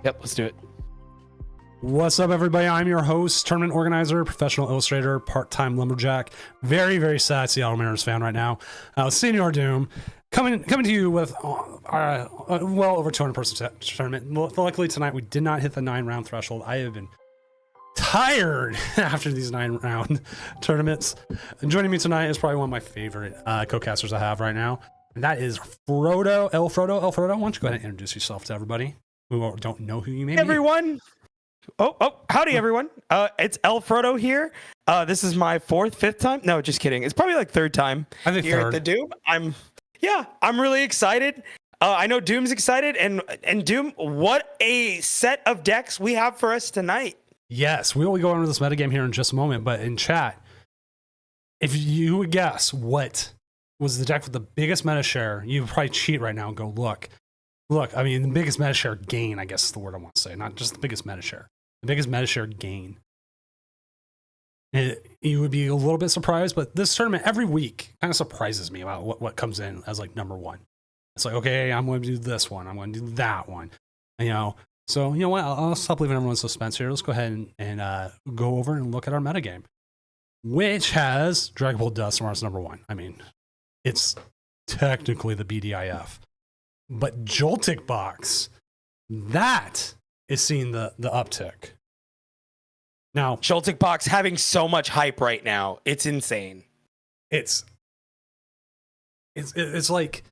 Yep, let's do it. What's up, everybody? I'm your host, tournament organizer, professional illustrator, part-time lumberjack, very, very sad Seattle Mariners fan right now. Senior Doom, coming to you with well over 200 person tournament. Luckily tonight we did not hit the 9-round threshold. I have been tired after these 9-round tournaments. And joining me tonight is probably one of my favorite co-casters I have right now, and that is Frodo. El Frodo, why don't you go ahead and introduce yourself to everybody who don't know who you may be? Everyone. Howdy everyone. It's El Frodo here. This is my fifth time. No, just kidding. It's probably like third time I think here third. at the Doom. I'm really excited. I know Doom's excited, and Doom, what a set of decks we have for us tonight. Yes, we will go into this metagame here in just a moment, but in chat, if you would guess what was the deck with the biggest meta share, you would probably cheat right now and go look. I mean, the biggest meta share gain, I guess is the word I want to say, not just the biggest meta share. The biggest meta share gain. You would be a little bit surprised, but this tournament every week kind of surprises me about what comes in as like number one. It's like, okay, I'm going to do this one. I'm going to do that one. So you know what? I'll stop leaving everyone in suspense here. Let's go ahead and go over and look at our metagame, which has Dragapult Dusknoir as number one. I mean, it's technically the BDIF. But Joltik Box, that is seeing the uptick. Now, Joltik Box having so much hype right now. It's insane. It's like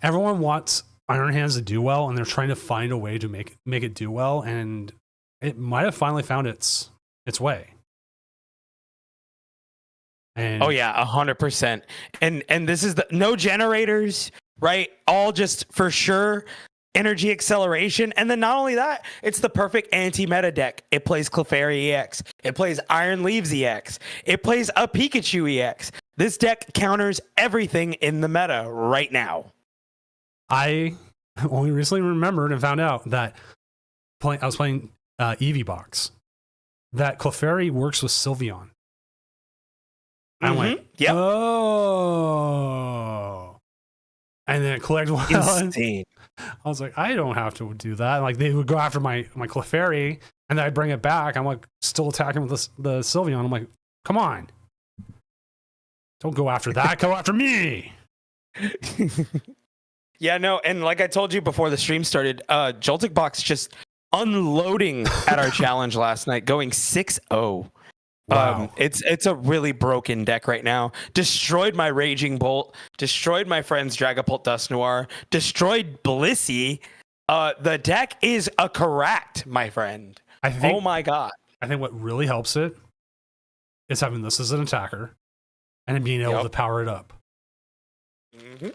everyone wants Iron Hands to do well, and they're trying to find a way to make it do well, and it might have finally found its way. And oh yeah, 100%. And this is the no generators, right? All just for sure energy acceleration. And then not only that, it's the perfect anti-meta deck. It plays Clefairy EX. It plays Iron Leaves EX. It plays a Pikachu EX. This deck counters everything in the meta right now. I only recently remembered and found out that I was playing Eevee Box, that Clefairy works with Sylveon. I went, yep. Oh. And then it collected one. Insane. I was like, I don't have to do that. Like, they would go after my Clefairy, and then I'd bring it back. I'm like, still attacking with the Sylveon. I'm like, come on. Don't go after that. Go after me. Yeah, no, and like I told you before the stream started, Joltik Box just unloading at our challenge last night, going 6-0. Wow. It's a really broken deck right now. Destroyed my Raging Bolt, destroyed my friend's Dragapult Dusknoir, destroyed Blissey. The deck is a correct, my friend. Oh my god. I think what really helps it is having this as an attacker and then being able to power it up. Mm-hmm.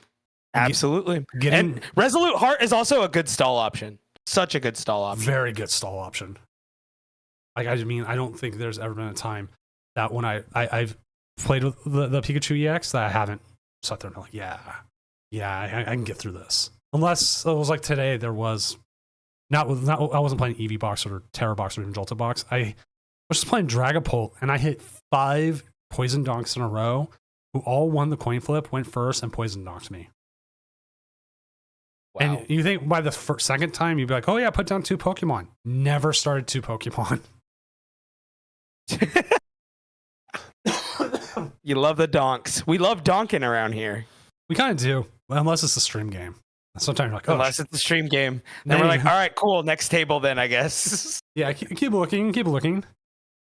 Absolutely. And Resolute Heart is also a good stall option. Such a good stall option. Very good stall option. Like, I mean, I don't think there's ever been a time that when I've played with the Pikachu EX that I haven't sat there and like, I can get through this. Unless it was like today, there was I wasn't playing Eevee Box or Terra Box or even Joltik Box. I was just playing Dragapult, and I hit 5 Poison Donks in a row, who all won the coin flip, went first, and Poison Donked me. Wow. And you think by the second time, you'd be like, oh yeah, put down 2 Pokemon. Never started 2 Pokemon. You love the donks. We love donking around here. We kind of do, unless it's a stream game. Sometimes you're like, oh, unless it's a stream game. Then we're like, all right, cool. Next table then, I guess. Yeah, keep looking.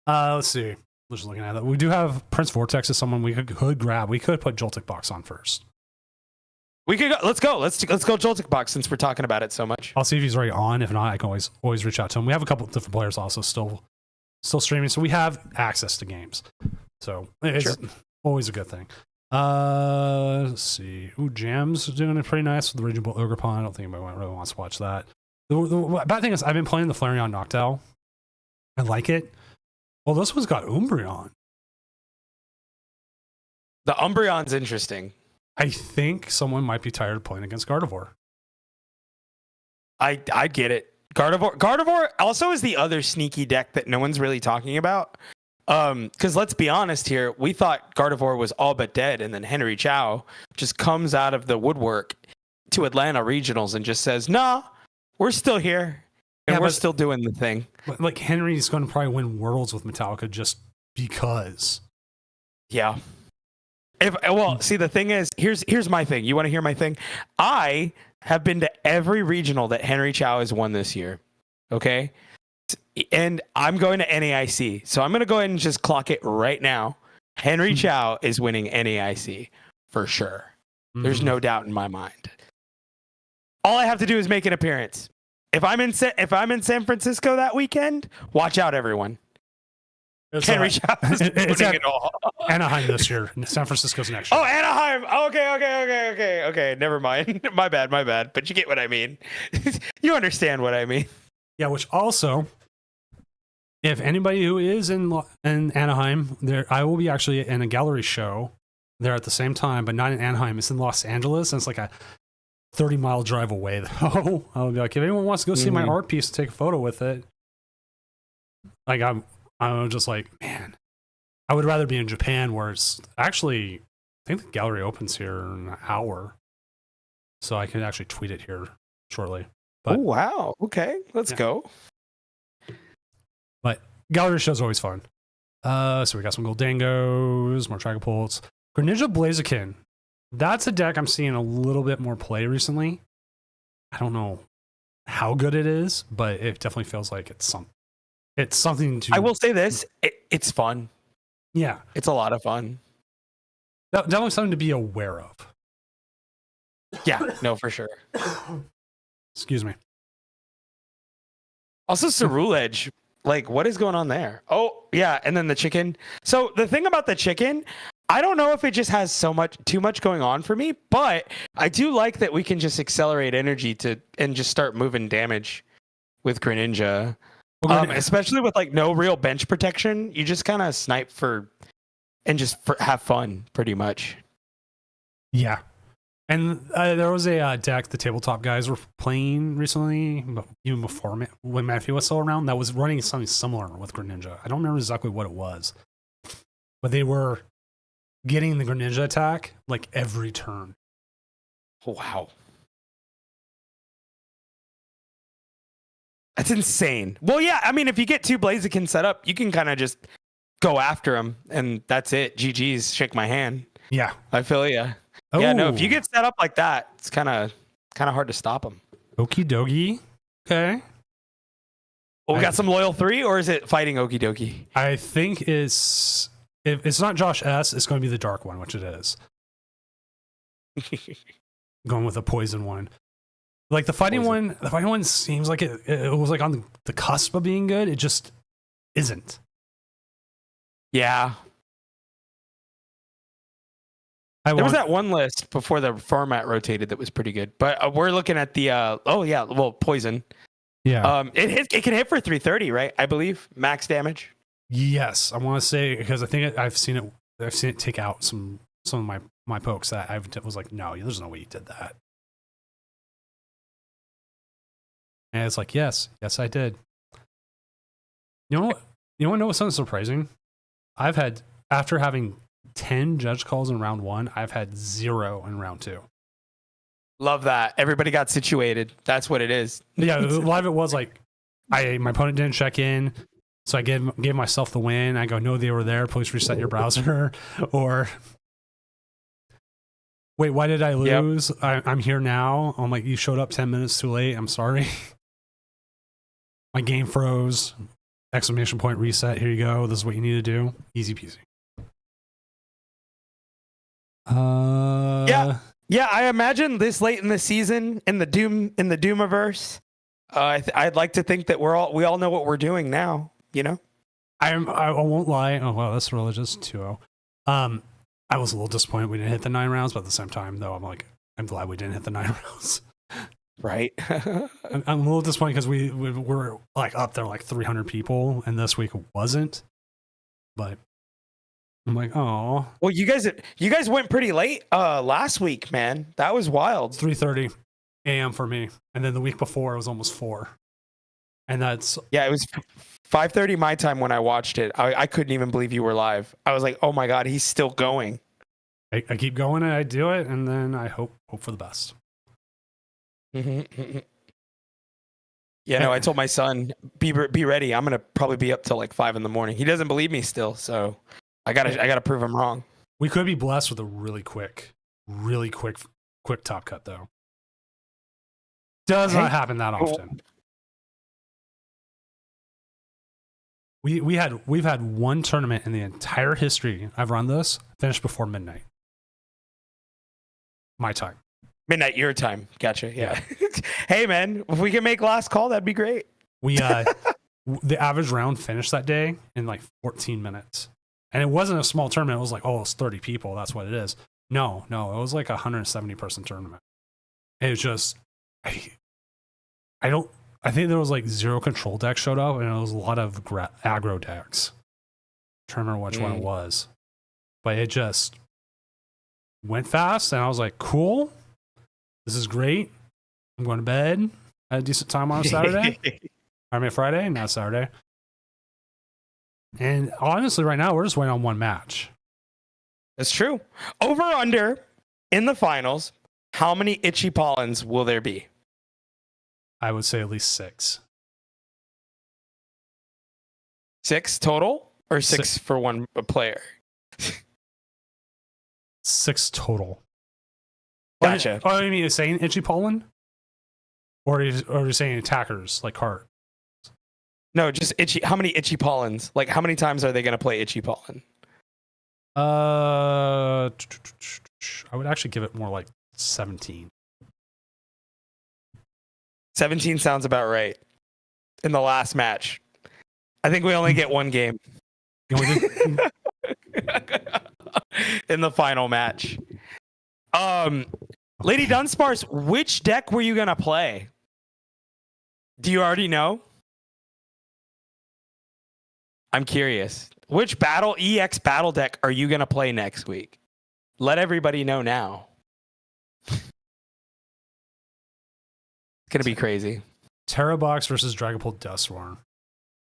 Let's see. Just looking at that. We do have Prince Vortex as someone we could grab. We could put Joltik Box on first. We could go. Let's go. Let's go Joltik Box since we're talking about it so much. I'll see if he's already on. If not, I can always reach out to him. We have a couple of different players also still streaming, so we have access to games. So it's always a good thing. Let's see. Ooh, Jam's doing it pretty nice with the Raging Bolt Ogerpon. I don't think anybody really wants to watch that. The bad thing is I've been playing the Flareon Noctowl. I like it. Well, this one's got Umbreon. The Umbreon's interesting. I think someone might be tired of playing against Gardevoir. I get it. Gardevoir also is the other sneaky deck that no one's really talking about. Because let's be honest here, we thought Gardevoir was all but dead, and then Henry Chow just comes out of the woodwork to Atlanta Regionals and just says, nah, We're still here, and Yeah, we're but- still doing the thing. Like Henry's going to probably win Worlds with Metallica just because. Yeah. See, the thing is, here's my thing. You want to hear my thing? I have been to every regional that Henry Chow has won this year. Okay, and I'm going to NAIC, so I'm going to go ahead and just clock it right now. Henry Chow is winning NAIC for sure. There's no doubt in my mind. All I have to do is make an appearance. If I'm in San Francisco that weekend, watch out, everyone. Henry Chow is it's winning it all. Anaheim this year. San Francisco's next year. Oh, Anaheim. Okay. Never mind. My bad. But you get what I mean. You understand what I mean. Yeah, which also, if anybody who is in Anaheim, there I will be actually in a gallery show there at the same time, but not in Anaheim. It's in Los Angeles, and it's like a 30-mile drive away, though. I'll be like, if anyone wants to go see my art piece, take a photo with it. Like, I'm just like, man, I would rather be in Japan, where it's actually, I think the gallery opens here in an hour, so I can actually tweet it here shortly. But, oh, wow. Okay, let's go. But gallery shows are always fun. So we got some Goldangos, more Dragapults. Greninja Blaziken. That's a deck I'm seeing a little bit more play recently. I don't know how good it is, but it definitely feels like it's something to... I will say this. It's fun. Yeah. It's a lot of fun. Definitely something to be aware of. Yeah, no, for sure. Excuse me. Also, Cerule Edge. Like, what is going on there? Oh, yeah, and then the chicken. So the thing about the chicken, I don't know if it just has too much going on for me, but I do like that we can just accelerate energy and just start moving damage with Greninja. Especially with like no real bench protection. You just kind of snipe and have fun, pretty much. Yeah. And there was a deck the tabletop guys were playing recently, even before when Matthew was still around, that was running something similar with Greninja. I don't remember exactly what it was, but they were getting the Greninja attack like every turn. Wow. That's insane. Well, yeah, I mean, if you get two Blaziken set up, you can kind of just go after them, and that's it. GG's, shake my hand. Yeah. I feel ya. Oh. Yeah, no, if you get set up like that, it's kind of hard to stop them. Okie dokie. Okay. Well, we got some Loyal 3, or is it fighting Okie dokie? I think if it's not Josh S, it's going to be the dark one, which it is. Going with a poison one. Like the fighting one seems like it was like on the cusp of being good. It just isn't. Yeah. There was that one list before the format rotated that was pretty good, but we're looking at the poison. Yeah. It can hit for 330, right? I believe max damage. Yes, I want to say because I think I've seen it take out some of my pokes that I was like, no, there's no way you did that. And it's like, yes, I did. You know what? You want to know something surprising? After having 10 judge calls in round 1, I've had 0 in round 2. Love that. Everybody got situated. That's what it is. Yeah, a lot of it was like my opponent didn't check in, so I gave myself the win. I go, no, they were there. Please reset your browser. Or wait, why did I lose? Yep. I'm here now. I'm like, you showed up 10 minutes too late. I'm sorry. My game froze. Exclamation point reset. Here you go. This is what you need to do. Easy peasy. Yeah. I imagine this late in the season in the Doomiverse. I'd like to think that we all know what we're doing now. You know. I won't lie. Oh wow, that's religious 2-0. I was a little disappointed we didn't hit the 9 rounds, but at the same time, though, I'm glad we didn't hit the 9 rounds. Right. I'm a little disappointed because we were like up there like 300 people, and this week it wasn't. But I'm like, oh. Well, you guys went pretty late last week, man. That was wild. 3:30 a.m. for me, and then the week before it was almost 4. And that's it was 5:30 my time when I watched it. I couldn't even believe you were live. I was like, oh my god, he's still going. I keep going and I do it, and then I hope for the best. Yeah, no, I told my son, be ready. I'm gonna probably be up till like 5 in the morning. He doesn't believe me still, so I gotta prove him wrong. We could be blessed with a really quick top cut though. Does not happen that often. We've had one tournament in the entire history I've run this finish before midnight. My time. Midnight your time. Gotcha. Yeah. Hey man, if we can make last call, that'd be great. We the average round finished that day in like 14 minutes. And it wasn't a small tournament. It was like, oh, it's 30 people. That's what it is. No, it was like a 170 person tournament. It was just I think there was like 0 control decks showed up, and it was a lot of aggro decks. I'm trying to remember which one it was. But it just went fast, and I was like, cool. This is great. I'm going to bed. I had a decent time on a Saturday. I mean, Friday, not Saturday. And honestly, right now, we're just waiting on one match. That's true. Over under in the finals, how many itchy pollens will there be? I would say at least 6. 6 total, or 6 for one player? 6 total. Gotcha. Oh, you mean saying itchy pollen? Or are you saying attackers like Hart? No, just itchy. How many itchy pollens? Like, how many times are they going to play itchy pollen? I would actually give it more like 17. 17 sounds about right. In the last match, I think we only get one game. In the final match. Lady Dunsparce, which deck were you gonna play? Do you already know? I'm curious. Which EX battle deck are you gonna play next week? Let everybody know now. It's gonna be crazy. Terrabox versus Dragapult Dustsworn.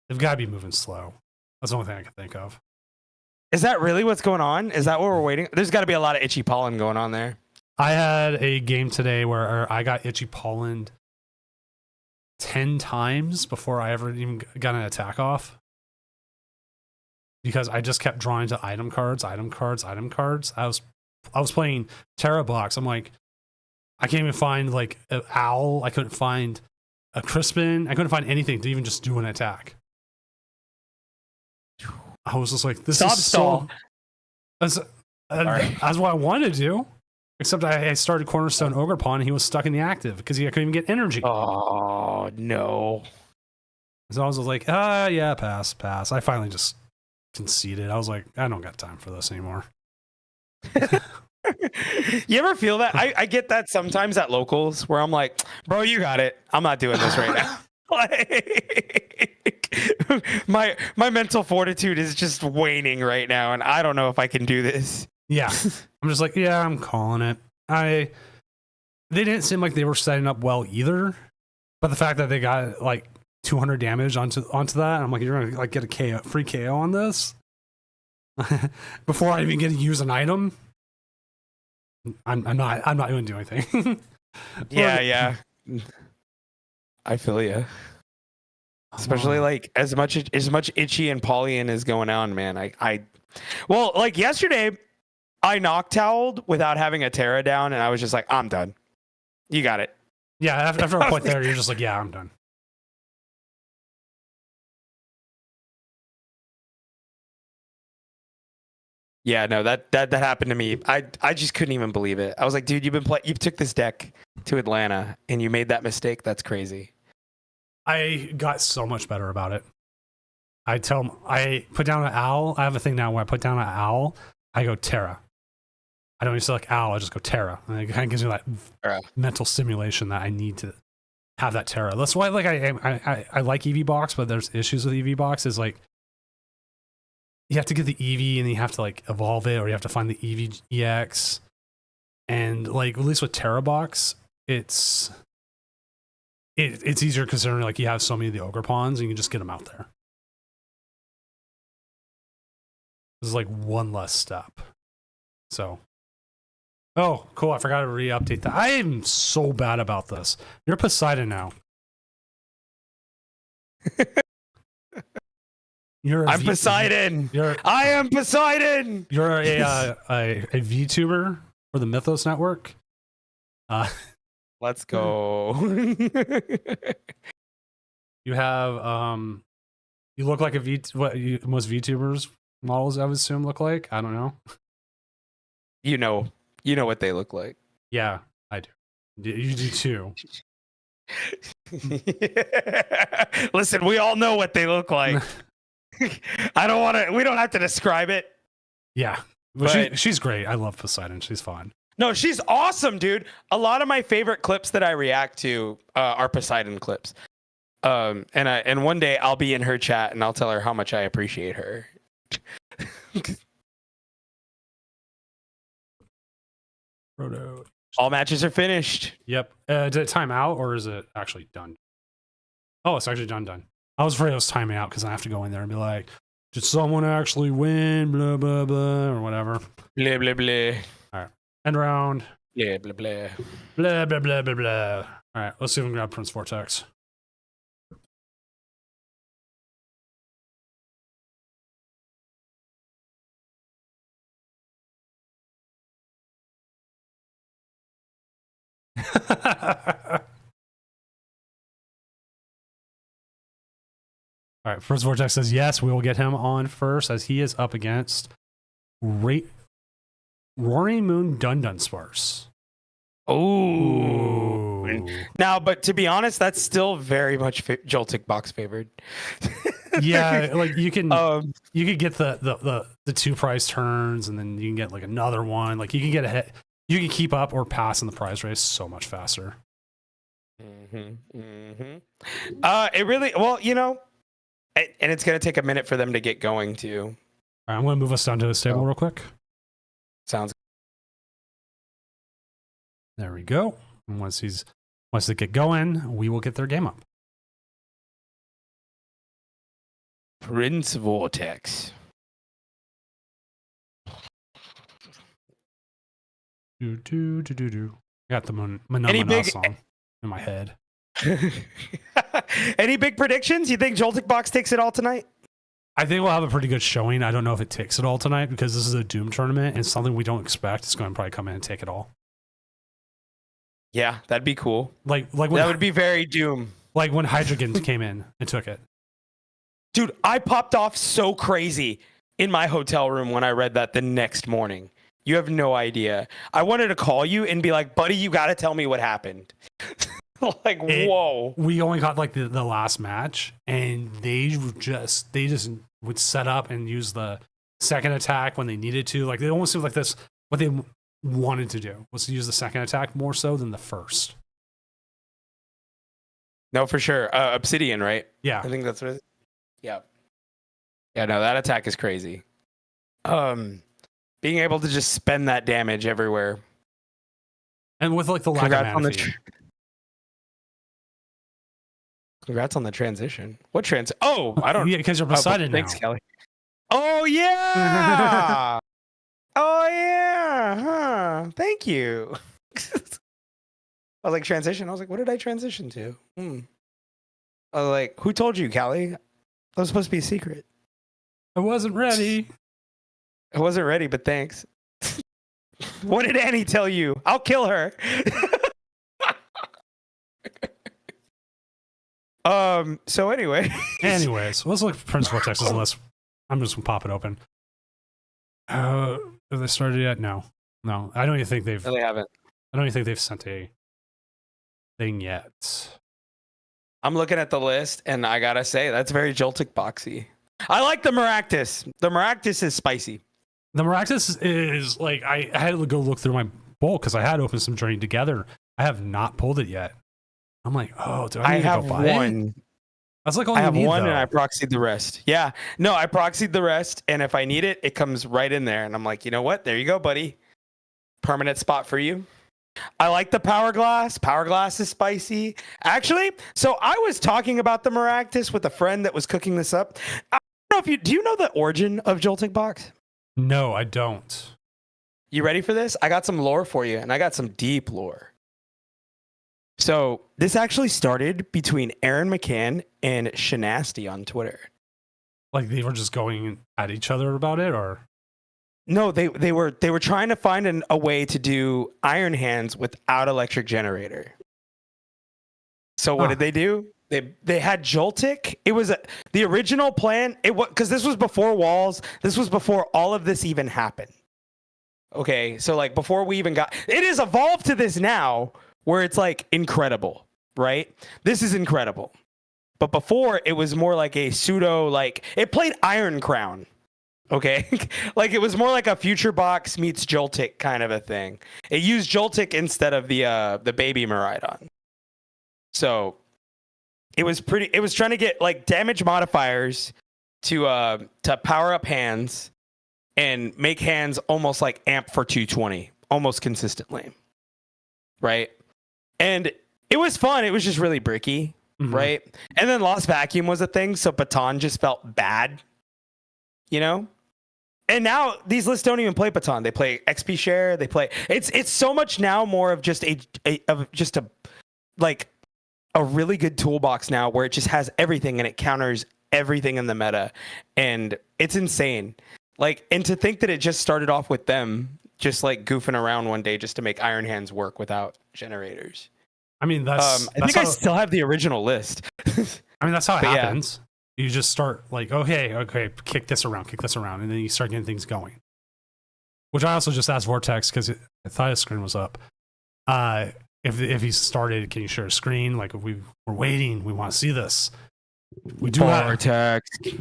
They've got to be moving slow. That's the only thing I can think of. Is that really what's going on? Is that what we're waiting? There's got to be a lot of itchy pollen going on there. I had a game today where I got itchy pollen 10 times before I ever even got an attack off. Because I just kept drawing to item cards. I was playing Terrabox. I'm like, I can't even find like an owl. I couldn't find a Crispin. I couldn't find anything to even just do an attack. I was just like, this is so... That's what I wanted to do. Except I started Cornerstone Ogerpon and he was stuck in the active because I couldn't even get energy. Oh, no. So I was like, yeah, pass. I finally just conceded. I was like, I don't got time for this anymore. You ever feel that? I get that sometimes at locals where I'm like, bro, you got it. I'm not doing this right now. Like, my mental fortitude is just waning right now, and I don't know if I can do this. Yeah. I'm just like, yeah, I'm calling it. They didn't seem like they were setting up well either. But the fact that they got like 200 damage onto that, I'm like, you're gonna like get a free KO on this before I even get to use an item. I'm not even doing anything. Yeah. I feel you. Especially like as much itchy and Pollyan is going on, man. Well, like yesterday, I Noctowled without having a Terra down, and I was just like, I'm done. You got it. Yeah, after a point there, you're just like, yeah, I'm done. Yeah, no, that happened to me. I just couldn't even believe it. I was like, dude, you took this deck to Atlanta and you made that mistake. That's crazy. I got so much better about it. I put down an owl. I have a thing now where I put down an owl, I go Terra. I don't even select owl, I just go Terra. And it kind of gives me that mental stimulation that I need to have that Terra. That's why like I like EV Box, but there's issues with EV Box is like you have to get the EV and you have to like evolve it, or you have to find the EV EX. And like at least with Terra Box, it's easier considering like you have so many of the ogre pawns and you can just get them out there. This is like one less step. So, oh, cool. I forgot to re-update that. I am so bad about this. You're Poseidon now. I'm Poseidon. I am Poseidon. You're a VTuber for the Mythos Network. Let's go. You have you look like most VTubers models I would assume look like. I don't know. You know what they look like. Yeah, I do. You do too. Listen, we all know what they look like. I don't want to. We don't have to describe it. Yeah, but she's great. I love Poseidon. She's fun. No, she's awesome, dude. A lot of my favorite clips that I react to are Poseidon clips. And one day I'll be in her chat and I'll tell her how much I appreciate her. Proto. All matches are finished. Yep. Did it time out or is it actually done? Oh, it's actually done. I was afraid it was timing out because I have to go in there and be like, did someone actually win? Blah, blah, blah, or whatever. Blah, blah, blah. All right. End round. Blah, blah, blah. Blah, blah, blah, blah, blah. All right. Let's see if we can grab Prince Vortex. All right, First Vortex says yes, we will get him on first as he is up against Rory Moon Dunsparce. Oh, now, but to be honest, that's still very much Joltik box favored. Yeah, like you can get the 2 prize turns, and then you can get like another one. Like you can get ahead, you can keep up or pass in the prize race so much faster. It really, well, and it's going to take a minute for them to get going too. All right, I'm going to move us down to the stable real quick. Sounds. There we go. And once they get going, we will get their game up. Prince Vortex. I got the Manamana song in my head. Any big predictions? You think Joltik Box takes it all tonight? I think we'll have a pretty good showing. I don't know if it takes it all tonight because this is a Doom tournament and something we don't expect is going to probably come in and take it all. Yeah, that'd be cool. Like when, that would be very Doom. Like when Hydreigon came in and took it. Dude, I popped off so crazy in my hotel room when I read that the next morning. You have no idea. I wanted to call you and be like, buddy, you got to tell me what happened. Whoa. We only got like the last match and they just would set up and use the second attack when they needed to. Like they almost seemed like this, what they wanted to do was to use the second attack more so than the first. No, for sure. Obsidian, right? Yeah. I think that's what it is. Yeah. Yeah, no, that attack is crazy. Being able to just spend that damage everywhere. And with like the lack of mana feed. Congrats on the transition. What trans? Oh, I don't. Yeah, because you're Poseidon now. Thanks, Kelly. Oh yeah. Oh yeah. Huh. Thank you. I was like transition. I was like, what did I transition to? I was like, who told you, Callie? That was supposed to be a secret. I wasn't ready. I wasn't ready, but thanks. What did Annie tell you? I'll kill her. So anyways, let's look at Prince Vortex's list. I'm just gonna pop it open. Have they started yet? No. I don't even think they've. No, they haven't. I don't even think they've sent a thing yet. I'm looking at the list, and I gotta say that's very Joltik boxy. I like the Maractus. The Maractus is spicy. The Maractus is like I had to go look through my bowl because I had opened some Journey Together. I have not pulled it yet. I'm like, oh, do I need to go buy one. It? That's like all I have you need, one, though. and I proxied the rest. Yeah, no, I proxied the rest, and if I need it, it comes right in there. And I'm like, you know what? There you go, buddy. Permanent spot for you. I like the Power Glass. Power Glass is spicy. Actually, so I was talking about the Maractus with a friend that was cooking this up. I don't know if do you know the origin of Joltik Box? No, I don't. You ready for this? I got some lore for you, and I got some deep lore. So this actually started between Aaron McCann and Shanasty on Twitter. Like they were just going at each other about it, or No, they were trying to find a way to do Iron Hands without electric generator. So what did they do? They had Joltik. It was the original plan. It was because this was before walls. This was before all of this even happened. Okay, so like before we even got it is evolved to this now where it's like incredible, right? This is incredible. But before it was more like a pseudo like it played Iron Crown. Okay. Like it was more like a Future Box meets Joltik kind of a thing. It used Joltik instead of the baby Miraidon. So it was trying to get like damage modifiers to power up hands and make hands almost like amp for 220 almost consistently. Right? And it was fun. It was just really bricky, right? And then Lost Vacuum was a thing, so Baton just felt bad. You know? And now these lists don't even play Baton. They play XP Share. They play. It's so much now more of just a really good toolbox now where it just has everything and it counters everything in the meta, and it's insane. Like, and to think that it just started off with them just like goofing around one day just to make Iron Hands work without generators. I mean, I think I still have the original list. I mean, that's how it happens. Yeah. You just start like, okay, kick this around, and then you start getting things going. Which I also just asked Vortex because I thought his screen was up. If he started, can you share a screen? Like, if we're waiting, we want to see this. We do Vortex. Like,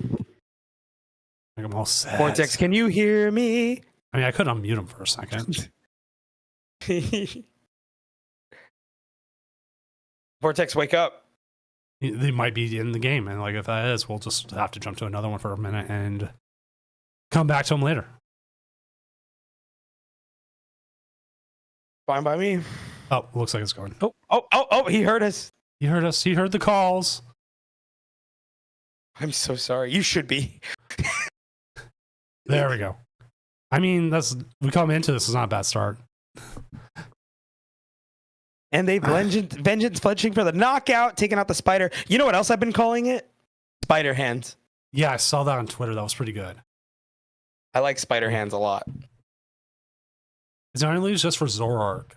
I'm all set. Vortex, can you hear me? I mean, I could unmute him for a second. Vortex, wake up. They might be in the game, and like if that is, we'll just have to jump to another one for a minute and come back to him later. Fine by me. Oh, looks like it's going. Oh, he heard us. He heard us. He heard the calls. I'm so sorry. You should be. There we go. I mean, we come into this is not a bad start. And they've vengeance flinching for the knockout, taking out the spider. You know what else I've been calling it? Spider hands. Yeah, I saw that on Twitter. That was pretty good. I like spider hands a lot. Is Iron Leaves just for Zoroark?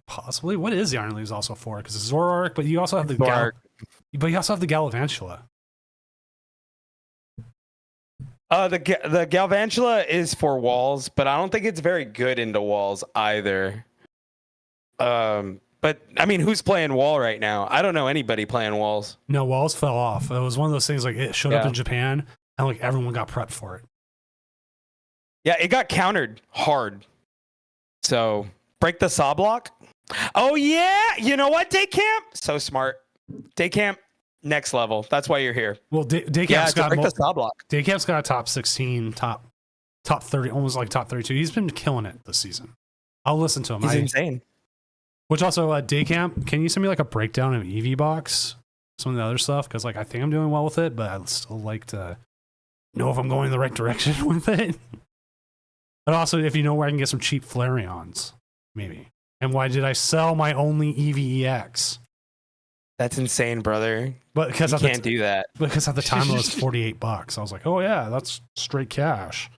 Possibly. What is the Iron Leaves also for? Because it's Zoroark, but you also have the Galvantula. The Galvantula is for walls, but I don't think it's very good into walls either. But I mean, who's playing wall right now? I don't know anybody playing walls. No, walls fell off. It was one of those things like it showed up in Japan and like everyone got prepped for it. Yeah, it got countered hard. So break the saw block. Oh yeah, you know what, Daycamp? So smart. Daycamp, next level. That's why you're here. Well, Daycamp's got break the saw block. Daycamp's got a top 16, top 30, almost like top 32. He's been killing it this season. I'll listen to him. He's insane. Which also, Daycamp, can you send me like a breakdown of EV Box? Some of the other stuff? Because like I think I'm doing well with it, but I'd still like to know if I'm going in the right direction with it. But also, if you know where I can get some cheap Flareons, maybe. And why did I sell my only EVEX? That's insane, brother. But because you can't do that. Because at the time it was $48. I was like, oh yeah, that's straight cash.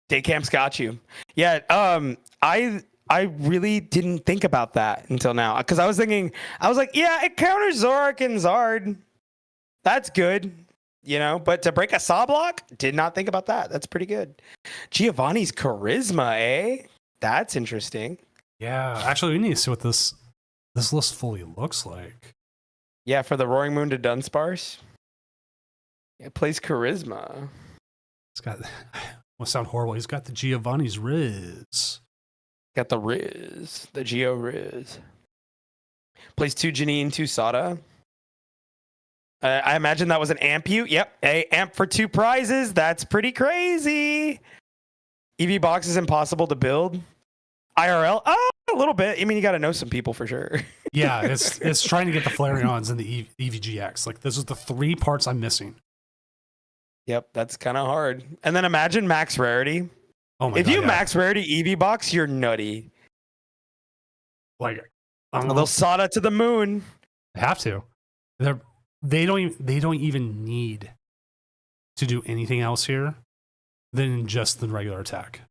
Daycamp's got you. Yeah, I really didn't think about that until now. Because I was like, yeah, it counters Zoroark and Zard. That's good. You know, but to break a saw block, did not think about that. That's pretty good. Giovanni's charisma, eh? That's interesting. Yeah, actually, we need to see what this list fully looks like. Yeah, for the Roaring Moon to Dunsparce. It plays charisma. It's got, will sound horrible. He's got the Giovanni's Riz. Got the Riz, the Geo Riz. Plays 2 Janine, 2 Sada. I imagine that was an Ampu. Yep, a amp for 2 prizes. That's pretty crazy. EV Box is impossible to build. IRL, a little bit. I mean, you got to know some people for sure. Yeah, it's trying to get the Flareons and the EVGX. Like, this is the 3 parts I'm missing. Yep, that's kind of hard. And then imagine max rarity. Oh my God, if you max rarity EV Box, you're nutty. Like, I don't Well, know. they'll Sada to the moon. They have to. They don't even need to do anything else here than just the regular attack.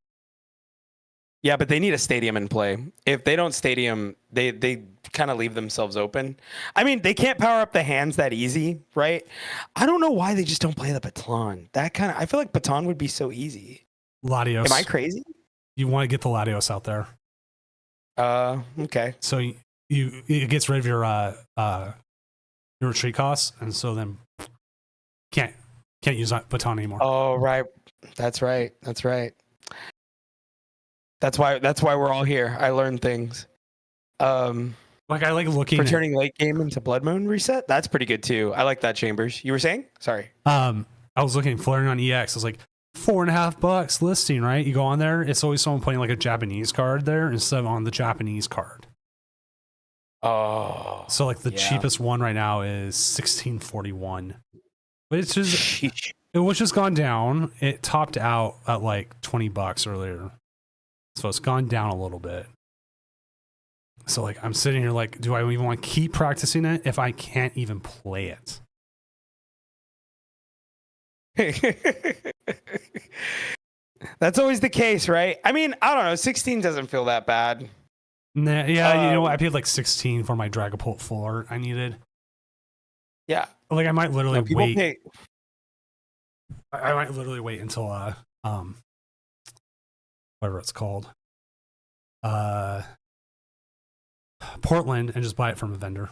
Yeah, but they need a stadium in play. If they don't stadium, they kind of leave themselves open. I mean, they can't power up the hands that easy, right? I don't know why they just don't play the baton. I feel like baton would be so easy. Latios. Am I crazy? You want to get the Latios out there. Okay. So it gets rid of your retreat costs, and so then can't use baton anymore. Oh, right. That's right. That's why we're all here. I learned things. Like, I like looking for turning late game into Blood Moon reset. That's pretty good too. I like that, Chambers. You were saying? Sorry. I was looking Flaring on EX. I was like, $4.50 listing, right? You go on there, it's always someone playing like a Japanese card there instead of on the Japanese card. Oh. So like the cheapest one right now is 1641. But it's just it was just gone down. It topped out at like $20 earlier. So it's gone down a little bit. So like I'm sitting here like, do I even want to keep practicing it if I can't even play it? That's always the case, right? I mean, I don't know. 16 doesn't feel that bad. Nah, yeah, you know what? I paid like 16 for my Dragapult full art I needed. Yeah. Like I might literally wait. Pay. I might literally wait until whatever it's called. Portland, and just buy it from a vendor.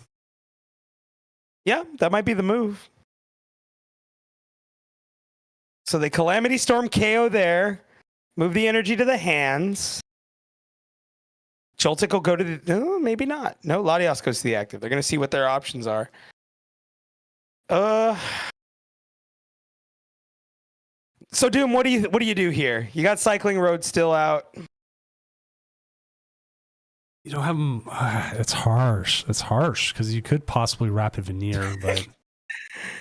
Yeah, that might be the move. So they Calamity Storm KO there. Move the energy to the hands. Joltik will go to the... No, maybe not. No, Latios goes to the active. They're going to see what their options are. So Doom, what do you do here? You got Cycling Road still out. You don't have them. It's harsh. It's harsh because you could possibly Rapid Veneer, but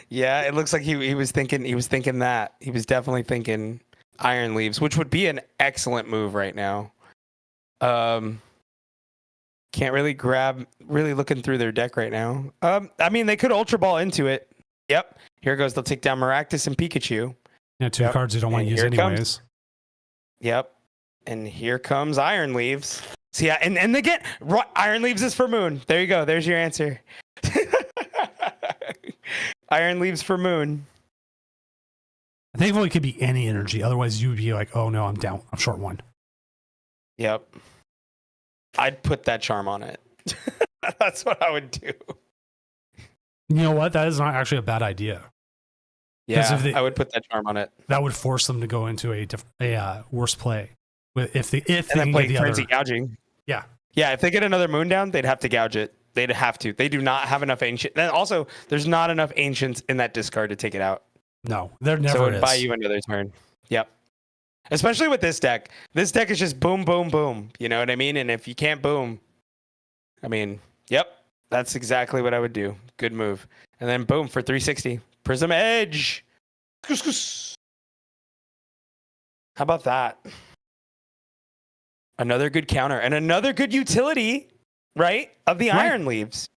yeah, it looks like he was thinking that. He was definitely thinking Iron Leaves, which would be an excellent move right now. Can't really really looking through their deck right now. I mean, they could Ultra Ball into it. Yep. Here goes. They'll take down Maractus and Pikachu. Yeah, two cards you don't want to use anyways. Yep. And here comes Iron Leaves. So yeah, and they get Iron Leaves is for Moon. There you go. There's your answer. Iron Leaves for Moon. I think it could be any energy. Otherwise, you would be like, oh no, I'm down. I'm short one. Yep. I'd put that charm on it. That's what I would do. You know what? That is not actually a bad idea. Yeah, I would put that charm on it. That would force them to go into a worse play. If they play Frenzy Gouging. Yeah. Yeah, if they get another Moon down, they'd have to gouge it. They'd have to. They do not have enough Ancient. And also, there's not enough Ancients in that discard to take it out. No, there never is. So it would buy you another turn. Yep. Especially with this deck. This deck is just boom, boom, boom. You know what I mean? And if you can't boom, I mean, yep. That's exactly what I would do. Good move. And then boom for 360. Prism Edge. How about that? Another good counter and another good utility, right? Of the Iron Leaves.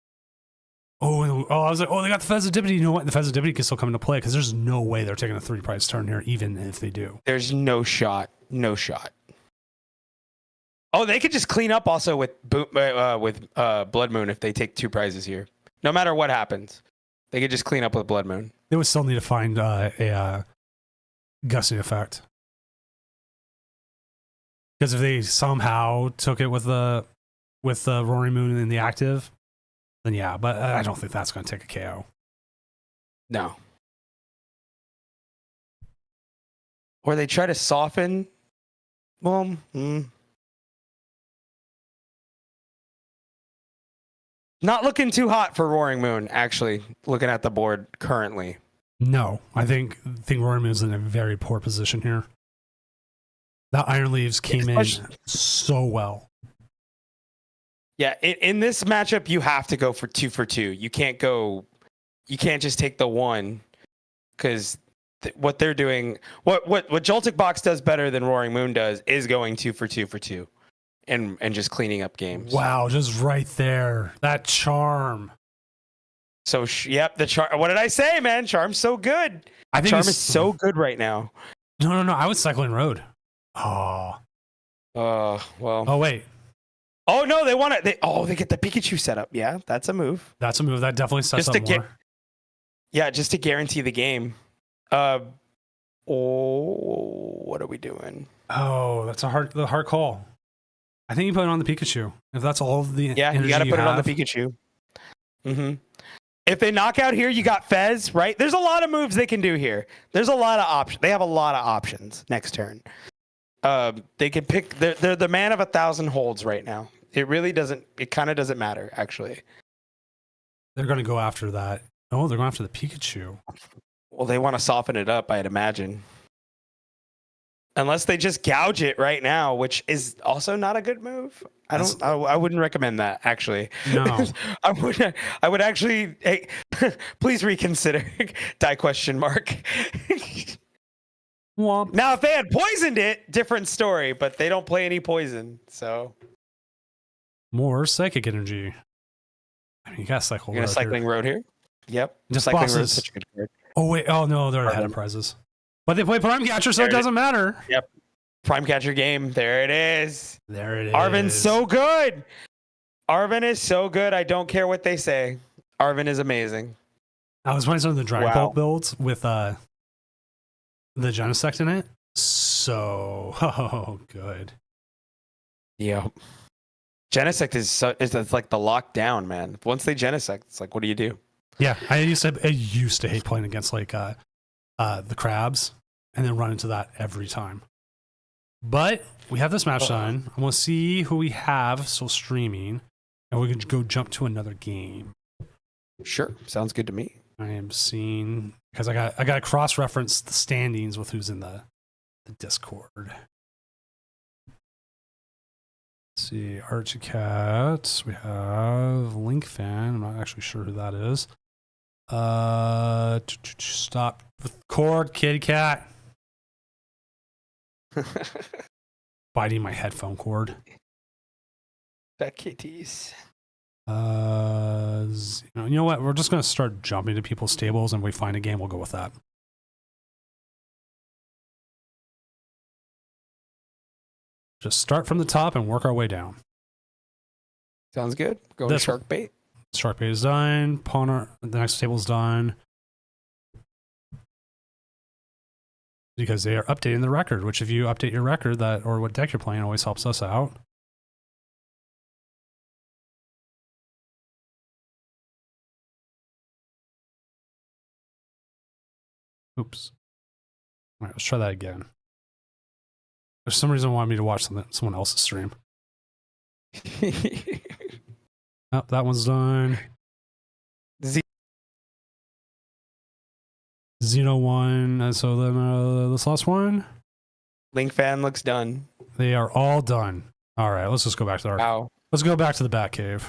Oh, I was like, they got the Fezidipity. You know what? The Fezidipity can still come into play because there's no way they're taking a 3-price turn here, even if they do. There's no shot. No shot. Oh, they could just clean up also with Blood Moon if they take 2 prizes here. No matter what happens, they could just clean up with Blood Moon. They would still need to find a gusting effect. Because if they somehow took it with the Roaring Moon in the active, then yeah, but I don't think that's going to take a KO. No. Or they try to soften. Well, not looking too hot for Roaring Moon, actually, looking at the board currently. No, I think Roaring Moon's in a very poor position here. That Iron Leaves came in so well. Yeah, in this matchup, you have to go for 2 for 2. You can't just take the 1 because what they're doing, what Joltik Box does better than Roaring Moon does is going 2 for 2 for 2. and just cleaning up games. Wow, just right there. That charm. So yep, the charm. What did I say, man? Charm's so good. I think Charm is so good right now. No. I was Cycling Road. Oh. Well. Oh wait. Oh no, they want it. They get the Pikachu setup. Yeah, that's a move. That's a move that definitely sets Just up to more. Yeah, just to guarantee the game. What are we doing? Oh, that's the hard call. I think you put it on the Pikachu. If that's all of the You got to put it on the Pikachu. If they knock out here, you got Fez, right? There's a lot of moves they can do here. There's a lot of options. They have a lot of options next turn. They can pick. They're the man of 1,000 holds right now. It really doesn't. It kind of doesn't matter, actually. They're going to go after that. Oh, they're going after the Pikachu. Well, they want to soften it up, I'd imagine. Unless they just gouge it right now, which is also not a good move. I wouldn't recommend that, actually. No. I would actually. Hey, please reconsider. Die ? Womp. Now, if they had poisoned it, different story. But they don't play any poison, so More Psychic Energy. I mean, you got Cycle you're Road gonna Cycling here. Road here. Yep, Just Cycling bosses. Road is such a good card. Oh wait. Oh no, they're ahead of prizes. But they play Prime Catcher, so it doesn't matter. Yep, Prime Catcher game. There it is. There it is. Arven's so good. Arven is so good. I don't care what they say. Arven is amazing. I was playing some of the Dragon Wow. Ball builds with the Genesect in it. So good. Yep. Genesect is like the lockdown, man. Once they Genesect, it's like, what do you do? Yeah, I used to hate playing against like the crabs and then run into that every time. But we have this match done. I'm gonna see who we have still streaming, and we can go jump to another game. Sure, sounds good to me. I am seeing because I got to cross reference the standings with who's in the Discord. Let's see, Archie Cat. We have Link Fan. I'm not actually sure who that is. Stop with cord, kitty cat. Biting my headphone cord. That kitties. You know what? We're just gonna start jumping to people's tables, and we find a game. We'll go with that. Just start from the top and work our way down. Sounds good. Go to Shark Bait. Shark Bait is done. The next table is done. Because they are updating the record, which if you update your record or what deck you're playing always helps us out. Oops. All right, let's try that again. For some reason, wanted me to watch someone else's stream. Oh, that one's done. Xeno 1. And so then this last one. Link Fan looks done. They are all done. All right, let's just go back to let's go back to the Batcave.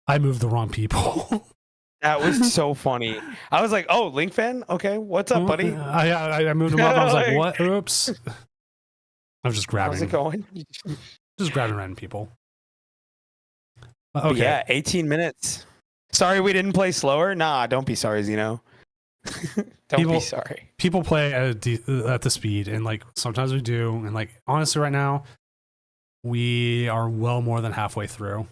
I moved the wrong people. That was so funny. I was like, "Oh, Link Fan? Okay, what's up, buddy? I moved them up. I was like, "What? Oops!" I was just grabbing. How's it going? Just grabbing random people. Okay. Yeah, 18 minutes. Sorry, we didn't play slower. Nah, don't be sorry, Xeno. Don't be sorry. People play at the speed, and like sometimes we do, and like honestly, right now, we are well more than halfway through.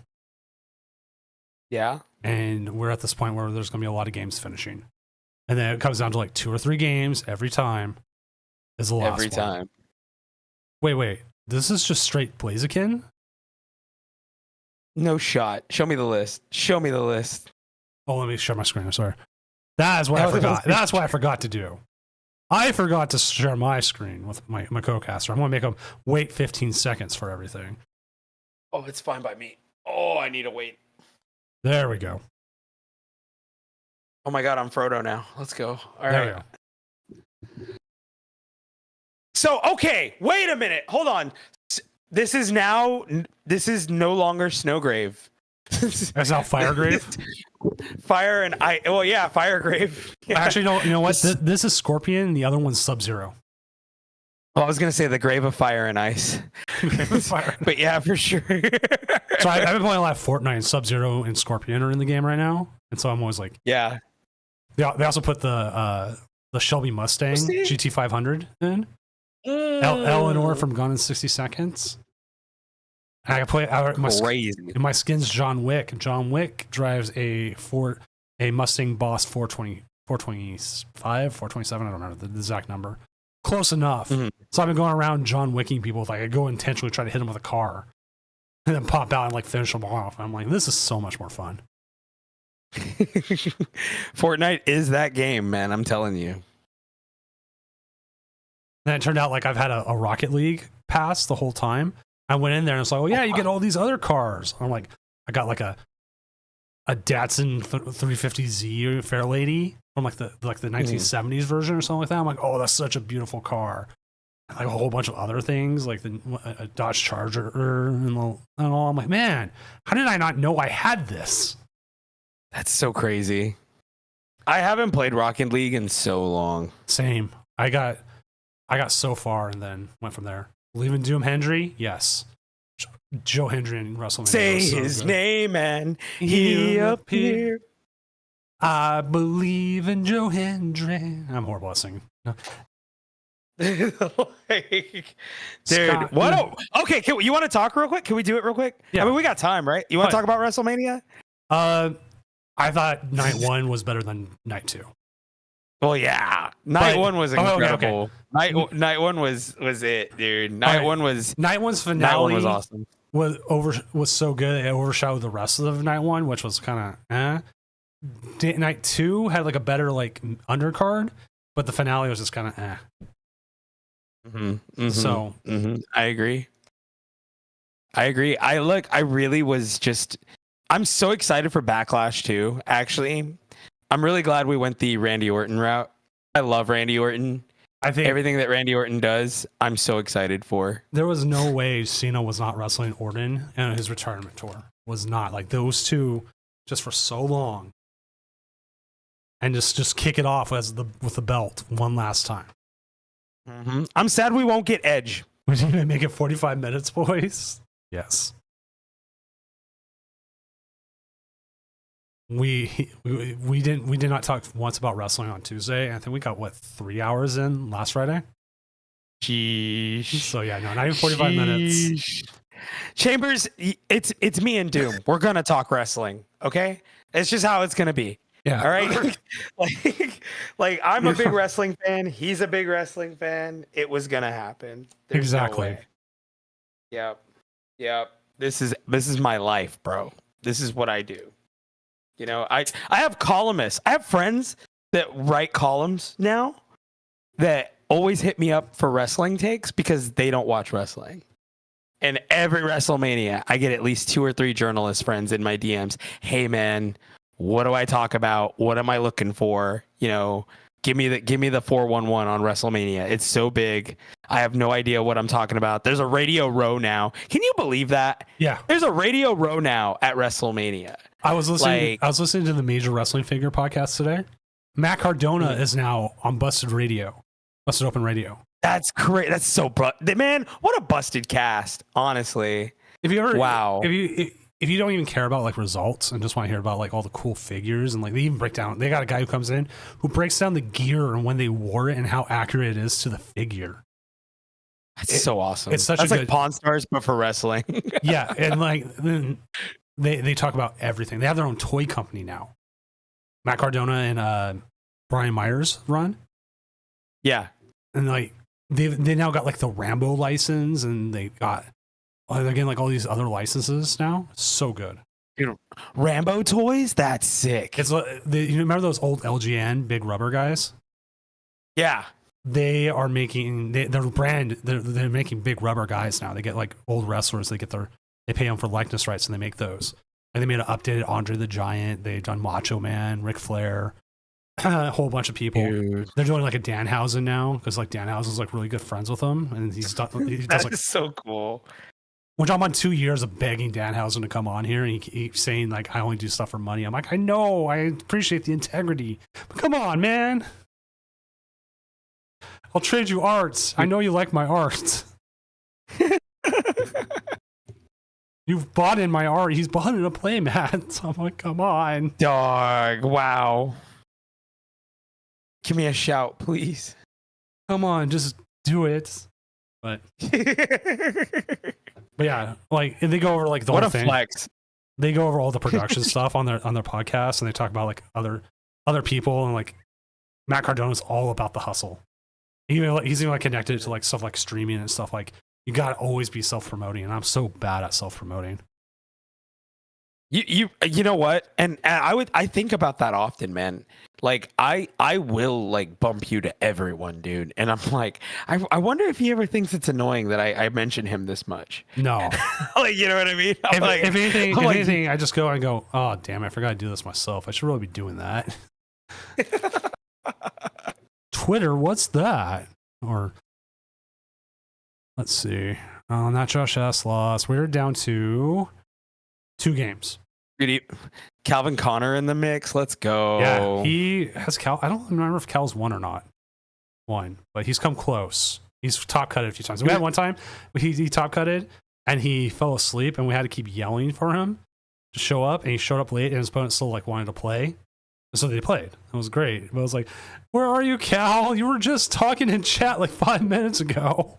Yeah. And we're at this point where there's going to be a lot of games finishing. And then it comes down to like 2 or 3 games every time is the last Every time. Wait. This is just straight Blaziken? No shot. Show me the list. Oh, let me share my screen. I'm sorry. That is what I forgot. That's what I forgot to do. I forgot to share my screen with my co-caster. I'm going to make them wait 15 seconds for everything. Oh, it's fine by me. Oh, I need to wait. There we go. Oh my God, I'm Frodo now. Let's go. All there right. We go. So, okay, wait a minute. Hold on. This is no longer Snowgrave. That's how Firegrave. Fire and I. Well, yeah, Firegrave. Yeah. Actually, no. You know what? This is Scorpion. The other one's Sub-Zero. Well, I was gonna say the Grave of Fire and Ice. But yeah, for sure. So I've been playing a lot of Fortnite, and Sub-Zero and Scorpion are in the game right now, and so I'm always like, yeah. They also put the Shelby Mustang GT500 in. Eleanor from Gone in 60 Seconds. And I can play crazy. My skin's John Wick. John Wick drives a Mustang Boss 425, 427. I don't remember the exact number. Close enough. Mm-hmm. So I've been going around John Wicking people. Like I go intentionally try to hit them with a car, and then pop out and like finish them off. I'm like, this is so much more fun. Fortnite is that game, man. I'm telling you. And it turned out like I've had a Rocket League pass the whole time. I went in there and it's like, oh yeah, you get all these other cars. I'm like, I got like a Datsun 350Z Fairlady from like the 1970s version or something like that. I'm like, oh, that's such a beautiful car. Like a whole bunch of other things, like a Dodge Charger and all. I'm like, man, how did I not know I had this? That's so crazy. I haven't played Rocket League in so long. Same. I got so far and then went from there. Believe in Doom Hendry? Yes. Joe Hendry and WrestleMania. Say his name and he appeared. I believe in Joe Hendry. I'm horrible at singing. No. Like, dude, what? Okay, you want to talk real quick? Can we do it real quick? Yeah. I mean, we got time, right? You want to talk about WrestleMania? I thought night 1 was better than night 2. Well, yeah, night 1 was incredible. Okay. Night 1 was it, dude. Night 1's finale. Night 1 was awesome. Was so good it overshadowed the rest of night 1, which was kind of Night 2 had like a better like undercard, but the finale was just kind of So I agree. I really was just. I'm so excited for Backlash too. Actually, I'm really glad we went the Randy Orton route. I love Randy Orton. I think everything that Randy Orton does, I'm so excited for. There was no way Cena was not wrestling Orton, and his retirement tour was not like those two just for so long, and just kick it off with the belt one last time. Mm-hmm. I'm sad we won't get Edge. We're gonna make it 45 minutes, boys. Yes. We did not talk once about wrestling on Tuesday. I think we got 3 hours in last Friday. Jeez. So yeah, no, not even 45 minutes. Chambers, it's me and Doom. We're gonna talk wrestling, okay? It's just how it's gonna be. Yeah. All right. like I'm a big wrestling fan. He's a big wrestling fan. It was gonna happen. There's exactly. No Yep. This is my life, bro. This is what I do. You know, I have columnists. I have friends that write columns now that always hit me up for wrestling takes because they don't watch wrestling. And every WrestleMania, I get at least 2 or 3 journalist friends in my DMs. Hey, man, what do I talk about? What am I looking for? You know, give me the 411 on WrestleMania. It's so big. I have no idea what I'm talking about. There's a Radio Row now. Can you believe that? Yeah. There's a Radio Row now at WrestleMania. I was listening to the Major Wrestling Figure podcast today. Matt Cardona is now on Busted Open Radio. That's great. That's so man. What a busted cast, honestly. If you don't even care about like results and just want to hear about like all the cool figures and like they even break down. They got a guy who comes in who breaks down the gear and when they wore it and how accurate it is to the figure. That's so awesome. That's like Pawn Stars, but for wrestling. Yeah, and like then they talk about everything. They have their own toy company now. Matt Cardona and Brian Myers run. Yeah, and like they now got like the Rambo license, and they got again like all these other licenses now. So good. Dude, Rambo toys? That's sick. It's you remember those old LGN big rubber guys? Yeah. They are making their brand. They're making big rubber guys now. They get like old wrestlers. They pay them for likeness rights, and they make those. And they made an updated Andre the Giant. They've done Macho Man, Ric Flair, a whole bunch of people. Dude. They're doing like a Danhausen now because like Danhausen's like really good friends with them, and he does That's like so cool. Which I'm on 2 years of begging Danhausen to come on here, and he keeps saying like I only do stuff for money. I'm like, I know, I appreciate the integrity, but come on, man. I'll trade you arts. I know you like my art. You've bought in my art. He's bought in a playmat. So I'm like, come on. Dog. Wow. Give me a shout, please. Come on, just do it. But yeah, like they go over like the What whole a thing. flex. They go over all the production stuff on their podcast, and they talk about like other people, and like Matt Cardona's all about the hustle. He's even like connected to like stuff like streaming and stuff. Like you gotta always be self-promoting, and I'm so bad at self-promoting. You know what? And I think about that often, man. Like I will like bump you to everyone, dude. And I'm like, I wonder if he ever thinks it's annoying that I mention him this much. No, Like, you know what I mean? if anything, I just go and go, oh damn, I forgot to do this myself. I should really be doing that. Twitter, what's that? Or let's see. Oh, not Josh S. lost. We're down to 2 games. Calvin Connor in the mix. Let's go. Yeah, he has Cal. I don't remember if Cal's won or not. Won, but he's come close. He's top cutted a few times. We had one time he top cutted and he fell asleep, and we had to keep yelling for him to show up, and he showed up late, and his opponent still like wanted to play. So they played. It was great. But I was like, "Where are you, Cal? You were just talking in chat like 5 minutes ago."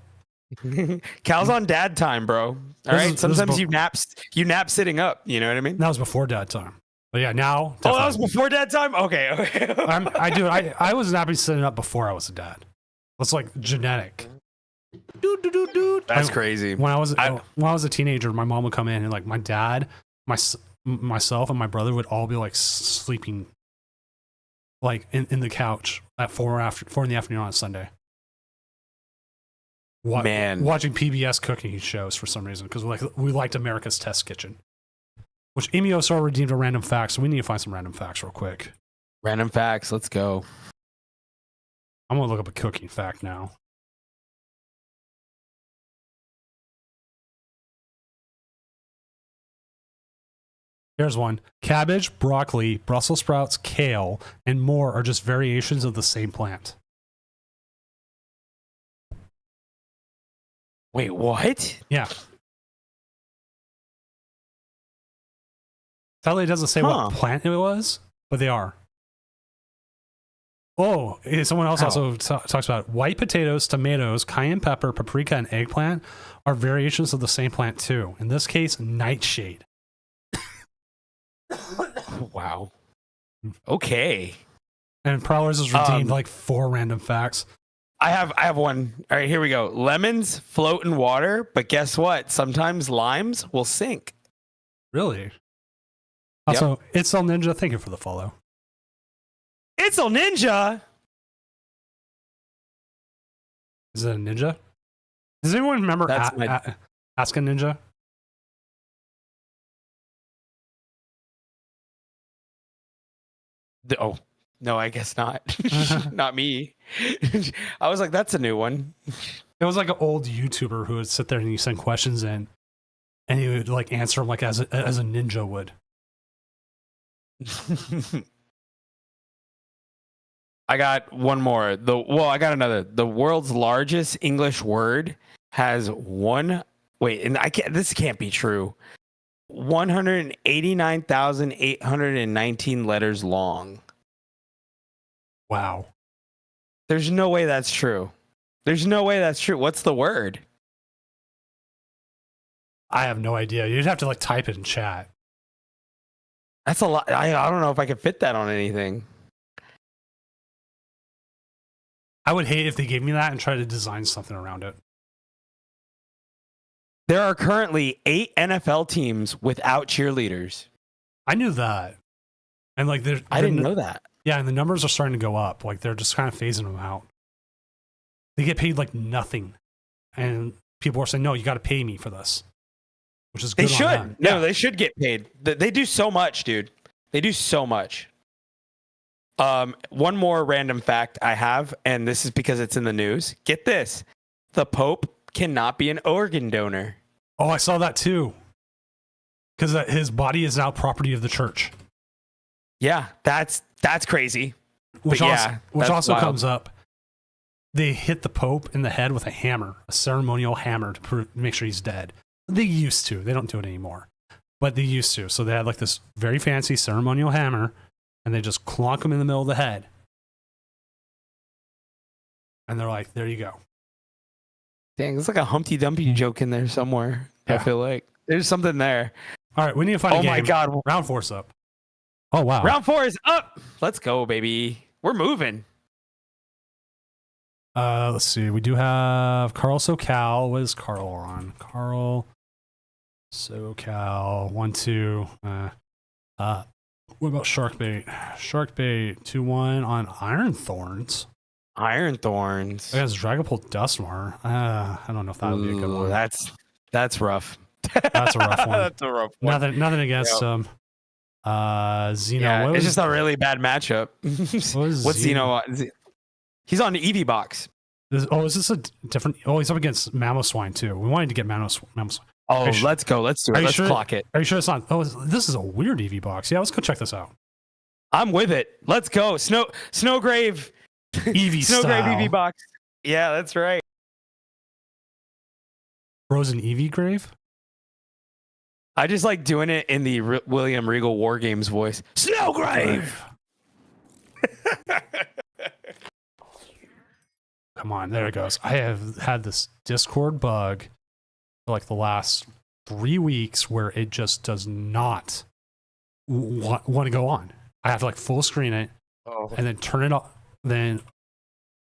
Cal's on dad time, bro. All right. Sometimes you nap sitting up. You know what I mean? That was before dad time. But yeah, now. Oh, that was before dad time. Okay. I was napping sitting up before I was a dad. It's like genetic. That's crazy. When I was a teenager, my mom would come in, and like my dad, myself, and my brother would all be like sleeping, like in the couch at 4 in the afternoon on a Sunday. Watching PBS cooking shows for some reason, because we liked America's Test Kitchen, which Amy Osar redeemed a random fact, so we need to find some random facts real quick. Random facts. Let's go. I'm gonna look up a cooking fact now. Here's one. Cabbage, broccoli, Brussels sprouts, kale, and more are just variations of the same plant. Wait, what? Yeah. Sadly, it doesn't say what plant it was, but they are. Oh, someone else also talks about white potatoes, tomatoes, cayenne pepper, paprika, and eggplant are variations of the same plant too. In this case, nightshade. Wow. Okay. And Prowlers is redeemed like 4 random facts. I have one. All right, here we go. Lemons float in water, but guess what? Sometimes limes will sink. Really? Also, It's El Ninja, thank you for the follow. It's El Ninja. Is it a ninja? Does anyone remember Ask a Ninja? Oh, no, I guess not. Not me. I was like, that's a new one. It was like an old YouTuber who would sit there and you send questions in, and he would like answer them like as a ninja would. I got one more. I got another. The world's largest English word has one. Wait, and this can't be true. 189,819 letters long. Wow. There's no way that's true. There's no way that's true. What's the word? I have no idea. You'd have to like type it in chat. That's a lot. I don't know if I could fit that on anything. I would hate if they gave me that and try to design something around it. There are currently 8 NFL teams without cheerleaders. I knew that. And like I didn't know that. Yeah, and the numbers are starting to go up. Like they're just kind of phasing them out. They get paid like nothing. And people are saying, no, you got to pay me for this. Which is good. They should. No, they should get paid. They do so much, dude. They do so much. One more random fact I have, and this is because it's in the news. Get this. The Pope cannot be an organ donor. Oh, I saw that too. Because his body is now property of the church. Yeah, that's crazy. Which But also, yeah, which that's also wild. comes up. They hit the Pope in the head with a hammer, a ceremonial hammer to make sure he's dead. They used to. They don't do it anymore. But they used to. So they had like this very fancy ceremonial hammer, and they just clonk him in the middle of the head. And they're like, there you go. Dang, it's like a Humpty Dumpty joke in there somewhere. I Yeah. feel like there's something there. All right, we need to find a Oh game. my God. Round 4's up. Oh, wow. Round 4 is up. Let's go, baby. We're moving. Let's see. We do have Carl SoCal. What is Carl on? Carl SoCal 1-2. What about Sharkbait? Sharkbait 2-1 on Iron Thorns Iron Thorns. against Dragapult Dustmar. I don't know if that would be a good Ooh, one. That's rough. That's a rough one. That's a rough one. Nothing against Yep. Xeno. Yeah, What it's was- just a really bad matchup. was What's Xeno? He's on the Eevee box. is this a different? Oh, he's up against Mamoswine too. We wanted to get Mamoswine. Oh, Are you let's go. Let's do are it. you Let's sure- clock it. Are you sure it's not? Oh, this is a weird EV box. Yeah, let's go check this out. I'm with it. Let's go. Snowgrave. Eevee Snowgrave style. Eevee box. Yeah, that's right. Frozen Eevee grave. I just like doing it in the William Regal War Games voice. Snowgrave. Come on, there it goes. I have had this Discord bug for like the last 3 weeks where it just does not want to go on. I have to like full screen it Oh. and then turn it off, then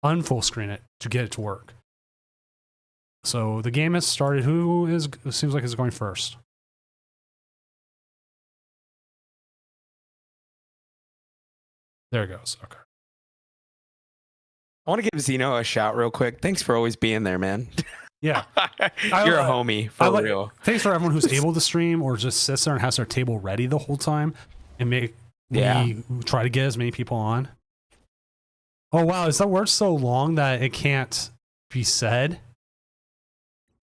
unfull screen it to get it to work. So the game has started. Who is? It seems like is going first. There it goes. Okay. I want to give Xeno a shout real quick. Thanks for always being there, man. Yeah. You're a homie for real. Thanks for everyone who's able to stream or just sits there and has their table ready the whole time and we try to get as many people on. Oh wow, is that word so long that it can't be said?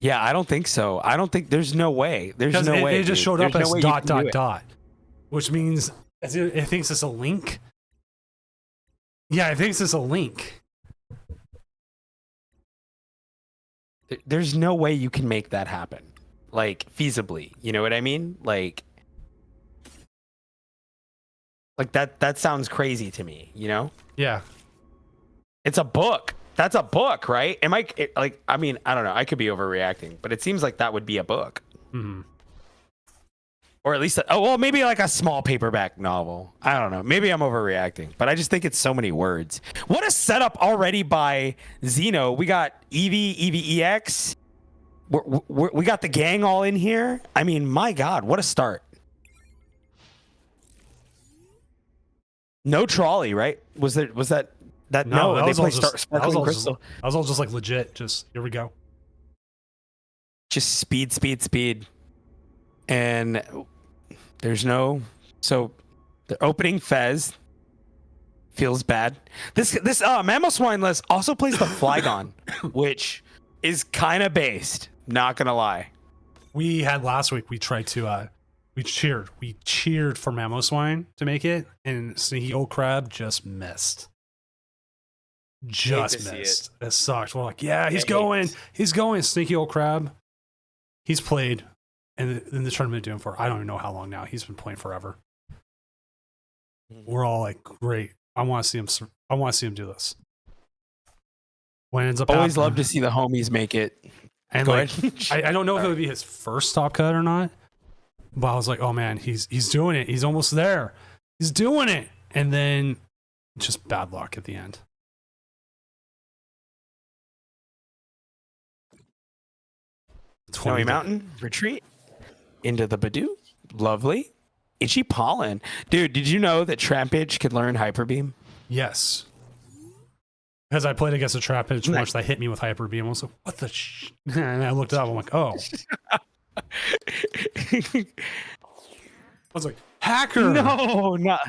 Yeah, I don't think so. I don't think there's no way. There's Because no way. it just dude. showed up There's as no way you dot can do dot it. dot, which means it thinks it's a link. Yeah, it thinks it's a link. There's no way you can make that happen, like feasibly. You know what I mean? Like that. That sounds crazy to me. You know, Yeah. it's a book. That's a book, right? Am I like? I mean, I don't know. I could be overreacting, but it seems like that would be a book, Hmm. or at least, maybe like a small paperback novel. I don't know. Maybe I'm overreacting, but I just think it's so many words. What a setup already by Xeno. We got Eevee, Eevee EX. We got the gang all in here. I mean, my God, what a start. No trolley, right? Was that no? that They was all play just, that was Sparkling all just, Crystal. that was all just like legit. Just here we go. Just speed. And there's no, so the opening Fez feels bad. This Mamoswine list also plays the Flygon, which is kind of based, not gonna lie. We had last week. We tried to. We cheered for Mamoswine to make it, and Sneaky Old Crab just missed. Just to see missed. It sucked. We're like, yeah, he's hate going. it. He's going. Sneaky Old Crab. He's played in the tournament doing for I don't even know how long now. He's been playing forever. We're all like, great. I want to see him. I want to see him do this. When it ends up, Always happening- love to see the homies make it. And Go like, ahead. I don't know if it would be his first top cut or not, but I was like, oh man, he's doing it. He's almost there. He's doing it. And then just bad luck at the end. Snowy Mountain retreat into the Badoo. Lovely. Itchy Pollen. Dude, did you know that Trampage could learn Hyper Beam? Yes. Because I played against a trap pitch Nice. once that hit me with hyper beam. I was like, what the and I looked it up. I'm like, oh. I was like, hacker. No, not.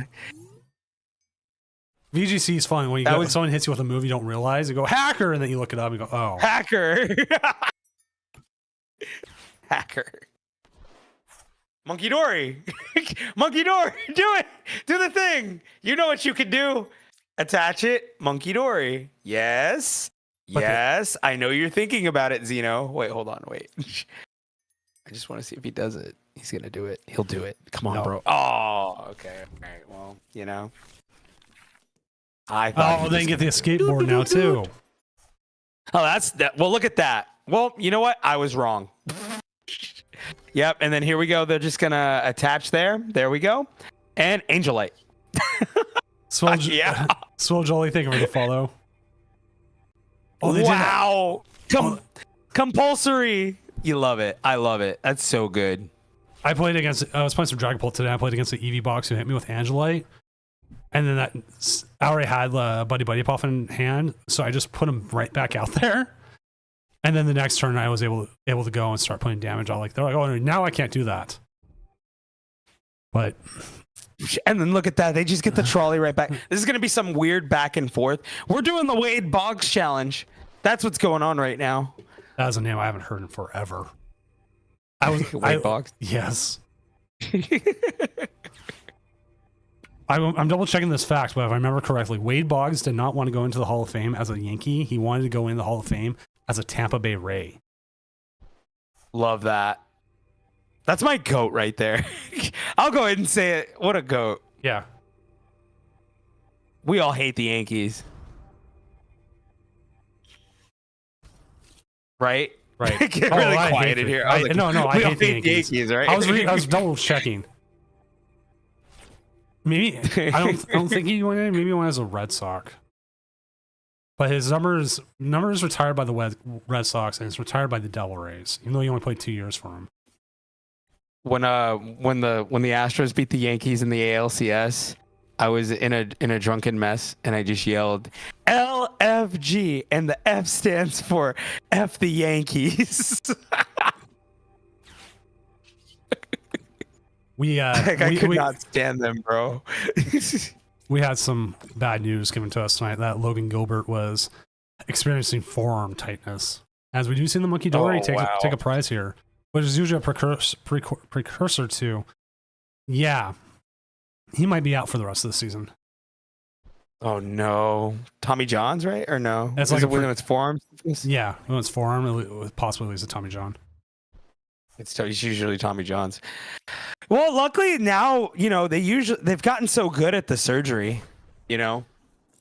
VGC is fun when when someone hits you with a move you don't realize. You go hacker, and then you look it up and you go, oh. Hacker. attacker. Monkey Dory. Monkey Dory. Do it. Do the thing. You know what you can do. Attach it. Monkey Dory. Yes. Yes. I know you're thinking about it, Xeno. Wait, hold on. Wait. I just want to see if he does it. He's going to do it. He'll do it. Come on, bro. Oh, okay. All right. Well, you know. I thought they can get the skateboard now, too. Oh, that's that. Well, look at that. Well, you know what? I was wrong. Yep. And then here we go. They're just going to attach there. There we go. And Angelite. Yeah. Swell Jolly, thank you for the follow. Oh, wow. Compulsory. You love it. I love it. That's so good. I was playing some Dragon Ball today. I played against the Eevee box who hit me with Angelite. And then I already had Buddy Puff in hand. So I just put him right back out there. And then the next turn I was able to go and start putting damage on. They're like, oh, now I can't do that. But... And then look at that. They just get the trolley right back. This is going to be some weird back and forth. We're doing the Wade Boggs challenge. That's what's going on right now. That was a name I haven't heard in forever. Wade Boggs? Yes. I'm double checking this fact, but if I remember correctly, Wade Boggs did not want to go into the Hall of Fame as a Yankee. He wanted to go in the Hall of Fame as a Tampa Bay Ray. Love that. That's my goat right there. I'll go ahead and say it. What a goat. Yeah. We all hate the Yankees. Right? Right. Get really quiet in here. I hate the Yankees, right? I was double checking. Maybe I don't think he went in. Maybe he went as a Red Sox. But his numbers retired by the Red Sox and it's retired by the Devil Rays, even though he only played 2 years for him. When the Astros beat the Yankees in the ALCS, I was in a drunken mess and I just yelled LFG and the F stands for F the Yankees. I could not stand them, bro. We had some bad news given to us tonight that Logan Gilbert was experiencing forearm tightness. As we do see the Monkey Dory take a prize here, which is usually a precursor to, yeah, he might be out for the rest of the season. Oh no, Tommy John's, right? Or no? That's like when it's forearm. Yeah, when it's forearm, it possibly leads to Tommy John. It's usually Tommy John's. Well, luckily now, you know, they've gotten so good at the surgery, you know.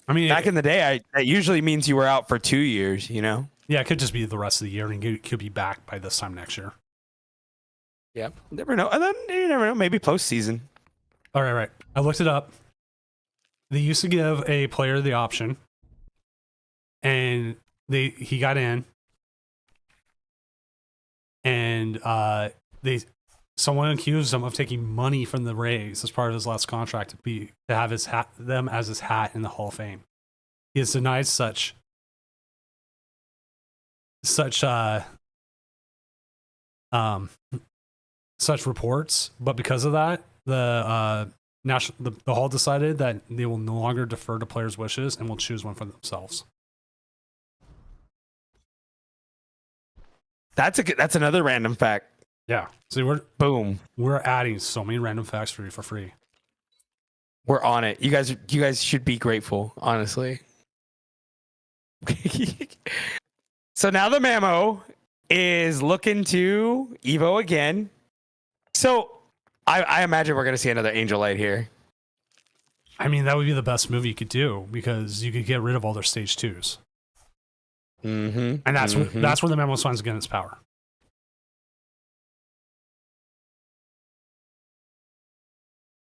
I mean, back in the day, that usually means you were out for 2 years, you know. Yeah, it could just be the rest of the year, and he could be back by this time next year. Yeah, never know. And then you never know, maybe postseason. All right. I looked it up. They used to give a player the option, and he got in, and someone accused him of taking money from the Rays as part of his last contract to have them as his hat in the Hall of Fame. He has denied such reports, but because of that, the Hall decided that they will no longer defer to players' wishes and will choose one for themselves. That's another random fact. Yeah. So we're adding so many random facts for you for free. We're on it. You guys should be grateful, honestly. So now the Mamo is looking to Evo again. So I imagine we're gonna see another Angel Light here. I mean, that would be the best move you could do because you could get rid of all their stage 2s. Mm-hmm. And that's where the Memo finds again its power.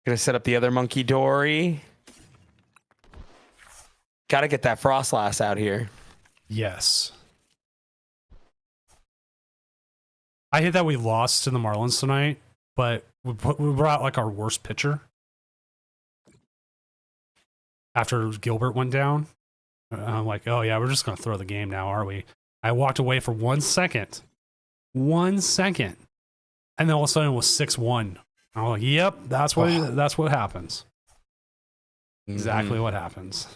Gonna set up the other Monkey Dory. Gotta get that Frostlass out here. Yes. I hate that we lost to the Marlins tonight, but we brought like our worst pitcher after Gilbert went down. I'm like, oh yeah, we're just gonna throw the game now, are we? I walked away for 1 second, and then all of a sudden it was 6-1. I'm like, yep, that's what happens. Exactly what happens.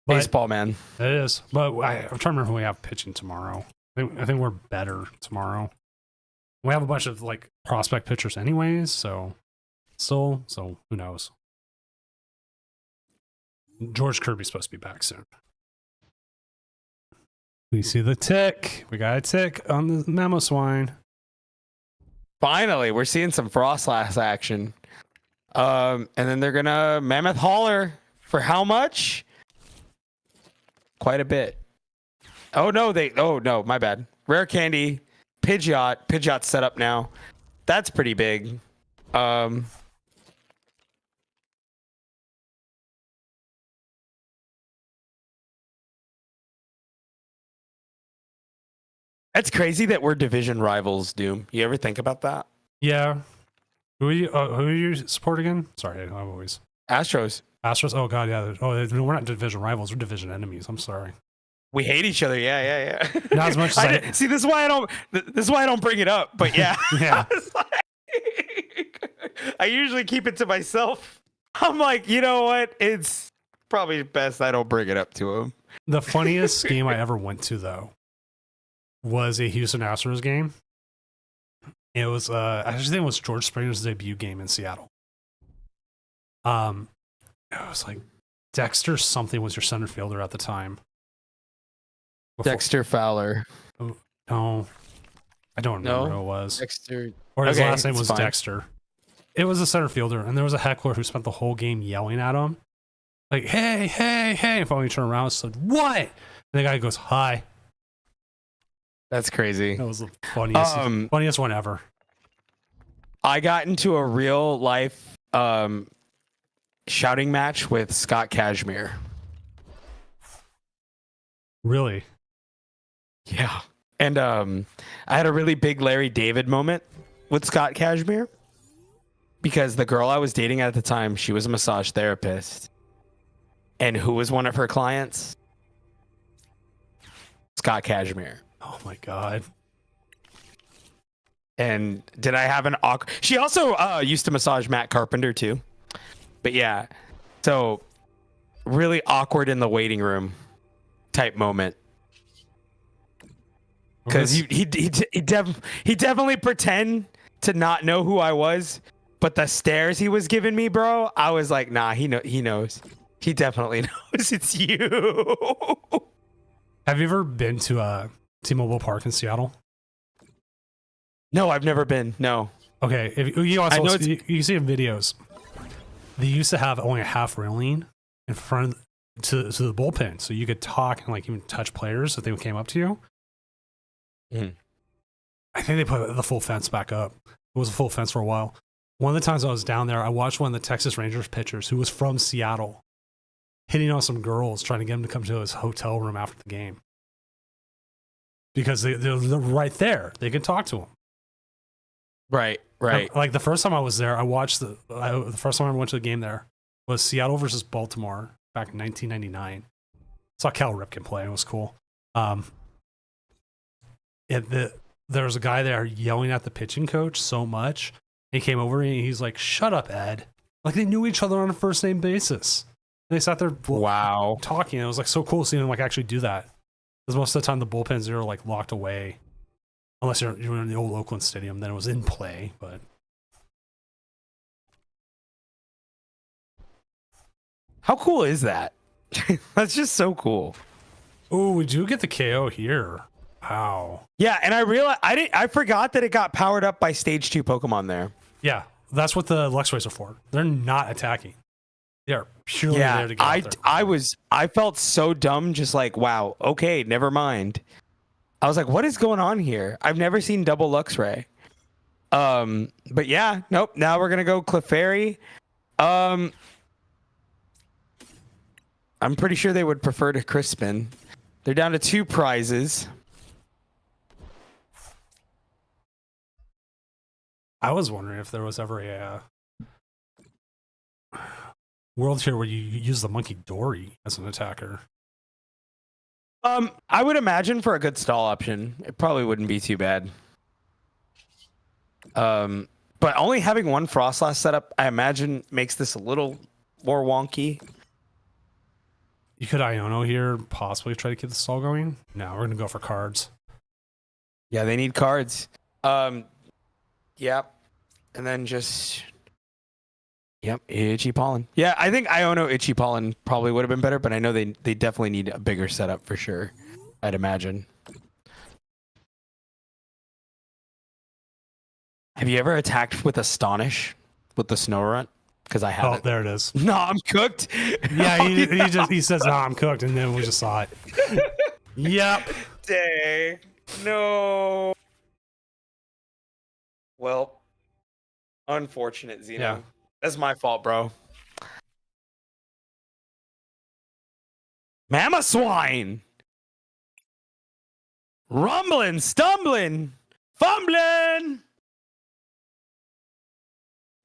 But Baseball, man. it is. But I'm trying to remember who we have pitching tomorrow. I think we're better tomorrow. We have a bunch of like prospect pitchers anyways, so who knows? George Kirby's supposed to be back soon. We see the tick. We got a tick on the Mamoswine. Finally, we're seeing some Frostlass action. And then they're gonna Mammoth Hauler for how much? Quite a bit. Oh no, my bad. Rare Candy, Pidgeot. Pidgeot's set up now. That's pretty big. That's crazy that we're division rivals, Doom. You ever think about that? Yeah. Who are you support again? Sorry, I'm always Astros. Astros. Oh god, yeah. Oh, we're not division rivals. We're division enemies. I'm sorry. We hate each other. Yeah. Not as much as see. This is why I don't bring it up. But yeah, Yeah. I usually keep it to myself. I'm like, you know what? It's probably best I don't bring it up to him. The funniest game I ever went to though was a Houston Astros game. It was I actually think it was George Springer's debut game in Seattle. It was like Dexter something was your center fielder at the time. Dexter Fowler. No, I don't remember who it was. Dexter. Or his Okay, last name it's was fine. Dexter. It was a center fielder, and there was a heckler who spent the whole game yelling at him, like "Hey, hey, hey!" And finally turned around and said, "What?" And the guy goes, "Hi." That's crazy. That was the funniest one ever. I got into a real life shouting match with Scott Cashmere. Really? Yeah. And I had a really big Larry David moment with Scott Cashmere because the girl I was dating at the time, she was a massage therapist. And who was one of her clients? Scott Cashmere. Oh my god. And did I have an awkward... She also used to massage Matt Carpenter too. But yeah. So really awkward in the waiting room type moment. Because he definitely pretend to not know who I was, but the stares he was giving me, bro, I was like, nah, he knows. He definitely knows it's you. Have you ever been to T-Mobile Park in Seattle? No, I've never been. No. Okay, if you see in videos, they used to have only a half railing in front to the bullpen, so you could talk and like even touch players if they came up to you. Mm. I think they put the full fence back up. It was a full fence for a while. One of the times I was down there, I watched one of the Texas Rangers pitchers who was from Seattle hitting on some girls, trying to get him to come to his hotel room after the game. Because they're right there. They can talk to him. Right. Like the first time I was there, I watched the first time I went to the game there was Seattle versus Baltimore back in 1999. Saw Cal Ripken play. It was cool. There was a guy there yelling at the pitching coach so much. He came over and he's like, "Shut up, Ed!" Like they knew each other on a first name basis. And they sat there, talking. It was like so cool seeing them like actually do that. Because most of the time the bullpens are like locked away, unless you're in the old Oakland Stadium. Then it was in play, but. How cool is that? That's just so cool. Oh, we do get the KO here. Wow. Yeah, and I realized I forgot that it got powered up by stage 2 Pokemon there. Yeah, that's what the Luxrays are for. They're not attacking. They are purely there to get out there. I felt so dumb, just like, wow, okay, never mind. I was like, what is going on here? I've never seen double Luxray. But yeah, nope. Now we're gonna go Clefairy. I'm pretty sure they would prefer to Crispin. They're down to 2 prizes. I was wondering if there was ever a world here where you use the Monkey Dory as an attacker. I would imagine for a good stall option, it probably wouldn't be too bad. But only having one Frostlass setup, I imagine, makes this a little more wonky. You could Iono here, possibly try to keep the stall going. No, we're gonna go for cards. Yeah, they need cards. Yep. And then just Itchy Pollen. Yeah, I think Iono Itchy Pollen probably would have been better, but I know they definitely need a bigger setup for sure. I'd imagine. Have you ever attacked with Astonish with the Snow Runt? Because I haven't. Oh, there it is. No, I'm cooked. Yeah, he says, "No, I'm cooked," and then we just saw it. Yep. Dang. No. Well, unfortunate, Xeno. Yeah. That's my fault, bro. Mama swine. Rumbling, stumbling, fumbling.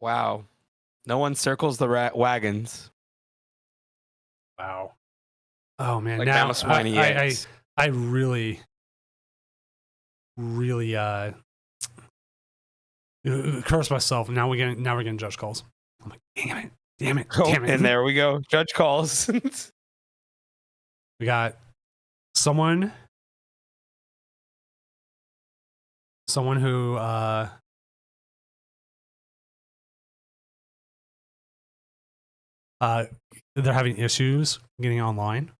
Wow. No one circles the wagons. Wow. Oh man, Like now Mama Swine I really curse myself. Now we're getting judge calls. I'm like, damn it. And there we go. Judge calls. We got someone who they're having issues getting online.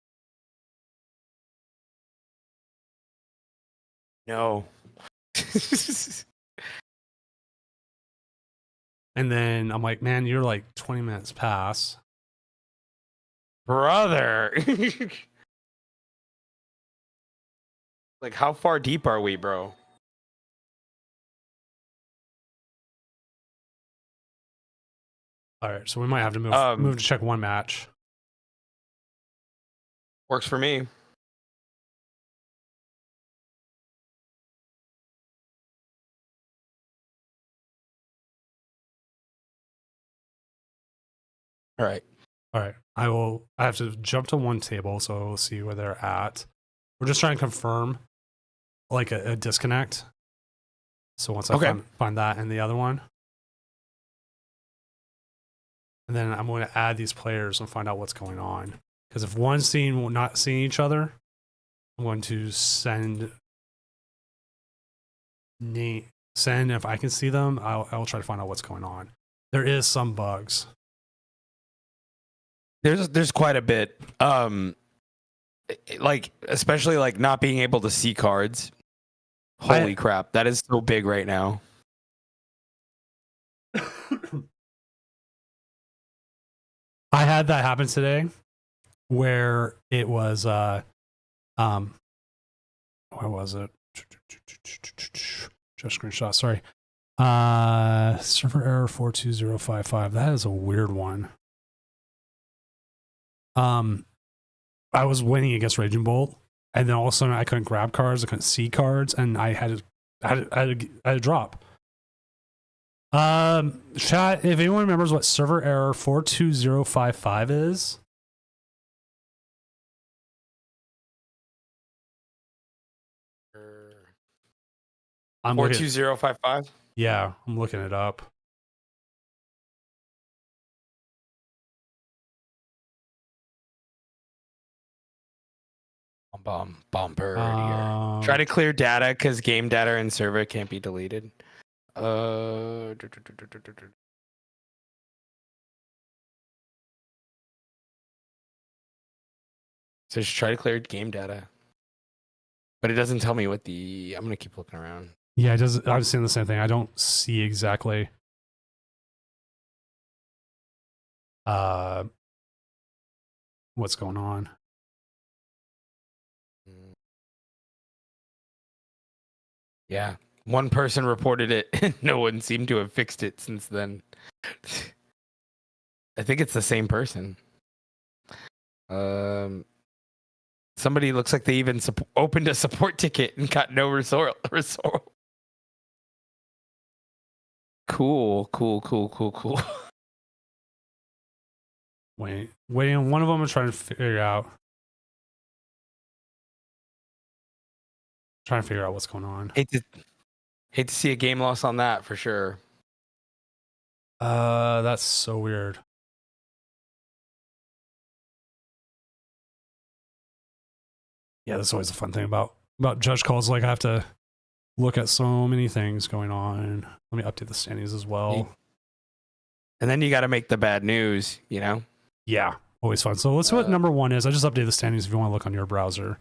No. And then I'm like, man, you're like 20 minutes past. Brother. Like, how far deep are we, bro? All right, so we might have to move to check one match. Works for me. All right. I have to jump to one table, so we'll see where they're at. We're just trying to confirm like a disconnect. So once I find that and the other one, and then I'm going to add these players and find out what's going on. Because if one's not seeing each other, I'm going to send if I can see them, I'll try to find out what's going on. There is some bugs. There's quite a bit. Like, especially like not being able to see cards. Holy crap, that is so big right now. I had that happen today where it was where was it? Just screenshot, sorry. Server error 42055. That is a weird one. I was winning against Raging Bolt, and then all of a sudden I couldn't grab cards, I couldn't see cards, and I had to drop. Chat, if anyone remembers what server error 42055 is. I'm 42055? Yeah, I'm looking it up. Bomber. Try to clear data because game data and server can't be deleted. So just try to clear game data. But it doesn't tell me what I'm gonna keep looking around. Yeah, it does. I'm seeing the same thing. I don't see exactly what's going on. Yeah. One person reported it. No one seemed to have fixed it since then. I think it's the same person. Somebody looks like they even opened a support ticket and got no result. Cool. Wait, one of them I'm trying to figure out. Trying to figure out what's going on. Hate to see a game loss on that for sure. That's so weird. Yeah, that's always a fun thing about judge calls. Like I have to look at so many things going on. Let me update the standings as well. And then you got to make the bad news, you know? Yeah, always fun. So let's see what number one is. I just updated the standings if you want to look on your browser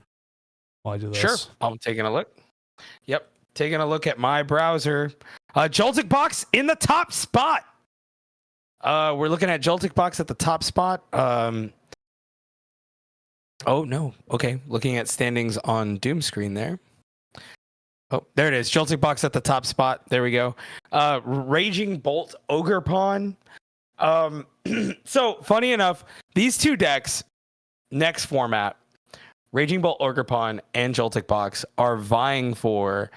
while I do this. Sure. I'm taking a look. Yep. Taking a look at my browser. Joltik Box in the top spot. We're looking at Joltik Box at the top spot. Oh, no. Okay. Looking at standings on Doom screen there. Oh, there it is. Joltik Box at the top spot. There we go. Raging Bolt Ogre Pawn. So, funny enough, these two decks, next format, Raging Bolt Ogre Pawn and Joltik Box, are vying for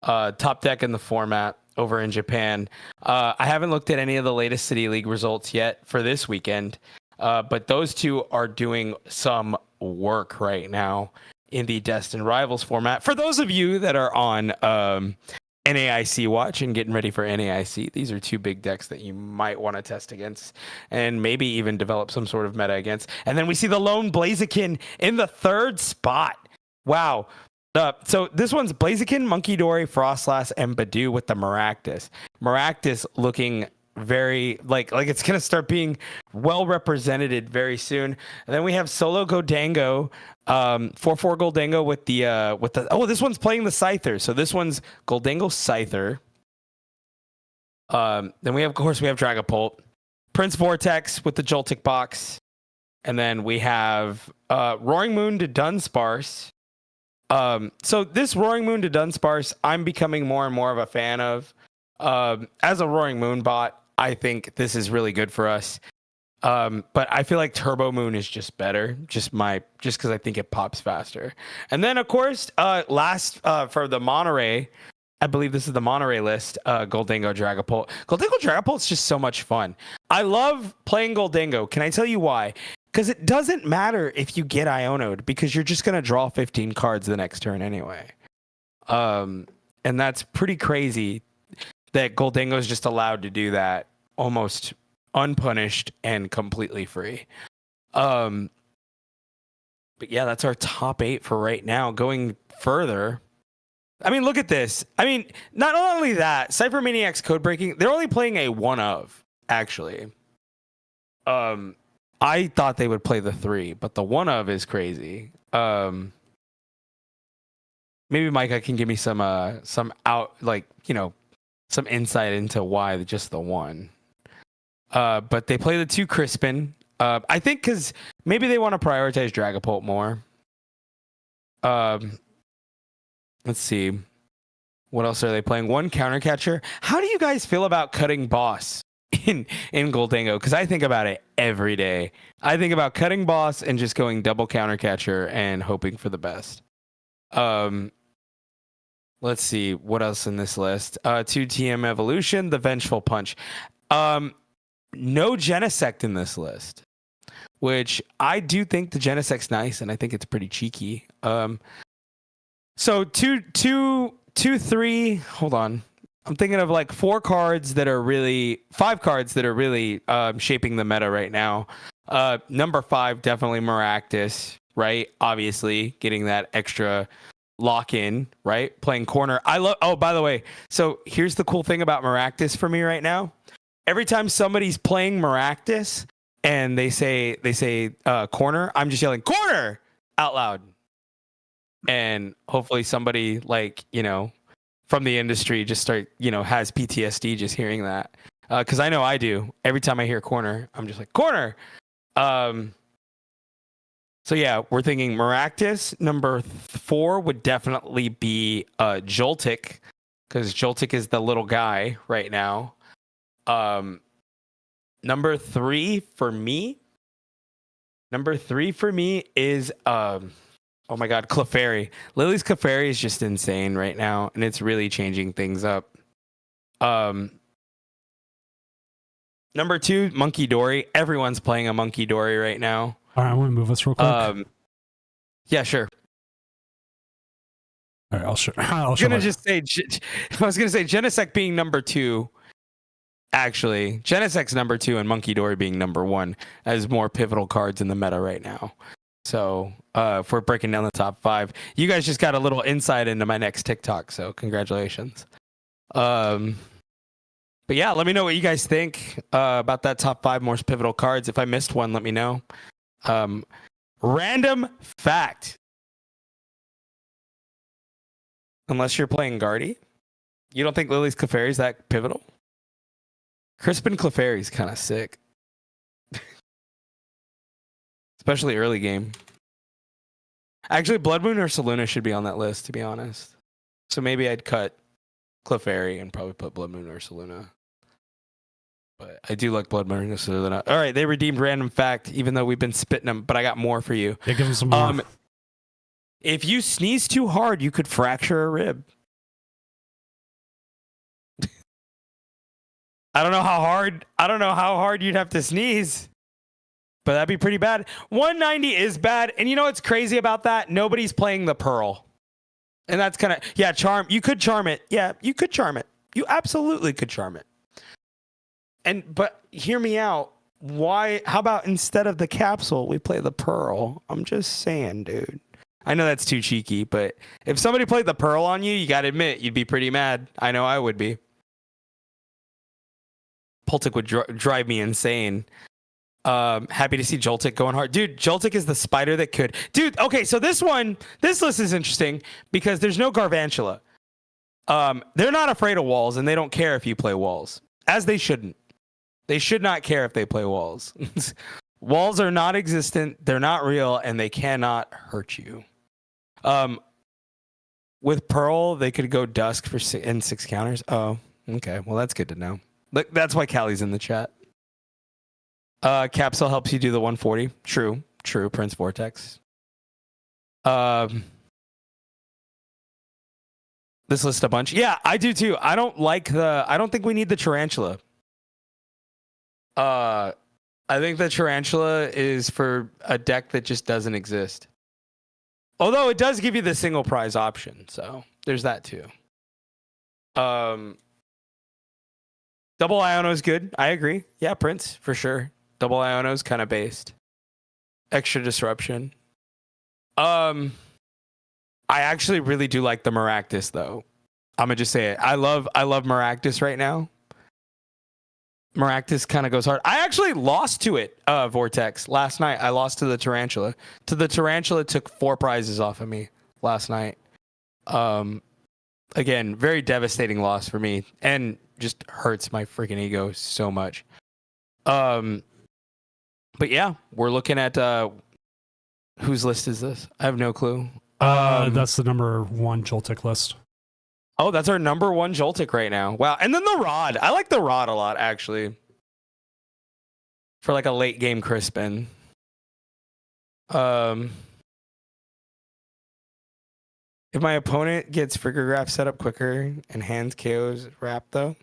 top deck in the format over in Japan. I haven't looked at any of the latest City League results yet for this weekend, but those two are doing some work right now in the Destined Rivals format. For those of you that are on NAIC watch and getting ready for NAIC, these are two big decks that you might want to test against and maybe even develop some sort of meta against. And then we see the lone Blaziken in the third spot. Wow. So this one's Blaziken, Monkey Dory, Frostlass, and Badoo with the Maractus. Maractus looking very like it's gonna start being well represented very soon. And then we have Solo Goldango, 4/4 Goldango with the oh, this one's playing the Scyther. So this one's Goldango Scyther. Then we have, of course, we have Dragapult, Prince Vortex with the Joltik Box, and then we have Roaring Moon to Dunsparce. So this Roaring Moon to Dunsparce, I'm becoming more and more of a fan of. As a Roaring Moon bot, I think this is really good for us. But I feel like Turbo Moon is just better, just because I think it pops faster. And then, of course, last for the Monterey, I believe this is the Monterey list, Goldango Dragapult. Goldango Dragapult is just so much fun. I love playing Goldango. Can I tell you why? Because it doesn't matter if you get Iono'd, because you're just going to draw 15 cards the next turn anyway. And that's pretty crazy that Goldango is just allowed to do that almost unpunished and completely free. But yeah, that's our top 8 for right now. Going further, I mean, look at this. I mean, not only that, Cypher Maniacs Code Breaking, they're only playing a 1 of, actually. I thought they would play the 3, but the 1 of is crazy. Maybe Micah can give me some out, like, you know, some insight into why just the 1. But they play the 2 Crispin. I think because maybe they want to prioritize Dragapult more. Let's see. What else are they playing? 1 Countercatcher. How do you guys feel about cutting boss in Goldango? Because I think about it every day. I think about cutting boss and just going double Countercatcher and hoping for the best. Let's see what else in this list. 2 TM Evolution, the Vengeful Punch. No Genesect in this list, which I do think the Genesect's nice, and I think it's pretty cheeky. So 2, 3. Hold on, I'm thinking of like 4 cards that are really 5 cards that are really shaping the meta right now. Number 5, definitely Maractus, right? Obviously, getting that extra lock in, right? Playing corner. I love. Oh, by the way, so here's the cool thing about Maractus for me right now. Every time somebody's playing Maractus and they say corner, I'm just yelling corner out loud. And hopefully somebody, like, you know, from the industry just start, you know, has PTSD just hearing that. Because I know I do. Every time I hear corner, I'm just like, corner. So yeah, we're thinking Maractus. Number 4 would definitely be Joltik, because Joltik is the little guy right now. Number 3 for me is oh my god, Clefairy. Lily's Clefairy is just insane right now, and it's really changing things up. Number 2, Monkey Dory. Everyone's playing a Monkey Dory right now. All right, I want to move us real quick. Yeah, sure. All right, I'll show. I was gonna say Genesect being number 2. Actually, Genesect's number 2 and Monkey Dory being number 1 as more pivotal cards in the meta right now. So if we're breaking down the top 5, you guys just got a little insight into my next TikTok. So congratulations. But yeah, let me know what you guys think about that top 5 most pivotal cards. If I missed one, let me know. Random fact. Unless you're playing Guardy, you don't think Lily's Clefairy is that pivotal? Crispin Clefairy is kind of sick. Especially early game. Actually, Blood Moon or Saluna should be on that list, to be honest. So maybe I'd cut Clefairy and probably put Blood Moon or Saluna. But I do like Blood Moon or Saluna. All right, they redeemed Random Fact, even though we've been spitting them, but I got more for you. Yeah, give them some more. If you sneeze too hard, you could fracture a rib. I don't know how hard you'd have to sneeze. But that'd be pretty bad. 190 is bad. And you know what's crazy about that? Nobody's playing the Pearl. And that's kind of, yeah, charm. You could charm it. Yeah, you could charm it. You absolutely could charm it. But hear me out. Why? How about instead of the capsule, we play the Pearl? I'm just saying, dude. I know that's too cheeky, but if somebody played the Pearl on you, you got to admit, you'd be pretty mad. I know I would be. Pultic would drive me insane. Happy to see Joltik going hard. Dude, Joltik is the spider that could. Dude, okay, so this list is interesting because there's no Garvantula. They're not afraid of walls, and they don't care if you play walls. As they shouldn't. They should not care if they play walls. Walls are not existent, they're not real, and they cannot hurt you. With Pearl, they could go Dusk for 6 counters. Oh, okay. Well, that's good to know. Look, that's why Callie's in the chat. Capsule helps you do the 140. True. Prince Vortex. This list a bunch. Yeah, I do too. I don't think we need the Tarantula. I think the Tarantula is for a deck that just doesn't exist. Although it does give you the single prize option, so there's that too. Double Iono is good. I agree. Yeah, Prince for sure. Double Iono is kind of based. Extra disruption. I actually really do like the Maractus though. I'm gonna just say it. I love Maractus right now. Maractus kind of goes hard. I actually lost to it, Vortex, last night. I lost to the Tarantula. The Tarantula took 4 prizes off of me last night. Again, very devastating loss for me, and just hurts my freaking ego so much. But yeah, we're looking at whose list is this? I have no clue. That's the number 1 Joltik list. Oh, that's our number 1 Joltik right now. Wow. And then the Rod. I like the Rod a lot, actually. For like a late game Crispin. If my opponent gets Frigorgraph set up quicker and hands KOs Wrap though,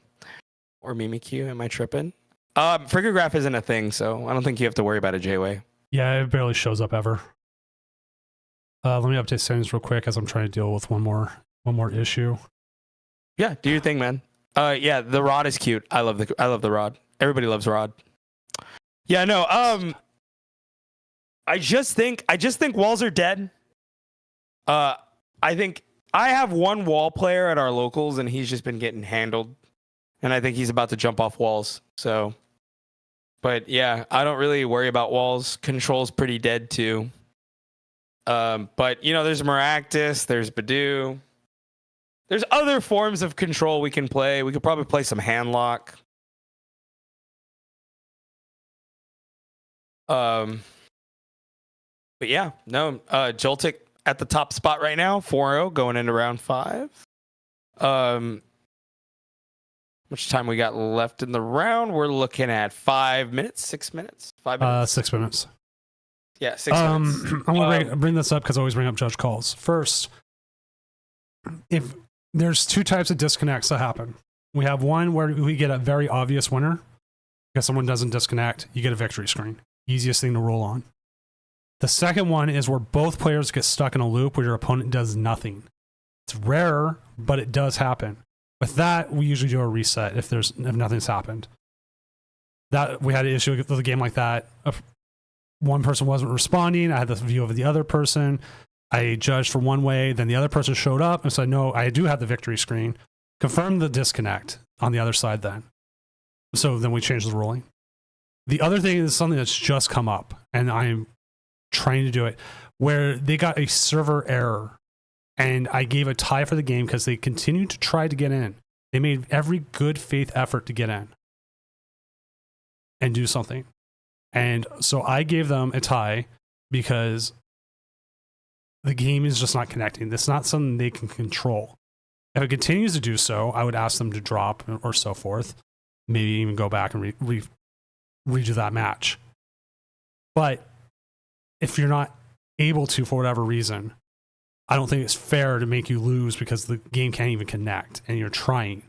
or Mimikyu, am I tripping? Frigorgraph isn't a thing, so I don't think you have to worry about it, J-Way. Yeah, it barely shows up ever. Let me update settings real quick as I'm trying to deal with one more issue. Yeah, do your thing, man. Yeah, the Rod is cute. I love the Rod. Everybody loves Rod. Yeah, no. I just think walls are dead. I think I have one wall player at our locals, and he's just been getting handled, and I think he's about to jump off walls. So, but yeah, I don't really worry about walls. Control's pretty dead too. But you know, there's Maractus, there's Badoo. There's other forms of control we can play. We could probably play some Handlock. But yeah, no, Joltik at the top spot right now, 4-0 going into round 5. Much time we got left in the round? We're looking at 5 minutes, 6 minutes, 5 minutes. 6 minutes. Yeah, 6 minutes. I'm gonna bring this up because I always bring up judge calls. First, if there's 2 types of disconnects that happen. We have one where we get a very obvious winner because someone doesn't disconnect. You get a victory screen. Easiest thing to roll on. The second one is where both players get stuck in a loop where your opponent does nothing. It's rarer, but it does happen. With that, we usually do a reset if nothing's happened. That we had an issue with a game like that one person wasn't responding. I had the view of the other person. I judged for one way, then the other person showed up and said, no, I do have the victory screen. Confirm the disconnect on the other side then. So then we changed the ruling. The other thing is something that's just come up, and I'm trying to do it, where they got a server error, and I gave a tie for the game because they continued to try to get in. They made every good faith effort to get in and do something. And so I gave them a tie because the game is just not connecting. It's not something they can control. If it continues to do so, I would ask them to drop or so forth. Maybe even go back and redo that match. But if you're not able to, for whatever reason, I don't think it's fair to make you lose because the game can't even connect and you're trying.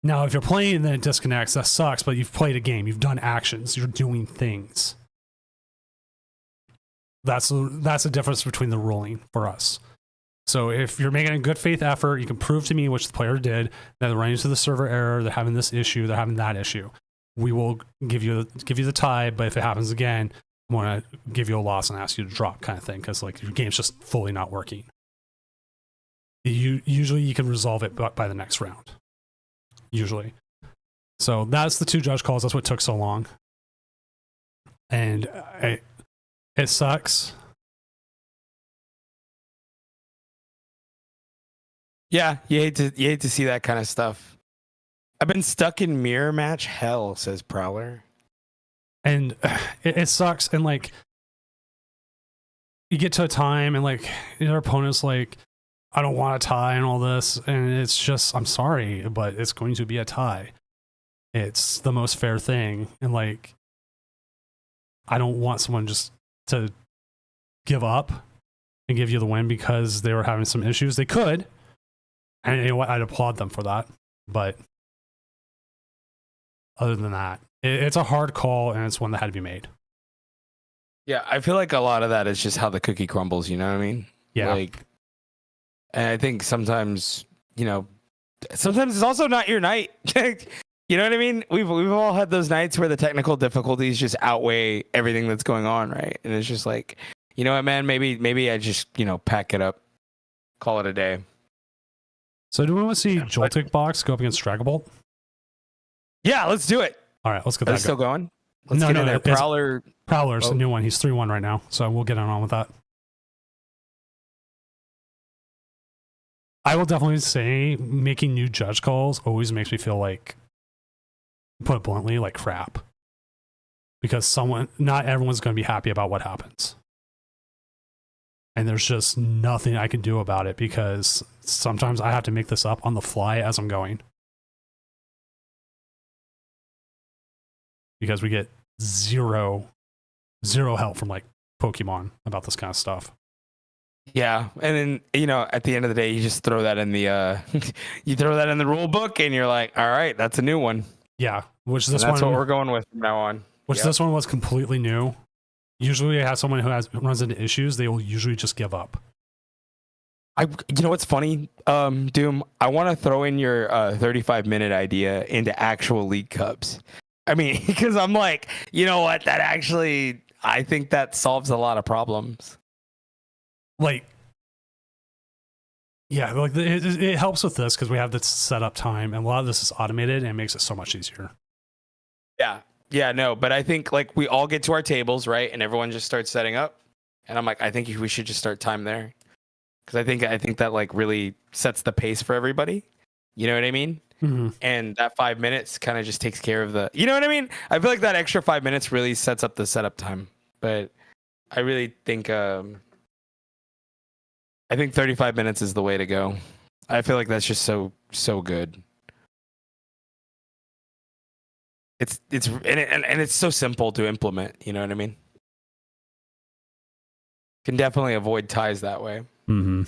Now, if you're playing and then it disconnects, that sucks, but you've played a game. You've done actions. You're doing things. That's the difference between the ruling for us. So if you're making a good faith effort, you can prove to me, which the player did, that they're running into the server error, they're having this issue, they're having that issue. We will give you the tie, but if it happens again, I'm going to give you a loss and ask you to drop, kind of thing, because like your game's just fully not working. Usually you can resolve it by the next round. Usually. So that's the two judge calls. That's what took so long. And it sucks. Yeah, you hate to see that kind of stuff. I've been stuck in mirror match hell, says Prowler. And it sucks. And like, you get to a time and like your opponent's like, I don't want a tie and all this. And it's just, I'm sorry, but it's going to be a tie. It's the most fair thing. And like, I don't want someone just to give up and give you the win because they were having some issues. They could. And you know what? I'd applaud them for that. But other than that, it's a hard call and it's one that had to be made. Yeah, I feel like a lot of that is just how the cookie crumbles, you know what I mean? Yeah. Like, and I think sometimes, sometimes it's also not your night. You know what I mean? We've all had those nights where the technical difficulties just outweigh everything that's going on, right? And it's just like, you know what, man? Maybe I just, pack it up, call it a day. So do we want to see Joltik Box go up against Dragabolt? Yeah, let's do it. All right, let's get Are that. they still going? Let's get in there. Prowler's a new one. He's 3-1 right now, so we'll get on with that. I will definitely say making new judge calls always makes me feel like, put it bluntly, like crap. Because not everyone's going to be happy about what happens. And there's just nothing I can do about it because sometimes I have to make this up on the fly as I'm going. Because we get zero help from like Pokemon about this kind of stuff. Yeah, and then at the end of the day, you just throw that in the you throw that in the rule book, and you're like, all right, that's a new one. Yeah, that's what we're going with from now on. This one was completely new. Usually, I have someone who runs into issues. They will usually just give up. You know what's funny, Doom? I want to throw in your 35-minute idea into actual League Cups. I mean, because I'm like, you know what? That actually, I think that solves a lot of problems. Like, yeah, like it helps with this because we have this setup time, and a lot of this is automated, and it makes it so much easier. Yeah, no, but I think like we all get to our tables, right, and everyone just starts setting up, and I'm like, I think we should just start time there, because I think that like really sets the pace for everybody. You know what I mean? Mm-hmm. And that 5 minutes kind of just takes care of you know what I mean? I feel like that extra 5 minutes really sets up the setup time, but I really think I think 35 minutes is the way to go. I feel like that's just so good. It's it's so simple to implement. You know what I mean? Can definitely avoid ties that way. Mm-hmm.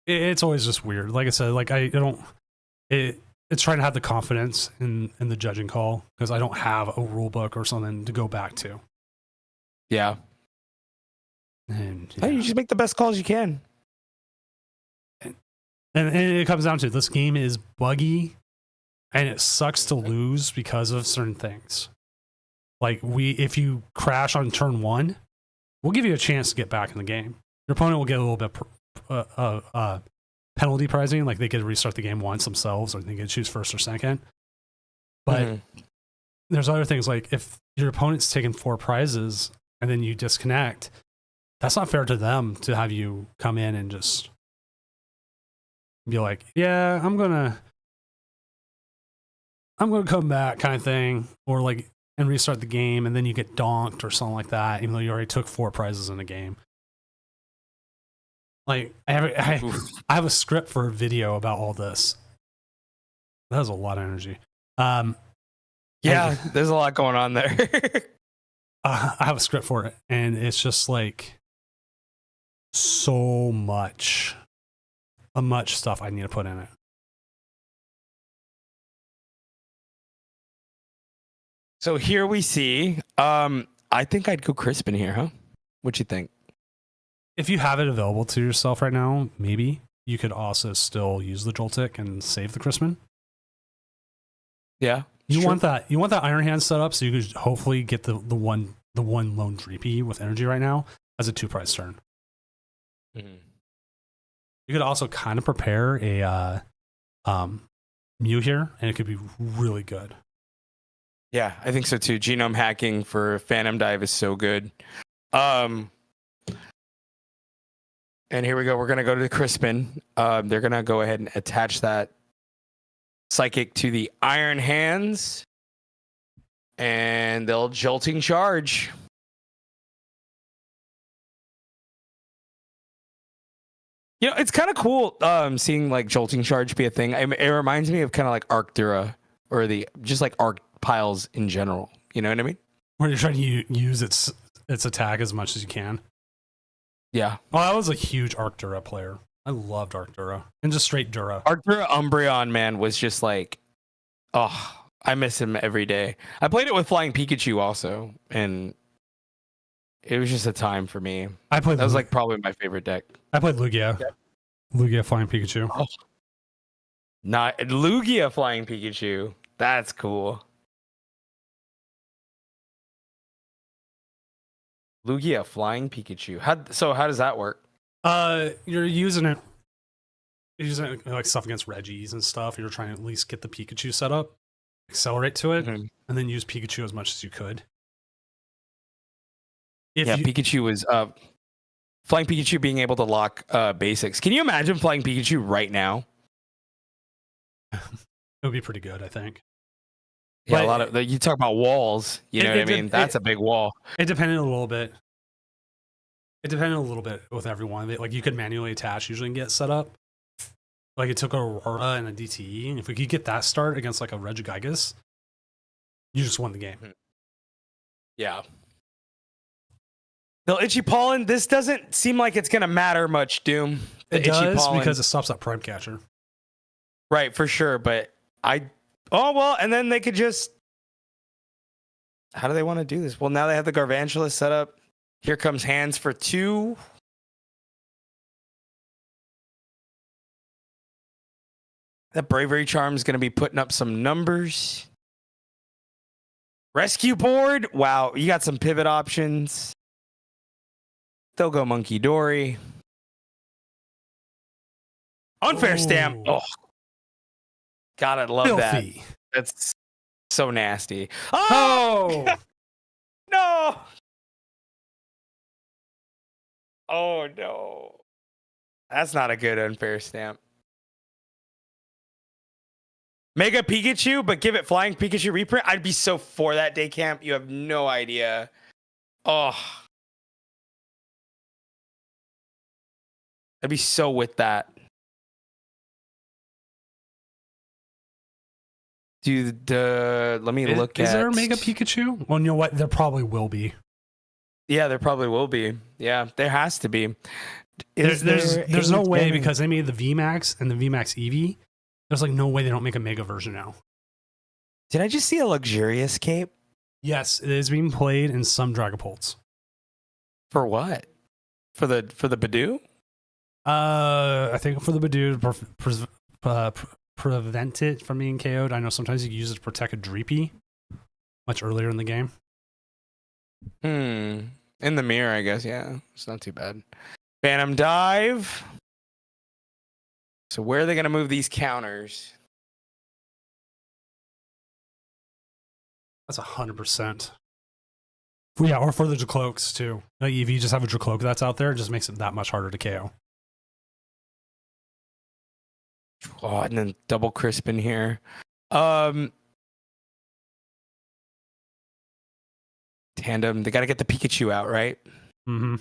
It's always just weird. Like I said, like I don't. It's trying to have the confidence in the judging call because I don't have a rule book or something to go back to. Yeah. And hey, you just make the best calls you can. And it comes down to this game is buggy and it sucks to lose because of certain things. Like if you crash on turn 1, we'll give you a chance to get back in the game. Your opponent will get a little bit penalty pricing, like they could restart the game once themselves, or they could choose first or second. But there's other things, like if your opponent's taken 4 prizes and then you disconnect, that's not fair to them to have you come in and just be like, yeah, I'm gonna come back kind of thing, or like, and restart the game, and then you get donked or something like that, even though you already took 4 prizes in a game. Like, I have a script for a video about all this. That was a lot of energy. Yeah, there's a lot going on there. I have a script for it, and it's just like so much stuff I need to put in it. So here we see, I think I'd go Crispin here, huh? What you think? If you have it available to yourself right now, maybe you could also still use the Joltik and save the Crispin. Yeah. You want that Iron Hand set up so you could hopefully get the one lone Dreepy with energy right now as a 2-prize turn. Mm-hmm. You could also kind of prepare a Mew here, and it could be really good. Yeah, I think so too. Genome hacking for Phantom Dive is so good. And here we go. We're gonna go to the Crispin. They're gonna go ahead and attach that Psychic to the Iron Hands, and they'll Jolting Charge. You know, it's kind of cool seeing like Jolting Charge be a thing. It reminds me of kind of like Arctura, or just like Arc piles in general. You know what I mean? Where you're trying to use its attack as much as you can. Yeah. Oh, I was a huge Arctura player. I loved Arctura. And just straight Dura. Arctura Umbreon, man, was just like, oh, I miss him every day. I played it with Flying Pikachu also, and it was just a time for me. That was like probably my favorite deck. I played Lugia. Yeah. Lugia Flying Pikachu. Oh. Not Lugia Flying Pikachu. That's cool. Lugia Flying Pikachu. How does that work? You're using it like stuff against Reggies and stuff. You're trying to at least get the Pikachu set up, accelerate to it, and then use Pikachu as much as you could. Pikachu was Flying Pikachu being able to lock basics. Can you imagine Flying Pikachu right now? It would be pretty good, I think. Yeah, but you talk about walls, you know what I mean? That's a big wall. It depended a little bit. It depended a little bit with everyone. Like, you could manually attach usually and get set up. Like, it took a Aurora and a DTE, and if we could get that start against like a Regigigas, you just won the game. Yeah. No, Itchy Pollen, this doesn't seem like it's going to matter much, Doom. It does, because it stops that Prime Catcher. Right, for sure, but and then they could just... How do they want to do this? Well, now they have the Garvantula set up. Here comes Hands for 2. That Bravery Charm is going to be putting up some numbers. Rescue Board. Wow, you got some pivot options. They'll go Monkey Dory. Unfair Stamp. Oh, God, I love Filthy. That. That's so nasty. Oh! No! Oh, no. That's not a good Unfair Stamp. Mega Pikachu, but give it Flying Pikachu reprint. I'd be so for that, Day Camp. You have no idea. Oh. I'd be so with that. Let me look at... Is there a Mega Pikachu? Well, you know what? There probably will be. Yeah, there probably will be. Yeah, there has to be. There's no way, because they made the VMAX and the VMAX Eevee. There's like no way they don't make a Mega version now. Did I just see a Luxurious Cape? Yes, it is being played in some Dragapults. For what? For the Badoo? I think for the Badoo, prevent it from being KO'd. I know sometimes you can use it to protect a Dreepy much earlier in the game. In the mirror, I guess. Yeah, it's not too bad. Phantom Dive. So where are they going to move these counters? That's 100%. Yeah, or for the Dracloaks too. Like if you just have a Dracloak that's out there, it just makes it that much harder to KO. Oh, and then double Crispin here. Tandem, they got to get the Pikachu out, right? Mm-hmm.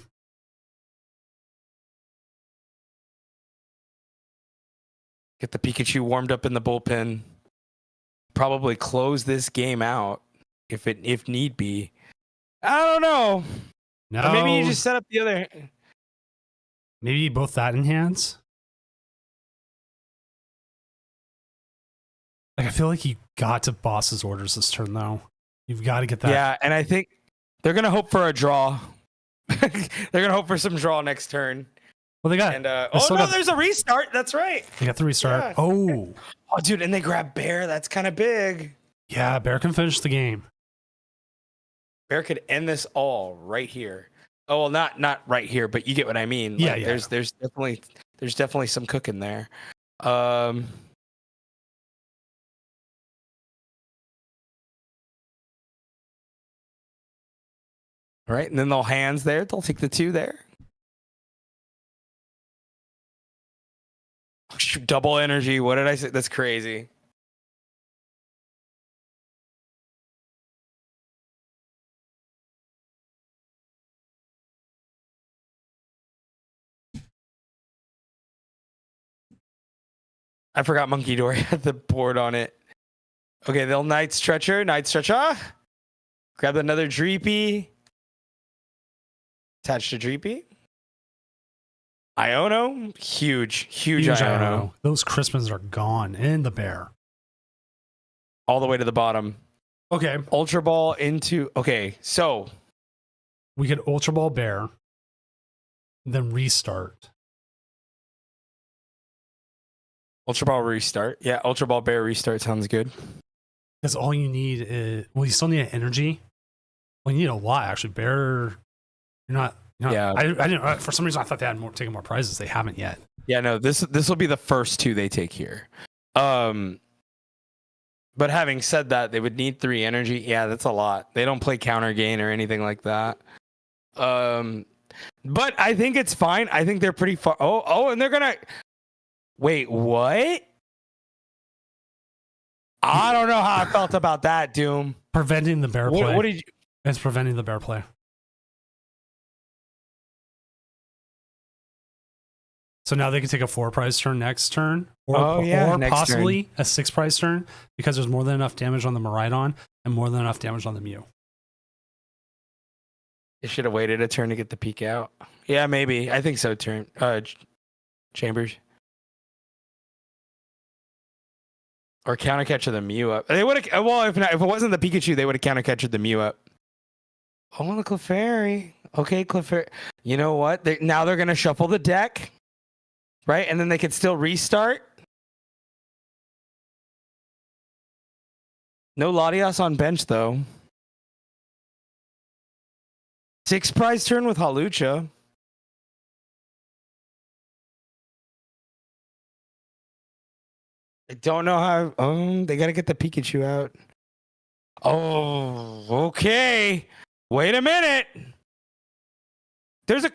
Get the Pikachu warmed up in the bullpen. Probably close this game out if need be. I don't know. No, Or maybe you just set up the other. Maybe both that in hands. Like I feel like you got to boss's orders this turn though. You've got to get that. Yeah, and I think they're gonna hope for a draw. They're gonna hope for some draw next turn. Well, they got. And there's a restart. That's right. They got the restart. Yeah. Oh, dude, and they grab Bear. That's kind of big. yeah, Bear can finish the game. Bear could end this all right here. Oh well, not right here, but you get what I mean. Like, Yeah. There's definitely some cooking there. All right, and then they'll hands there. They'll take the 2 there. Double energy. What did I say? That's crazy. I forgot Monkey Door had the board on it. Okay, they'll Night Stretcher. Grab another Dreepy. Attached to Dreepy. Iono. Huge Iono. Those Crispins are gone in the Bear. All the way to the bottom. Okay. Ultra Ball into. Okay, so We could Ultra Ball Bear, then restart. Ultra Ball restart. Yeah, Ultra Ball Bear restart sounds good. Because all you need is, well, you still need an energy. Well, you need a lot actually. Bear, you're not. Yeah. I didn't. For some reason, I thought they had taken more prizes. They haven't yet. Yeah, no. This will be the first 2 they take here. But having said that, they would need 3 energy. Yeah, that's a lot. They don't play counter gain or anything like that. But I think it's fine. I think they're pretty far. Oh, and they're gonna. Wait, what? I don't know how I felt about that, Doom. Preventing the Bear play. What did you? It's preventing the Bear play. So now they can take a 4 prize turn next turn, or next possibly turn. A 6 prize turn because there's more than enough damage on the Miraidon and more than enough damage on the Mew. They should have waited a turn to get the peek out. Yeah, maybe. I think so. Chambers. Or counter catcher the Mew up. They would have. Well, if it wasn't the Pikachu, they would have counter catchered the Mew up. Oh, the Clefairy. Okay, Clefairy. You know what? Now they're gonna shuffle the deck, right? And then they could still restart. No Latias on bench though. 6 prize turn with Hawlucha. I don't know how. They got to get the Pikachu out. Oh, okay. Wait a minute. There's a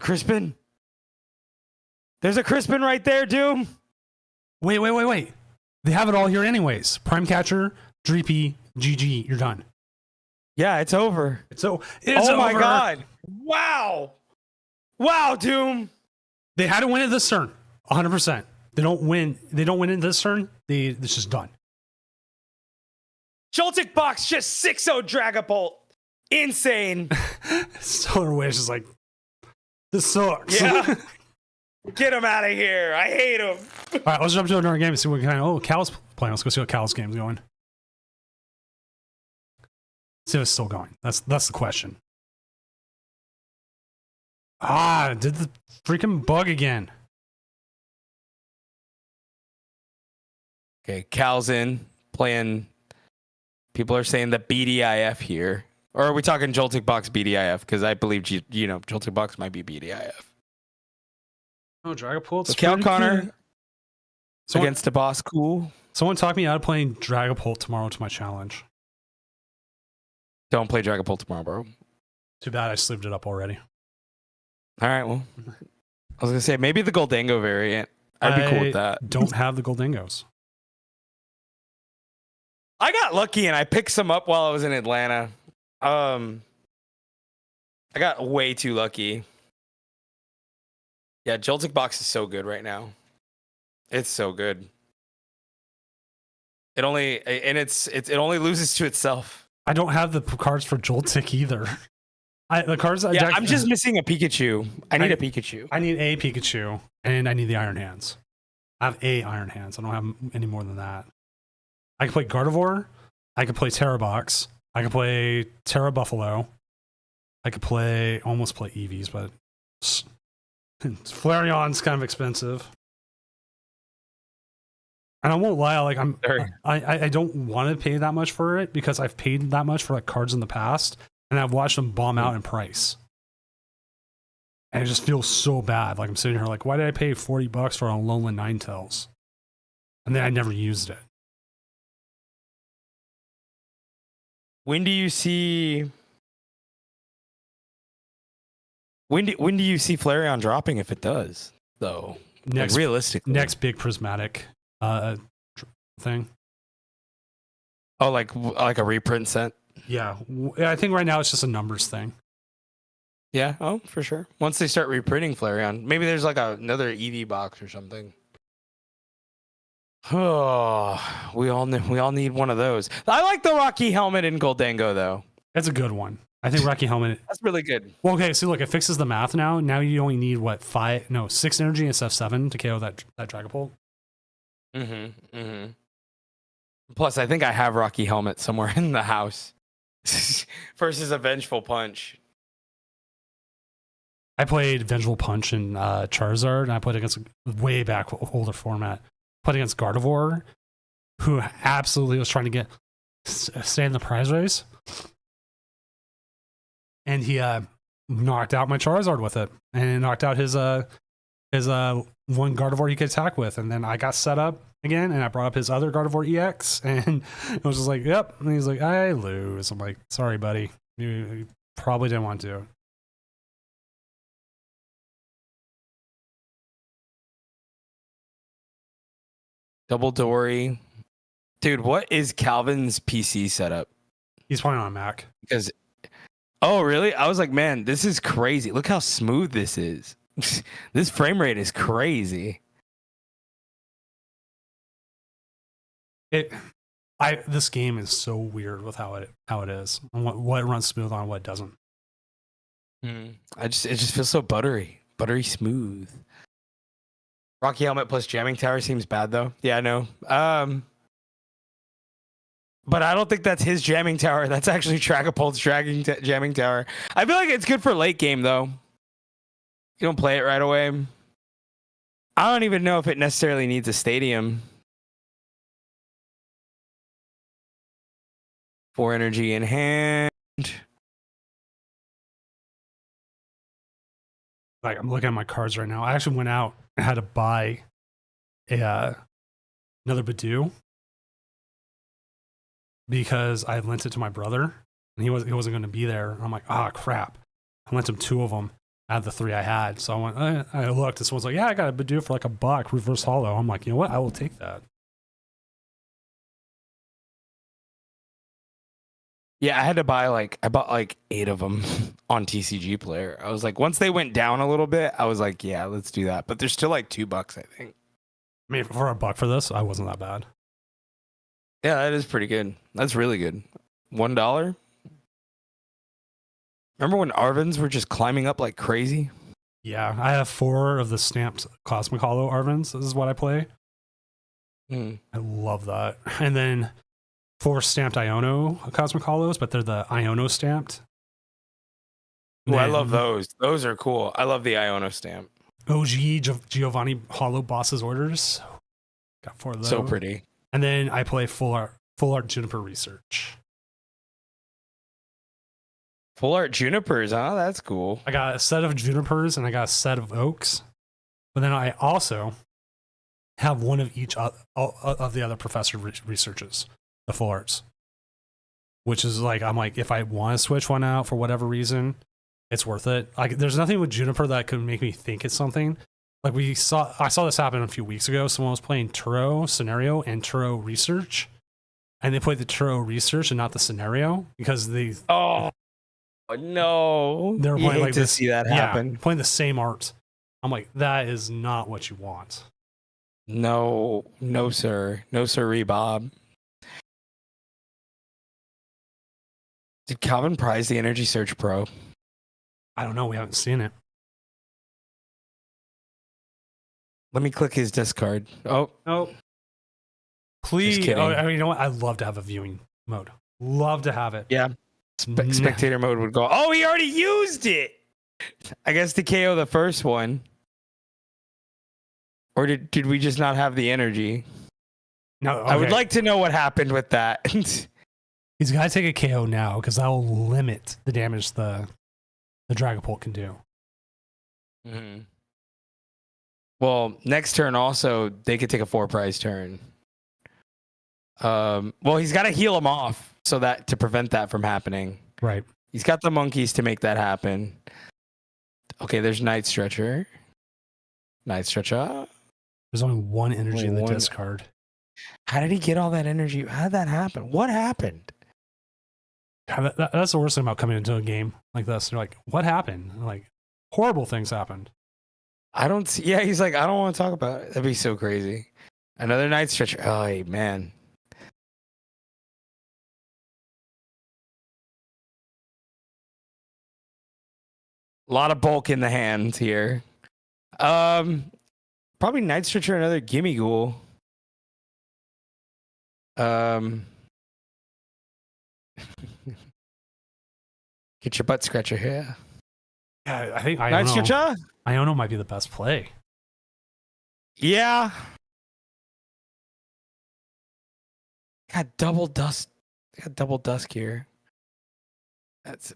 Crispin. There's a Crispin right there, Doom. Wait. They have it all here anyways. Prime Catcher, Dreepy, GG. You're done. Yeah, it's over. It's oh over. My God. Wow, Doom. They had to win it this turn. 100%. They don't win it this turn. It's just done. Joltik Box just 6-0 Dragapult. Insane. Stellar Wish is like, this sucks. Yeah. Get him out of here. I hate him. All right, let's jump to another game and see what kind of. Oh, Cal's playing. Let's go see what Cal's game's going. See if it's still going. That's the question. Did the freaking bug again. Okay, Cal's in playing. People are saying the BDIF here. Or are we talking Joltik Box BDIF? Because I believe, Joltik Box might be BDIF. Oh, Dragapult. So Cal Connor against the boss. Cool. Someone talked me out of playing Dragapult tomorrow to my challenge. Don't play Dragapult tomorrow, bro. Too bad I sleeved it up already. All right, well. I was going to say, maybe the Goldango variant. I'd be cool with that. Don't have the Goldingos. I got lucky and I picked some up while I was in Atlanta. I got way too lucky. Yeah, Joltik Box is so good right now. It's so good. It only loses to itself. I don't have the cards for Joltik either. I'm just missing a Pikachu. I need a Pikachu. I need a Pikachu and I need the Iron Hands. I have a Iron Hands. I don't have any more than that. I can play Gardevoir. I can play Terra Box. I can play Terra Buffalo. I could almost play Eevees, but Flareon's kind of expensive. And I won't lie, like I don't want to pay that much for it because I've paid that much for like cards in the past, and I've watched them bomb out in price. And it just feels so bad. Like I'm sitting here like, why did I pay $40 for a Alolan Ninetales? And then I never used it. When do you see Flareon dropping if it does, though? Next, like realistically. Next big prismatic thing. Oh, like a reprint set? Yeah. I think right now it's just a numbers thing. Yeah, oh, for sure. Once they start reprinting Flareon, maybe there's like another EV box or something. Oh, we all need one of those. I like the Rocky Helmet in Goldango though. That's a good one. I think Rocky Helmet. That's really good. Well, okay, so look, it fixes the math now. Now you only need 6 energy instead of 7 to KO that Dragapult. Plus, I think I have Rocky Helmet somewhere in the house. Versus a Vengeful Punch. I played Vengeful Punch in Charizard, and I played against way back older format. Played against Gardevoir, who absolutely was trying to stay in the prize race, and he knocked out my Charizard with it, and knocked out his one Gardevoir he could attack with, and then I got set up again, and I brought up his other Gardevoir EX, and it was just like, yep, and he's like, I lose. I'm like, sorry, buddy, you probably didn't want to. Double Dory. Dude, what is Calvin's PC setup? He's playing on a Mac. Oh, really? I was like, man, this is crazy. Look how smooth this is. This frame rate is crazy. This game is so weird with how it is, and what runs smooth on, what doesn't. It just feels so buttery smooth. Rocky Helmet plus Jamming Tower seems bad though. Yeah, I know. But I don't think that's his Jamming Tower. That's actually Dragapult's Jamming Tower. I feel like it's good for late game though. You don't play it right away. I don't even know if it necessarily needs a stadium. 4 energy in hand. Like I'm looking at my cards right now. I actually went out and had to buy another Badoo because I lent it to my brother and he wasn't going to be there. I'm like, crap. I lent him 2 of them out of the 3 I had. So I went, I looked, and someone's like, yeah, I got a Badoo for like $1 reverse holo. I'm like, you know what? I will take that. Yeah, I bought like 8 of them on TCG Player. I was like, once they went down a little bit, I was like, yeah, let's do that. But they're still like $2, I think. I mean, for $1 for this, I wasn't that bad. Yeah, that is pretty good. That's really good. $1. Remember when Arvins were just climbing up like crazy? Yeah, I have 4 of the stamped Cosmic Hollow Arvins. This is what I play. I love that. And then 4 stamped Iono Cosmic Hollows, but they're the Iono stamped. Oh, I love those. Those are cool. I love the Iono stamp. OG Giovanni Hollow Boss's Orders. Got 4 of those. So pretty. And then I play full art Juniper Research. Full art junipers, huh? That's cool. I got a set of junipers and I got a set of oaks. But then I also have one of each of the other professor researches, the full arts. Which is like, I'm like, if I want to switch one out for whatever reason, it's worth it. Like, there's nothing with Juniper that could make me think it's something. Like I saw this happen a few weeks ago. Someone was playing Turo Scenario and Turo Research. And they played the Turo Research and not the Scenario because they... Oh, no. They're You playing hate like to this, see that happen. Yeah, playing the same art. I'm like, that is not what you want. No, sir. No, sirree, Bob. Did Calvin prize the Energy Search Pro? I don't know. We haven't seen it. Let me click his discard. Oh, Please. kidding. Oh, you know what? I'd love to have a viewing mode. Love to have it. yeah. Spectator mode would go. Oh, he already used it. I guess to KO the first one. Or did we just not have the energy? No, okay. I would like to know what happened with that. He's got to take a KO now because that will limit the damage the Dragapult can do. Mm-hmm. Well, next turn also they could take a 4-prize turn. Well, he's got to heal him off so that to prevent that from happening. Right. He's got the monkeys to make that happen. Okay, there's Night Stretcher. Night Stretcher. There's only one energy Only in the one. discard. How did he get all that energy? How did that happen? What happened? God, that's the worst thing about coming into a game like this. You're like, what happened? Like, horrible things happened. I don't see. Yeah, he's like, I don't want to talk about it. That'd be so crazy. Another Night Stretcher. Oh, man. A lot of bulk in the hands here. Probably Night Stretcher, another Gimme Ghoul. Get your butt scratcher here. Yeah, I think Night Stretcher? Iono might be the best play. Yeah. Got double dusk. Got double dusk here. That's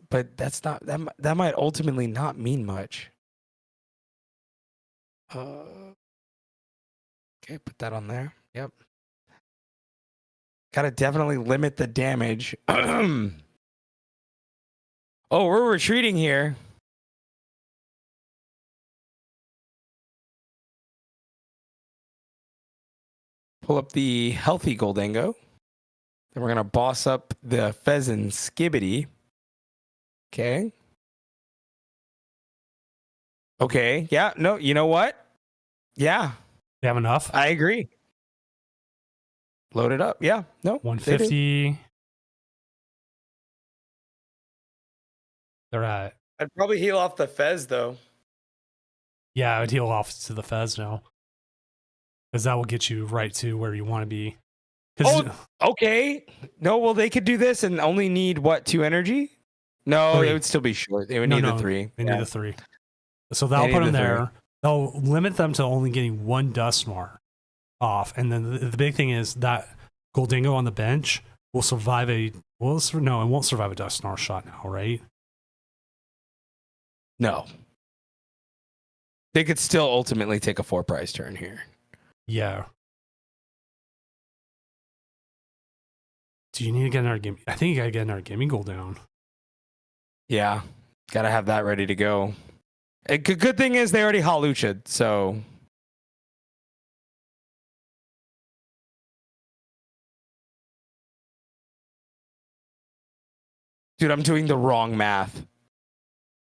not that might ultimately not mean much. Okay, put that on there. Yep. Gotta definitely limit the damage. Oh, we're retreating here. Pull up the healthy Goldango. Then we're gonna boss up the Pheasant Skibbity. Okay. Okay. Yeah. No. You know what? Yeah. You have enough? I agree. Load it up. Yeah. No. 150. They're at. I'd probably heal off the Fez though. Yeah, I would heal off to the Fez now. Because that will get you right to where you want to be. Oh, okay. No, well, they could do this and only need what, 2 energy? No, 3. it would still be short. They would need the 3. They need the 3. So that'll put them there. They'll limit them to only getting 1 Duskmar off. And then the big thing is that Goldango on the bench will survive it won't survive a Duskmar shot now, right? No. They could still ultimately take a 4-prize turn here. Yeah. Do you need to get another game? I think you gotta get another Gimme Gold down. Yeah. Gotta have that ready to go. A good thing is they already Halucha'd, so. Dude, I'm doing the wrong math.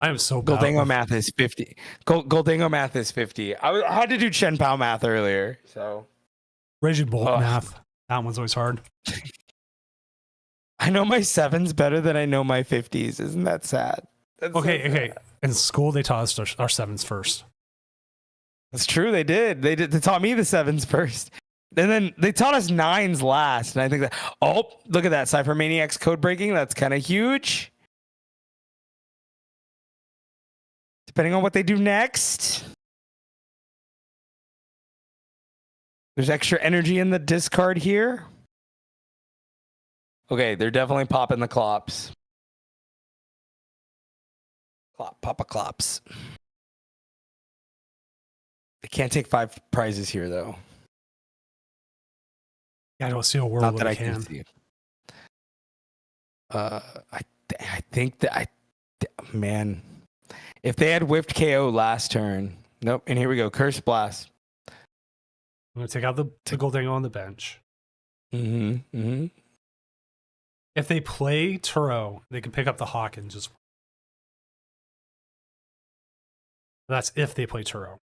I am so bad. Goldango math is 50. Goldango math is 50. I had to do Chen Pao math earlier, so. Raging Bolt math. That one's always hard. I know my 7s better than I know my 50s. Isn't that sad? That's okay, so okay. sad. In school, they taught us our 7s first. That's true. They did. They taught me the 7s first. And then they taught us 9s last. And I think that, oh, look at that. Cypher Maniacs code breaking. That's kind of huge. Depending on what they do next. There's extra energy in the discard here. Okay, they're definitely popping the clops. Clop, papa clops. They can't take 5 prizes here, though. Yeah, I don't see a world Not where that they I can see. I think that man, if they had whiffed KO last turn, nope. And here we go, Curse Blast. I'm gonna take out the Gholdengo on the bench. Mm-hmm. If they play Turo, they can pick up the Hawk and just. That's if they play Turo.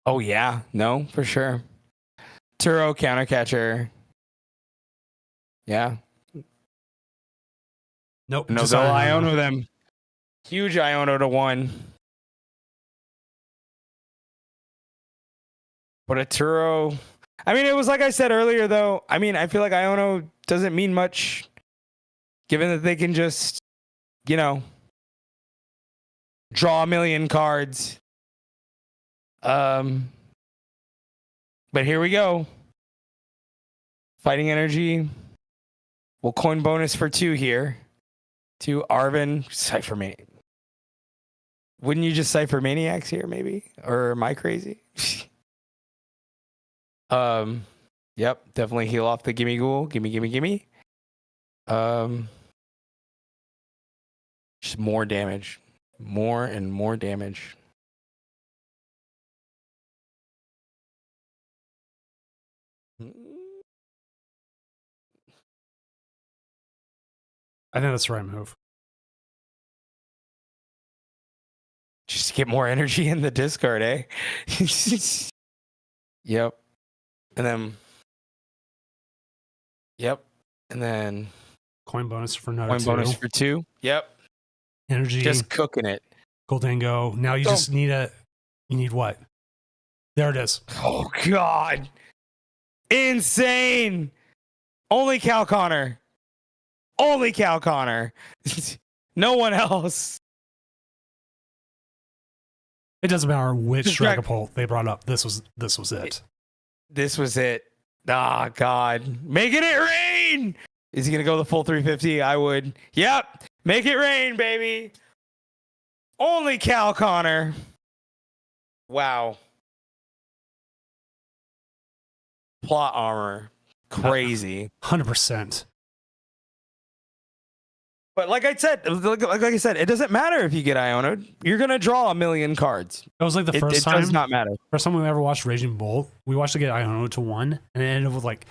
Oh yeah, no, for sure. Turo counter catcher. Yeah. Nope. No, they'll Iono them. Huge Iono to 1. But a Turo. I mean, it was like I said earlier, though. I mean, I feel like Iono doesn't mean much, given that they can just, draw a million cards. But here we go. Fighting energy. We'll coin bonus for 2 here. To Arven. Cypher Maniac. Wouldn't you just Cypher Maniacs here, maybe? Or am I crazy? Yep, definitely heal off the Gimme Ghoul. Gimme. Just more damage. More and more damage. I think that's the right move. Just to get more energy in the discard, eh? Yep. And then. Yep. And then. Coin bonus for another Coin 2. bonus for 2. Yep. Energy. Just cooking it. Gholdengo. Now you just need you need what? There it is. Oh, God. Insane. Only Cal Connor. Only Cal Connor. No one else. It doesn't matter which Dragapult they brought up. This was it. This was it. Ah, God. Making it rain. Is he going to go the full 350? I would. Yep. Make it rain, baby. Only Cal Connor. Wow. Plot armor. Crazy. 100%. But like I said, it doesn't matter if you get Iono. You're gonna draw a million cards. That was like the first time. It does not matter. First time we ever watched Raging Bolt. We watched it get Iono to 1, and it ended up with like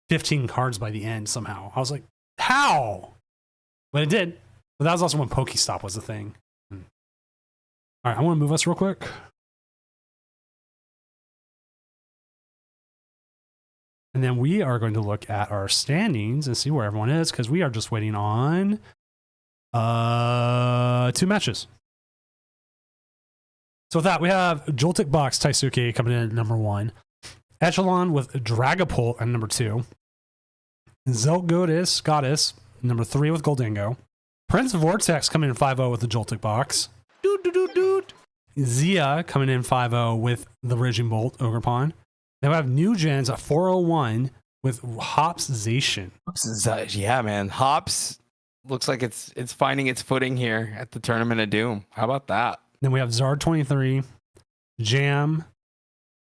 15 cards by the end somehow. I was like, how? But it did. But that was also when Pokestop was a thing. All right, I want to move us real quick. And then we are going to look at our standings and see where everyone is, because we are just waiting on 2 matches. So with that, we have Joltik Box Taisuke coming in at number 1. Echelon with Dragapult at number 2. Zelgoddess Goddess, number 3 with Gholdengo. Prince Vortex coming in 5-0 with the Joltik Box. Zia coming in 5-0 with the Raging Bolt Ogerpon. Then we have New Gens at 401 with Hopsization. Yeah, man. Hops looks like it's finding its footing here at the Tournament of Doom. How about that? Then we have Zard 23, Jam.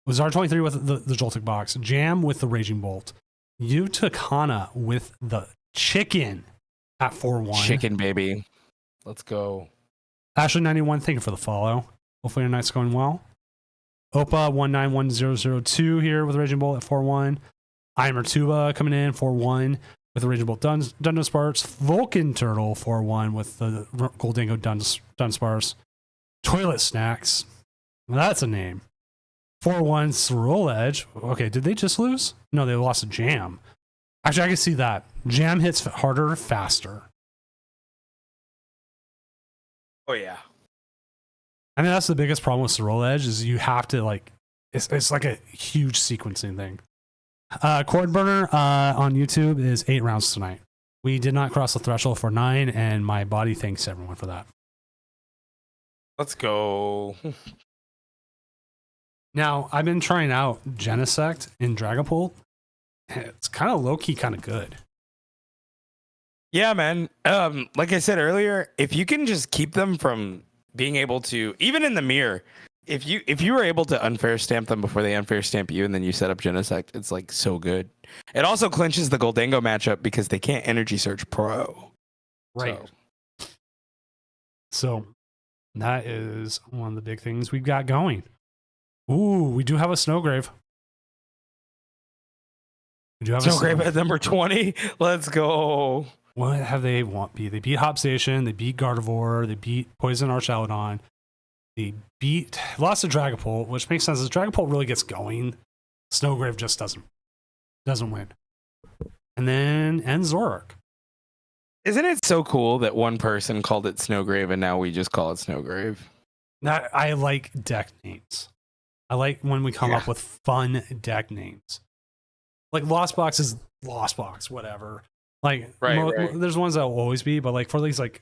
Zard 23 with the Joltik Box. Jam with the Raging Bolt. Utakana with the Chicken at 4-1. Chicken, baby. Let's go. Ashley 91, thank you for the follow. Hopefully your night's going well. Opa 191002 here with Raging Bolt at 4-1. Imer Tuba coming in 4-1 with the Raging Bolt Dunsparce. Vulcan Turtle 4-1 with the Gholdengo Dunsparce. Toilet Snacks. Well, that's a name. 4-1 Swirl Edge. Okay, did they just lose? No, they lost to Jam. Actually, I can see that. Jam hits harder, faster. Oh, yeah. I mean, that's the biggest problem with Swirl Edge is you have to, like, it's like a huge sequencing thing. Cord Burner on YouTube is 8 rounds tonight. We did not cross the threshold for 9, and my body thanks everyone for that. Let's go. Now, I've been trying out Genesect in Dragapult. And it's kind of low key, kind of good. Yeah, man. Like I said earlier, if you can just keep them from being able to, even in the mirror, if you were able to unfair stamp them before they unfair stamp you, and then you set up Genesect, it's like so good. It also clinches the Goldango matchup because they can't Energy Search Pro. Right. So that is one of the big things we've got going. Ooh, we do have a Snowgrave. We do have Snowgrave at number 20. Let's go. What have they beat? They beat Hop Station. They beat Gardevoir. They beat Poison Archaludon. They lost to Dragapult, which makes sense. As Dragapult really gets going, Snowgrave just doesn't win. And then Zoroark. Isn't it so cool that one person called it Snowgrave and now we just call it Snowgrave? I like deck names. I like when we come up with fun deck names. Like Lost Box is Lost Box, whatever. Like right. There's ones that will always be, but like for these like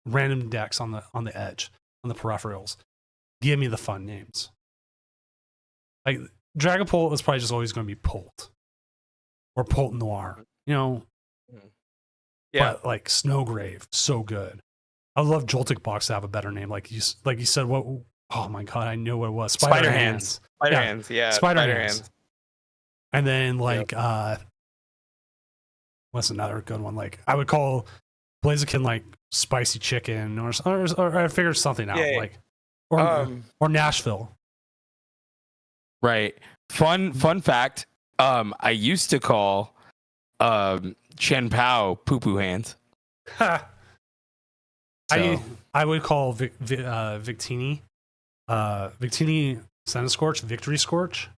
random decks on the edge, on the peripherals, give me the fun names. Like Dragapult is probably just always going to be Pult or Pult Noir, you know. Yeah. But like Snowgrave, so good. I would love Joltik Box to have a better name. Like you said, what? Oh my god, I knew what it was. Spider Hands. Spider Hands, yeah. Spider Hands. And then like what's another good one? Like I would call Blaziken like Spicy Chicken or I figured something out. Yeah. Like or Nashville. Right. Fun fact. I used to call Chen Pao Poo Poo Hands. So. I would call Victini Centiskorch Victory Scorch.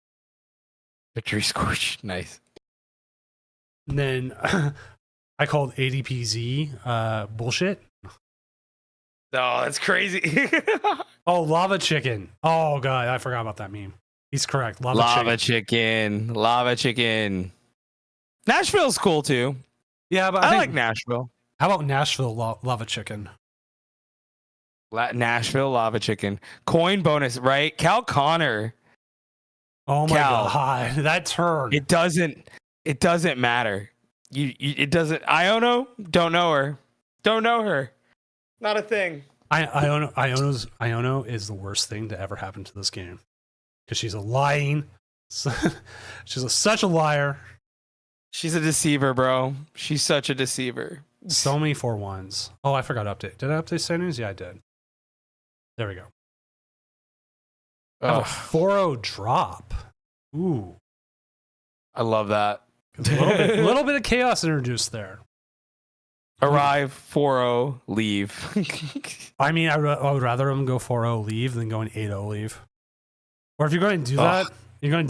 Victory Scorch, nice. And then I called ADPZ bullshit. Oh, that's crazy. Oh, Lava Chicken. Oh god, I forgot about that meme. He's correct. Lava chicken. Nashville's cool too. Yeah, but I like Nashville. How about Nashville Lava Chicken? Nashville Lava Chicken. Coin bonus, right? Cal Connor. Oh my god, that turn. It doesn't matter. It doesn't. Iono, don't know her. Not a thing. Iono is the worst thing to ever happen to this game because she's a lying. She's such a liar. She's a deceiver, bro. She's such a deceiver. So many 4-1s. Oh, I forgot to update. Did I update settings? Yeah, I did. There we go. Oh, 4-0 drop. Ooh. I love that. A little bit of chaos introduced there. Arrive, 4-0, leave. I mean, I would rather them go 4-0 leave than going 8-0 leave. Or if you're going to do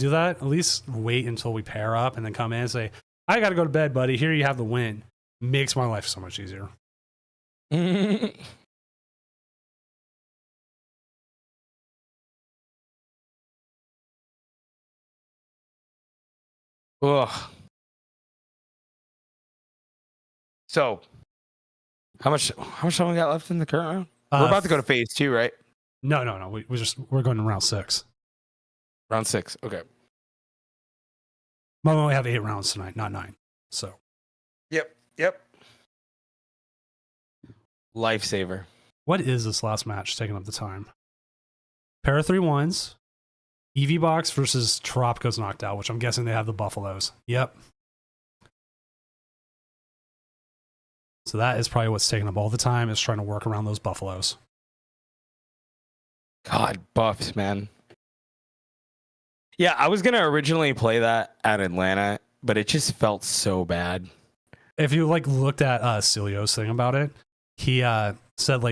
that, at least wait until we pair up and then come in and say, I got to go to bed, buddy. Here you have the win. Makes my life so much easier. Ugh. So, how much time we got left in the current round? We're about to go to phase 2, right? No. We're going to round 6. Round 6. Okay. Well, we only have 8 rounds tonight, not 9. So. Yep. Lifesaver. What is this last match taking up the time? Pair of 3-1s. EV Box versus Tropico's knocked out, which I'm guessing they have the Buffaloes. Yep. So that is probably what's taking up all the time, is trying to work around those Buffaloes. God, Buffs, man. Yeah, I was going to originally play that at Atlanta, but it just felt so bad. If you looked at Cilio's thing about it, he said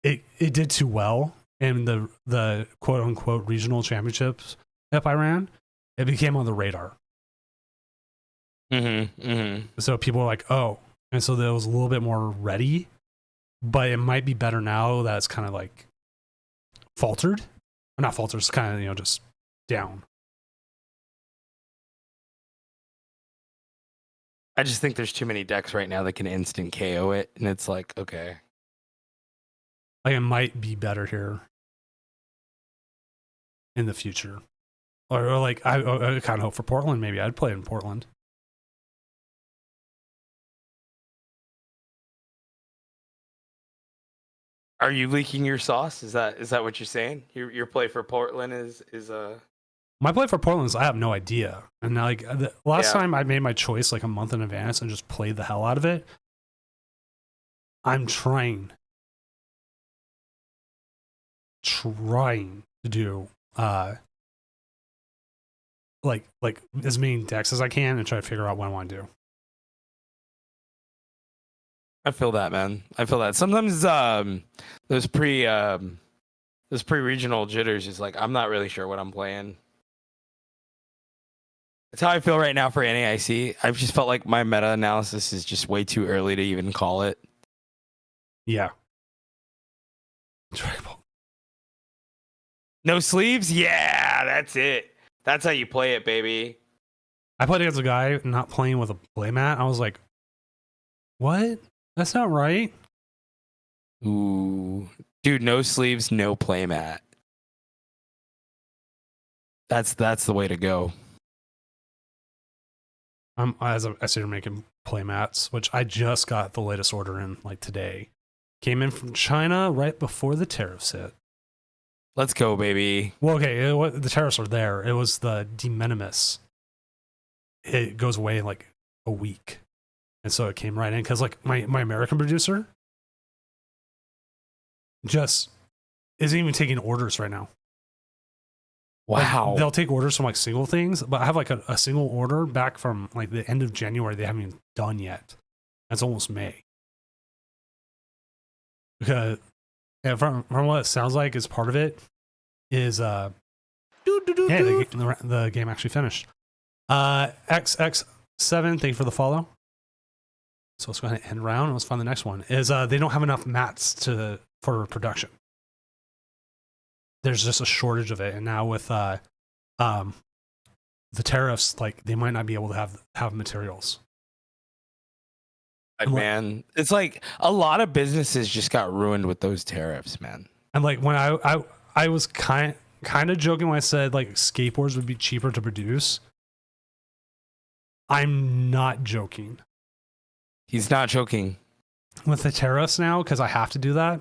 it did too well in the quote unquote regional championships if I ran. It became on the radar. So people were like, oh, and so that was a little bit more ready, but it might be better now that it's kind of faltered. Or not faltered, it's kind of, just down. I just think there's too many decks right now that can instant KO it, and it's okay. It might be better here. in the future. Or like I kind of hope for Portland. Maybe I'd play in Portland. Are you leaking your sauce? Is that what you're saying? Your play for Portland is My play for Portland is I have no idea. And like the last Yeah. time I made my choice like a month in advance and just played the hell out of it. I'm trying to do like as many decks as I can and try to figure out what I want to do. I feel that, man. I feel that. Sometimes those pre-regional jitters is like I'm not really sure what I'm playing. That's how I feel right now for NAIC. I've just felt like my meta analysis is just way too early to even call it. Yeah. No sleeves? Yeah, that's it. That's how you play it, baby. I played against a guy not playing with a playmat. I was like, what? That's not right. Ooh. Dude, no sleeves, no playmat. That's the way to go. As I started making playmats, which I just got the latest order in like today. Came in from China right before the tariffs hit. Let's go, baby. Well, okay, the tariffs are there. It was the de minimis. It goes away in like a week. And so it came right in because like my American producer just isn't even taking orders right now. Wow. Like, they'll take orders from like single things, but I have like a single order back from like the end of January they haven't even done yet. That's almost May. Because from what it sounds like is part of it is the game actually finished. XX7, thank you for the follow. So let's go ahead and end round and let's find the next one. Is they don't have enough mats for production. There's just a shortage of it, and now with the tariffs, like they might not be able to have materials. Man, it's like a lot of businesses just got ruined with those tariffs, man. And like when I was kind of joking when I said like skateboards would be cheaper to produce. I'm not joking. He's not joking. With the tariffs now, because I have to do that,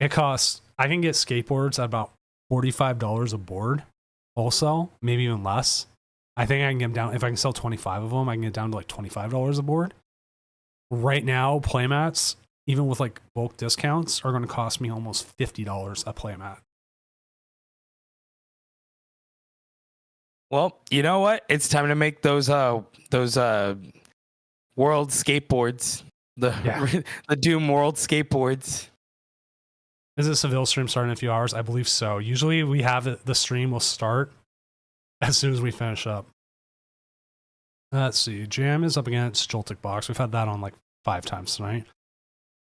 it costs. I can get skateboards at about $45 a board, wholesale, maybe even less. I think I can get them down if I can sell 25 of them. I can get down to like $25 a board. Right now, playmats, even with like bulk discounts, are going to cost me almost $50 a playmat. Well, you know what? It's time to make those world skateboards. The Doom World skateboards. Is the Seville stream starting in a few hours? I believe so. Usually we have it, the stream will start as soon as we finish up. Let's see. Jam is up against Joltik Box. We've had that on like 5 times tonight.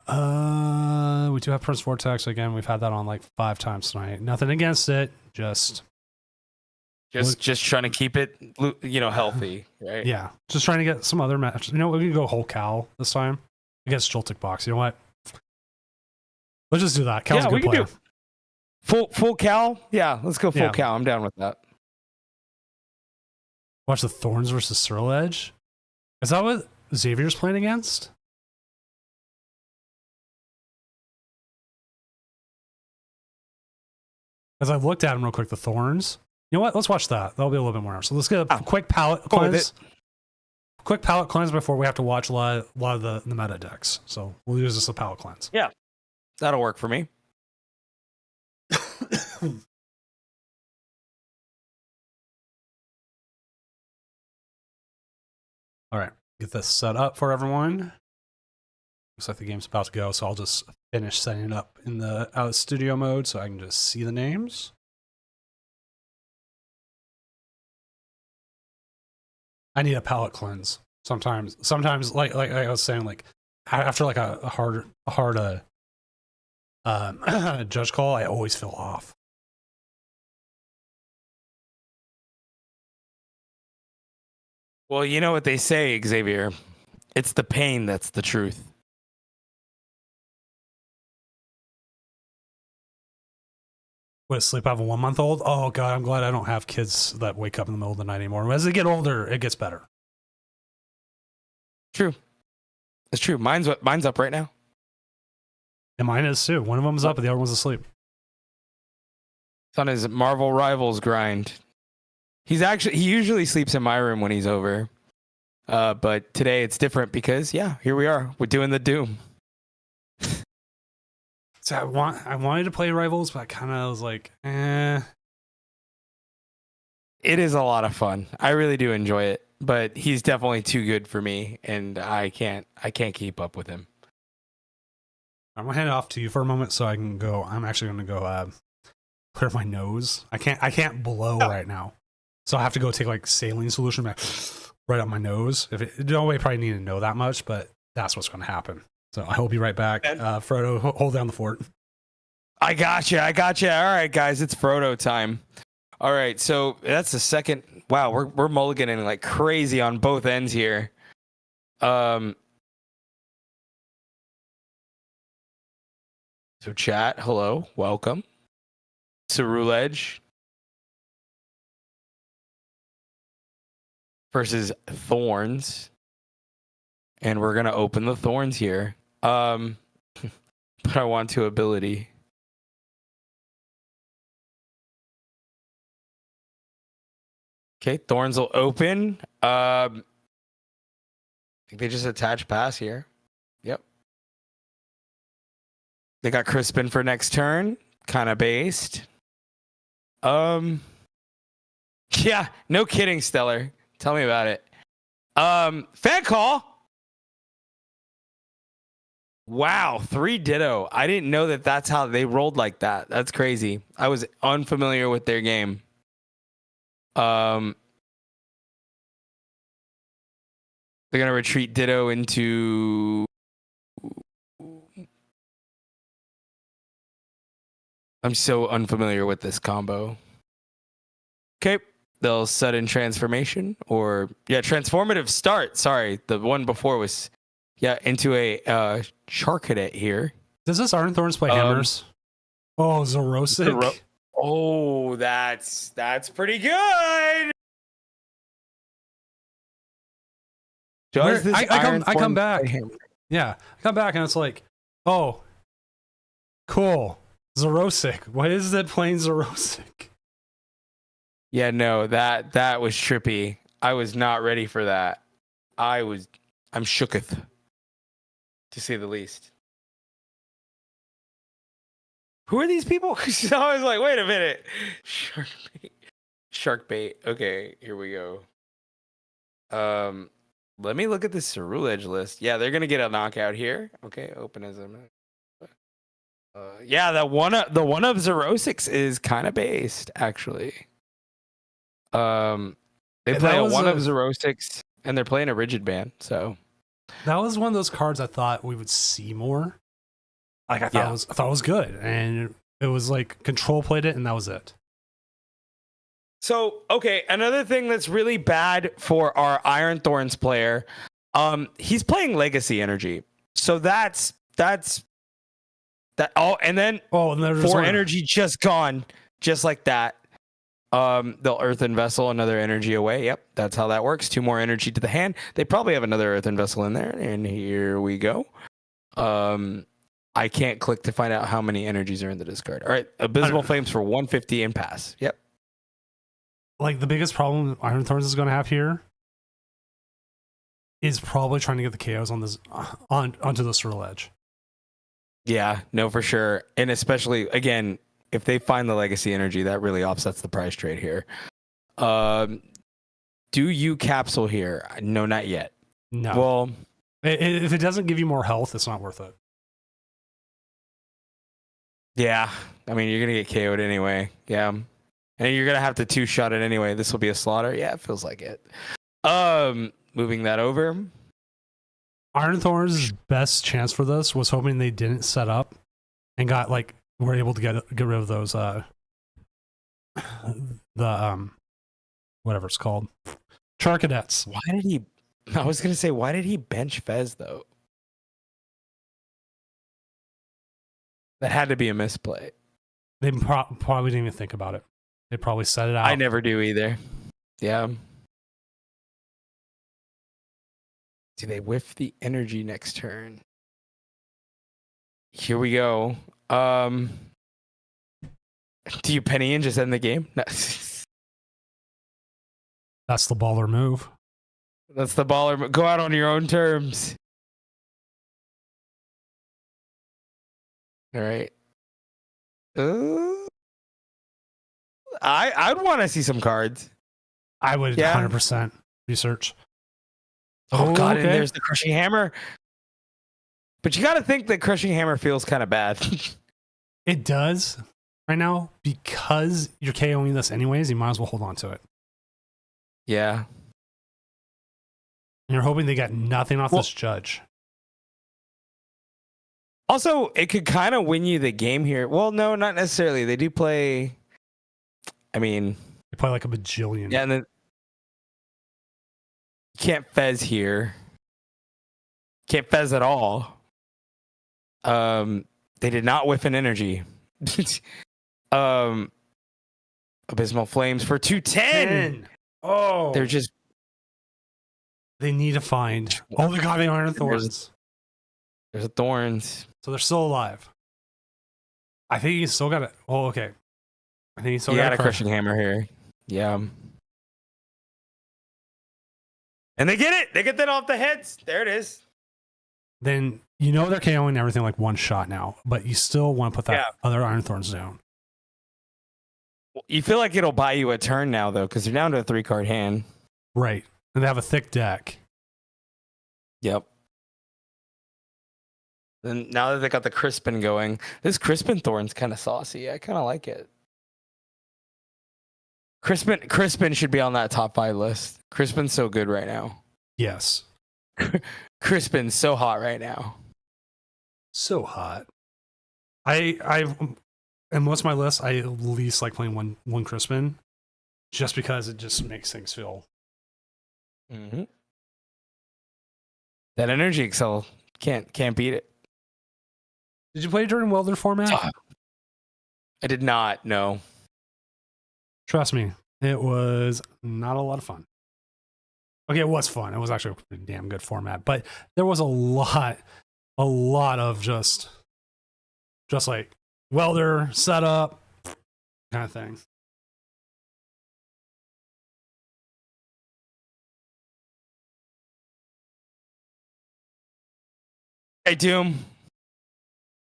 We do have Prince Vortex again. We've had that on like 5 times tonight. Nothing against it. Just trying to keep it, healthy, right? Yeah. Just trying to get some other matches. You know, we can go whole Cal this time against Joltik Box. You know what? Let's just do that. Cal's a good player. Full Cal. Yeah, let's go full Cal. I'm down with that. Watch the Thorns versus Cyril Edge. Is that what Xavier's playing against? As I've looked at him real quick, the Thorns. You know what? Let's watch that. That'll be a little bit more. So let's get a quick palette cleanse. Quick palette cleanse before we have to watch a lot of the meta decks. So we'll use this as a palette cleanse. Yeah, that'll work for me. All right, get this set up for everyone. Looks like the game's about to go, so I'll just finish setting it up in the out of studio mode so I can just see the names. I need a palette cleanse sometimes. Sometimes, like I was saying, like after like a hard judge call, I always feel off. Well, you know what they say, Xavier. It's the pain that's the truth. What, sleep? I have a 1-month-old. Oh god, I'm glad I don't have kids that wake up in the middle of the night anymore. As they get older, it gets better. True. It's true. Mine's up right now. And mine is too. One of them's up, and the other one's asleep. It's on his Marvel Rivals grind. He usually sleeps in my room when he's over. But today it's different because here we are. We're doing the Doom. So I wanted to play Rivals, but I kind of was like, eh. It is a lot of fun. I really do enjoy it, but he's definitely too good for me, and I can't keep up with him. I'm gonna hand it off to you for a moment so I can go. I'm actually gonna go clear my nose. I can't blow right now, so I have to go take like saline solution right up my nose. Nobody probably need to know that much, but that's what's gonna happen. So I will be right back. Frodo, hold down the fort. I gotcha. All right, guys, it's Frodo time. All right, so that's the second. Wow, we're mulliganing like crazy on both ends here. So chat, hello, welcome. Cerulege versus Thorns, and we're gonna open the Thorns here. But I want to ability. Okay, Thorns will open. I think they just attach pass here. Yep. They got Crispin for next turn. Kind of based. Yeah, no kidding, Stellar. Tell me about it. Fan call. Wow, 3 Ditto. I didn't know that that's how they rolled like that. That's crazy. I was unfamiliar with their game. They're gonna retreat Ditto into. I'm so unfamiliar with this combo. Okay, they'll sudden transformation or transformative start. Sorry, the one before was into a Charcadet here. Does this Iron Thorns play hammers? Oh, Zerosic. Oh, that's pretty good. I come back. Yeah, I come back and it's like, oh, cool. Zerosic. Why is that playing Zerosic? Yeah, no, that was trippy. I was not ready for that. I'm shooketh, to say the least. Who are these people? So I was like, wait a minute. Shark bait. Okay, here we go. Let me look at the Cerulege list. Yeah, they're gonna get a knockout here. Okay, open as a the one of Zerosics is kind of based, actually. They play a one of Zerosics, and they're playing a rigid band. So that was one of those cards I thought we would see more. Like I thought it was good, and it was like Control played it, and that was it. So okay, another thing that's really bad for our Iron Thorns player, he's playing Legacy Energy. So that's that. Oh, and then 4 energy just gone, just like that. They'll Earthen Vessel another energy away. Yep, that's how that works. 2 more energy to the hand. They probably have another Earthen Vessel in there, and here we go. I can't click to find out how many energies are in the discard. All right, Abysmal Flames for 150 and pass. Yep. Like the biggest problem Iron Thorns is going to have here is probably trying to get the KOs on this onto the Cerulege. Yeah, no, for sure, and especially again if they find the Legacy Energy, that really offsets the price trade here. Do you capsule here? No, not yet. No. Well, if it doesn't give you more health, it's not worth it. Yeah, I mean, you're going to get KO'd anyway. Yeah. And you're going to have to 2-shot it anyway. This will be a slaughter. Yeah, it feels like it. Moving that over. Iron Thorns' best chance for this was hoping they didn't set up and were able to get rid of those whatever it's called, Charcadets. I was going to say, why did he bench Fez though? That had to be a misplay. They probably didn't even think about it. They probably set it out. I never do either. Yeah. Do they whiff the energy next turn? Here we go. Do you penny and just end the game? No. That's the baller move. That's the baller. Go out on your own terms. All right. I'd want to see some cards. I would 100% research. Oh God, and there's the crushing hammer. But you got to think that crushing hammer feels kind of bad. It does right now because you're KOing this anyways. You might as well hold on to it. Yeah. And you're hoping they got nothing off this judge. Also, it could kind of win you the game here. Well, no, not necessarily. They do play. I mean, they play like a bajillion. Yeah, and then you can't fez here. Can't fez at all. They did not whiff an energy. Abysmal Flames for 210. Oh, they're just. They need to find. Oh, they got the Iron Thorns. There's a Thorns. So they're still alive. I think he's still got it. Oh, okay. I think he's still got a crushing hammer here. Yeah. And they get it. They get that off the heads. There it is. Then you know they're KOing everything like one shot now, but you still want to put that other Iron Thorns down. You feel like it'll buy you a turn now, though, because they're down to a 3-card hand. Right. And they have a thick deck. Yep. And now that they got the Crispin going, this Crispin Thorn's kind of saucy. I kind of like it. Crispin should be on that top 5 list. Crispin's so good right now. Yes. Crispin's so hot right now. So hot. And most of my lists, I at least like playing one Crispin, just because it just makes things feel. Mm-hmm. That Energy Excel can't beat it. Did you play during Welder format? I did not. No. Trust me, it was not a lot of fun. Okay, it was fun. It was actually a pretty damn good format, but there was a lot of just like Welder setup kind of thing. Hey, Doom.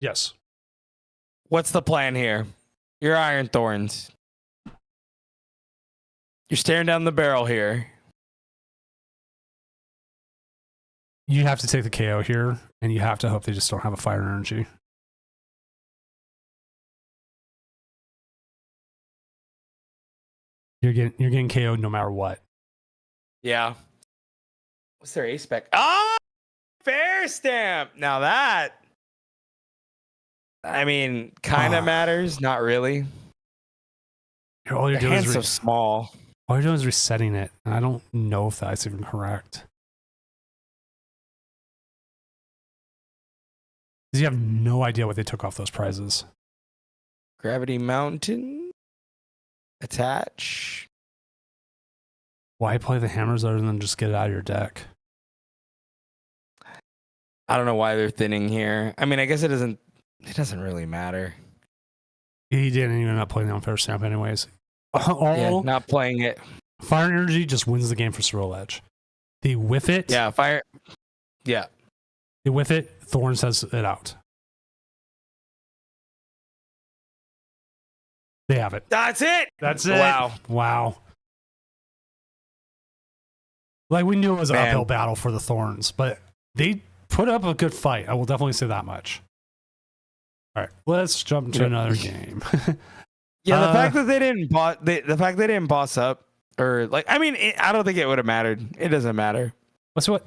Yes. What's the plan here? You're Iron Thorns. You're staring down the barrel here. You have to take the KO here, and you have to hope they just don't have a fire energy. You're getting KO'd no matter what. Yeah. What's their ace spec? Ah, fair stamp. Now that, I mean, kind of matters. Not really. All you're doing is so small. All you're doing is resetting it. I don't know if that's even correct. Because you have no idea what they took off those prizes. Gravity Mountain. Attach. Why play the hammers other than just get it out of your deck? I don't know why they're thinning here. I mean, I guess it doesn't really matter. He didn't even end up playing the unfair stamp anyways. Yeah, not playing it. Fire Energy just wins the game for Cerulean Edge. They whiff it. Yeah, fire. Yeah. They whiff it. Thorns has it out. They have it. That's it. That's it. Wow. Like, we knew it was an uphill battle for the Thorns, but they put up a good fight. I will definitely say that much. All right, let's jump to another game. Yeah, the fact that they didn't boss up, or like, I mean, I don't think it would have mattered. It doesn't matter.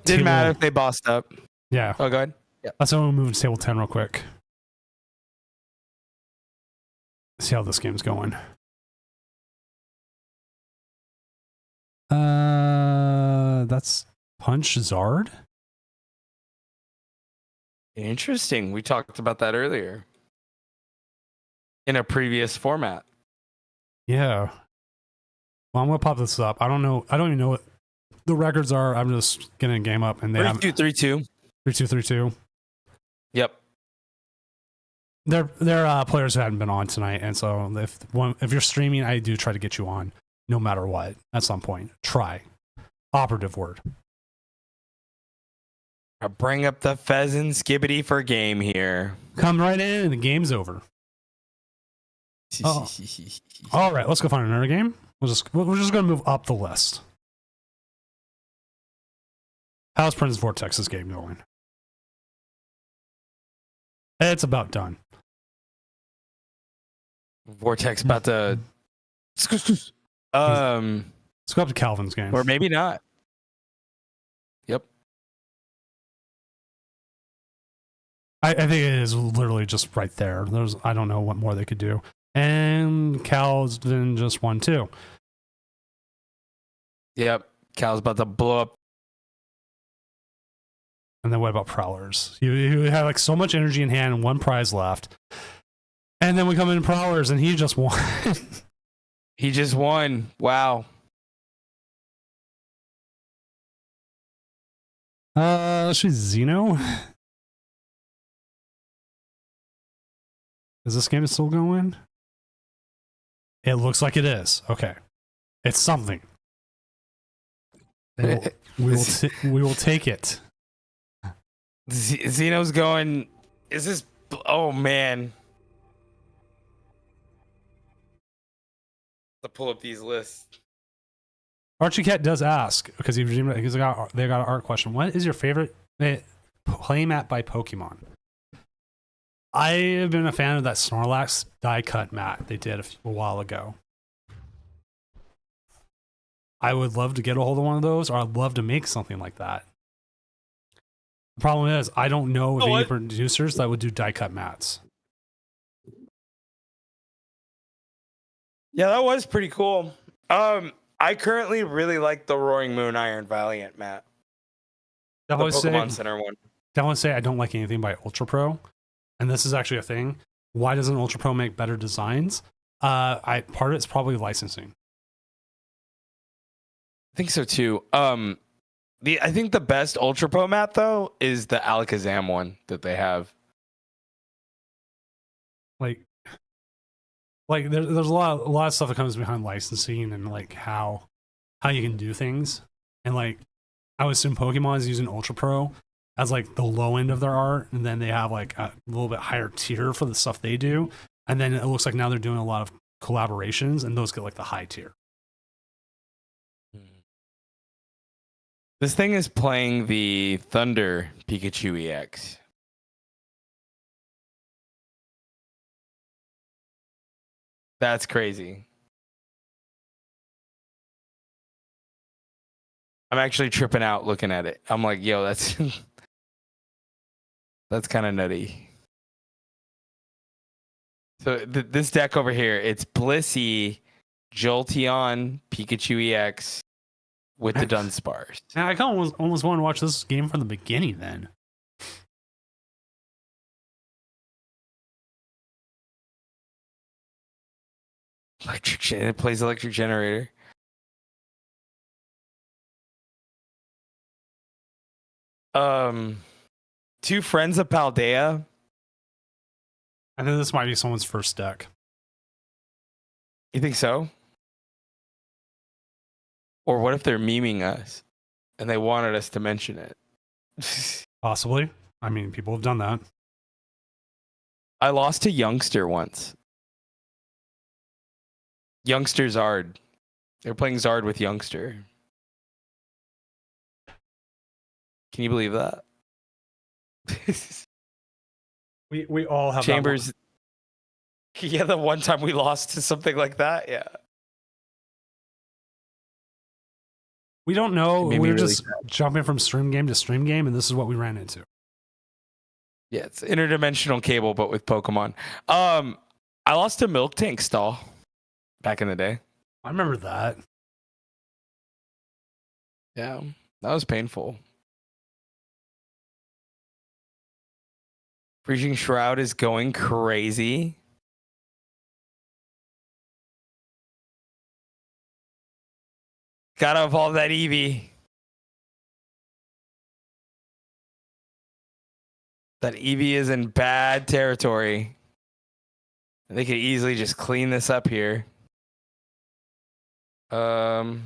Didn't matter if they bossed up. Yeah. Oh, go ahead. Yeah. Let's move to table 10 real quick. See how this game's going. That's Punch Zard. Interesting. We talked about that earlier. in a previous format. Yeah. Well, I'm gonna pop this up. I don't know. I don't even know what the records are. I'm just getting a game up, and they have 3-2. 3-2. Yep. They're players who hadn't been on tonight, and so if you're streaming, I do try to get you on, no matter what. At some point, try. Operative word. I bring up the pheasant skibbity for game here. Come right in, and the game's over. Oh. All right, let's go find another game. We're just gonna move up the list. How's Prince Vortex's game going? It's about done. Vortex about to Let's go up to Calvin's game. or maybe not. Yep. I think it is literally just right there. I don't know what more they could do. And Cal's then just won too. Yep. Cal's about to blow up. And then what about Prowlers? You had like so much energy in hand and one prize left. And then we come in Prowlers and he just won. He just won. Wow. Let's see, Xeno. Is this game still going? It looks like it is. Okay. It's something. We will take it. Xeno's going. Is this? Oh man. To pull up these lists. Archie Cat does ask because they got an art question. What is your favorite playmat by Pokemon? I have been a fan of that Snorlax die cut mat they did a while ago. I would love to get a hold of one of those, or I'd love to make something like that. The problem is, I don't know of any producers that would do die cut mats. Yeah, that was pretty cool. I currently really like the Roaring Moon Iron Valiant mat. The Pokemon Center one. I want to say I don't like anything by Ultra Pro, and this is actually a thing. Why doesn't Ultra Pro make better designs? Part of it's probably licensing. I think so too. I think the best Ultra Pro mat though is the Alakazam one that they have. Like there's a lot of stuff that comes behind licensing and like how you can do things. And like I would assume Pokemon is using Ultra Pro as like the low end of their art, and then they have like a little bit higher tier for the stuff they do. And then it looks like now they're doing a lot of collaborations, and those get like the high tier. This thing is playing the Thunder Pikachu EX. That's crazy. I'm actually tripping out looking at it. I'm like, yo, that's that's kind of nutty. So this deck over here, it's Blissey, Jolteon, Pikachu EX with the Dunsparce. Now, I kind of almost want to watch this game from the beginning then. It plays Electric Generator. Two Friends of Paldea. I think this might be someone's first deck. You think so? Or what if they're memeing us and they wanted us to mention it? Possibly. I mean, people have done that. I lost to Youngster once. Youngster Zard. They're playing Zard with Youngster. Can you believe that? we all have Chambers. Yeah, the one time we lost to something like that. Yeah. We don't know. We were really just jumping from stream game to stream game, and this is what we ran into. Yeah, it's interdimensional cable, but with Pokemon. I lost to Milk Tank Stall back in the day. I remember that. Yeah, that was painful. Freezing Shroud is going crazy. Gotta evolve that Eevee. That Eevee is in bad territory. They could easily just clean this up here. Xeno,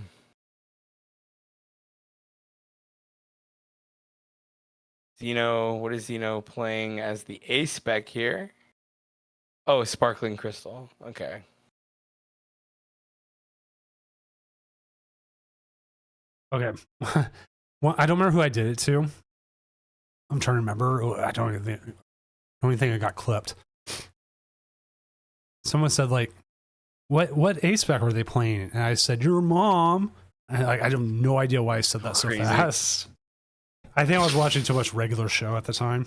what is Xeno playing as the A spec here? Oh, Sparkling Crystal. Okay. Okay. Well, I don't remember who I did it to. I'm trying to remember. I don't even think I got clipped. Someone said like, "What A spec were they playing?" And I said, "Your mom." And like, I have no idea why I said that so Crazy. fast. I think I was watching too much regular show at the time.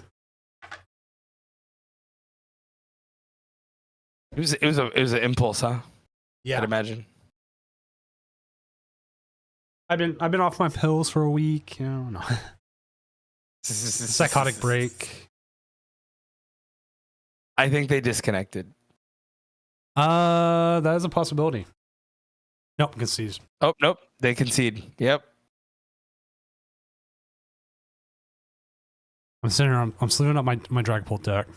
It was an impulse, huh? Yeah, I'd imagine. I've been off my pills for a week. You know, no. Psychotic break. I think they disconnected. That is a possibility. Nope, concede. Oh, nope. They concede. Yep. I'm sitting here. I'm sleeving up my Dragapult deck.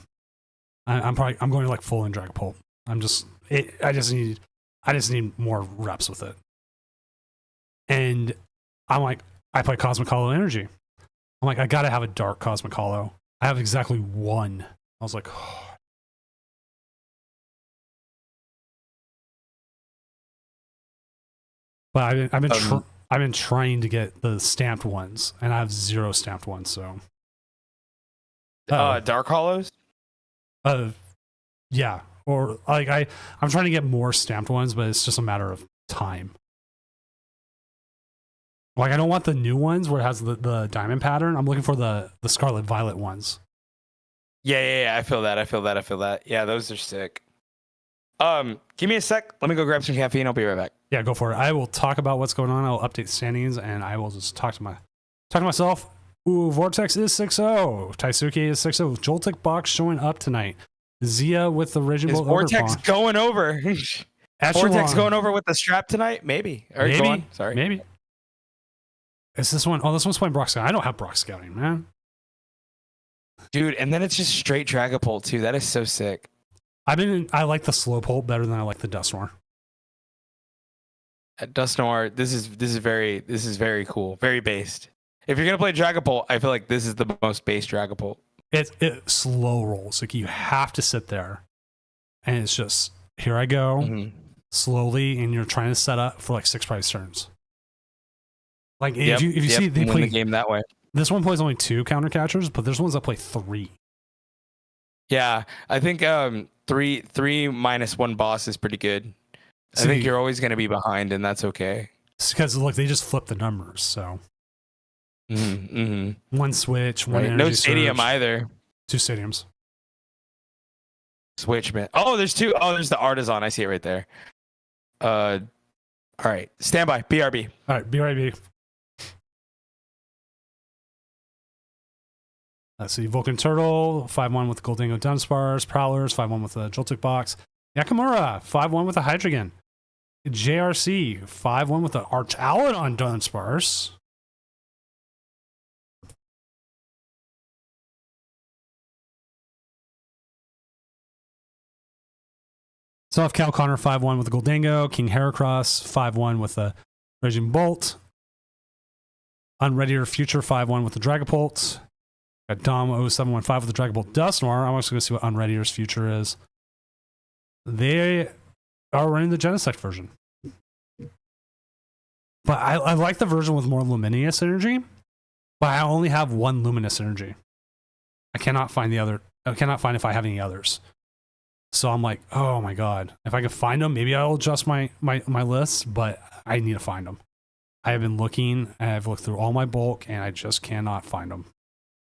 I'm going like full in Dragapult. I just need more reps with it. And I'm like, I play Cosmic Hollow Energy. I'm like, I gotta have a dark Cosmic Hollow. I have exactly one. I was like, oh. But I've been trying to get the stamped ones, and I have 0 stamped ones. So, Dark Hollows. Yeah, or like I'm trying to get more stamped ones, but it's just a matter of time. Like I don't want the new ones where it has the diamond pattern. I'm looking for the Scarlet Violet ones. Yeah. I feel that. Yeah, those are sick. Give me a sec. Let me go grab some caffeine. I'll be right back. Yeah, go for it. I will talk about what's going on. I'll update standings, and I will just talk to myself. Ooh, Vortex is 6-0. Taisuke is 6-0. Joltik box showing up tonight. Zia with the original. Is Vortex going over? Vortex going over with the strap tonight? Maybe. All right, maybe. Go on. Sorry. Maybe. Is this one? Oh, this one's playing Brock Scouting. I don't have Brock Scouting, man. Dude, and then it's just straight Dragapult too. That is so sick. I like the Slowpoke better than I like the Dusknoir. Dusknoir, this is very cool. Very based. If you're gonna play Dragapult, I feel like this is the most base Dragapult. It slow rolls. Like you have to sit there, and it's just here I go slowly, and you're trying to set up for like 6 prize turns. Like if you see they play the game that way. This one plays only 2 counter catchers, but there's ones that play 3. Yeah, I think 3 minus 1 boss is pretty good. I think you're always gonna be behind, and that's okay. Because look, they just flip the numbers, so. One switch, one energy no stadium surge. either. 2 stadiums. Switch, man. Oh, there's 2. Oh, there's the Artisan. I see it right there. All right. Stand by. BRB. All right, BRB. Let's see. Vulcan Turtle, 5-1 with the Goldingo Dunsparce. Prowlers, 5-1 with the Joltik box. Yakamura, 5-1 with the Hydreigon. JRC, 5-1 with the Archaludon Dunsparce. Self Cal Connor 5-1 with the Goldingo. King Heracross 5-1 with the Raging Bolt. Unreadier Future 5-1 with the Dragapult. Got Dom 0715 with the Dragapult Dusknoir. I'm also going to see what Unreadier's Future is. They are running the Genesect version. But I like the version with more Luminous energy. But I only have 1 Luminous energy. I cannot find the other. I cannot find if I have any others. So I'm like, oh my god. If I can find them, maybe I'll adjust my list, but I need to find them. I have been looking, and I've looked through all my bulk, and I just cannot find them.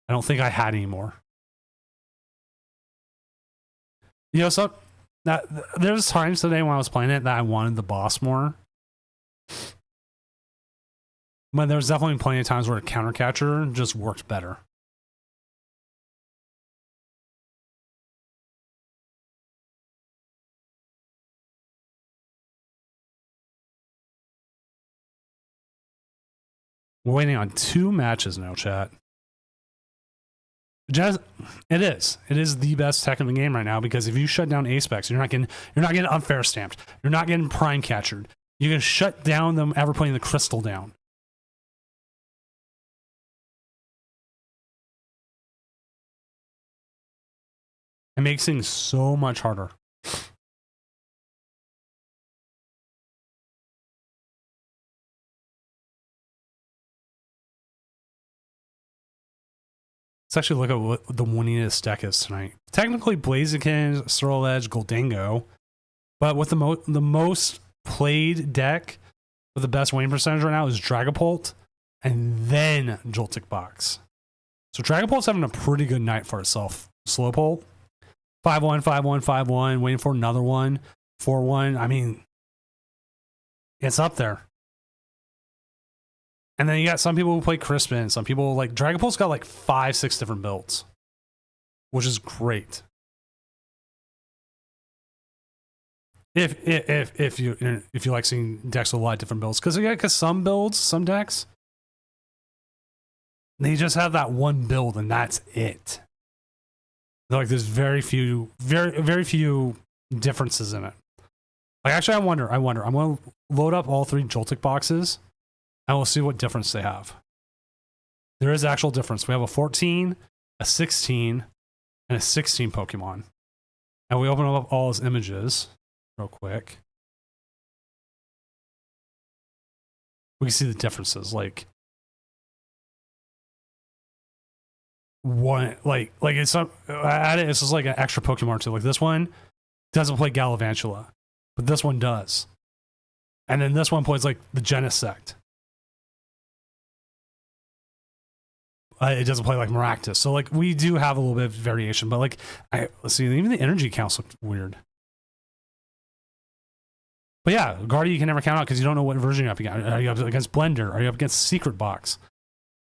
I don't think I had any more. You know, so there's times today when I was playing it that I wanted the boss more. But there's definitely plenty of times where a counter catcher just worked better. We're waiting on 2 matches now, chat. It is the best tech in the game right now, because if you shut down A-Specs, you're not getting unfair stamped. You're not getting prime captured. You can shut down them ever putting the crystal down. It makes things so much harder. Let's actually look at what the winningest deck is tonight. Technically, Blaziken, Sorrel Edge, Goldango, but with the most played deck with the best winning percentage right now is Dragapult, and then Joltik Box. So Dragapult's having a pretty good night for itself. Slowpoke, 5-1, 5-1, 5-1, waiting for another one, 4-1. I mean, it's up there. And then you got some people who play Crispin. Some people like Dragapult's got like 5-6 different builds, which is great. If you like seeing decks with a lot of different builds, because some builds, some decks, they just have that one build and that's it. Like there's very few differences in it. Like actually, I wonder. I'm going to load up all 3 Joltik boxes. And we'll see what difference they have. There is actual difference. We have a 14, a 16, and a 16 Pokemon. And we open up all his images real quick. We can see the differences. Like one, like it's not added. It's just like an extra Pokemon too. Like this one doesn't play Galvantula, but this one does. And then this one plays like the Genesect. It doesn't play like Maractus. So like we do have a little bit of variation, but like let's see, even the energy counts look weird. But yeah, Guardia you can never count out because you don't know what version you're up against. Are you up against Blender? Are you up against Secret Box?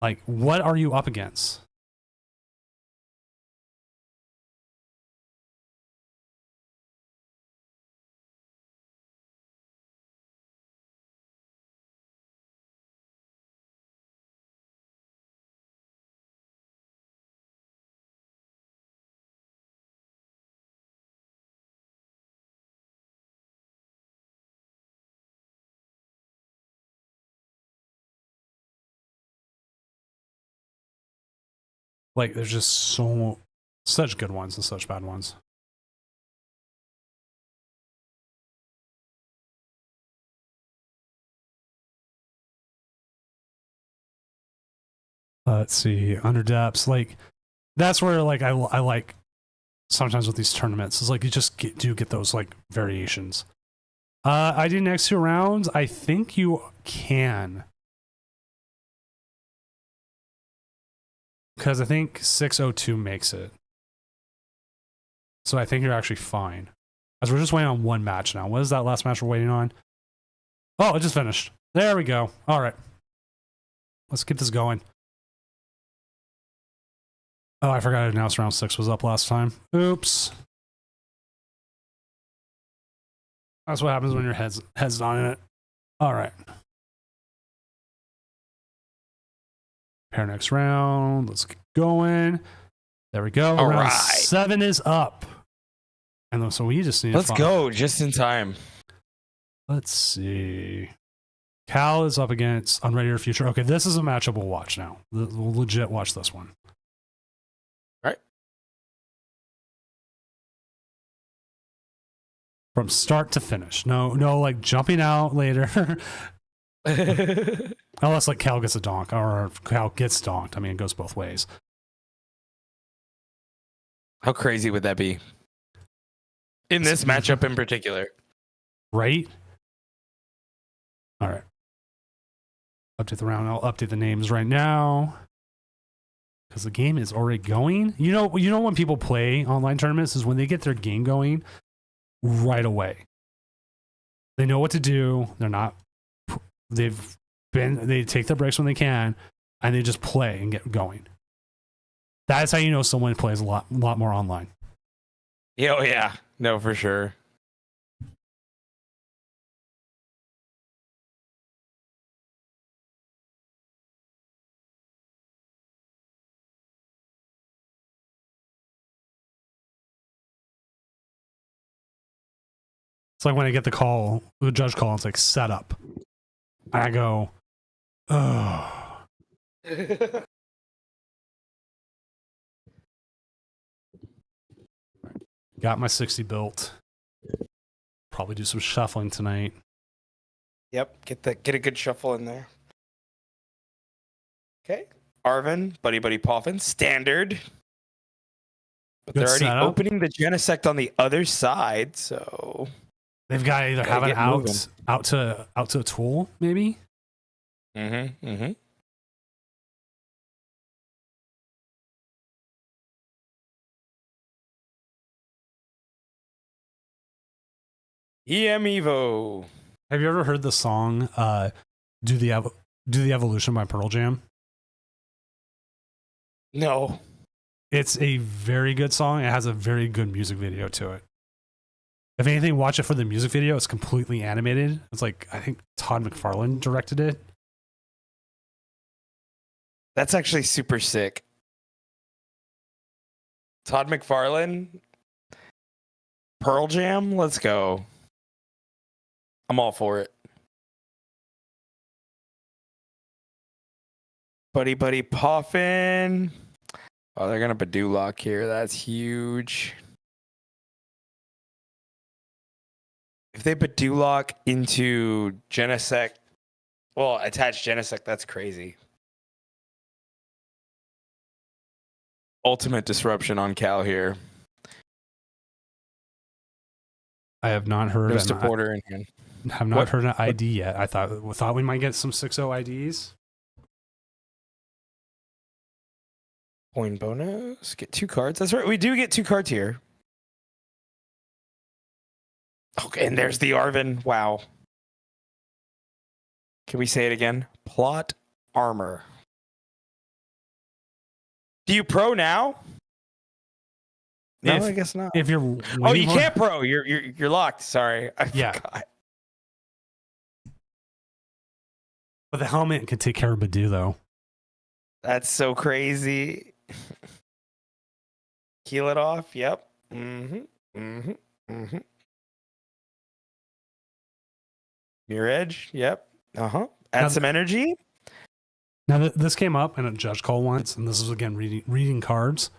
Like what are you up against? Like there's just such good ones and such bad ones. Let's see, Under Depths. Like that's where like I like sometimes with these tournaments is like you just do get those like variations. I do next 2 rounds. I think you can. Because I think 602 makes it. So I think you're actually fine. As we're just waiting on 1 match now. What is that last match we're waiting on? Oh, it just finished. There we go. All right. Let's keep this going. Oh, I forgot to announce round 6 was up last time. Oops. That's what happens when your head's not in it. All right. Pair next round. Let's get going. There we go. All round right. 7 is up. And so we just need Let's go just in time. Let's see. Cal is up against Unready or Future. Okay, this is a matchup we'll watch now. We'll legit watch this one. All right. From start to finish. No, like jumping out later. Unless like Cal gets a donk or Cal gets donked. I mean, it goes both ways. How crazy would that be? In this matchup in particular. Right? All right. Update the round. I'll update the names right now. Because the game is already going. You know when people play online tournaments is when they get their game going right away. They know what to do. They take their breaks when they can, and they just play and get going. That's how you know someone plays a lot more online. Yeah, oh yeah. No, for sure. It's like when I get the call, the judge call, it's like set up. And I go, oh. Got my 60 built. Probably do some shuffling tonight. Yep, get a good shuffle in there. Okay, Arven, Buddy Poffin, standard. But Good they're already setup. opening the Genesect on the other side, so They've got to either have it get moving. out to a tool, maybe. Mm-hmm. EM Evo. Have you ever heard the song "Do the Evolution" by Pearl Jam? No. It's a very good song. It has a very good music video to it. If anything, watch it for the music video. It's completely animated. It's like, I think Todd McFarlane directed it. That's actually super sick. Todd McFarlane, Pearl Jam, let's go. I'm all for it. Buddy Poffin. Oh, they're gonna Badoo lock here. That's huge. If they Badoo lock into Genesect, well, attach Genesect, that's crazy. Ultimate disruption on Cal here. I have not heard No an supporter in here. have not heard an ID yet. I thought we might get some 6-0 IDs. Coin bonus. Get 2 cards. That's right. We do get 2 cards here. Okay, and there's the Arven. Wow. Can we say it again? Plot armor. Do you pro now? No, I guess not. If you're Oh, you can't pro. You're locked. Sorry, I forgot. But the helmet can take care of Badoo, though. That's so crazy. Heal it off. Yep. Mirror Edge. Yep. Add Now, some energy. Now, this came up in a judge call once, and this was again reading cards.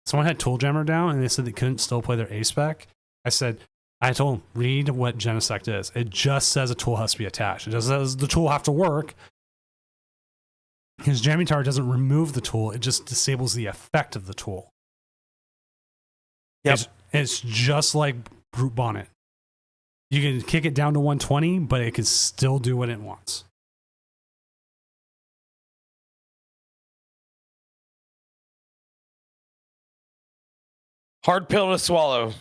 Someone had Tool Jammer down, and they said they couldn't still play their ace spec. I told them, read what Genesect is. It just says a tool has to be attached. It just says the tool have to work. His jamming tower doesn't remove the tool, it just disables the effect of the tool. Yep. It's just like Brute Bonnet. You can kick it down to 120, but it can still do what it wants. Hard pill to swallow.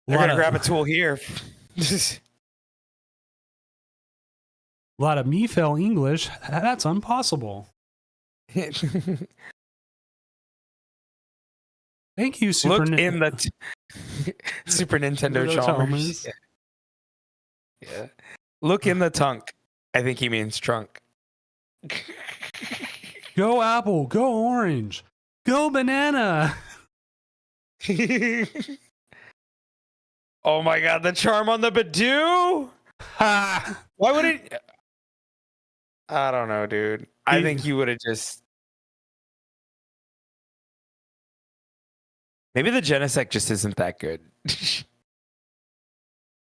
They're going to grab a tool here. A lot of me fail English. That's impossible. Thank you, Super Look in the Super Nintendo Chalmers. Yeah. Look in the tunk. I think he means trunk. Go apple, go orange, go banana. Oh my god, the charm on the Badoo? Why would it? I don't know, dude. I think you would have just. Maybe the Genesect just isn't that good.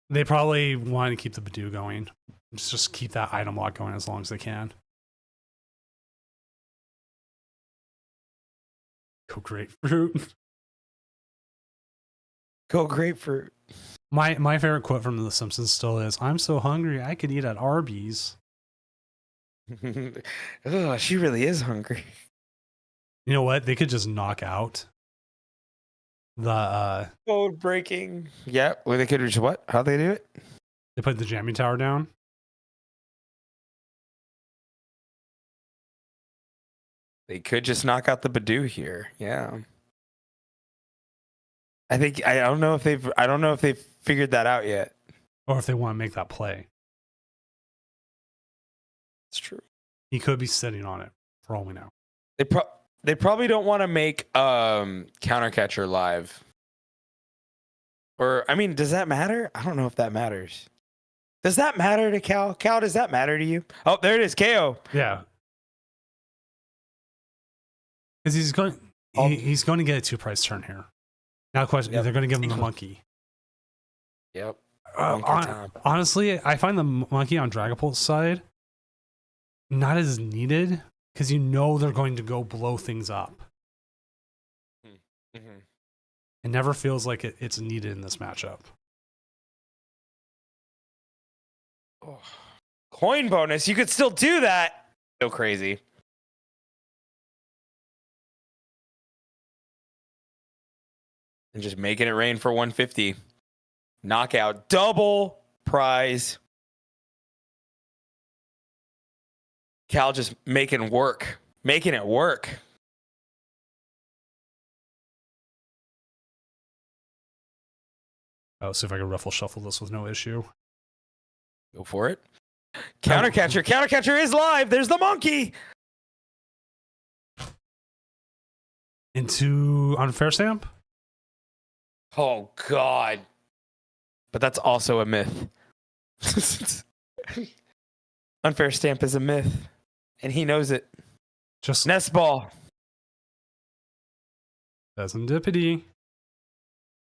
They probably want to keep the Badoo going. Just keep that item lock going as long as they can. Go grapefruit. Go grapefruit. My favorite quote from The Simpsons still is, "I'm so hungry I could eat at Arby's." Oh, she really is hungry. You know what? They could just knock out the code breaking. Yeah, well, they could just what? How they do it? They put the jamming tower down. They could just knock out the Badoo here. Yeah. I don't know if they've figured that out yet. Or if they want to make that play. It's true. He could be sitting on it, for all we know. They probably don't want to make Countercatcher live. Or I mean, does that matter? I don't know if that matters. Does that matter to Cal? Cal, does that matter to you? Oh, there it is, KO. Yeah. Because he's going to get a 2-price turn here. Now question, they're going to give him the monkey. Yep. Honestly, I find the monkey on Dragapult's side not as needed because you know they're going to go blow things up. Mm-hmm. It never feels like it's needed in this matchup. Oh. Coin bonus. You could still do that. So crazy. And just making it rain for 150. Knockout. Double prize. Cal just making it work. I'll see if I can ruffle shuffle this with no issue. Go for it. Countercatcher. Countercatcher is live. There's the monkey. Into Unfair Stamp? Oh, God. But that's also a myth. Unfair Stamp is a myth. And he knows it. Just Nest Ball. Serendipity.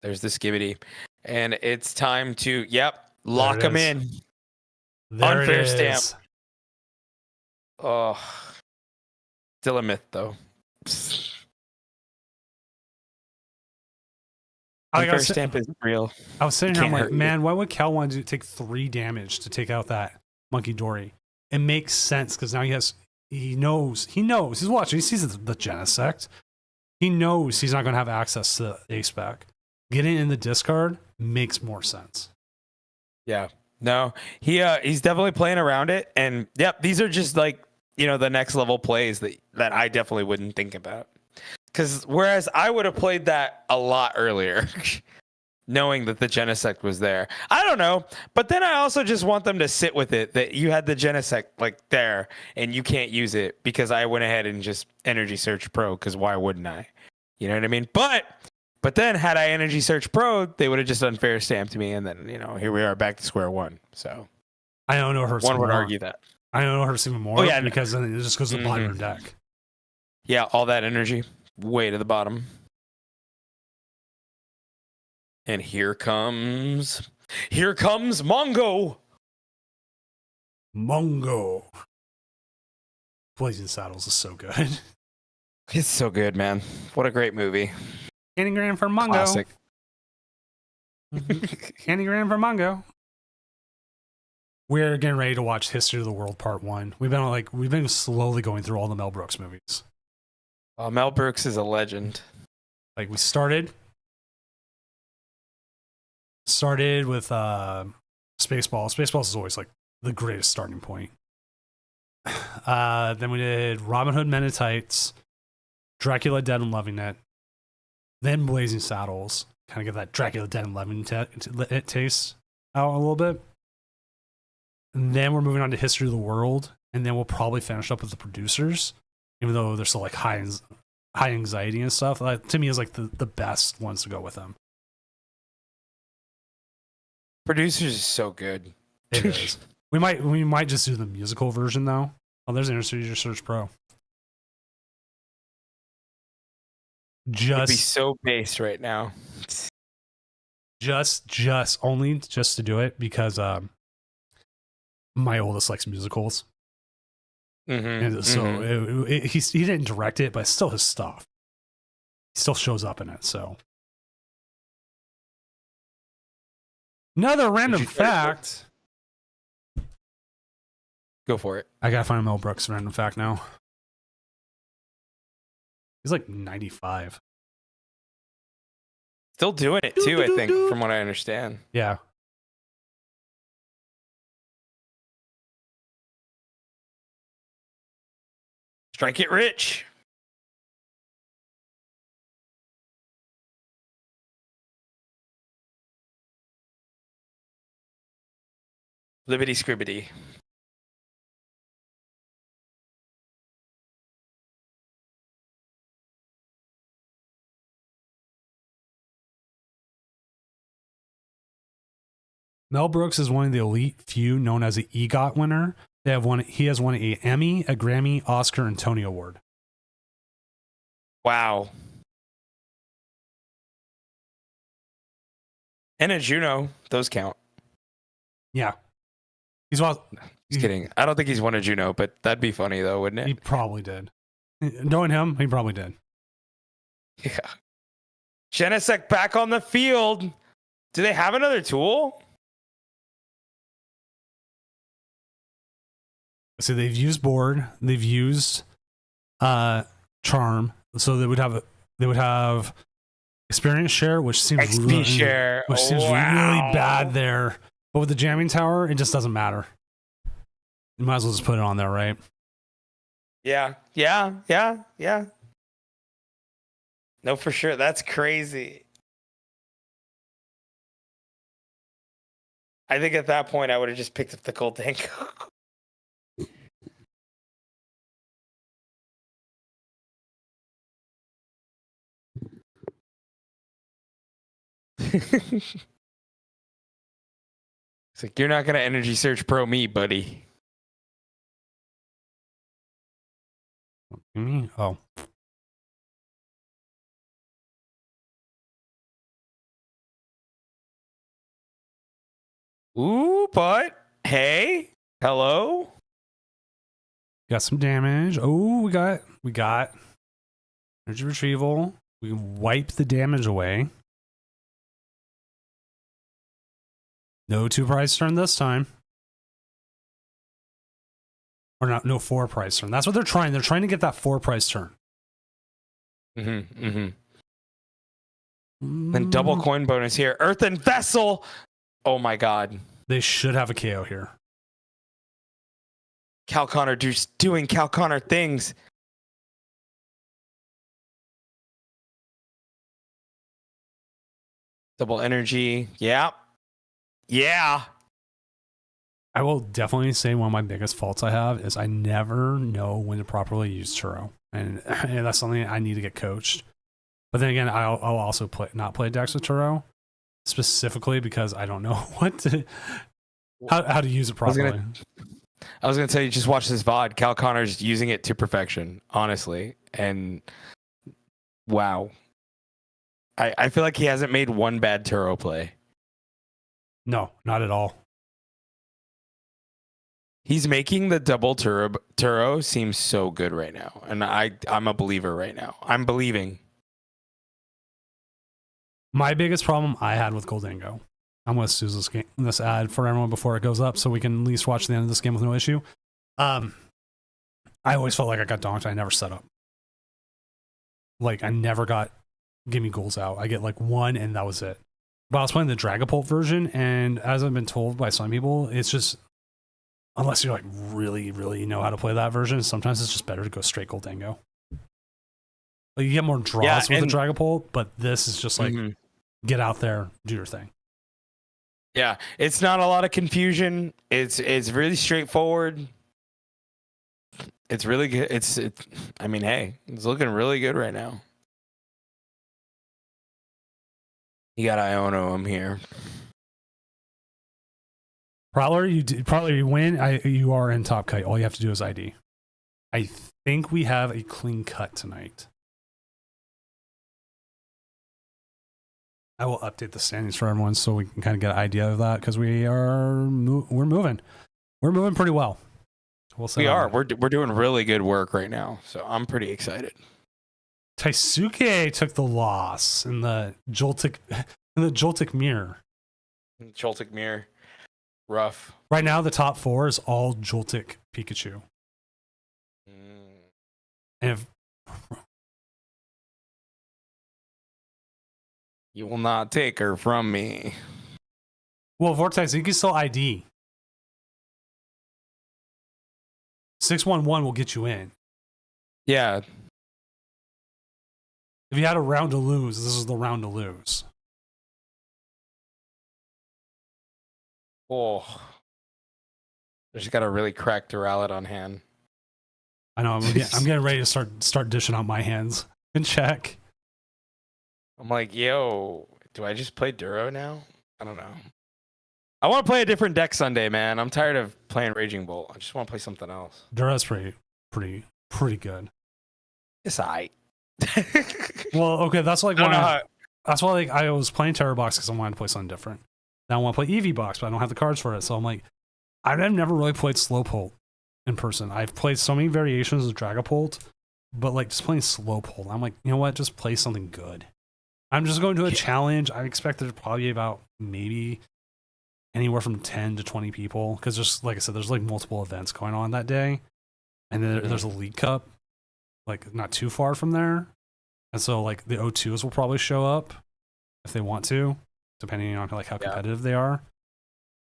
There's the Skibidi. And it's time to, lock him in. There Unfair it is. Stamp. Oh. Still a myth, though. Unfair Stamp is real. I was sitting here, I'm like, hurt you. man, why would Cal want to take 3 damage to take out that Monkey Dory? It makes sense because now he knows, he's watching, he sees the Genesect. He knows he's not going to have access to Ace Back. Getting in the discard makes more sense. Yeah. No, he's definitely playing around it. And these are just like, the next level plays that I definitely wouldn't think about. Because whereas I would have played that a lot earlier, knowing that the Genesect was there. I don't know. But then I also just want them to sit with it that you had the Genesect like there and you can't use it because I went ahead and just Energy Search Pro because why wouldn't I? You know what I mean? But then had I Energy Search Pro, they would have just unfair stamped me and then, here we are back to square one. So I don't know, it hurts. One would argue that. I don't know, it hurts even more because then it just goes to the bottom of your deck. Yeah, all that energy way to the bottom. And here comes Mongo. Blazing Saddles is so good. It's so good, man. What a great movie. Candygram for Mongo. Classic. Candygram for Mongo. We're getting ready to watch History of the World Part 1. We've been slowly going through all the Mel Brooks movies. Mel Brooks is a legend. Like we started with Spaceballs. Spaceballs is always like the greatest starting point. Then we did Robin Hood Men in Tights, Dracula Dead and Loving It, then Blazing Saddles. Kind of get that Dracula Dead and Loving It taste out a little bit. And then we're moving on to History of the World, and then we'll probably finish up with the Producers, even though they're still like high anxiety and stuff. That, to me, is like the best ones to go with them. Producers is so good. It is. We might just do the musical version though. Oh, there's Energy Search Pro. It'd be so based right now. Just to do it because my oldest likes musicals. And so he didn't direct it, but it's still his stuff. He still shows up in it. So another random fact. Go for it. I gotta find Mel Brooks random fact now. He's like 95. Still doing it too, I think, from what I understand. Yeah. Strike it rich. Libbity scribbity. Mel Brooks is one of the elite few known as the EGOT winner. He has won a Emmy, a Grammy, Oscar, and Tony Award. Wow. And a Juno. Those count. Yeah. He's well. Just kidding. I don't think he's won a Juno, but that'd be funny though, wouldn't it? He probably did. Knowing him, he probably did. Yeah. Genesect back on the field. Do they have another tool? So they've used board, they've used charm. So they would have experience share, which seems XP really, share, which seems really bad there. But with the jamming tower, it just doesn't matter. You might as well just put it on there, right? Yeah. No, for sure. That's crazy. I think at that point I would have just picked up the Gold Tank. It's like, you're not going to energy search pro me, buddy. Oh. Ooh, but hey, hello. Got some damage. Oh, we got energy retrieval. We can wipe the damage away. No 2-price turn this time. Or not, no 4-price turn. That's what they're trying. They're trying to get that 4-price turn. Then double coin bonus here. Earthen Vessel. Oh my god. They should have a KO here. Cal Connor doing Cal Connor things. Double energy. Yeah. Yeah. I will definitely say one of my biggest faults I have is I never know when to properly use Turo. And that's something I need to get coached. But then again, I'll also not play decks with Turo specifically because I don't know how to use it properly. I was gonna tell you, just watch this VOD. Cal Connor's using it to perfection, honestly. And wow. I feel like he hasn't made one bad Turo play. No, not at all. He's making the double Turo seem so good right now. And I'm a believer right now. I'm believing. My biggest problem I had with Goldango. I'm going to snooze this ad for everyone before it goes up so we can at least watch the end of this game with no issue. I always felt like I got donked. I never set up. Like, I never got give me goals out. I get like one and that was it. But I was playing the Dragapult version, and as I've been told by some people, it's just, unless you're like really, really know how to play that version, sometimes it's just better to go straight Goldango. Like, you get more draws with the Dragapult, but this is just like, get out there, do your thing. Yeah, it's not a lot of confusion. It's really straightforward. It's really good. I mean, hey, it's looking really good right now. You got Iono him here. Prowler, you win. You are in top kite. All you have to do is ID. I think we have a clean cut tonight. I will update the standings for everyone so we can kind of get an idea of that because we're moving. We're moving pretty well. We are. We're doing really good work right now, so I'm pretty excited. Taisuke took the loss in the Joltik mirror. Joltik mirror. Rough. Right now, the top 4 is all Joltik Pikachu. And if you will not take her from me. Well, Vortex, you can still ID. 611 will get you in. Yeah. If you had a round to lose, this is the round to lose. Oh. Just got a really cracked Duralid on hand. I know. I'm getting ready to start dishing out my hands and check. I'm like, yo, do I just play Duro now? I don't know. I want to play a different deck Sunday, man. I'm tired of playing Raging Bolt. I just want to play something else. Dura's pretty good. It's alright. Well, okay, that's like I don't know how. that's why like I was playing Terror Box because I wanted to play something different. Now I want to play EV Box, but I don't have the cards for it. So I'm like, I've never really played Slowpoke in person. I've played so many variations of Dragapult, but like just playing Slowpoke, I'm like, you know what? Just play something good. I'm just going to a challenge. I expect there to probably be about maybe anywhere from 10 to 20 people because just like I said, there's like multiple events going on that day, and then there's a League Cup, like not too far from there, and so like the O2s will probably show up if they want to, depending on like how competitive they are,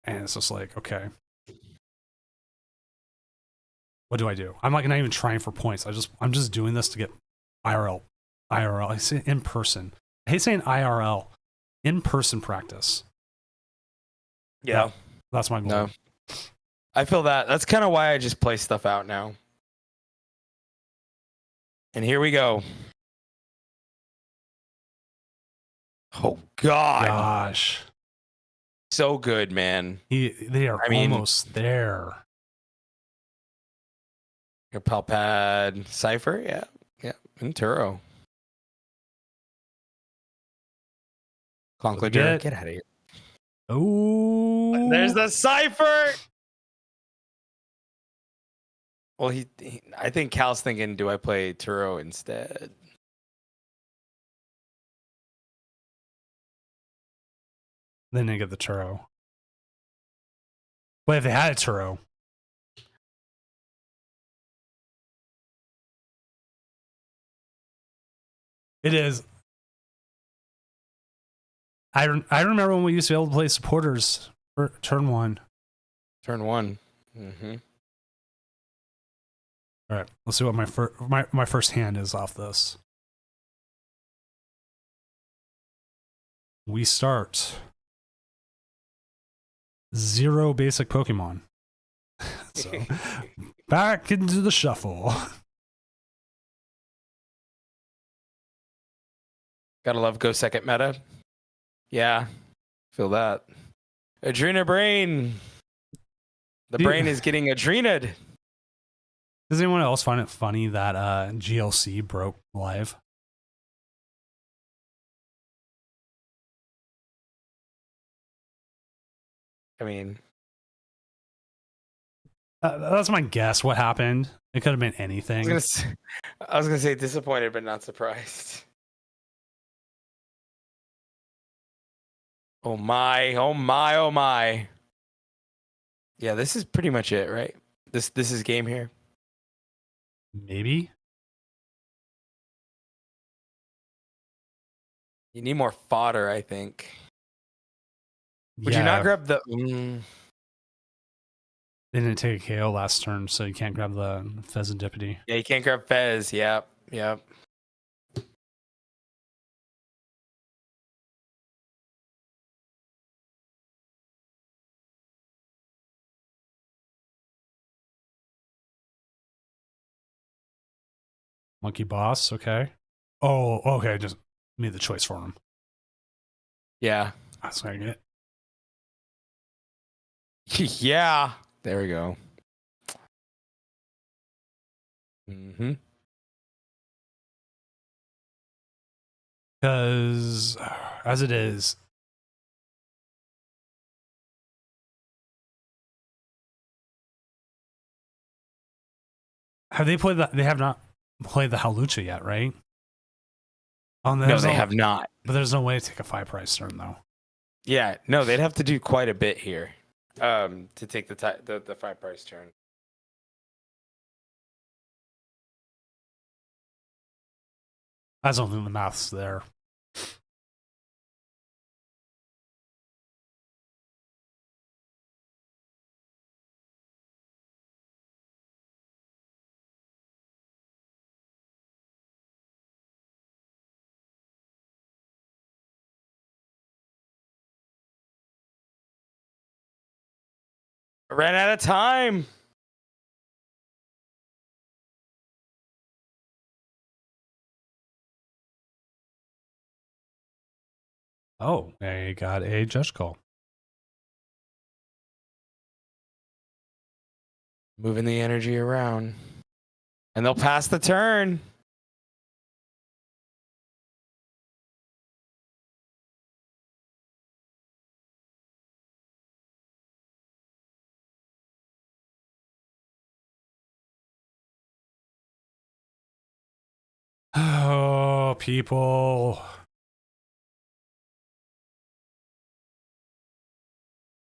and it's just like okay. What do I do? I'm like not even trying for points. I'm just doing this to get IRL. I say in person. I hate saying IRL. In person practice. Yeah. That's my goal. No. I feel that. That's kind of why I just play stuff out now. And here we go. Oh God. Gosh. So good, man. They are almost there. Your Palpad Cypher, yeah, and Turo. Conklager, get out of here. Oh, there's the Cypher. Well, I think Cal's thinking, do I play Turo instead? Then they get the Turo. But if they had a Turo. It is. I remember when we used to be able to play supporters for turn one. Turn one. Mm-hmm. All right, let's see what my first hand is off this. We start 0 basic Pokemon. So back into the shuffle. Gotta love Go Second meta. Yeah, feel that. Adrena Brain. The brain is getting adrenad. Does anyone else find it funny that GLC broke live? I mean, that's my guess. What happened? It could have been anything. I was gonna say disappointed, but not surprised. Oh my, oh my, oh my. Yeah, this is pretty much it, right? This is game here. Maybe. You need more fodder, I think. Would you not grab the... They didn't take a KO last turn, so you can't grab the Fezandipity. Yeah, you can't grab Fez. Yep. Monkey Boss, okay. Oh, okay, just made the choice for him. Yeah. That's what I get. Yeah. There we go. Mm-hmm. Because as it is, have they played that? They have not played the Hawlucha yet, right? Oh, no, they have not. But there's no way to take a 5 price turn though. Yeah, no, they'd have to do quite a bit here to take the 5 price turn. I don't think the math's there. I ran out of time. Oh, I got a judge call. moving the energy around, and they'll pass the turn. Oh, people.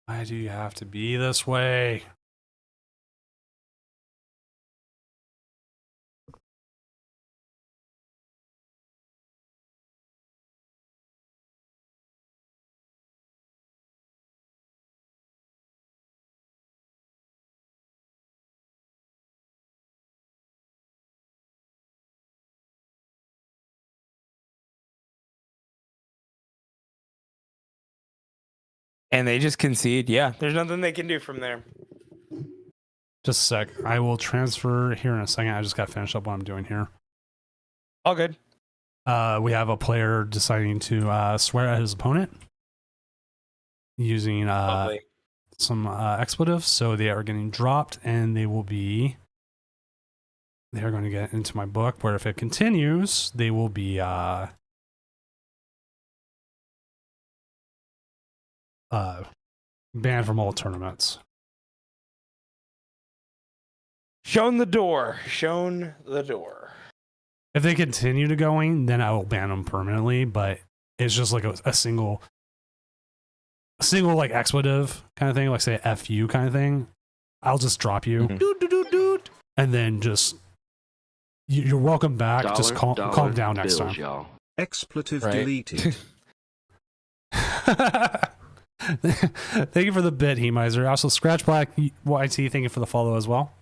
Why do you have to be this way? And they just concede. Yeah, there's nothing they can do from there. Just a sec. I will transfer here in a second. I just got to finish up what I'm doing here. All good. We have a player deciding to swear at his opponent using some expletives. So they are getting dropped, and they will be. They are going to get into my book, where if it continues, they will be banned from all tournaments. Shown the door. Shown the door. If they continue to going, then I will ban them permanently. But it's just like a single like expletive kind of thing, like say "fu" kind of thing. I'll just drop you, and then just you're welcome back. Just calm down next time. Y'all. Expletive deleted. Thank you for the bit, Hemizer. Also, Scratch Black YT, thank you for the follow as well.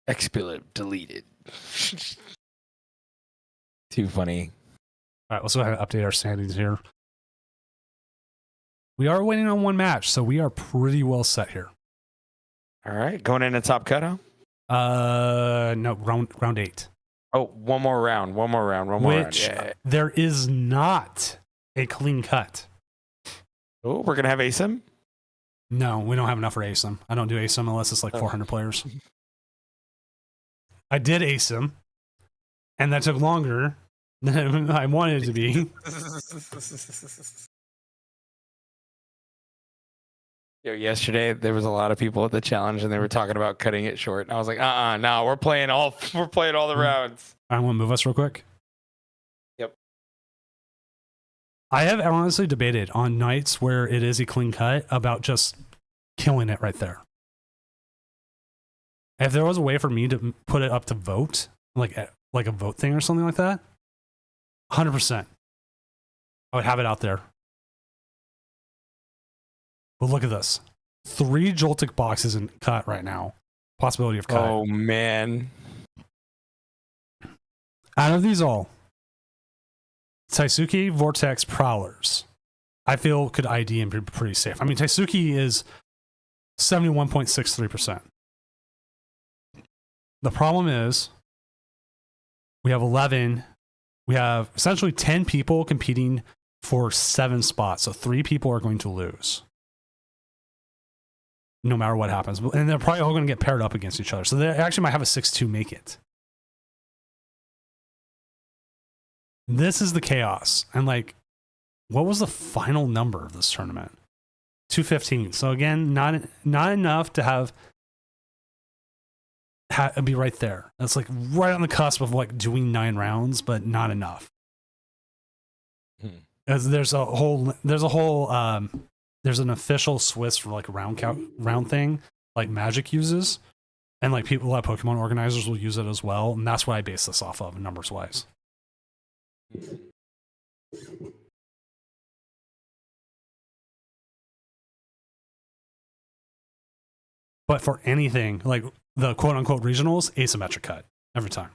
Expletive deleted. Too funny. All right, let's go ahead and update our standings here. We are waiting on one match, so we are pretty well set here. All right, going into top cut, huh? No, round 8. Oh, one more round. Which Yeah. there is not a clean cut. Oh, we're gonna have ASIM. No, we don't have enough for ASIM. I don't do ASIM unless it's like 400 players. I did ASIM, and that took longer than I wanted it to be. Yo, yesterday there was a lot of people at the challenge, and they were talking about cutting it short. And I was like, no, we're playing all the rounds. I want to move us real quick. Yep. I have honestly debated on nights where it is a clean cut about just killing it right there. If there was a way for me to put it up to vote, like a vote thing or something like that, 100%, I would have it out there. But look at this. 3 Joltik boxes in cut right now. Possibility of cut. Oh, man. Out of these all, Taisuke, Vortex, Prowlers, I feel could ID and be pretty safe. I mean, Taisuke is 71.63%. The problem is we have 11. We have essentially 10 people competing for 7 spots. So 3 people are going to lose, no matter what happens. And they're probably all going to get paired up against each other. So they actually might have a 6-2 make it. This is the chaos. And like, what was the final number of this tournament? 215. So again, not enough to have be right there. That's like right on the cusp of like doing 9 rounds, but not enough. As there's an official Swiss for like round thing like Magic uses, and like a lot of Pokemon organizers will use it as well, and that's what I base this off of numbers wise. But for anything like the quote unquote regionals, asymmetric cut every time.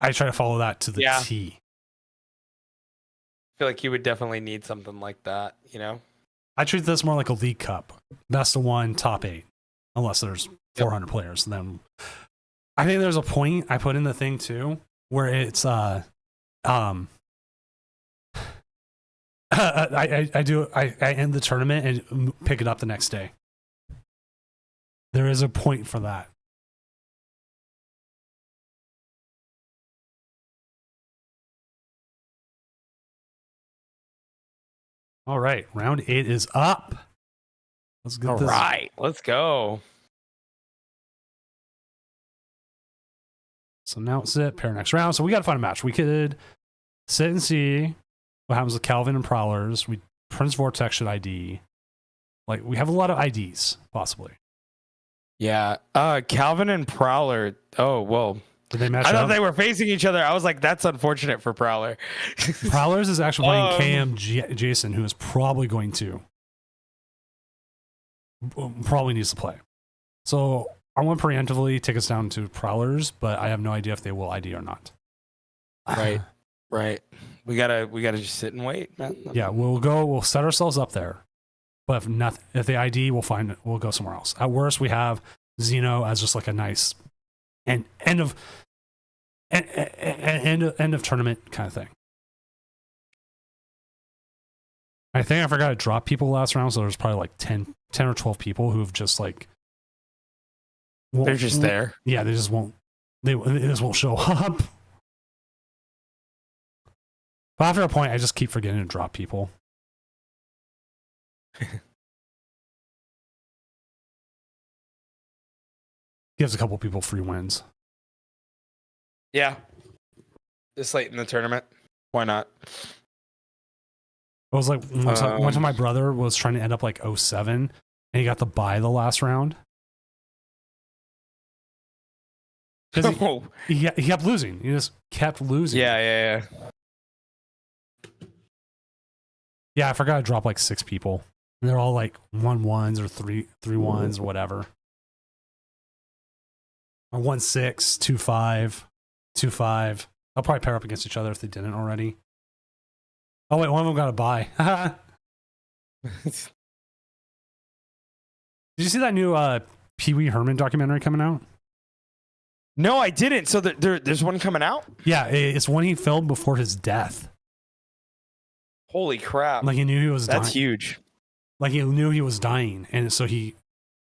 I try to follow that to the T. I feel like you would definitely need something like that, you know? I treat this more like a League Cup. Best of 1, top 8. Unless there's 400 players. Then I think there's a point I put in the thing too, where it's I end the tournament and pick it up the next day. There is a point for that. All right, round 8 is up. Let's get All this. right, let's go. So now it's it. Pair next round. So we got to find a match. We could sit and see what happens with Calvin and Prowlers. Prince Vortex should ID. Like, we have a lot of IDs, possibly. Yeah. Calvin and Prowler. Oh, well. Did they match I thought up? they were facing each other. I was like, that's unfortunate for Prowler. Prowlers is actually playing Jason, who is probably going to. Probably needs to play. So I want to preemptively take us down to Prowlers, but I have no idea if they will ID or not. Right. Right. We gotta just sit and wait, man. Yeah, we'll set ourselves up there. But if they ID, we'll go somewhere else. At worst, we have Xeno as just like a nice end of tournament kind of thing. I think I forgot to drop people last round, so there's probably like 10 or 12 people who've just like they're just there. Yeah, they just won't show up. But after a point, I just keep forgetting to drop people. Gives a couple people free wins. Yeah. This late in the tournament. Why not? It was like one time my brother was trying to end up like 07 and he got the bye the last round. Because he kept losing. He just kept losing. Yeah. Yeah, I forgot to drop like 6 people. And they're all like 1-1s or 3-1s or whatever. Or 1-6, 2-5, 2-5. They'll probably pair up against each other if they didn't already. Oh wait, one of them got a bye. Did you see that new Pee Wee Herman documentary coming out? No, I didn't. So there's one coming out? Yeah, it's one he filmed before his death. Holy crap. Like he knew he was dying. That's huge. Like he knew he was dying, and so he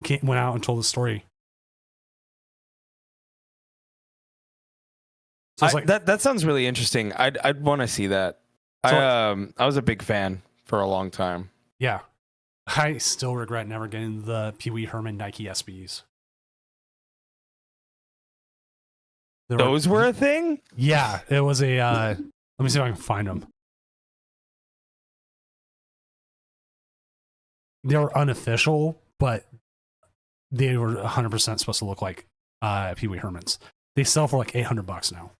went out and told the story. So it's like, that sounds really interesting. I'd want to see that. So I was a big fan for a long time. yeah. I still regret never getting the Pee Wee Herman Nike SBs. Those were a thing? Yeah, it was a. Let me see if I can find them. They were unofficial, but they were 100% supposed to look like Pee Wee Herman's. They sell for like $800 now.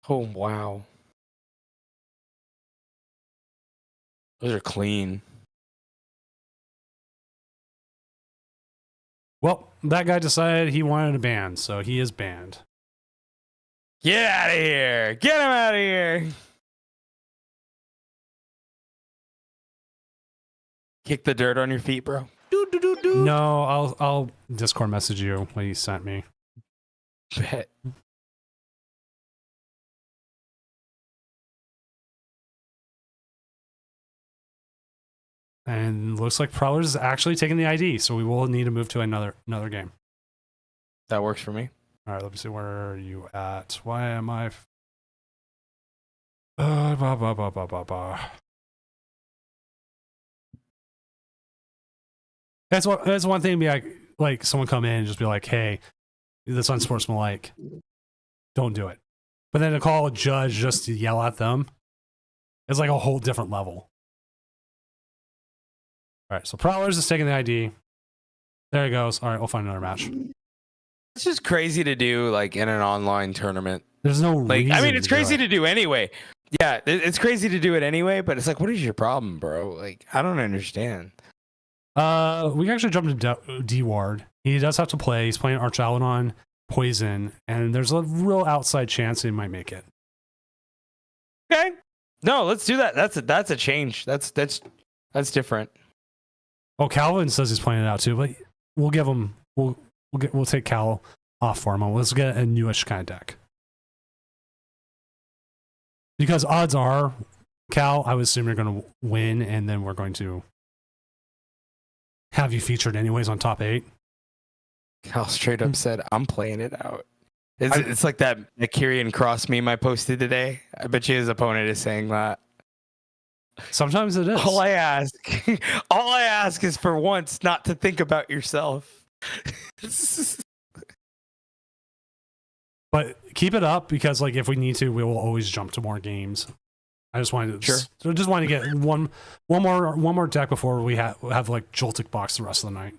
Oh, wow. Those are clean. Well, that guy decided he wanted a ban, so he is banned. Get out of here. Get him out of here. Kick the dirt on your feet, bro. No, I'll Discord message you what he sent me. Bet. And looks like Prowlers is actually taking the ID, so we will need to move to another game. That works for me. All right, let me see. Where are you at? Why am I? That's one thing to be like someone come in and just be like, hey, that's unsportsmanlike. Don't do it. But then to call a judge just to yell at them is like a whole different level. All right, so Prowlers is taking the ID. There he goes. All right, we'll find another match. It's just crazy to do like in an online tournament. There's no reason. I mean, it's crazy to do anyway. Yeah, it's crazy to do it anyway, but it's like, what is your problem, bro? Like, I don't understand. We can actually jump to D-Ward. He does have to play. He's playing Archaludon, Poison, and there's a real outside chance he might make it. Okay. No, let's do that. That's a change. That's different. Oh, Calvin says he's playing it out too, but we'll give him. We'll take Cal off for him. Let's get a newish kind of deck. Because odds are, Cal, I would assume you're going to win, and then we're going to have you featured anyways on top 8. Cal straight up said, "I'm playing it out." It's like that Kyrian Cross meme I posted today. I bet you his opponent is saying that. Sometimes it is. All I ask is for once not to think about yourself. But keep it up because like if we need to, we will always jump to more games. I just wanted to just wanted to get one more deck before we have like Joltik box the rest of the night.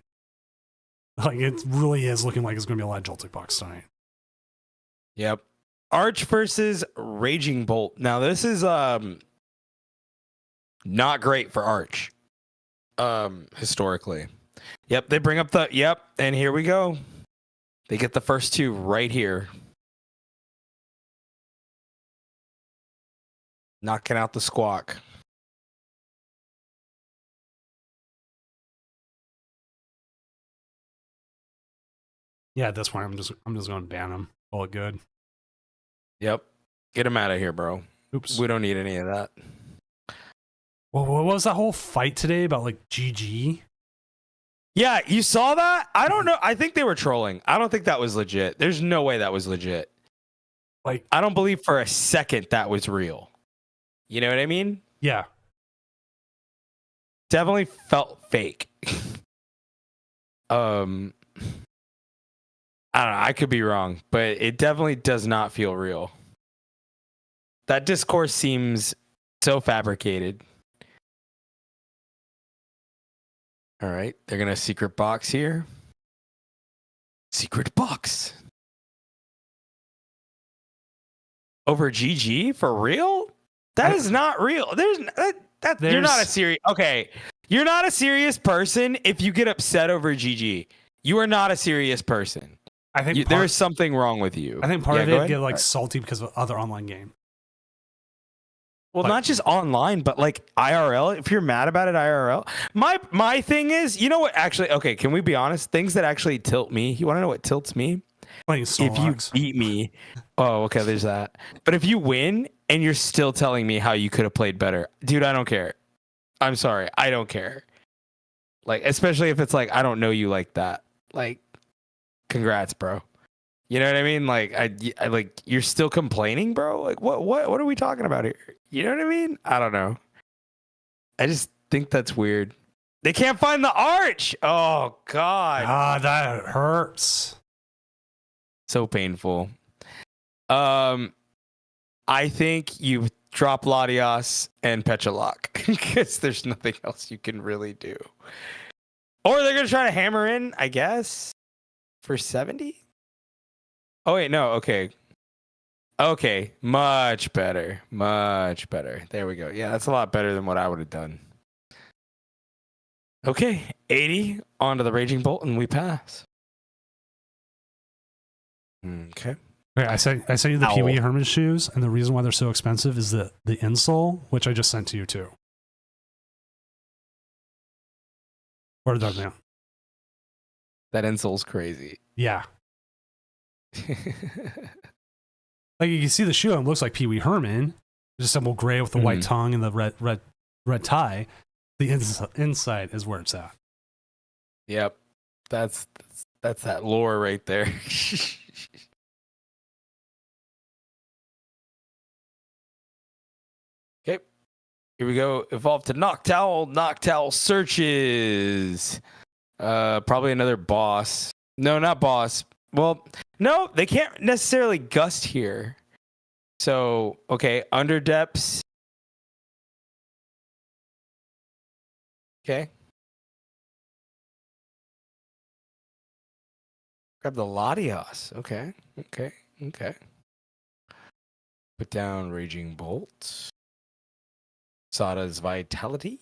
Like it really is looking like it's going to be a lot of Joltik box tonight. Yep. Arch versus Raging Bolt. Now this is not great for Arch. Historically. Yep, they bring up and here we go. They get the first 2 right here. Knocking out the Squawk. Yeah, at this point I'm just going to ban him. All good. Yep. Get him out of here, bro. Oops. We don't need any of that. Well, what was that whole fight today about like GG? Yeah, you saw that? I don't know. I think they were trolling. I don't think that was legit. There's no way that was legit. Like, I don't believe for a second that was real. You know what I mean? Yeah. Definitely felt fake. I don't know. I could be wrong, but it definitely does not feel real. That discourse seems so fabricated. All right. They're going to secret box here. Secret box. Over GG? For real? That is not real. You're not a serious... Okay. You're not a serious person if you get upset over GG. You are not a serious person. I think there is something wrong with you. I think part of it get like salty because of other online game. Well, not just online, but like IRL. If you're mad about it, IRL. My thing is, you know what? Actually, okay. Can we be honest? Things that actually tilt me. You want to know what tilts me? If you beat me. Oh, okay. There's that. But if you win and you're still telling me how you could have played better, dude, I don't care. I'm sorry. I don't care. Like, especially if it's like I don't know you like that. Like, congrats, bro. You know what I mean? Like, I like you're still complaining, bro. Like, what are we talking about here? You know what I mean? I don't know. I just think that's weird. They can't find the arch. Oh God. Ah, that hurts. So painful. I think you drop Latias and Petchalok because there's nothing else you can really do. Or they're gonna try to hammer in, I guess, for 70. Oh wait, no. Okay, much better. There we go. Yeah, that's a lot better than what I would have done. Okay, 80 onto the Raging Bolt, and we pass. Okay. Okay, I sent you the Pee Wee Herman shoes, and the reason why they're so expensive is the insole, which I just sent to you too. Or the now. That insole's crazy. Yeah. Like you can see the shoe, and it looks like Pee Wee Herman, just simple gray with the white tongue and the red tie. The inside is where it's at. Yep, that's that lore right there. Okay, here we go. Evolve to Noctowl. Noctowl searches. Probably another boss. No, not boss. Well, no, they can't necessarily gust here. So, okay, under depths. Okay. Grab the Latias. Okay. Put down Raging Bolt. Sada's Vitality.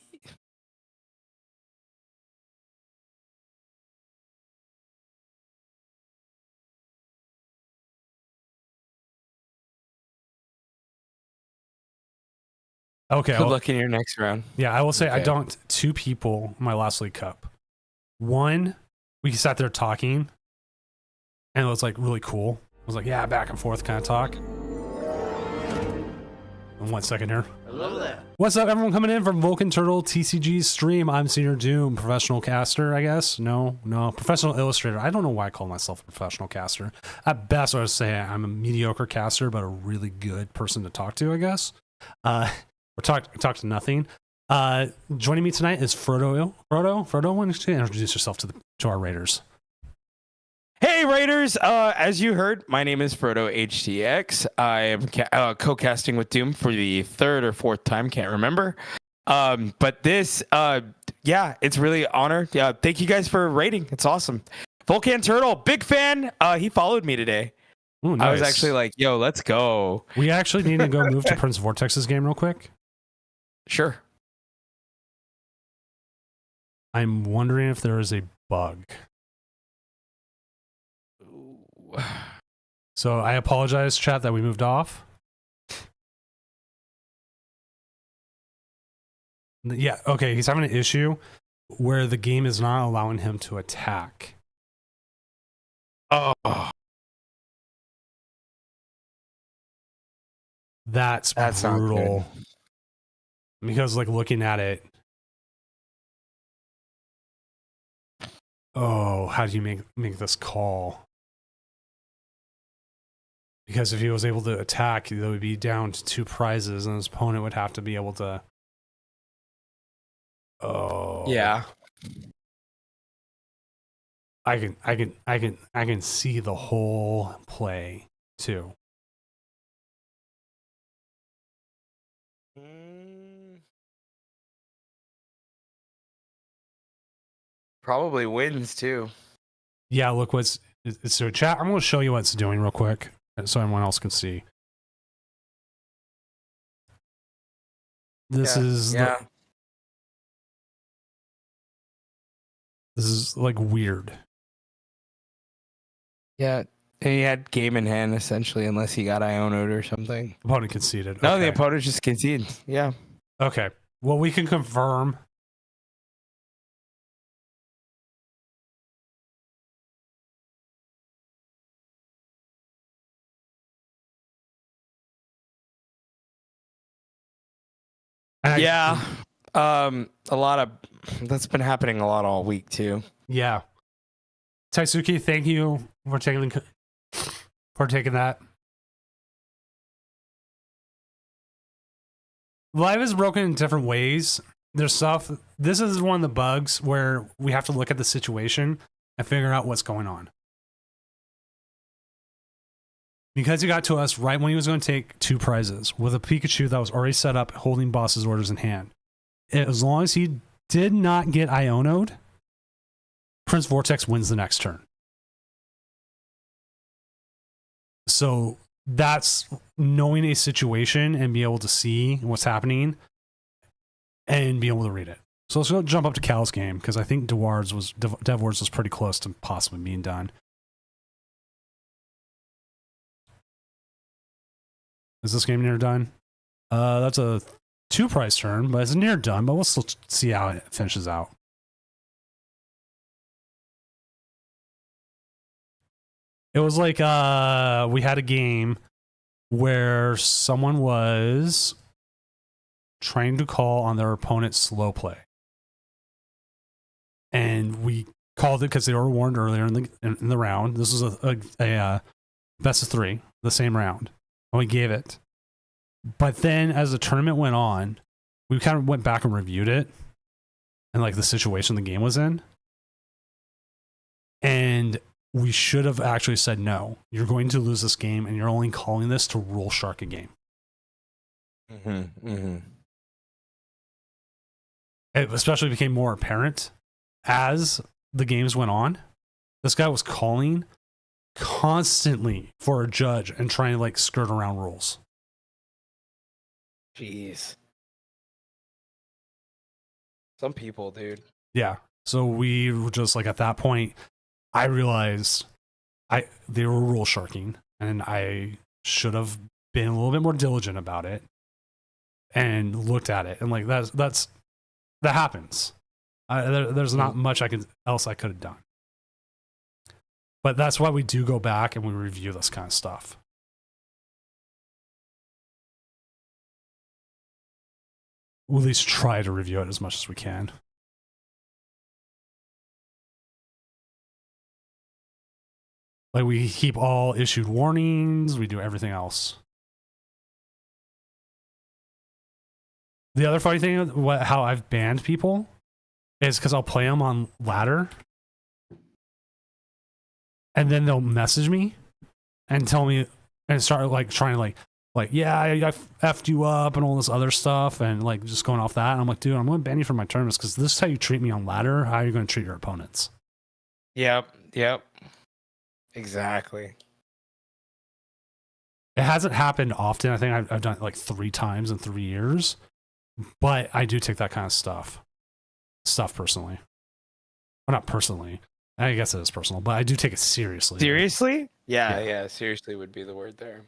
Okay. Good luck in your next round. Yeah, I will say I dunked 2 people in my last League Cup. One, we sat there talking, and it was like really cool. It was like, yeah, back and forth kind of talk. In 1 second here. Hello there. What's up, everyone coming in from Vulcan Turtle TCG's stream? I'm Senior Doom, professional caster, I guess. No, professional illustrator. I don't know why I call myself a professional caster. At best, I would say I'm a mediocre caster, but a really good person to talk to, I guess. Or talk to nothing. Joining me tonight is Frodo. Frodo, why don't you introduce yourself to our raiders? Hey Raiders! As you heard, my name is Frodo HTX. I am co-casting with Doom for the third or fourth time, can't remember. But this, it's really an honor. Yeah, thank you guys for rating. It's awesome. Vulcan Turtle, big fan. He followed me today. Ooh, nice. I was actually like, "Yo, let's go." We actually need to go move to Prince Vortex's game real quick. Sure. I'm wondering if there is a bug. So I apologize, chat, that we moved off. Yeah, okay, he's having an issue where the game is not allowing him to attack. Oh. That's brutal. Because, like, looking at it. Oh, how do you make this call? Because if he was able to attack, they would be down to 2 prizes, and his opponent would have to be able to. Oh. Yeah. I can see the whole play too. Probably wins too. Yeah, look so chat. I'm going to show you what it's doing real quick, so everyone else can see. This is like weird. Yeah, and he had game in hand essentially, unless he got Ionoed or something. Opponent conceded. No, okay. the opponent just conceded. Yeah. Okay. Well, we can confirm. Yeah. A lot of that's been happening a lot all week too. Yeah. Taisuke, thank you for taking that. Live is broken in different ways. There's stuff. This is one of the bugs where we have to look at the situation and figure out what's going on. Because he got to us right when he was going to take 2 prizes with a Pikachu that was already set up holding boss's orders in hand. As long as he did not get Ionoed, Prince Vortex wins the next turn. So that's knowing a situation and be able to see what's happening and be able to read it. So let's go jump up to Cal's game, because I think Dev Wars was pretty close to possibly being done. Is this game near done? That's a 2 prize turn, but it's near done, but we'll still see how it finishes out. It was like we had a game where someone was trying to call on their opponent's slow play. And we called it because they were warned earlier in the round. This was a best of 3, the same round. And we gave it. But then as the tournament went on, we kind of went back and reviewed it and like the situation the game was in. And we should have actually said, no, you're going to lose this game and you're only calling this to rule shark a game. It especially became more apparent as the games went on. This guy was calling constantly for a judge and trying to like skirt around rules. Jeez. Some people, dude. Yeah. So we were just like, at that point, I realized they were rule sharking, and I should have been a little bit more diligent about it and looked at it. And like that happens. There's not much else I could have done. But that's why we do go back and we review this kind of stuff. we'll at least try to review it as much as we can. Like, we keep all issued warnings, we do everything else. The other funny thing, how I've banned people, is because I'll play them on ladder, and then they'll message me and tell me, and start like trying to like yeah, I effed you up and all this other stuff, and like just going off that. And I'm like, dude, I'm going to ban you from my tournaments because this is how you treat me on ladder. How are you going to treat your opponents? Yep. Exactly. It hasn't happened often. I think I've done it like 3 times in 3 years, but I do take that kind of stuff personally. Well, not personally. I guess it is personal, but I do take it seriously. Seriously? Yeah. Seriously would be the word there.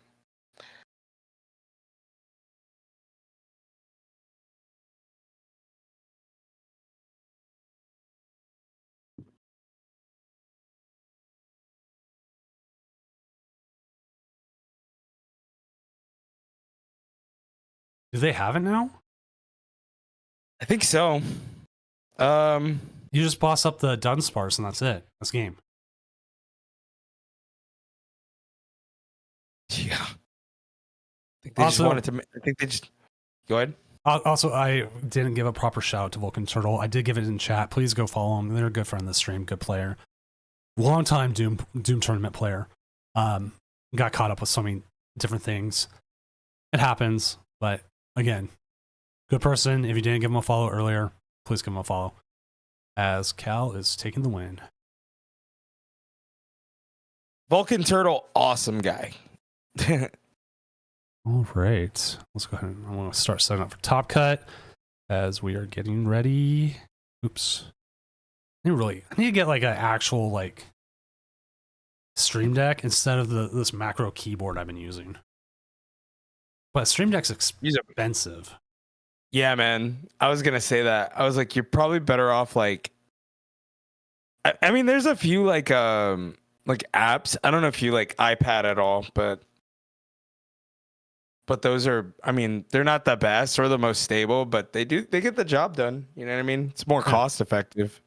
Do they have it now? I think so. You just boss up the Dunsparce and that's it. That's game. Yeah. I think they just wanted to. I think they just. Go ahead. Also, I didn't give a proper shout out to Vulcan Turtle. I did give it in chat. Please go follow them. They're a good friend of the stream, good player, long time Doom tournament player. Got caught up with so many different things. It happens, but again, good person. If you didn't give him a follow earlier, please give him a follow. As Cal is taking the win. Vulcan Turtle, awesome guy. All right, let's go ahead. I'm going to start setting up for Top Cut as we are getting ready. Oops. I need to get like an actual like Stream Deck instead of this macro keyboard I've been using. But Stream Deck's expensive. Yeah, man. I was gonna say that. I was like, you're probably better off like. I mean, there's a few like apps. I don't know if you like iPad at all, but those are. I mean, they're not the best or the most stable, but they get the job done. You know what I mean? It's more cost effective.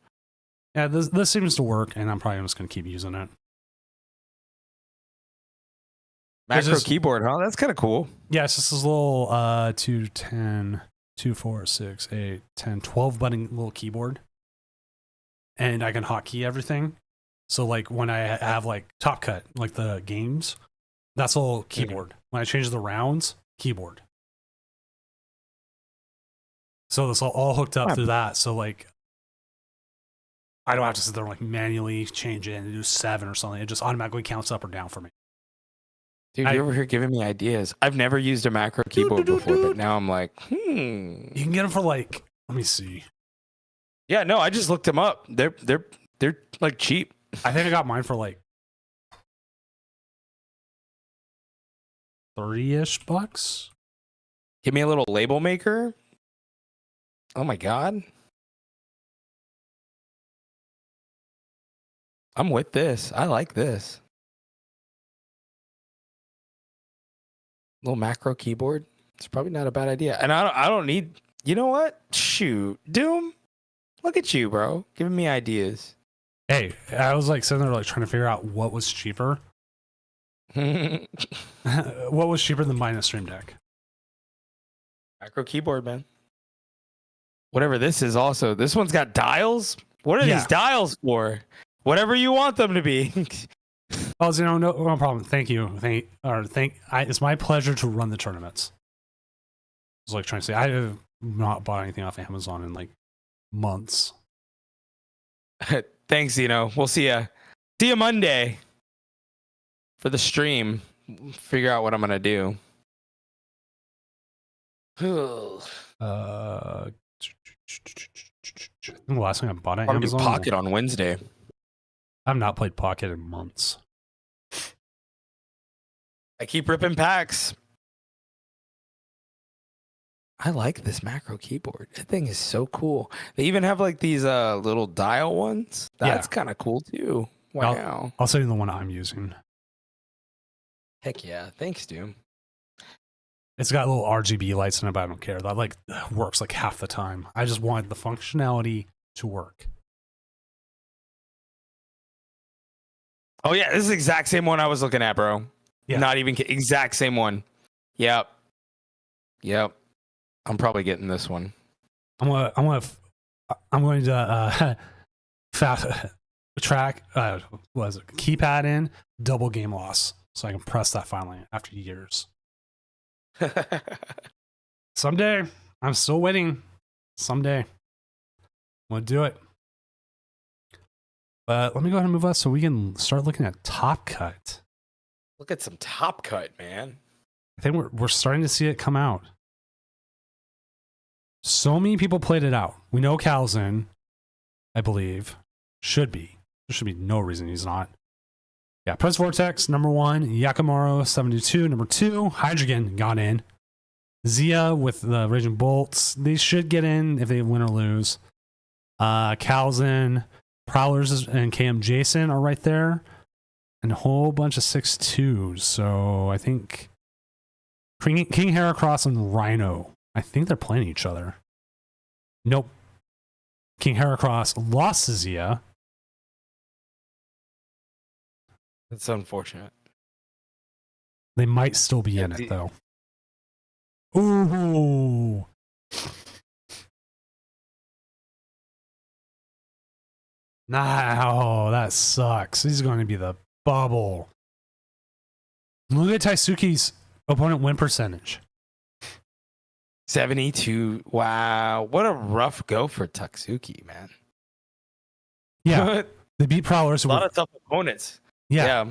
Yeah, this seems to work, and I'm probably just gonna keep using it. Macro keyboard, huh? That's kind of cool. Yeah, it's just this little 2, 10, 2, 4, 6, 8, 10, 12 button little keyboard. And I can hotkey everything. So like when I have like Top Cut, like the games, that's a little keyboard. When I change the rounds, keyboard. So this all hooked up through that. So like I don't have to sit there and like manually change it and do 7 or something. It just automatically counts up or down for me. Dude, you're over here giving me ideas. I've never used a macro keyboard before, but now I'm like, You can get them for like, let me see. Yeah, no, I just looked them up. They're like cheap. I think I got mine for like $30-ish bucks. Give me a little label maker. Oh my god. I'm with this. I like this. Little macro keyboard. It's probably not a bad idea. And I don't need. You know what? Shoot, Doom. Look at you, bro. Giving me ideas. Hey, I was like sitting there like trying to figure out what was cheaper. What was cheaper than buying a Stream Deck? Macro keyboard, man. Whatever this is also. This one's got dials. What are these dials for? Whatever you want them to be. Oh, no problem. Thank you. It's my pleasure to run the tournaments. I was like trying to say, I have not bought anything off Amazon in like months. Thanks, Zeno. We'll see ya. See you Monday for the stream. Figure out what I'm gonna do. The last thing I bought on Amazon. Pocket on Wednesday. I've not played Pocket in months. I keep ripping packs. I like this macro keyboard. That thing is so cool. They even have like these little dial ones. That's kind of cool too. Wow. I'll send you the one I'm using. Heck yeah. Thanks, Doom. It's got little RGB lights in it, but I don't care. That like works like half the time. I just wanted the functionality to work. Oh yeah, this is the exact same one I was looking at, bro. Yeah. Not even exact same one. Yep. I'm probably getting this one. I'm going to fast track was it keypad in double game loss so I can press that finally after years. Someday, I'm still waiting. Someday, I'm gonna do it. But let me go ahead and move us so we can start looking at Top Cut. Look at some Top Cut, man. I think we're starting to see it come out. So many people played it out. We know Cal's in, I believe. Should be. There should be no reason he's not. Yeah, Press Vortex, number 1. Yakimaru, 72, number 2. Hydrogen got in. Zia with the Raging Bolts. They should get in if they win or lose. Cal's in. Prowlers and KM Jason are right there. And a whole bunch of 6-2s. So I think King Heracross and Rhino. I think they're playing each other. Nope. King Heracross lost to Zia. That's unfortunate. They might still be in it, though. Ooh. Nah, that sucks. He's going to be the bubble. Look at Taisuke's opponent win percentage. 72. Wow. What a rough go for Tatsuki, man. Yeah. They beat Prowlers. A lot of tough opponents. Yeah.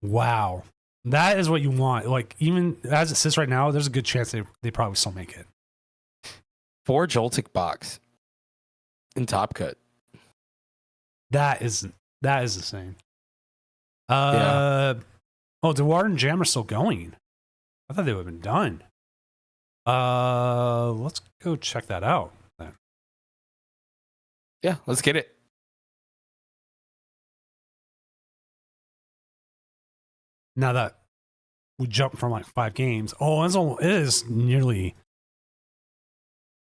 Wow. That is what you want. Like, even as it sits right now, there's a good chance they probably still make it. 4 Joltik box in Top Cut. That is insane. Oh, Dewar and Jam are still going. I thought they would have been done. Let's go check that out then. Yeah, let's get it. Now that we jumped from like 5 games. Oh, it is nearly.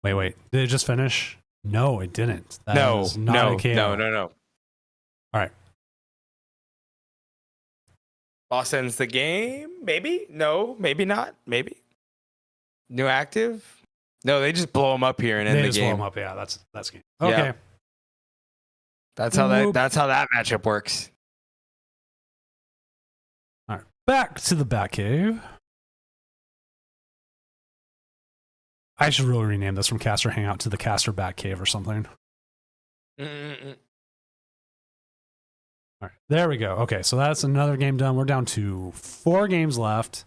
Wait. Did it just finish? No, it didn't. That is not a KO. No. All right. Boss ends the game? Maybe? No, maybe not. Maybe. New active? No, they just blow him up here and end the They just blow game. him up. Yeah, that's game. Okay. Yeah. That's how that matchup works. All right. Back to the Batcave. I should really rename this from Caster Hangout to the Caster Batcave or something. Mm-mm-mm. All right, there we go. Okay, so that's another game done. We're down to 4 games left.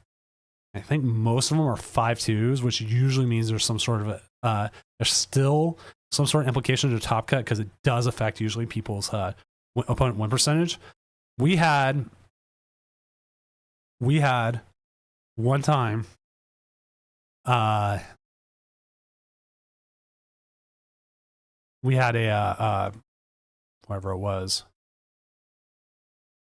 I think most of them are 5-2s, which usually means there's some sort of there's still some sort of implication to Top Cut because it does affect usually people's opponent win percentage. We had one time we had a whatever it was.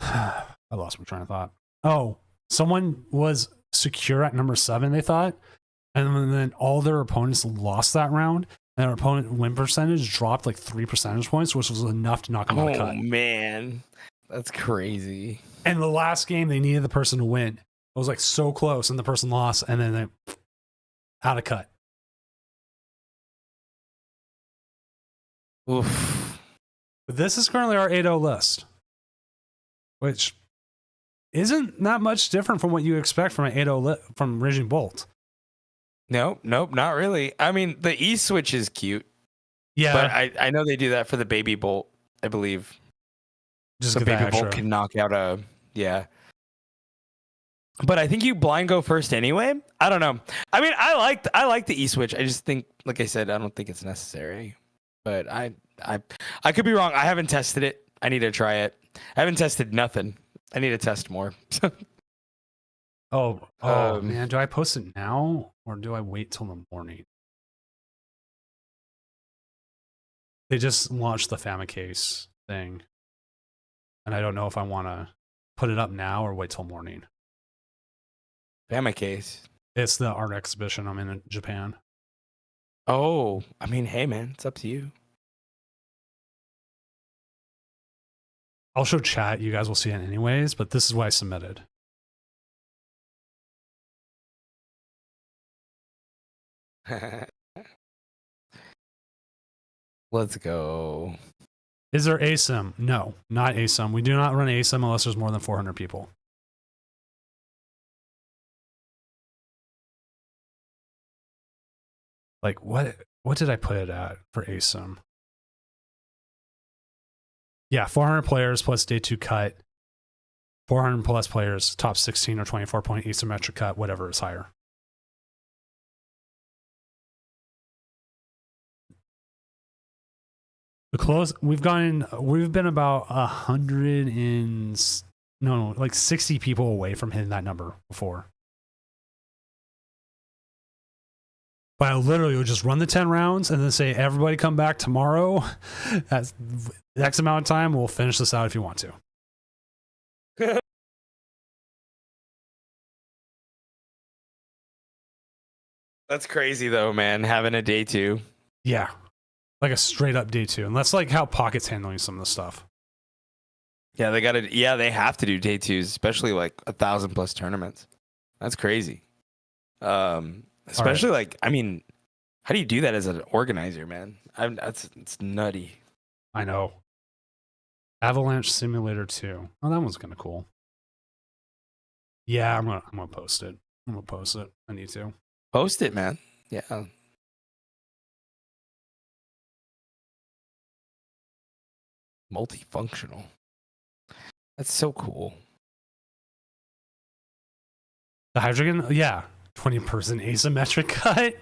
I lost my train of thought. Oh, someone was secure at number 7, they thought, and then all their opponents lost that round, and their opponent win percentage dropped like 3 percentage points, which was enough to knock them out of cut. Oh man, that's crazy. And the last game, they needed the person to win. It was like so close, and the person lost, and then they out of cut. Oof. But this is currently our 8-0 list, which isn't that much different from what you expect from an 8-0 from Raging Bolt. Nope, not really. I mean, the E switch is cute. Yeah, But I know they do that for the Baby Bolt, I believe. just So get that Baby Bolt extra. can knock out a yeah. But I think you blind go first anyway. I don't know. I mean, I like the E switch. I just think, like I said, I don't think it's necessary. But I could be wrong. I haven't tested it. I need to try it. I haven't tested nothing. I need to test more. Oh Um, man, do I post it now or do I wait till the morning? They just launched the Famicase thing, and I don't know if I want to put it up now or wait till morning. Bama case. It's the art exhibition I'm in Japan. Oh, I mean, hey man, it's up to you. I'll show chat. You guys will see it anyways, but this is what I submitted. Let's go. Is there ASIM? No, not ASIM. We do not run ASIM unless there's more than 400 people. Like what did I put it at for ASIM? Yeah, 400 players plus day 2 cut. 400 plus players, top 16 or 24 point asymmetric cut, whatever is higher. The close we've been about 60 people away from hitting that number before. But I literally would just run the 10 rounds and then say, everybody come back tomorrow. That's X amount of time. We'll finish this out if you want to. That's crazy though, man. Having a day 2. Yeah. Like a straight up day 2. And that's like how Pocket's handling some of the stuff. Yeah, they have to do day 2s, especially like 1,000 plus tournaments. That's crazy. Especially like, I mean, how do you do that as an organizer, man? It's nutty. I know. Avalanche Simulator 2. Oh, that one's kind of cool. Yeah, I'm gonna post it. I need to. Post it, man. Yeah. Multifunctional. That's so cool. The Hydreigon, yeah. 20-person asymmetric cut.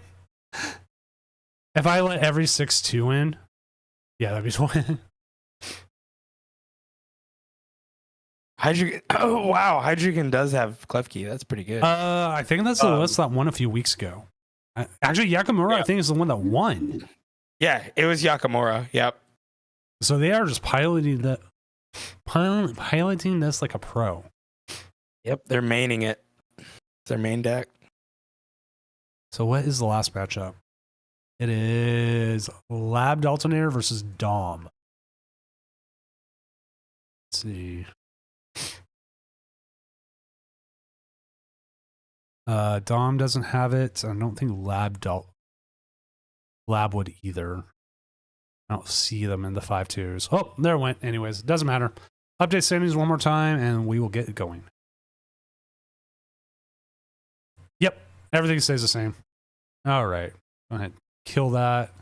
If I let every 6-2 in, yeah, that'd be 20. Hydreigon. Oh wow, Hydreigon does have Klefki. That's pretty good. I think that's the list that won a few weeks ago. Actually, Yakamura, I think, is the one that won. Yeah, it was Yakamura. Yep. So they are just piloting this like a pro. Yep, they're maining it. It's their main deck. So what is the last matchup? It is Lab Daltonator versus Dom. Let's see. Dom doesn't have it. I don't think Lab would either. I don't see them in the 5-2s. Oh, there it went. Anyways, it doesn't matter. Update standings one more time, and we will get it going. Yep, everything stays the same. All right, go ahead, kill that.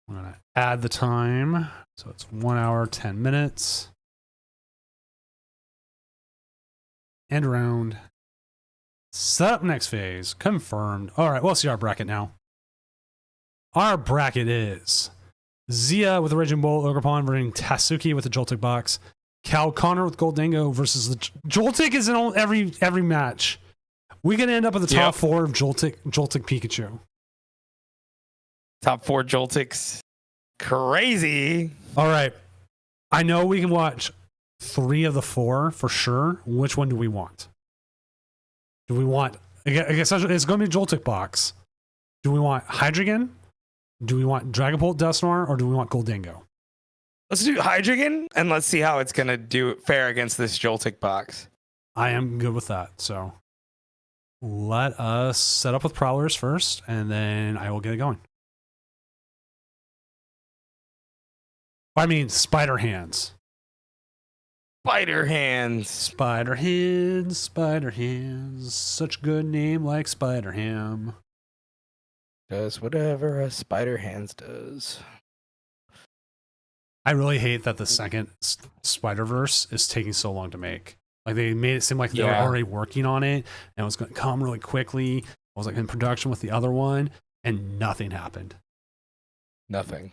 I'm gonna add the time, so it's 1 hour 10 minutes. End round. Set up next phase. Confirmed. All right, we'll see our bracket now. Our bracket is Zia with the Raging Bull, Ogerpon versus Tatsuki with the Joltik box. Cal Connor with Goldango versus the Joltik is in every match. We can end up at the top 4 of Joltik Pikachu. Top 4 Joltiks. Crazy. All right. I know we can watch 3 of the 4 for sure. Which one do we want? Do we want, I guess it's going to be Joltik box. Do we want Hydreigon? Do we want Dragapult Dusknoir, or do we want Goldango? Let's do Hydreigon, and let's see how it's going to do fare against this Joltik box. I am good with that. So let us set up with Prowlers first, and then I will get it going. I mean, Spider Hands. Spider Hands. Spider Hands, Spider Hands. Such a good name like Spider Ham. Does whatever a Spider Hands does. I really hate that the second Spider-Verse is taking so long to make. Like, they made it seem like they were already working on it, and it was going to come really quickly. I was like in production with the other one, and nothing happened. Nothing.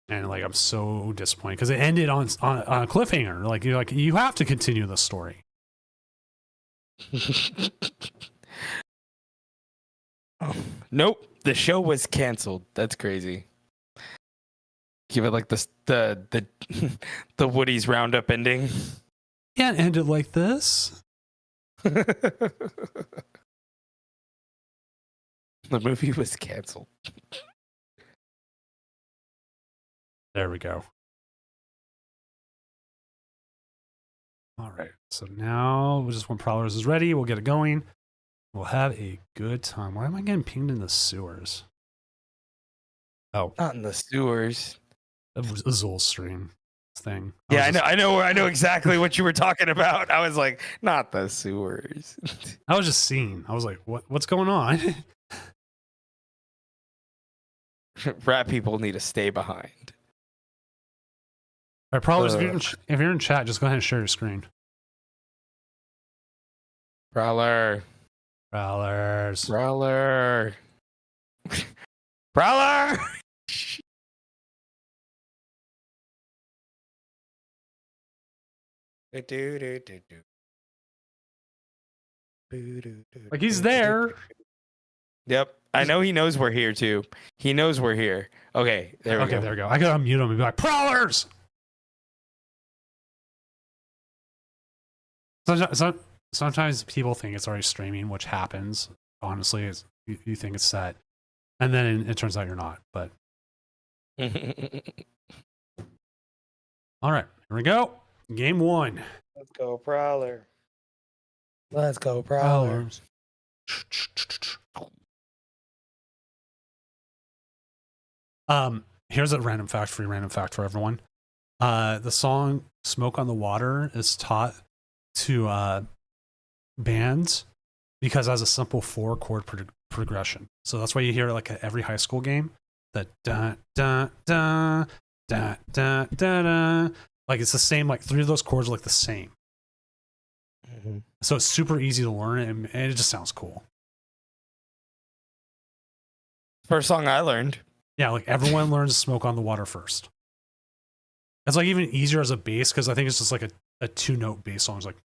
And like, I'm so disappointed because it ended on a cliffhanger. Like, you're like, you have to continue the story. Nope. The show was canceled. That's crazy. Give it like the Woody's Roundup ending. Can't end it like this. The movie was canceled. There we go. All right. So now just when Prowlers is ready, we'll get it going. We'll have a good time. Why am I getting pinged in the sewers? Oh, Not in the sewers. Azul stream thing. Yeah, I know exactly what you were talking about. I was like, not the sewers. I was just seeing. I was like, what's going on? Rat people need to stay behind. All right, Prowlers, if you're in chat, just go ahead and share your screen. Prowler. Prowlers. Prowler. Prowler! Like he's there. Yep. I know he knows we're here too. He knows we're here. Okay, there we go. There we go. I gotta unmute him and be like, Prowlers! Sometimes people think it's already streaming, which happens. Honestly, you think it's set. And then it turns out you're not. But all right, here we go. Game 1. Let's go, Prowler. Let's go, Prowler. Here's a random fact for everyone. The song Smoke on the Water is taught to bands because it has a simple 4-chord progression. So that's why you hear it like at every high school game. The da da da da da da da. Like it's the same, like 3 of those chords are like the same. Mm-hmm. So it's super easy to learn and it just sounds cool. First song I learned. Yeah, like everyone learns Smoke on the Water first. It's like even easier as a bass because I think it's just like a 2-note bass song. It's like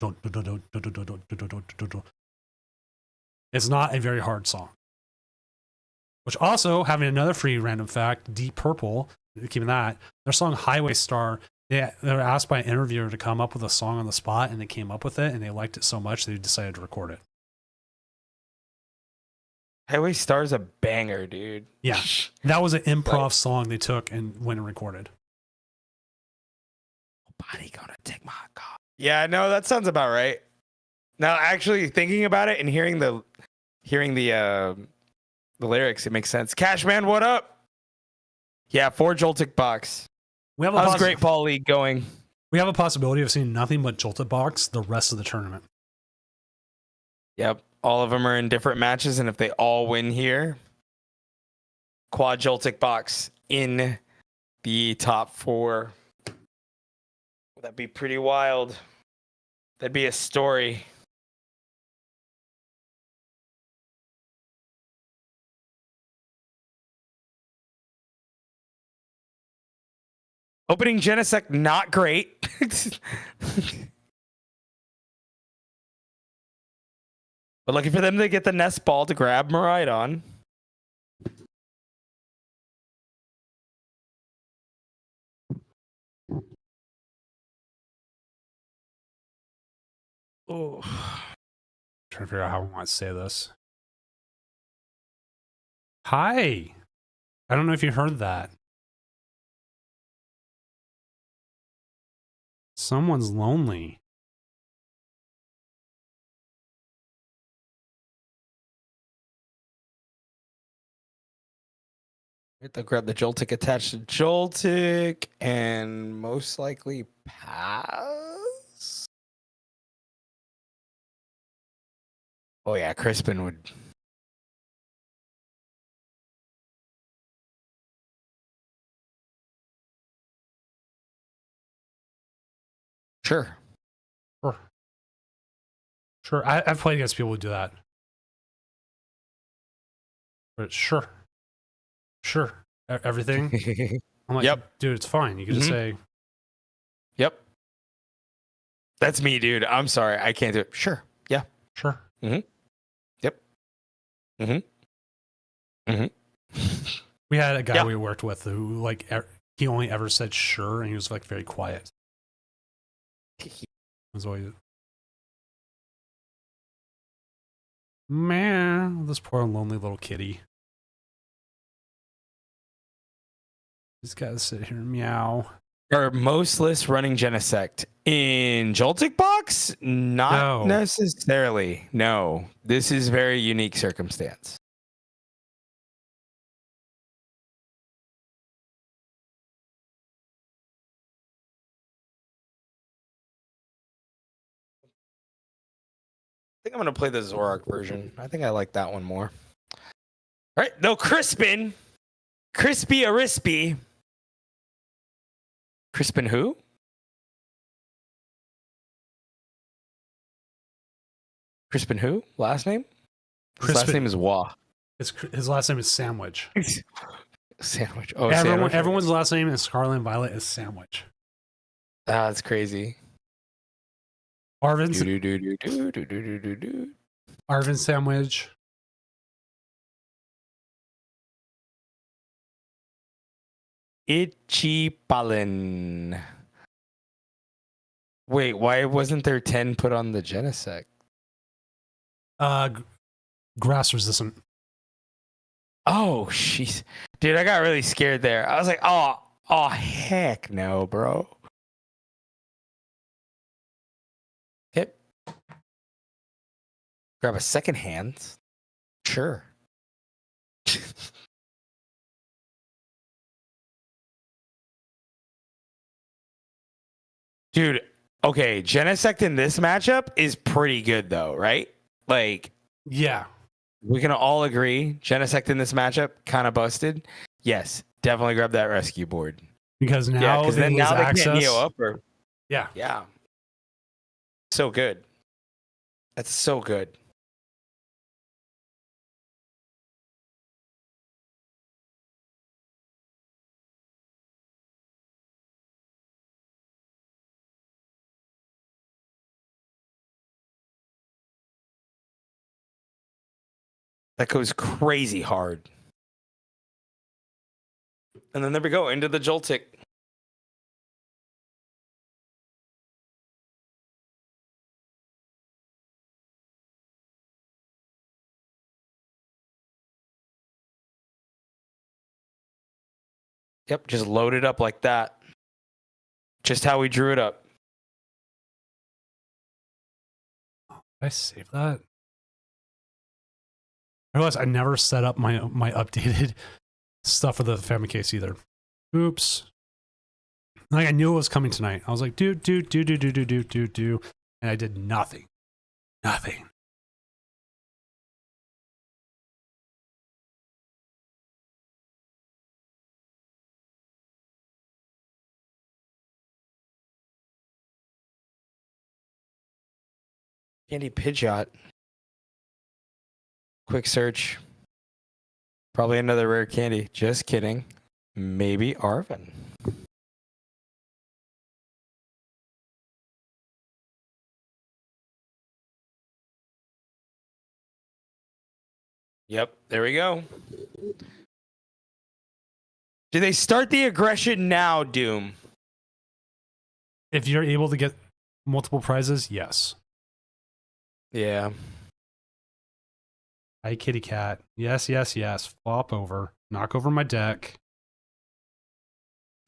it's not a very hard song. Which also, having another free random fact, Deep Purple, keeping that, their song Highway Star, they were asked by an interviewer to come up with a song on the spot, and they came up with it, and they liked it so much they decided to record it. Highway Star's a banger, dude. Yeah, that was an improv song they took and went and recorded. Nobody gonna take my car. Yeah, no, that sounds about right. Now, actually thinking about it and hearing the lyrics, it makes sense. Cashman, what up? Yeah, 4 Joltik Box. How's Great Ball League going? We have a possibility of seeing nothing but Joltik Box the rest of the tournament. Yep, all of them are in different matches, and if they all win here, quad Joltik Box in the top 4. That'd be pretty wild. That'd be a story. Opening Genesect, not great. But looking for them to get the nest ball to grab Miraidon. Oh. Trying to figure out how I want to say this. Hi. I don't know if you heard that. Someone's lonely. They'll grab the Joltik attached to Joltik and most likely pass. Oh yeah, Crispin would. Sure. Sure. I've played against people who do that. But sure. Everything. I'm like, yep, dude, it's fine. You can just say, yep. That's me, dude. I'm sorry. I can't do it. Sure. Yeah. Sure. Mm-hmm. Yep. Mm-hmm. Mm-hmm. We had a guy we worked with who, like, he only ever said sure, and he was, like, very quiet. It was always... Man, this poor lonely little kitty. He's got to sit here and meow. Are most lists running Genesect in Joltik box? Not No. necessarily. No, this is very unique circumstance. I think I'm gonna play the Zorak version. I think I like that one more. All right, no Crispin, Crispy Arispy. Crispin who? Crispin who? Last name? His last Crispin. name is Wah. His last name is Sandwich. Sandwich. Oh, Everyone's last name in Scarlet and Violet is Sandwich. That's crazy. Arvin Do-do-do-do-do-do-do-do-do. Arvin Sandwich. Ichipalin. Wait, why wasn't there 10 put on the Genesect? Grass resistant. Oh, jeez. Dude, I got really scared there. I was like, oh, heck no, bro. Hit. Grab a second hand. Sure. Dude, okay, Genesect in this matchup is pretty good though, right? Like, Yeah. we can all agree Genesect in this matchup kind of busted. Yes, definitely grab that rescue board. Because now Yeah, because then now they access. can't Neo up or Yeah. yeah. So good. That's so good. That goes crazy hard. And then there we go into the Joltik. Yep, just load it up like that. Just how we drew it up. Did I save that? I realized I never set up my updated stuff for the family case either. Oops. Like I knew it was coming tonight. I was like, do, and I did nothing. Nothing. Candy Pidgeot. Quick search. Probably another rare candy. Just kidding. Maybe Arvin. Yep, there we go. Do they start the aggression now, Doom? If you're able to get multiple prizes, yes. Yeah. Hi, kitty cat. Yes, yes, yes. Flop over. Knock over my deck.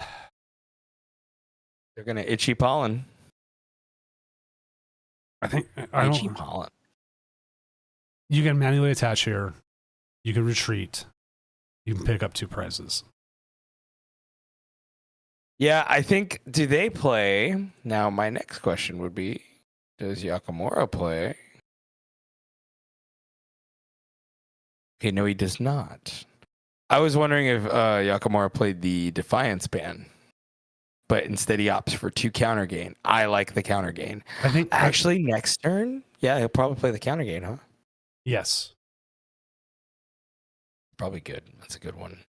They're going to Itchy Pollen. I think Itchy Pollen. You can manually attach here. You can retreat. You can pick up 2 prizes. Yeah, I think, do they play? Now, my next question would be, does Yakamura play? Okay, no, he does not. I was wondering if Yakamura played the Defiance ban, but instead he opts for 2 counter gain. I like the counter gain. I think Actually, next turn, yeah, he'll probably play the counter gain, huh? yes. Probably good. That's a good one.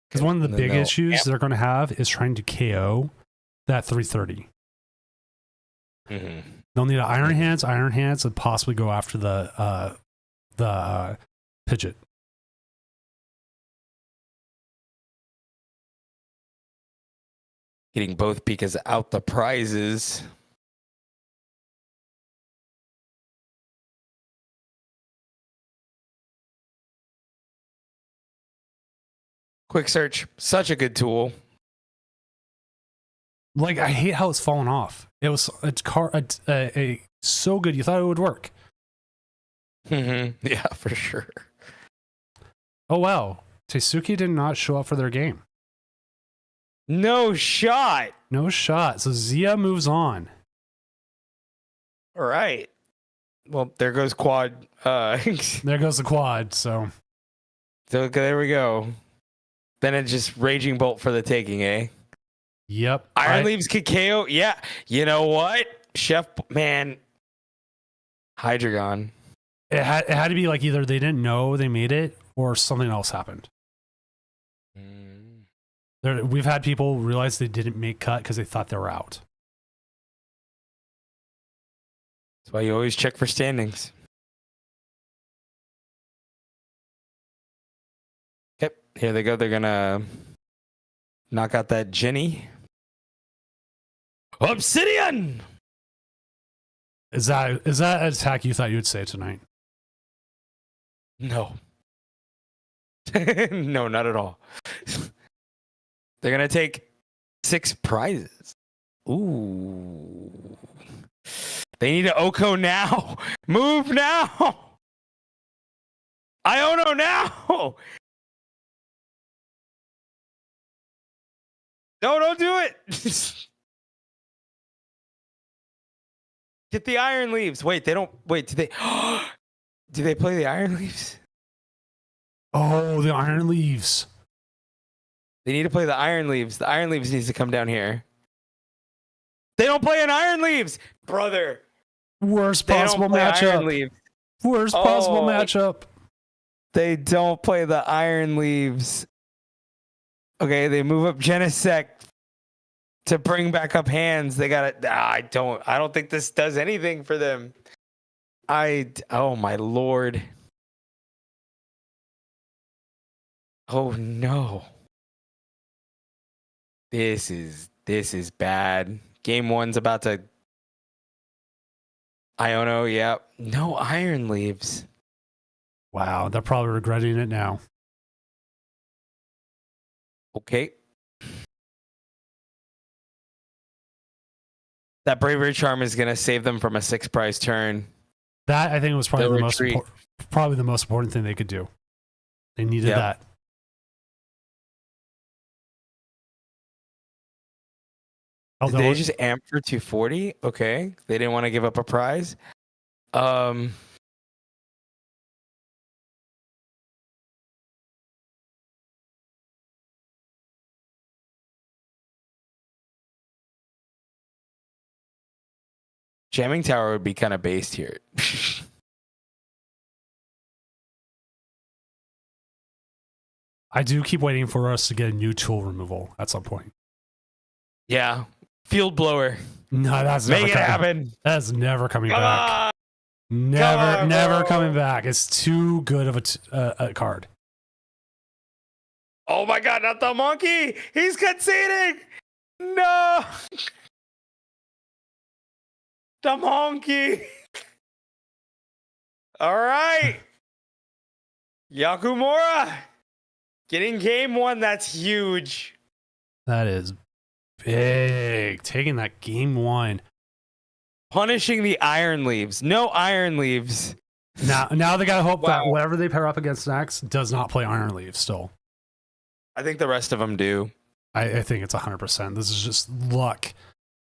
Because one of the And then big they'll issues amp- they're going to have is trying to KO that 330. Mhm. They'll need an Iron Hands, and possibly go after the Pidgeot. Getting both Pikas out the prizes. Quick search, such a good tool. Like, I hate how it's fallen off. It's so good. You thought it would work. Yeah, for sure. Oh, wow. Teisuke did not show up for their game. No shot. No shot. So Zia moves on. All right. Well, there goes quad. There goes the quad. So there we go. Then it's just Raging Bolt for the taking, eh? Yep. Iron Leaves Kakeo. Yeah. You know what? Chef, man. Hydreigon. It had to be like either they didn't know they made it or something else happened. We've had people realize they didn't make cut because they thought they were out. That's why you always check for standings. Yep. Here they go. They're going to knock out that Jenny. Obsidian! Is that an attack you thought you would say tonight? No. No, not at all. They're going to take 6 prizes. Ooh. They need an Oko now. Move now. Iono now. No, don't do it. Get the Iron Leaves. Wait, they don't. Wait, do they? Do they play the Iron Leaves? Oh, the Iron Leaves. They need to play the Iron Leaves. The Iron Leaves needs to come down here. They don't play an Iron Leaves, brother. Worst possible matchup. Worst possible matchup. They don't play the Iron Leaves. Okay, they move up Genesect to bring back up hands. They got it. I don't think this does anything for them. Oh my lord. Oh no. This is bad. Game 1's about to. Iono, yep. No Iron Leaves. Wow, they're probably regretting it now. Okay. That Bravery Charm is going to save them from a 6 prize turn. That, I think, was probably The the most important thing they could do. They needed that. Did they just amp for 240? Okay. They didn't want to give up a prize. Jamming Tower would be kind of based here. I do keep waiting for us to get a new tool removal at some point. Yeah. Field Blower. No, that's Make never it happen. That's never coming Come back. on. Never coming back. It's too good of a card. Oh my god, not the monkey! He's conceding! No! The monkey! Alright! Yakumura! Getting game 1, that's huge. That is big. Taking that game 1. Punishing the Iron Leaves. No Iron Leaves. Now they gotta hope that whatever they pair up against next does not play Iron Leaf still. I think the rest of them do. I think it's 100%. This is just luck.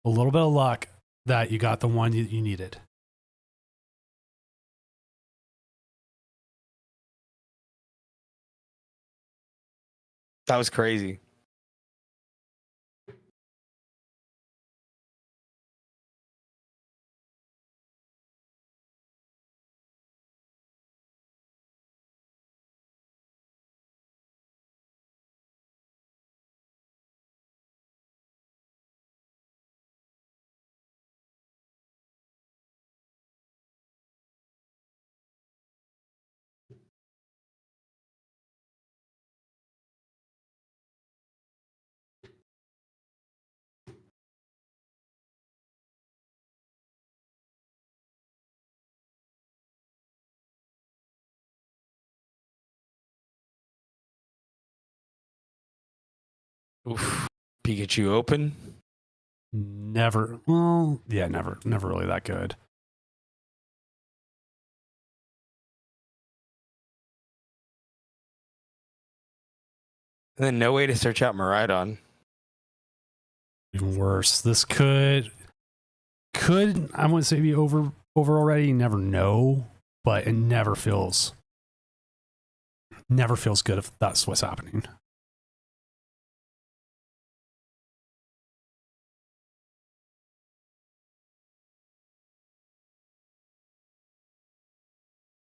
A little bit of luck that you got the one you needed. That was crazy. Oof. Pikachu open. Never. Well, yeah, never really that good. And then no way to search out Miraidon. Even worse. This could I wouldn't say be over already. You never know, but it never feels good if that's what's happening.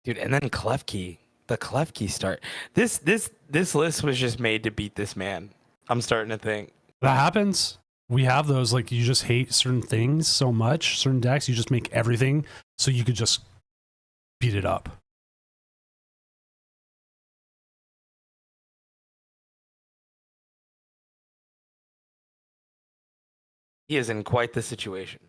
Dude, and then Klefki. The Klefki start. This list was just made to beat this man. I'm starting to think. That happens. We have those, like, you just hate certain things so much, certain decks, you just make everything so you could just beat it up. He is in quite the situation.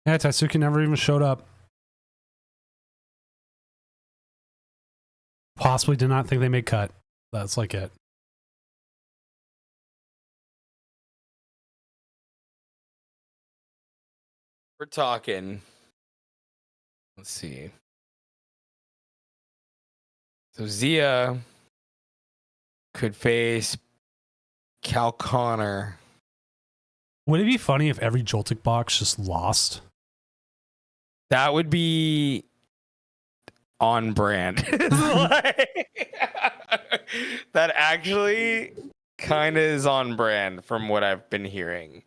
Yeah, Tatsuki never even showed up. Possibly did not think they made cut. That's like it. We're talking. Let's see. So Zia could face Cal Connor. Would it be funny if every Joltik box just lost? That would be on brand. That actually kind of is on brand from what I've been hearing.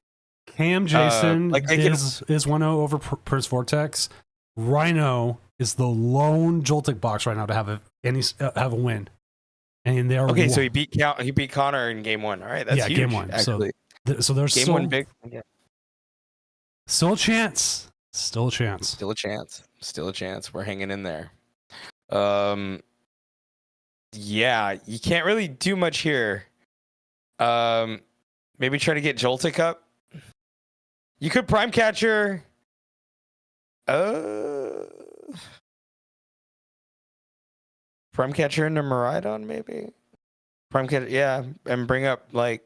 Cam Jason like is 1-0 over Purse Vortex. Rhino is the lone Joltik box right now to have a win. And they are okay. So he beat Connor in game one. All right, that's huge, game one. Actually. So there's game one big. Yeah. Still a chance. Still a chance. Still a chance. Still a chance. We're hanging in there. Yeah, you can't really do much here. Maybe try to get Joltik up. You could Prime Catcher. Prime Catcher into Miraidon, maybe. Prime Catcher, yeah, and bring up like.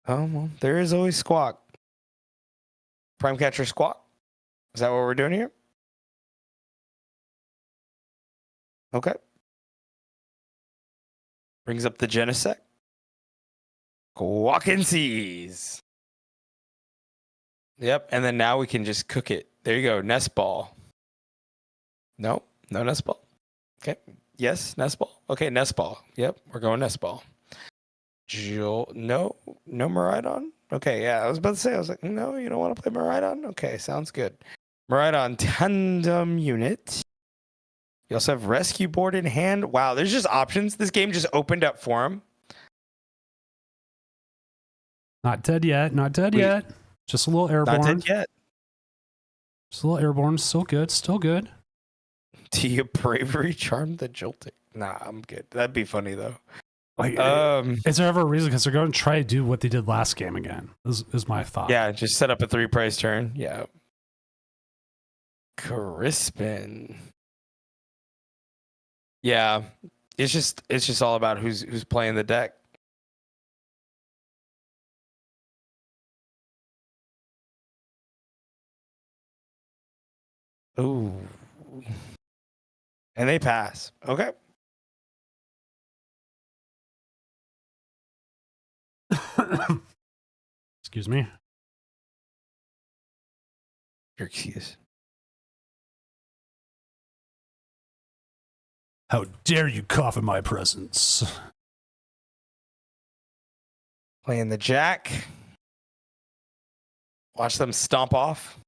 Oh well, there is always Squawk. Prime Catcher Squawk. Is that what we're doing here? Okay. Brings up the Genesect. Walk and Seas. Yep, and then now we can just cook it. There you go, Nest Ball. No Nest Ball. Okay, yes, Nest Ball. Okay, Nest Ball. Yep, we're going Nest Ball. No Miraidon? Okay, yeah, I was about to say, I was like, no, you don't want to play Miraidon? Okay, sounds good. Miraidon Tandem Unit. You also have Rescue Board in hand. Wow, there's just options. This game just opened up for him. Not dead yet. Not dead yet. Just a little airborne. Not dead yet. Just a little airborne. Still good. Still good. Do you Bravery Charm the Joltik? Nah, I'm good. That'd be funny though. Like, is there ever a reason? Because they're going to try to do what they did last game again. Is my thought. Yeah, just set up a 3-price turn. Yeah. Crispin. Yeah, it's just all about who's playing the deck. Ooh. And they pass. Okay. Excuse me. Your excuse. How dare you cough in my presence? Playing the Jack. Watch them stomp off.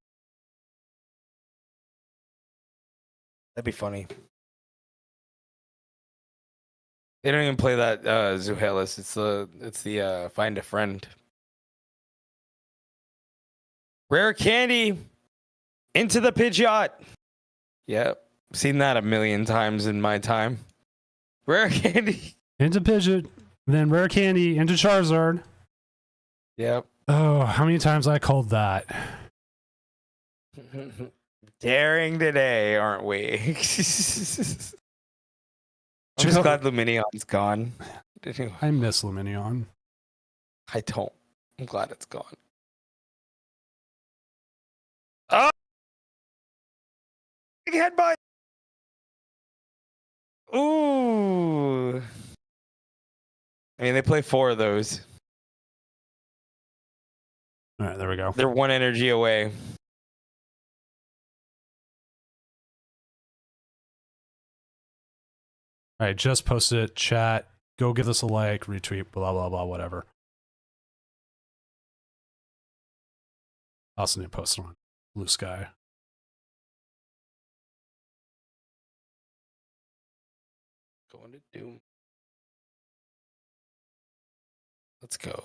That'd be funny. They don't even play that Zuhalis. It's the Find a Friend. Rare Candy into the Pidgeot. Yep. Seen that a million times in my time. Rare Candy. Into Pidgeot. Then Rare Candy into Charizard. Yep. Oh, how many times I called that? Daring today, aren't we? I'm just glad Luminion's gone. I miss Luminion. I don't. I'm glad it's gone. Oh! Big headbutt! Ooh. I mean, they play 4 of those. All right, there we go. They're 1 energy away. All right, just posted it. Chat. Go give us a like, retweet, blah, blah, blah, whatever. I also need to post it on Blue Sky. Going to Doom. Let's go.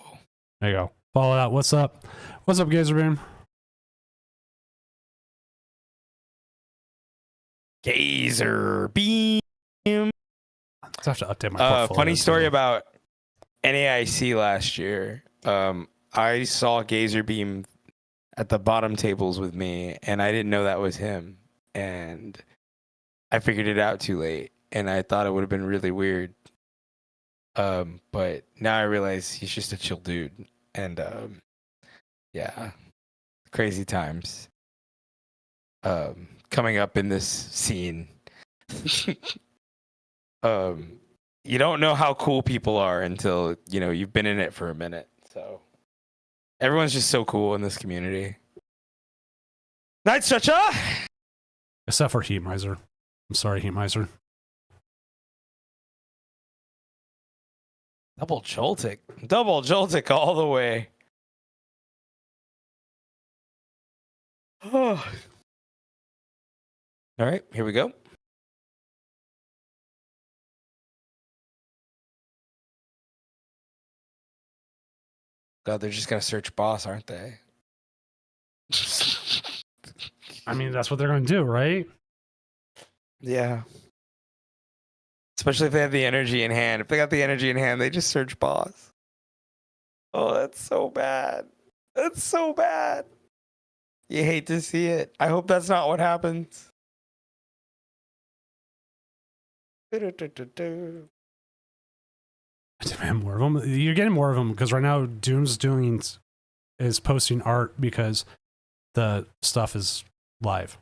There you go. Follow that. What's up? What's up, Gazerbeam? Gazer Beam. I have to update my portfolio. Funny story about NAIC last year. I saw Gazer Beam at the bottom tables with me, and I didn't know that was him. And I figured it out too late, and I thought it would have been really weird. But now I realize he's just a chill dude, and yeah, crazy times. Coming up in this scene. You don't know how cool people are until, you've been in it for a minute. So everyone's just so cool in this community. Night Stretcher! Except for Heat Miser. I'm sorry, Heat Miser. Double Joltik all the way. All right, here we go. God, they're just gonna search boss, aren't they? I mean, that's what they're going to do, right? Yeah. Especially if they have the energy in hand. If they got the energy in hand, they just search boss. Oh, that's so bad. That's so bad. You hate to see it. I hope that's not what happens. Demand more of them. You're getting more of them because right now Doom's is posting art because the stuff is live.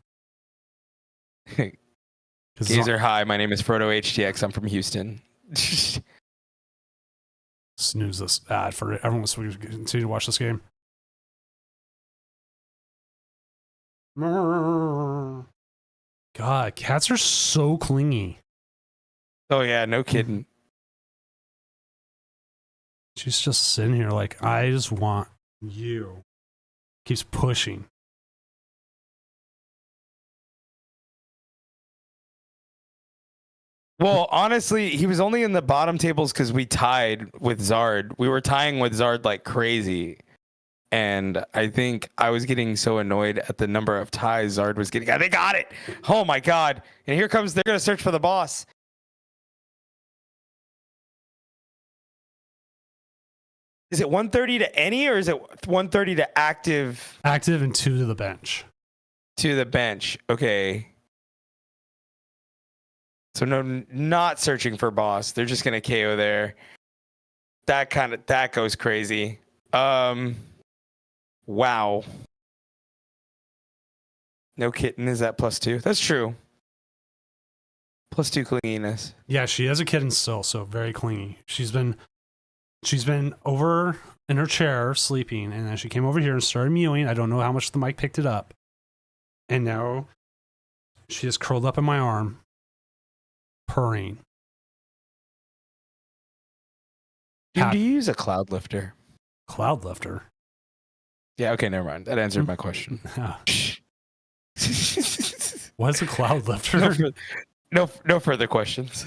Gazer, hi. My name is Frodo HTX. I'm from Houston. Snooze this ad for everyone wants to continue to watch this game. God, cats are so clingy. Oh yeah, no kidding. She's just sitting here like, I just want you. Keeps pushing. Well, honestly, he was only in the bottom tables because we tied with Zard. We were tying with Zard like crazy. And I think I was getting so annoyed at the number of ties Zard was getting. They got it. Oh my God. And here comes, they're going to search for the boss. Is it 130 to any or is it 130 to active? Active and 2 to the bench. To the bench. Okay. So no, not searching for boss. They're just going to KO there. That goes crazy. Wow. No kitten is that +2. That's true. +2 clinginess. Yeah, she has a kitten still, so very clingy. She's been over in her chair sleeping, and then she came over here and started mewing. I don't know how much the mic picked it up. And now she is curled up in my arm, purring. Dude, do you use a cloud lifter? Cloud lifter? Yeah, okay, never mind. That answered my question. What is a cloud lifter? No further questions.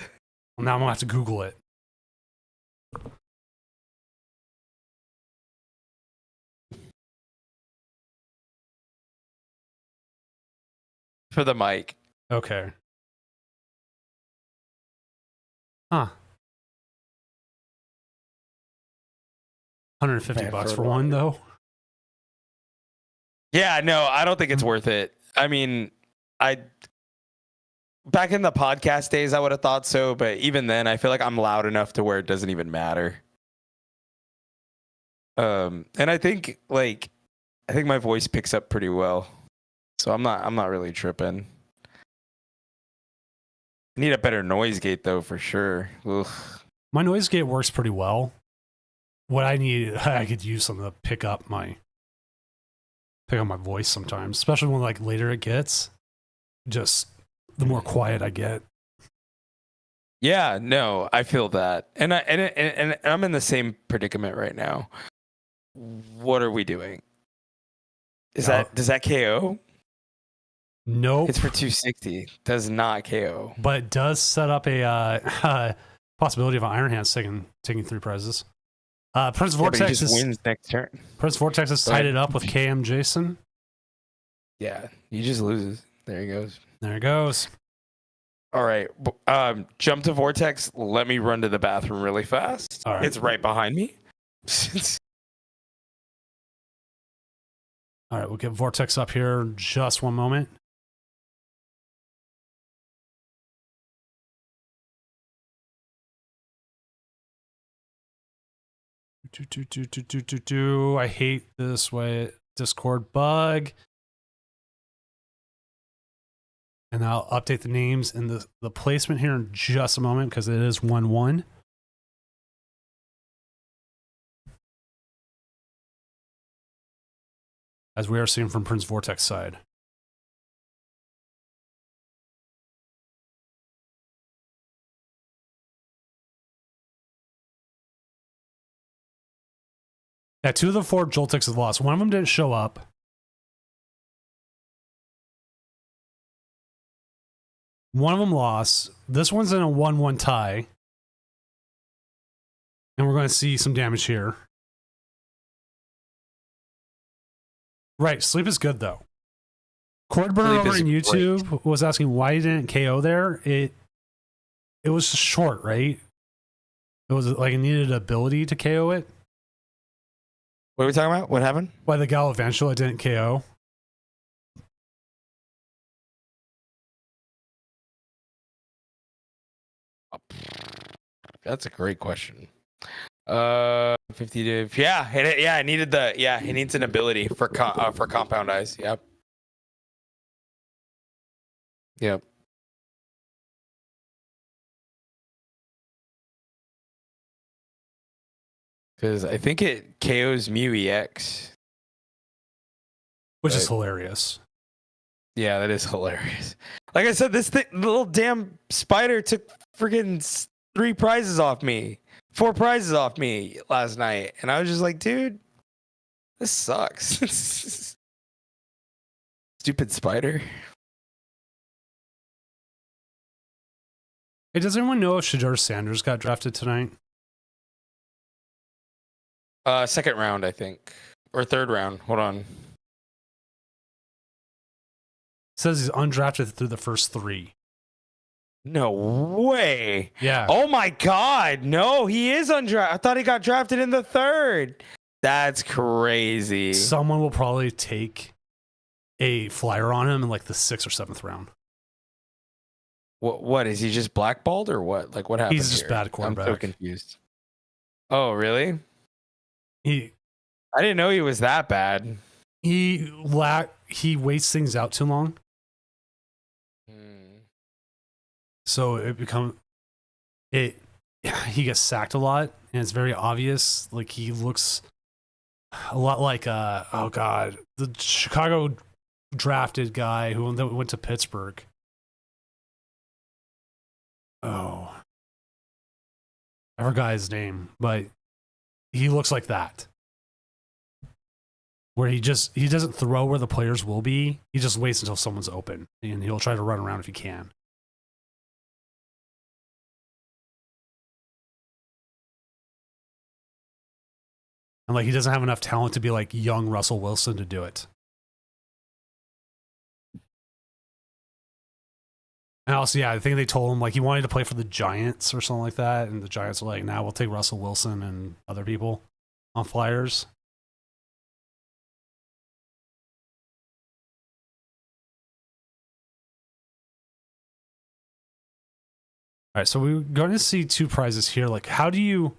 Well, now I'm gonna have to Google it. For the mic. Okay. Huh. $150 Man, bucks for for one though. Yeah, no, I don't think it's worth it. I mean, back in the podcast days, I would have thought so, but even then, I feel like I'm loud enough to where it doesn't even matter. And I think my voice picks up pretty well, so I'm not really tripping. I need a better noise gate though, for sure. Ugh. My noise gate works pretty well. What I need, I could use something to pick up my voice sometimes, especially when like later it gets. Just the more quiet I get. Yeah, no, I feel that, and I'm in the same predicament right now. What are we doing? Does that KO? Nope. It's for 260. Does not KO. But it does set up a possibility of an Iron Hands taking 3 prizes. Prince Vortex just wins next turn. Prince Vortex has tied it up with KM Jason. Yeah, he just loses. There he goes. There it goes. All right, jump to Vortex. Let me run to the bathroom really fast. All right. It's right behind me. All right, we'll get Vortex up here in just one moment. I hate this way Discord bug. And I'll update the names and the placement here in just a moment because it is 1-1. As we are seeing from Prince Vortex side. Yeah, 2 of the 4 Joltex have lost. One of them didn't show up. One of them lost. This one's in a 1-1 tie. And we're going to see some damage here. Right, sleep is good though. Cordburner over on YouTube was asking why he didn't KO there. It was short, right? It was like it needed ability to KO it. What are we talking about? What happened? Why the Galvantula didn't KO. That's a great question. 50 to it needed he needs an ability for compound eyes. Yep. Because I think it KOs Mew EX, which is hilarious. Yeah, that is hilarious. Like I said, the little damn spider took freaking 3 prizes off me. 4 prizes off me last night, and I was just like, dude, this sucks. Stupid spider. Hey, does anyone know if Shedeur Sanders got drafted tonight? Second round, I think, or third round. Hold on. It says he's undrafted through the first 3. No way. Yeah. Oh my God. No, he is undrafted. I thought he got drafted in the 3rd. That's crazy. Someone will probably take a flyer on him in like the 6th or 7th round. What is he just blackballed or what? Like what happened? He's just bad quarterback. I'm so confused. Oh, really? I didn't know he was that bad. He waits things out too long. So he gets sacked a lot, and it's very obvious. Like he looks a lot like the Chicago drafted guy who went to Pittsburgh. Oh, I forgot his name, but he looks like that. Where he doesn't throw where the players will be. He just waits until someone's open, and he'll try to run around if he can. And like he doesn't have enough talent to be like young Russell Wilson to do it. And also, yeah, I think they told him like he wanted to play for the Giants or something like that, and the Giants were like, "Nah, we'll take Russell Wilson and other people." on Flyers. All right, so we're going to see two prizes here. Like, how do you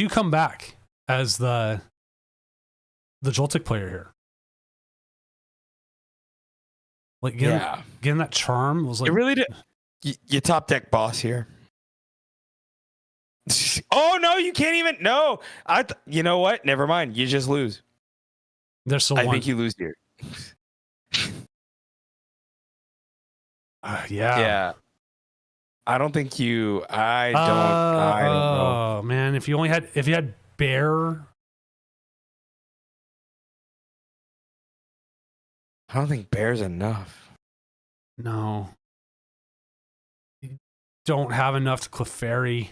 come back as the Joltik player here? Like, getting that charm was like it really did. You top deck boss here. Oh no, you can't even. No, you know what? Never mind. You just lose. There's still I one. think you lose here. Yeah. Yeah. I don't think you. I don't know. Oh man, if you had bear. I don't think bear's enough. No. You don't have enough to Clefairy.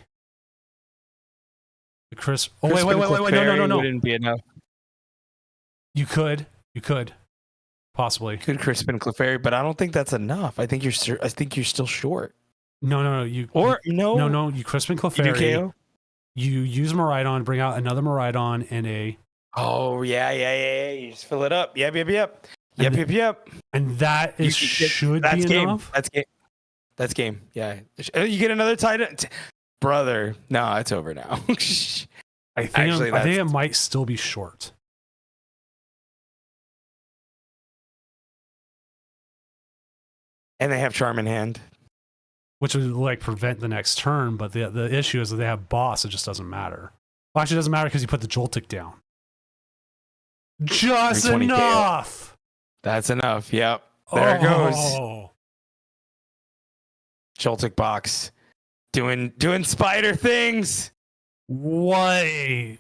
The Chris. Oh wait, no. Wouldn't be enough. You could, possibly. Could Crispin Clefairy, but I don't think that's enough. I think you're still short. No. You Crispin You Clefairy. do KO? You use Miraidon, bring out another Miraidon and a. Oh yeah. You just fill it up. Yep. Yep. And that is should be game. enough. That's game. Yeah. You get another Titan, brother. No, it's over now. I think it might still be short. And they have Charm in hand, which would like prevent the next turn. But the issue is that they have boss. It just doesn't matter. Well, actually, it doesn't matter because you put the Joltik down. Just enough. That's enough. Yep. There it goes. Oh. Joltik box doing spider things. What?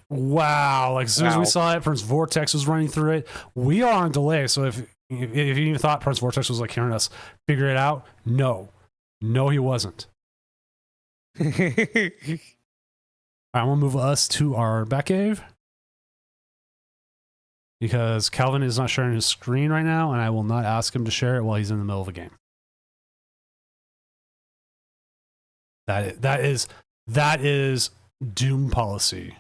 Wow. Like as soon as we saw it, Prince Vortex was running through it. We are on delay. So if you even thought Prince Vortex was like hearing us figure it out, no, he wasn't. All right, I'm gonna move us to our Batcave because Calvin is not sharing his screen right now, and I will not ask him to share it while he's in the middle of a game. That is Doom policy.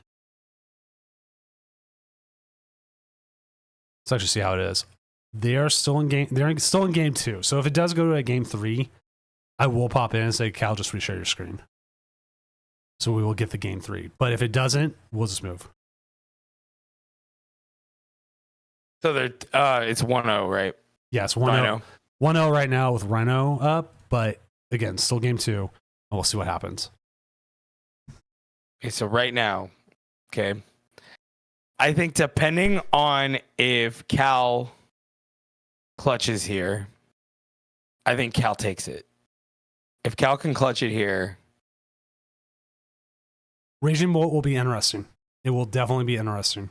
Let's actually see how it is. They are still in game. They're still in game 2. So if it does go to a game 3, I will pop in and say, Cal, just reshare your screen. So we will get the game 3. But if it doesn't, we'll just move. So they're it's 1-0, right? Yes, 1-0. 1-0 right now with Rhino up, but again, still game 2, and we'll see what happens. Okay, so right now, okay, I think depending on if Cal clutches here, I think Cal takes it. If Cal can clutch it here, Raging Bolt will be interesting. It will definitely be interesting.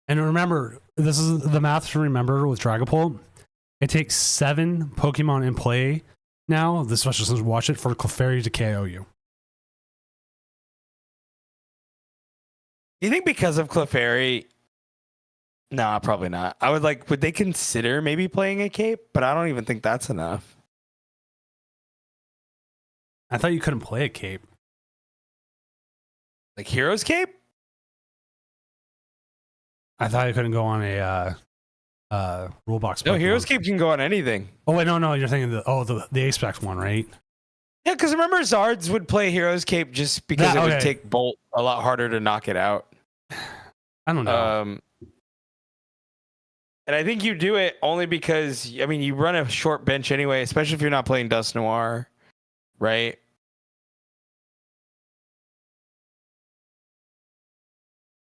And remember, this is the math to remember with Dragapult. It takes 7 Pokemon in play now, the special since watch it, for Clefairy to KO you. you think because of Clefairy? Nah, probably not. Would they consider maybe playing a cape? But I don't even think that's enough. I thought you couldn't play a cape. Like Hero's Cape? I thought you couldn't go on a rule box. No, Pokemon. Hero's Cape can go on anything. Oh wait, no, you're thinking the Ace-Spec one, right? Yeah, because remember Zards would play Hero's Cape just because it would take Bolt a lot harder to knock it out. I don't know. And I think you do it only because, I mean, you run a short bench anyway, especially if you're not playing Dust Noir, right?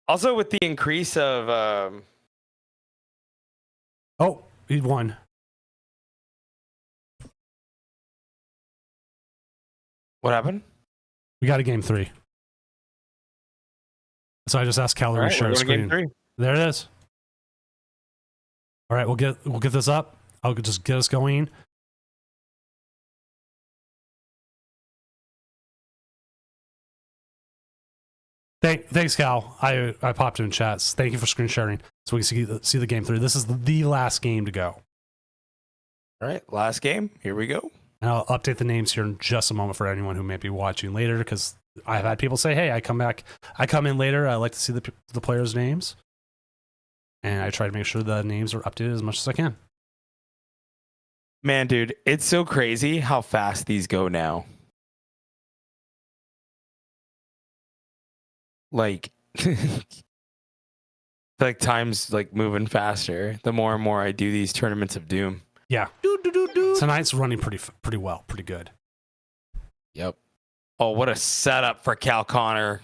Also, with the increase of... Oh, he won. What happened? We got a game 3. So I just asked Cal to share screen. Game 3. There it is. All right, we'll get this up. I'll just get us going. Thanks, Cal. I popped in chats. Thank you for screen sharing so we can see the game 3. This is the last game to go. All right, last game. Here we go. And I'll update the names here in just a moment for anyone who may be watching later, because I've had people say, hey, I come in later, I like to see the players' names. And I try to make sure the names are updated as much as I can. Man, dude, it's so crazy how fast these go now. Like, like time's like moving faster the more and more I do these tournaments of doom. Yeah. Tonight's running pretty well, pretty good. Yep. Oh, what a setup for Cal Connor.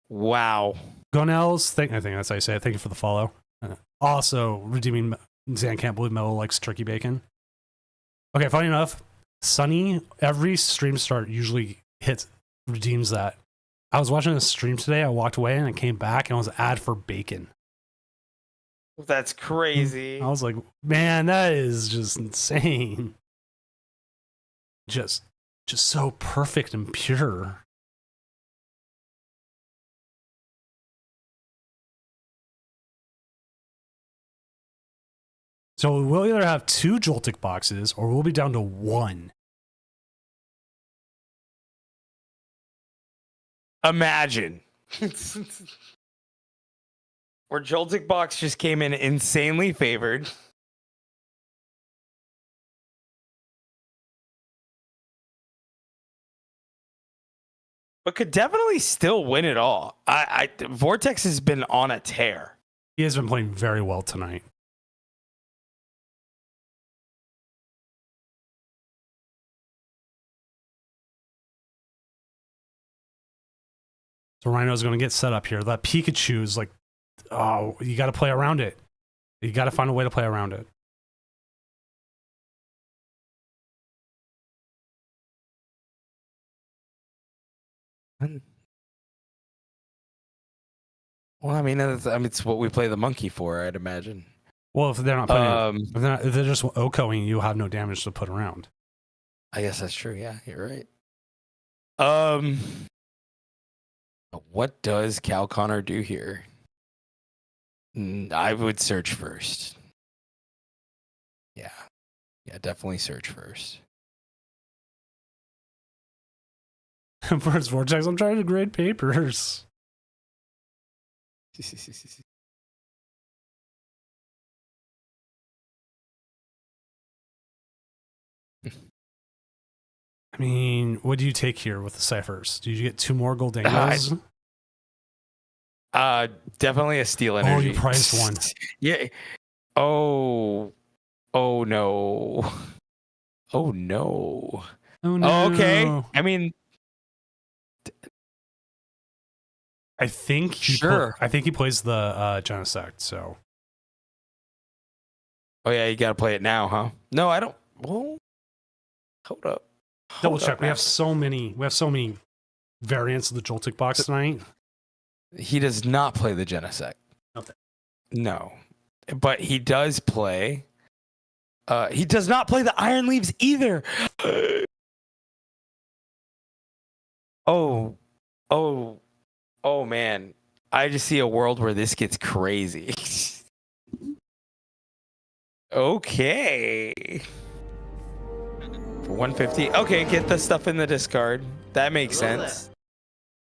Wow. Gonels, I think that's how you say it. Thank you for the follow. Also, redeeming Zan can't believe Mello likes turkey bacon. Okay, funny enough, Sunny, every stream start usually redeems that. I was watching a stream today, I walked away and I came back and it was an ad for bacon. That's crazy. I was like, man, that is just insane. Just so perfect and pure. So we'll either have 2 Joltik boxes or we'll be down to 1. Imagine. Where Joltik box just came in insanely favored. But could definitely still win it all. Vortex has been on a tear. He has been playing very well tonight. So Rhino's going to get set up here. That Pikachu is like, oh, you got to play around it. You got to find a way to play around it. Well, I mean, it's what we play the monkey for, I'd imagine. Well, if they're not playing, if they're just OHKOing, you have no damage to put around. I guess that's true. Yeah, you're right. What does Cal Connor do here? I would search first. Yeah, definitely search first. First Vortex, I'm trying to grade papers. I mean, what do you take here with the ciphers? Do you get 2 more Goldangos? Definitely a steel energy. Oh, you priced one. Yeah. Oh no. Oh no. Oh no. Oh, okay. I mean, I think he plays the Genesect, so. Oh yeah, you gotta play it now, huh? No, I don't. Well, hold up. Double check. We have so many variants of the Joltik box tonight. He does not play the Genesect. Okay. No. But he does play. He does not play the Iron Leaves either. Oh man. I just see a world where this gets crazy. Okay. For 150. Okay, get the stuff in the discard. That makes sense.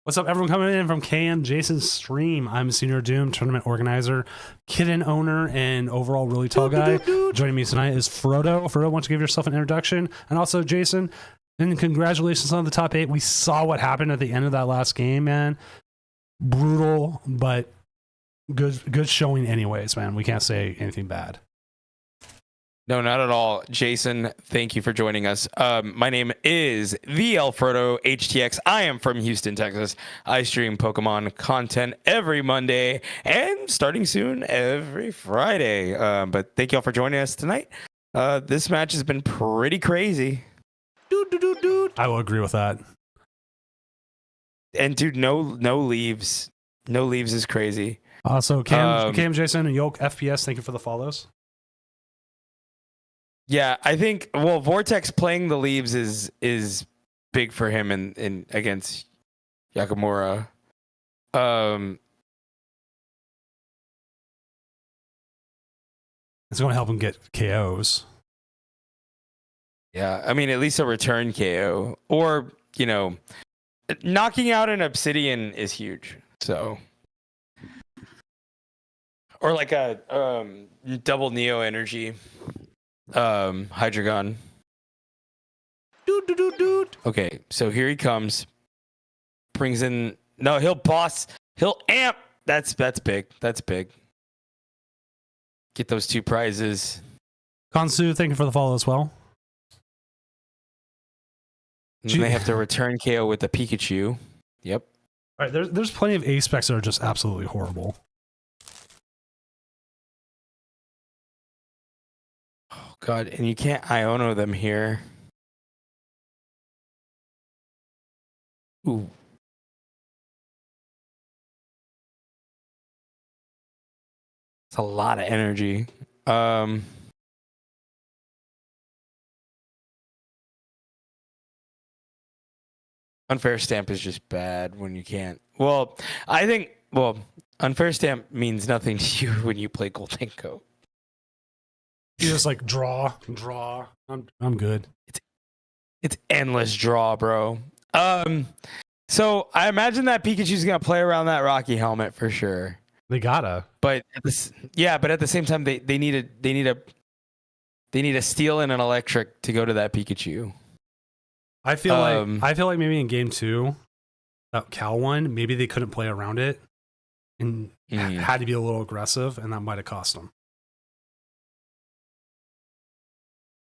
What's up, everyone coming in from KM Jason's stream? I'm Senior Doom, tournament organizer, kitten owner, and overall really tall guy. Joining me tonight is Frodo. Frodo, why don't you give yourself an introduction? And also, Jason, and congratulations on the top 8. We saw what happened at the end of that last game, man. Brutal, but good showing anyways, man. We can't say anything bad. No, not at all. Jason, thank you for joining us. My name is the Alfredo HTX. I am from Houston, Texas. I stream Pokemon content every Monday and starting soon every Friday. But thank you all for joining us tonight. This match has been pretty crazy. I will agree with that. And dude, no leaves. No leaves is crazy. Also, Cam Jason and Yolk FPS, thank you for the follows. Yeah, I think Vortex playing the leaves is big for him in against Yakamura. It's going to help him get KOs. Yeah, I mean, at least a return KO, or knocking out an Obsidian is huge. So, or like a double Neo Energy, Hydreigon. Okay, so here he comes. Brings in he'll amp. That's big. That's big. Get those 2 prizes. Kansu, thank you for the follow as well. And then they have to return KO with the Pikachu. Yep. All right, there's plenty of A specs that are just absolutely horrible. Oh god, and you can't Iono them here. Ooh. It's a lot of energy. Unfair stamp is just bad when you can't. Well, I think unfair stamp means nothing to you when you play Goldenko. You just like draw. I'm good. It's endless draw, bro. So I imagine that Pikachu's gonna play around that Rocky helmet for sure. They gotta. But at the same time, they need a steel and an electric to go to that Pikachu. I feel like maybe in game 2, that Cal one, maybe they couldn't play around it and had to be a little aggressive, and that might have cost them.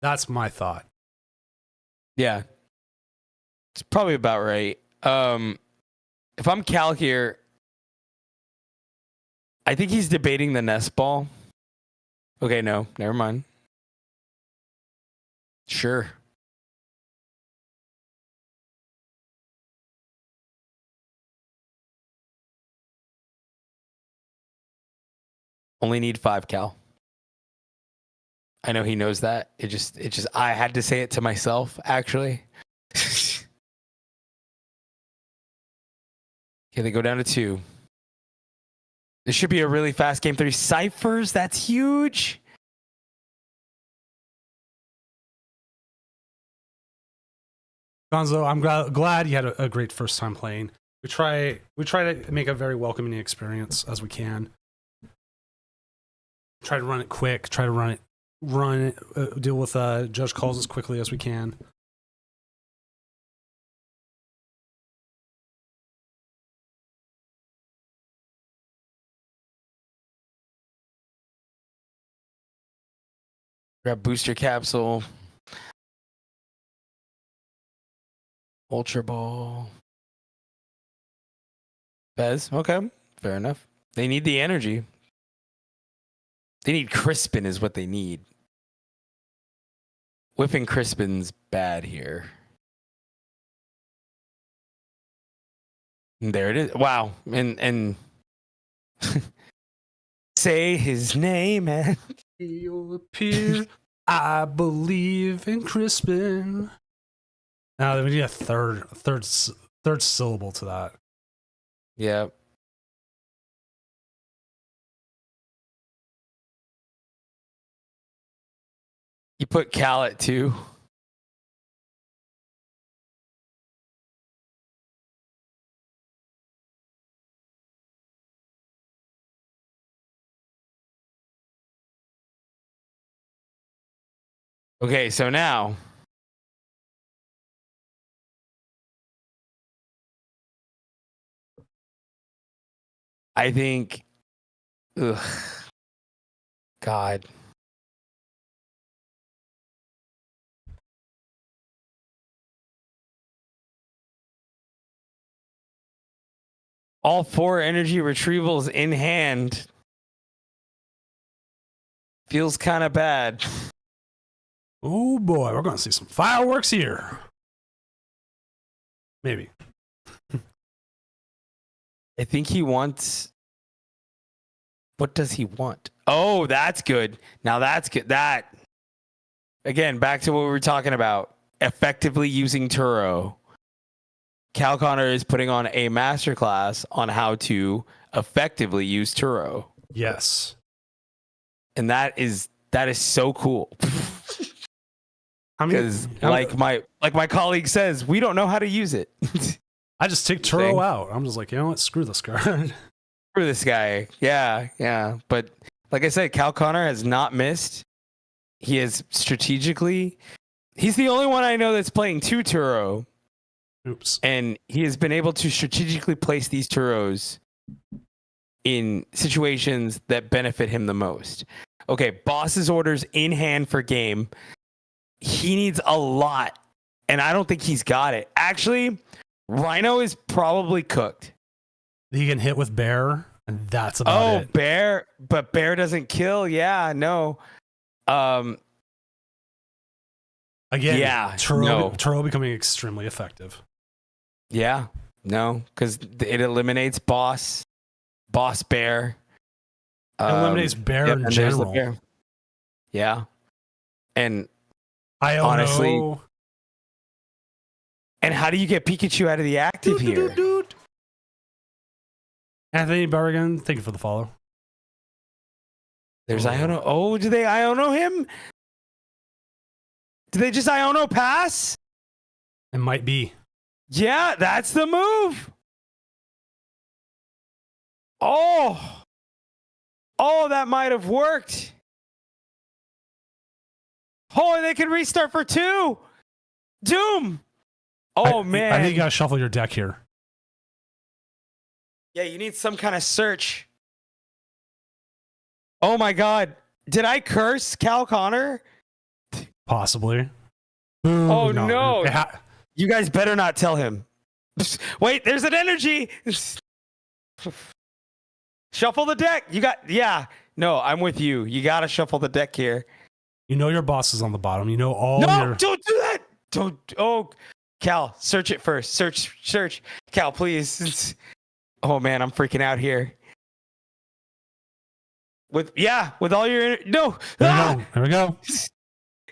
That's my thought. Yeah, it's probably about right. If I'm Cal here, I think he's debating the nest ball. Okay, no, never mind. Sure. Only need 5, Cal. I know he knows that. It just I had to say it to myself, actually. Okay, they go down to 2. This should be a really fast game 3. Ciphers, that's huge. Gonzo, I'm glad you had a great first time playing. We try to make a very welcoming experience as we can. Try to run it quick. Try to deal with judge calls as quickly as we can. Grab booster capsule. Ultra ball. Bez, okay, fair enough. They need the energy. They need Crispin is what they need. Whipping Crispin's bad here. And there it is. Wow. And say his name and he'll appear. I believe in Crispin. Now we need a third syllable to that. yeah. You put Cal at 2. Okay, so now I think, God. All 4 energy retrievals in hand. Feels kind of bad. Oh boy, we're going to see some fireworks here. Maybe. I think he wants. What does he want? Oh, that's good. Now that's good. That, again, back to what we were talking about. Effectively using Turo. Cal Connor is putting on a masterclass on how to effectively use Turo. Yes. And that is so cool. Because like my colleague says, we don't know how to use it. I just take Turo out. I'm just like, you know what? Screw this card. Screw this guy. Yeah. But like I said, Cal Connor has not missed. He is strategically. He's the only one I know that's playing 2 Turo. Oops. And he has been able to strategically place these Turos in situations that benefit him the most. Okay, boss's orders in hand for game. He needs a lot, and I don't think he's got it. Actually, Rhino is probably cooked. He can hit with Bear, and that's about it. Bear, but Bear doesn't kill. Yeah, no. Again, yeah, Turo becoming extremely effective. Yeah, no, because it eliminates boss Bear. It eliminates Bear in general. Bear. Yeah, and I honestly, know. And how do you get Pikachu out of the active here? Anthony Berrigan, thank you for the follow. There's Iono. Oh, do they Iono him? Do they just Iono pass? It might be. Yeah, that's the move. Oh, that might have worked. Oh, and they can restart for 2. Doom. Oh, man. I think you gotta shuffle your deck here. Yeah, you need some kind of search. Oh my God. Did I curse Cal Connor? Possibly. Oh, no. You guys better not tell him. Wait, there's an energy. Shuffle the deck. No, I'm with you. You got to shuffle the deck here. You know your boss is on the bottom. You know all No, don't do that. Oh, Cal, search it first. Search. Cal, please. Oh man, I'm freaking out here. With all your no. There we go.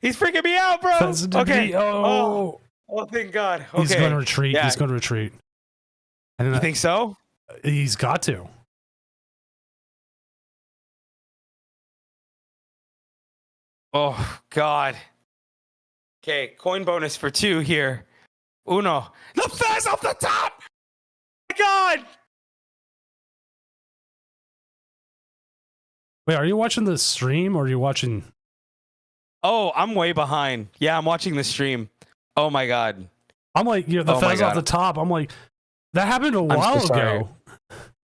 He's freaking me out, bro. Okay. Oh, thank God. Okay. He's going to retreat. Yeah. He's going to retreat. You think so? He's got to. Oh God. Okay, coin bonus for 2 here. Uno. The Fez off the top. Oh my God. Wait, are you watching the stream or are you watching? Oh, I'm way behind. Yeah, I'm watching the stream. Oh my God. I'm like, the Fez off the top. I'm like, that happened a while ago.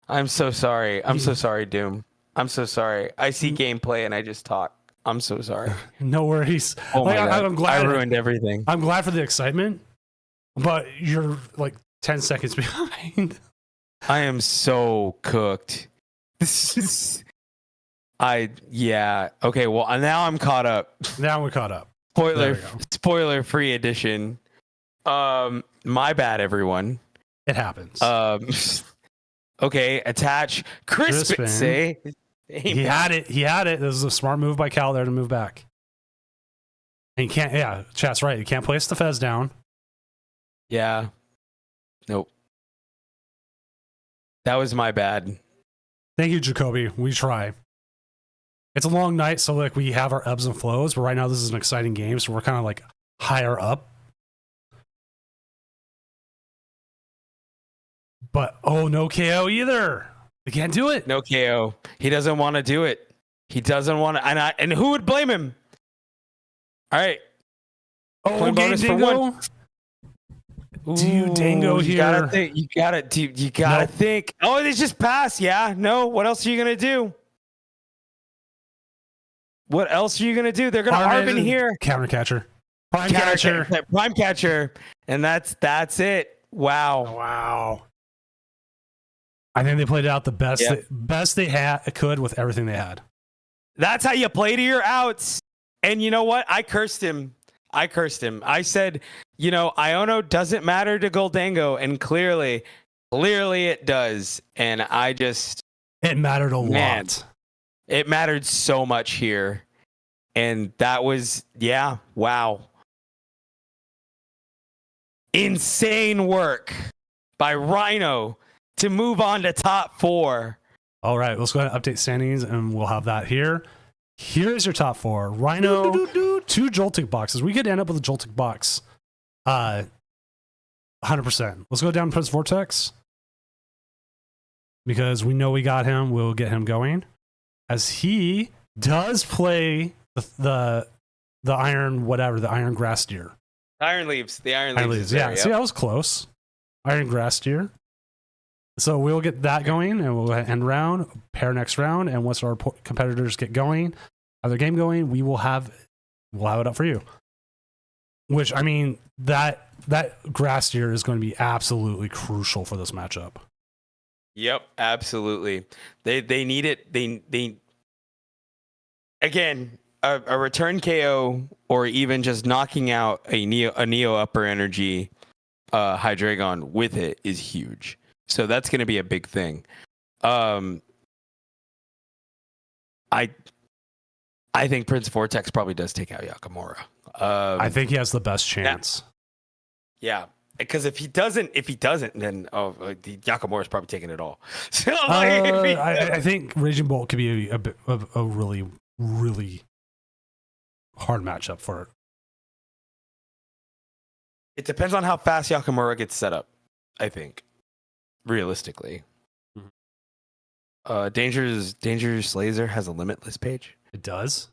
I'm so sorry. I'm so sorry, Doom. I'm so sorry. I see gameplay and I just talk. I'm so sorry. No worries. Oh my God. I'm glad I ruined everything. I'm glad for the excitement, but you're like 10 seconds behind. I am so cooked. Okay, well, now I'm caught up. Now we're caught up. Spoiler free edition. My bad, everyone. It happens. Okay, attach Crispin. Say he had it. This is a smart move by Cal there to move back. And you can't, chat's right. You can't place the Fez down. Yeah. Nope. That was my bad. Thank you, Jacoby. We try. It's a long night, so like we have our ebbs and flows, but right now this is an exciting game, so we're kind of like higher up. But no KO either. They can't do it. No KO. He doesn't want to do it. He doesn't want to. And who would blame him? All right. Coin bonus Dingo. For 1. Do you Dango here? You gotta think. You gotta think. Oh, they just pass. Yeah. No. What else are you gonna do? What else are you gonna do? They're gonna Arvin here. Counter catcher. Prime catcher. And that's it. Wow. I think they played out the best they could with everything they had. That's how you play to your outs. And you know what? I cursed him. I said, Iono doesn't matter to Goldango, and clearly it does. And it mattered a lot. It mattered so much here. And that was, wow. Insane work by Rhino to move on to top 4. All right, let's go ahead and update standings, and we'll have that here. Here's your top 4. Rhino, two Joltik boxes. We could end up with a Joltik box. 100%. Let's go down to Prince Vortex. Because we know we got him. We'll get him going. As he does play the iron whatever, the iron grass deer. Iron leaves. The iron leaves. Yeah, There, see, that was close. Iron grass deer. So we'll get that going, and we'll end round, pair next round, and once our competitors get going, have their game going, we'll have it up for you. Which, I mean, that grass deer is going to be absolutely crucial for this matchup. Yep, absolutely. They need it. They again a return KO or even just knocking out a Neo upper energy Hydreigon with it is huge. So that's going to be a big thing. I think Prince Vortex probably does take out Yakamura. I think he has the best chance. Yeah, because if he doesn't, then Yakamura is probably taking it all. So I think Raging Bolt could be a really, really hard matchup for it. It depends on how fast Yakamura gets set up, I think. Realistically. Dangerous Laser has a limitless page. It does?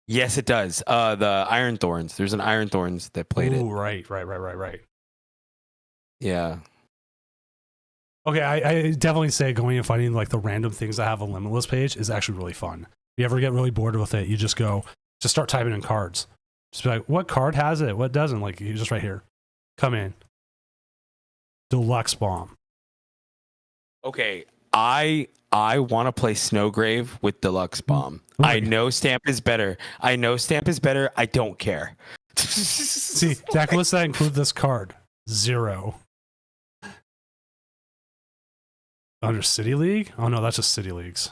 Yes, it does. The Iron Thorns. There's an Iron Thorns that played it. Right. Yeah. Okay, I definitely say going and finding like the random things that have a limitless page is actually really fun. If you ever get really bored with it, you just start typing in cards. Just be like, what card has it? What doesn't? Like, you just right here. Come in. Deluxe Bomb. Okay, I want to play Snowgrave with Deluxe Bomb. Oh, I know Stamp is better. I don't care. See, deck lists that include this card. 0. Under City League? Oh no, that's just City Leagues.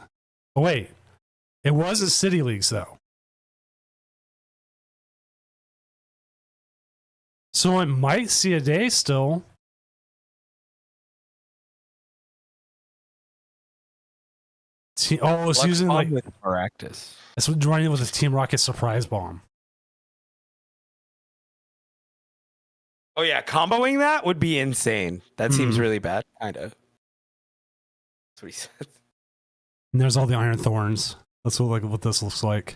Oh wait, it wasn't City Leagues though. So it might see a day still. It's using like with Maractus. It's running it with a Team Rocket Surprise Bomb. Oh yeah, comboing that would be insane. That seems really bad, kind of. That's what he said. And there's all the Iron Thorns. That's what this looks like.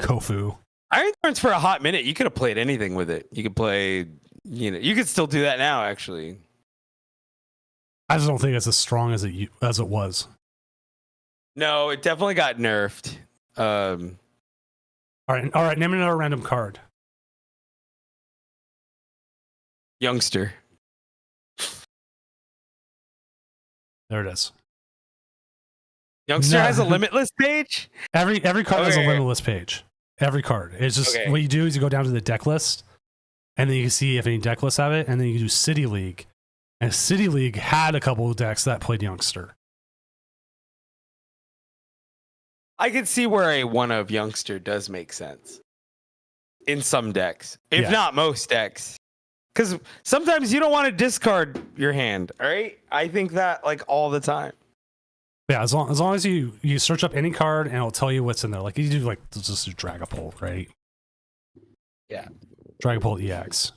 Kofu. Iron Thorns for a hot minute. You could have played anything with it. You could play, you could still do that now, actually. I just don't think it's as strong as it was. No, it definitely got nerfed. All right. Name another random card. Youngster. There it is. Youngster has a limitless page. Every card has a limitless page. Every card. It's just what you do is you go down to the deck list, and then you can see if any deck lists have it, and then you can do City League. And City League had a couple of decks that played Youngster. I could see where a one of Youngster does make sense in some decks, if not most decks, because sometimes you don't want to discard your hand. All right, I think that like all the time. Yeah, as long as you search up any card and it'll tell you what's in there. Like you do, like just do Dragapult, right? Yeah, Dragapult EX.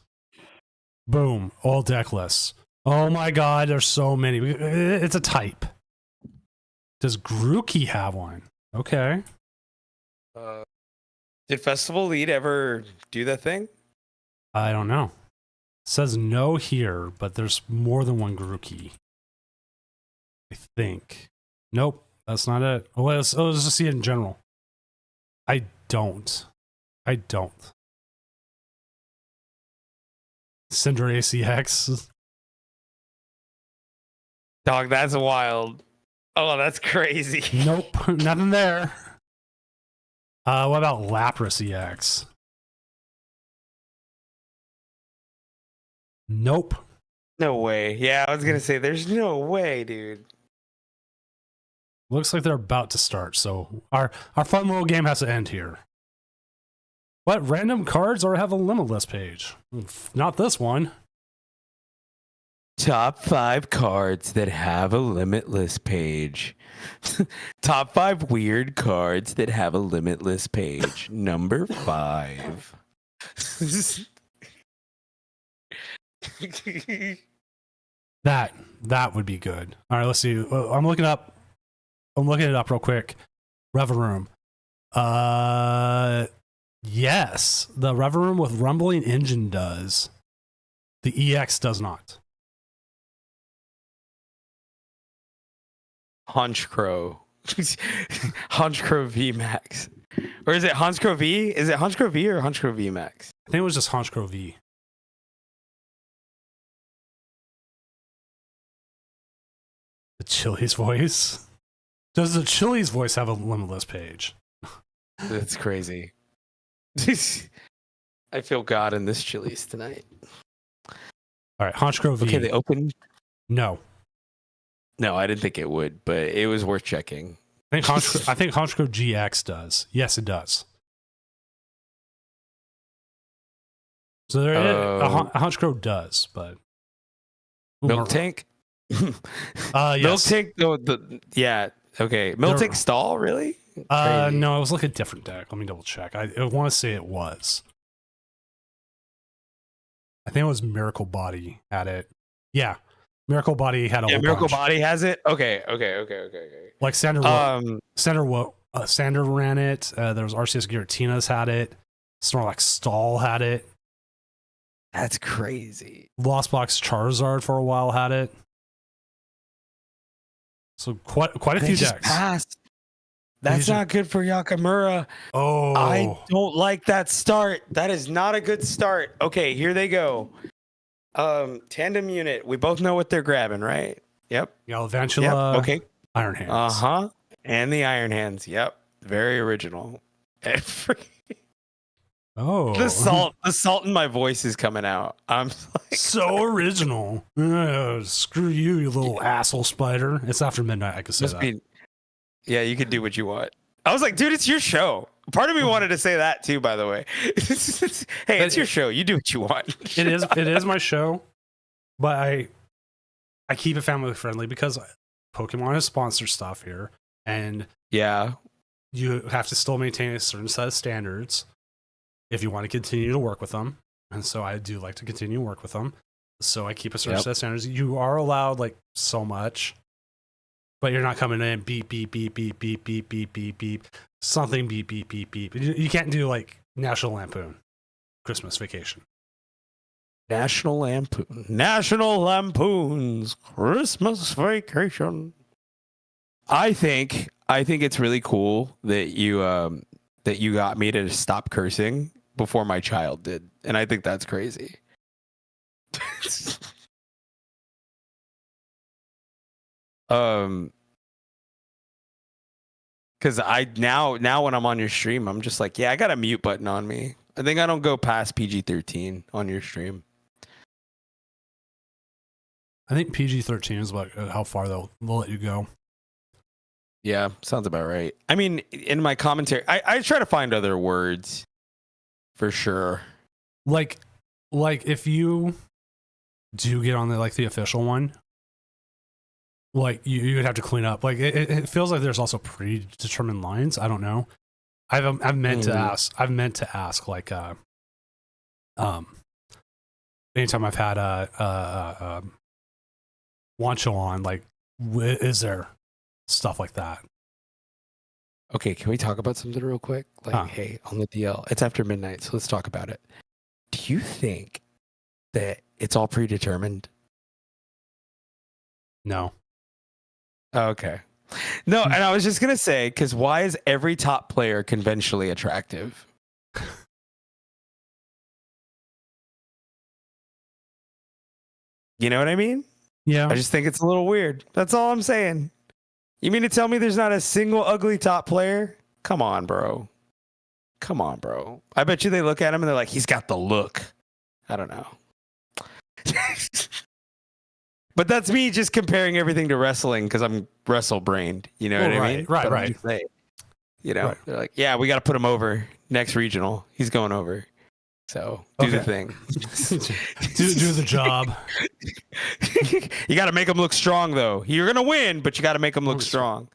Boom, all deck lists. Oh my God, there's so many. It's a type. Does Grookey have one? Okay. Did Festival Lead ever do that thing? I don't know. It says no here, but there's more than one Grookey. I think. Nope, that's not it. Oh, let's just see it in general. I don't. Cinderace EX. Dog, that's wild. Oh, that's crazy. Nope, nothing there. What about Lapras EX? Nope. No way. Yeah, I was gonna say there's no way, dude. Looks like they're about to start, so our fun little game has to end here. What random cards or have a limitless page? Not this one. Top 5 cards that have a limitless page. Top 5 weird cards that have a limitless page. Number 5. That would be good. All right, let's see. I'm looking it up real quick. Reverum. Yes, the Reverum with Rumbling Engine does. The EX does not. Honchcrow. Honchcrow V Max. Or is it Honchcrow V? Is it Honchcrow V or Honchcrow V Max? I think it was just Honchcrow V. The Chili's voice. Does the Chili's voice have a limitless page? That's crazy. I feel God in this Chili's tonight. All right, Honchcrow V. Okay, they opened. No. No, I didn't think it would, but it was worth checking. I think Honchcrow GX does. Yes, it does. So there a Honchcrow does, but Milk Tank. Yes. Milk Tank. Yeah. Okay. Milk Tank stall. Really? No, it was like a different deck. Let me double check. I want to say it was. I think it was Miracle Body had it. Yeah, Miracle Body had a whole Miracle bunch. Body has it. Okay. Like Sander ran it. There was RCS Giratina's had it. Snorlax Stall had it. That's crazy. Lost Box Charizard for a while had it. So quite a few decks. Passed. That's not good for Yakamura. Oh, I don't like that start. That is not a good start. Okay, here they go. Tandem unit. We both know what they're grabbing, right? Yep. Galvantula. Yep. Okay. Iron Hands. Uh-huh. And the Iron Hands. Yep. Very original. Oh. The salt in my voice is coming out. I'm like, so original. Screw you, you little asshole spider. It's after midnight. I could say that. Yeah, you can do what you want. I was like, dude, it's your show. Part of me wanted to say that too, by the way. Hey, it's your show. You do what you want. It is my show, but I keep it family friendly because Pokemon has sponsored stuff here, and yeah, you have to still maintain a certain set of standards if you want to continue to work with them. And so I do like to continue to work with them. So I keep a certain set of standards. You are allowed like so much, but you're not coming in beep, beep, beep, beep, beep, beep, beep, beep, beep, something beep, beep, beep, beep. You can't do like National Lampoon Christmas Vacation. National Lampoon's Christmas Vacation. I think it's really cool that you got me to stop cursing before my child did, and I think that's crazy. Because I now when I'm on your stream, I'm just like, yeah, I got a mute button on me. I think I don't go past PG-13 on your stream. I think PG-13 is about how far they'll let you go. Yeah, sounds about right. I mean, in my commentary, I try to find other words for sure. Like if you do get on the official one, like you would have to clean up. Like it feels like there's also predetermined lines. I don't know. I've meant to ask. I've meant to ask like anytime I've had Wancho on, like is there stuff like that? Okay, can we talk about something real quick? Like, hey, on the DL, it's after midnight, so let's talk about it. Do you think that it's all predetermined? No. Okay. No, and I was just going to say, because why is every top player conventionally attractive? You know what I mean? Yeah. I just think it's a little weird. That's all I'm saying. You mean to tell me there's not a single ugly top player? Come on, bro. Come on, bro. I bet you they look at him and they're like, he's got the look. I don't know. But that's me just comparing everything to wrestling because I'm wrestle brained. You know what I mean? Right. You know, they're like, yeah, we got to put him over next regional. He's going over. So do the thing. do the job. You got to make them look strong, though. You're gonna win, but you got to make them look strong.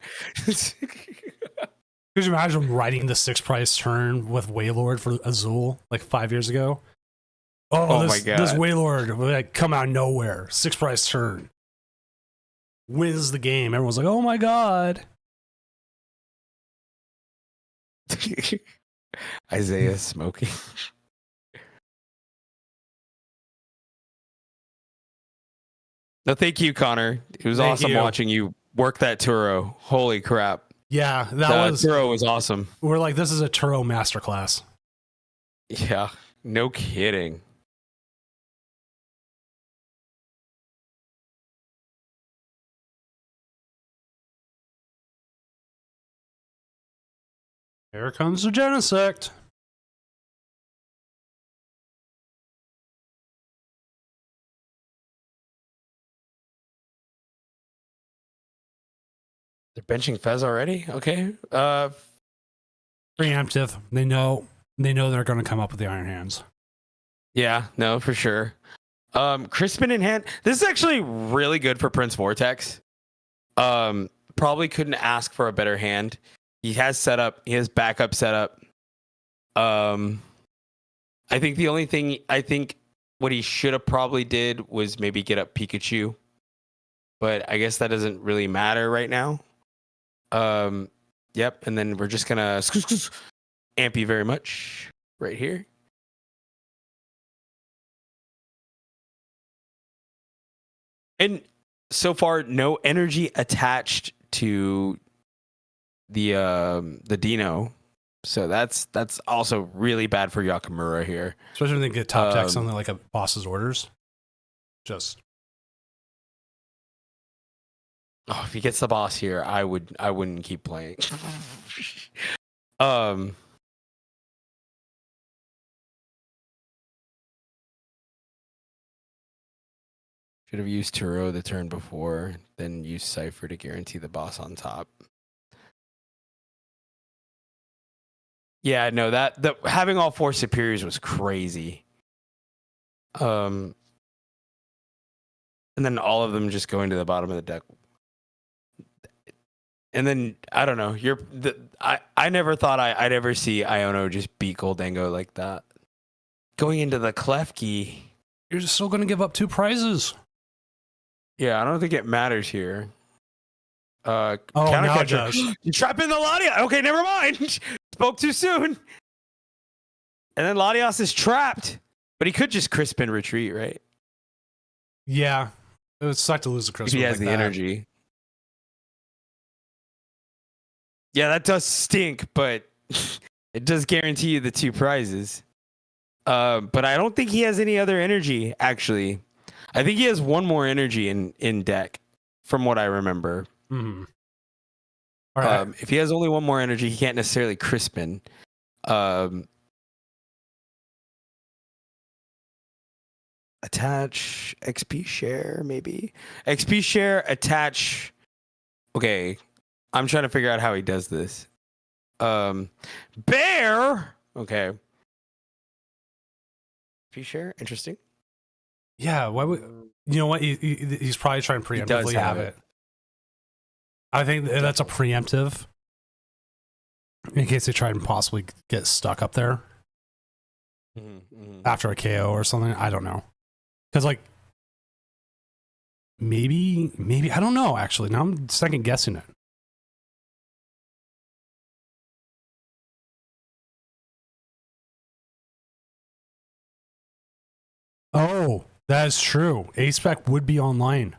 Could you imagine writing the 6 price turn with Waylord for Azul like 5 years ago? Oh my God. This Waylord would like come out of nowhere. 6 price turn. Wins the game. Everyone's like, oh my God. Isaiah smoking. No, thank you, Connor. It was Thank awesome you. watching you work that Turo. Holy crap. Yeah, that That was. Turo was awesome. We're like, this is a Turo masterclass. Yeah, no kidding. Here comes the Genesect. They're benching Fez already? Okay. Preemptive. They know they're going to come up with the Iron Hands. Yeah, no, for sure. Crispin in hand. This is actually really good for Prince Vortex. Probably couldn't ask for a better hand. He has setup. He has backup setup. I think the only thing what he should have probably did was maybe get up Pikachu, but I guess that doesn't really matter right now. Yep, and then we're just gonna amp you very much right here. And so far, no energy attached to the Dino, so that's also really bad for Yakamura here. Especially when they get top deck something like a boss's orders. Just if he gets the boss here, I wouldn't keep playing. Should have used Turo the turn before, then used Cypher to guarantee the boss on top. Yeah, no, that having all 4 superiors was crazy. And then all of them just going to the bottom of the deck. And then I don't know. I never thought I'd ever see Iono just beat Goldango like that. Going into the Klefki. you're just still going to give up 2 prizes. Yeah, I don't think it matters here. Now it Countercatcher. does. You trap in the Latias. Okay, never mind. Spoke too soon. And then Latias is trapped. But he could just Crispin retreat, right? Yeah, it would suck to lose a If Crispin. he has like the that. energy. Yeah, that does stink, but it does guarantee you the 2 prizes. But I don't think he has any other energy, actually. I think he has one more energy in deck, from what I remember. Mm-hmm. All right. If he has only one more energy, he can't necessarily Crispin. Attach XP share, maybe. XP share, attach. Okay, I'm trying to figure out how he does this. Bear. Okay. XP share, interesting. Yeah, why would you know what he's probably trying to does preemptively have have it. it. I think that's a preemptive in case they try and possibly get stuck up there after a KO or something. I don't know, because like maybe I don't know. Actually, now I'm second guessing it. Oh, that is true. A-Spec would be online.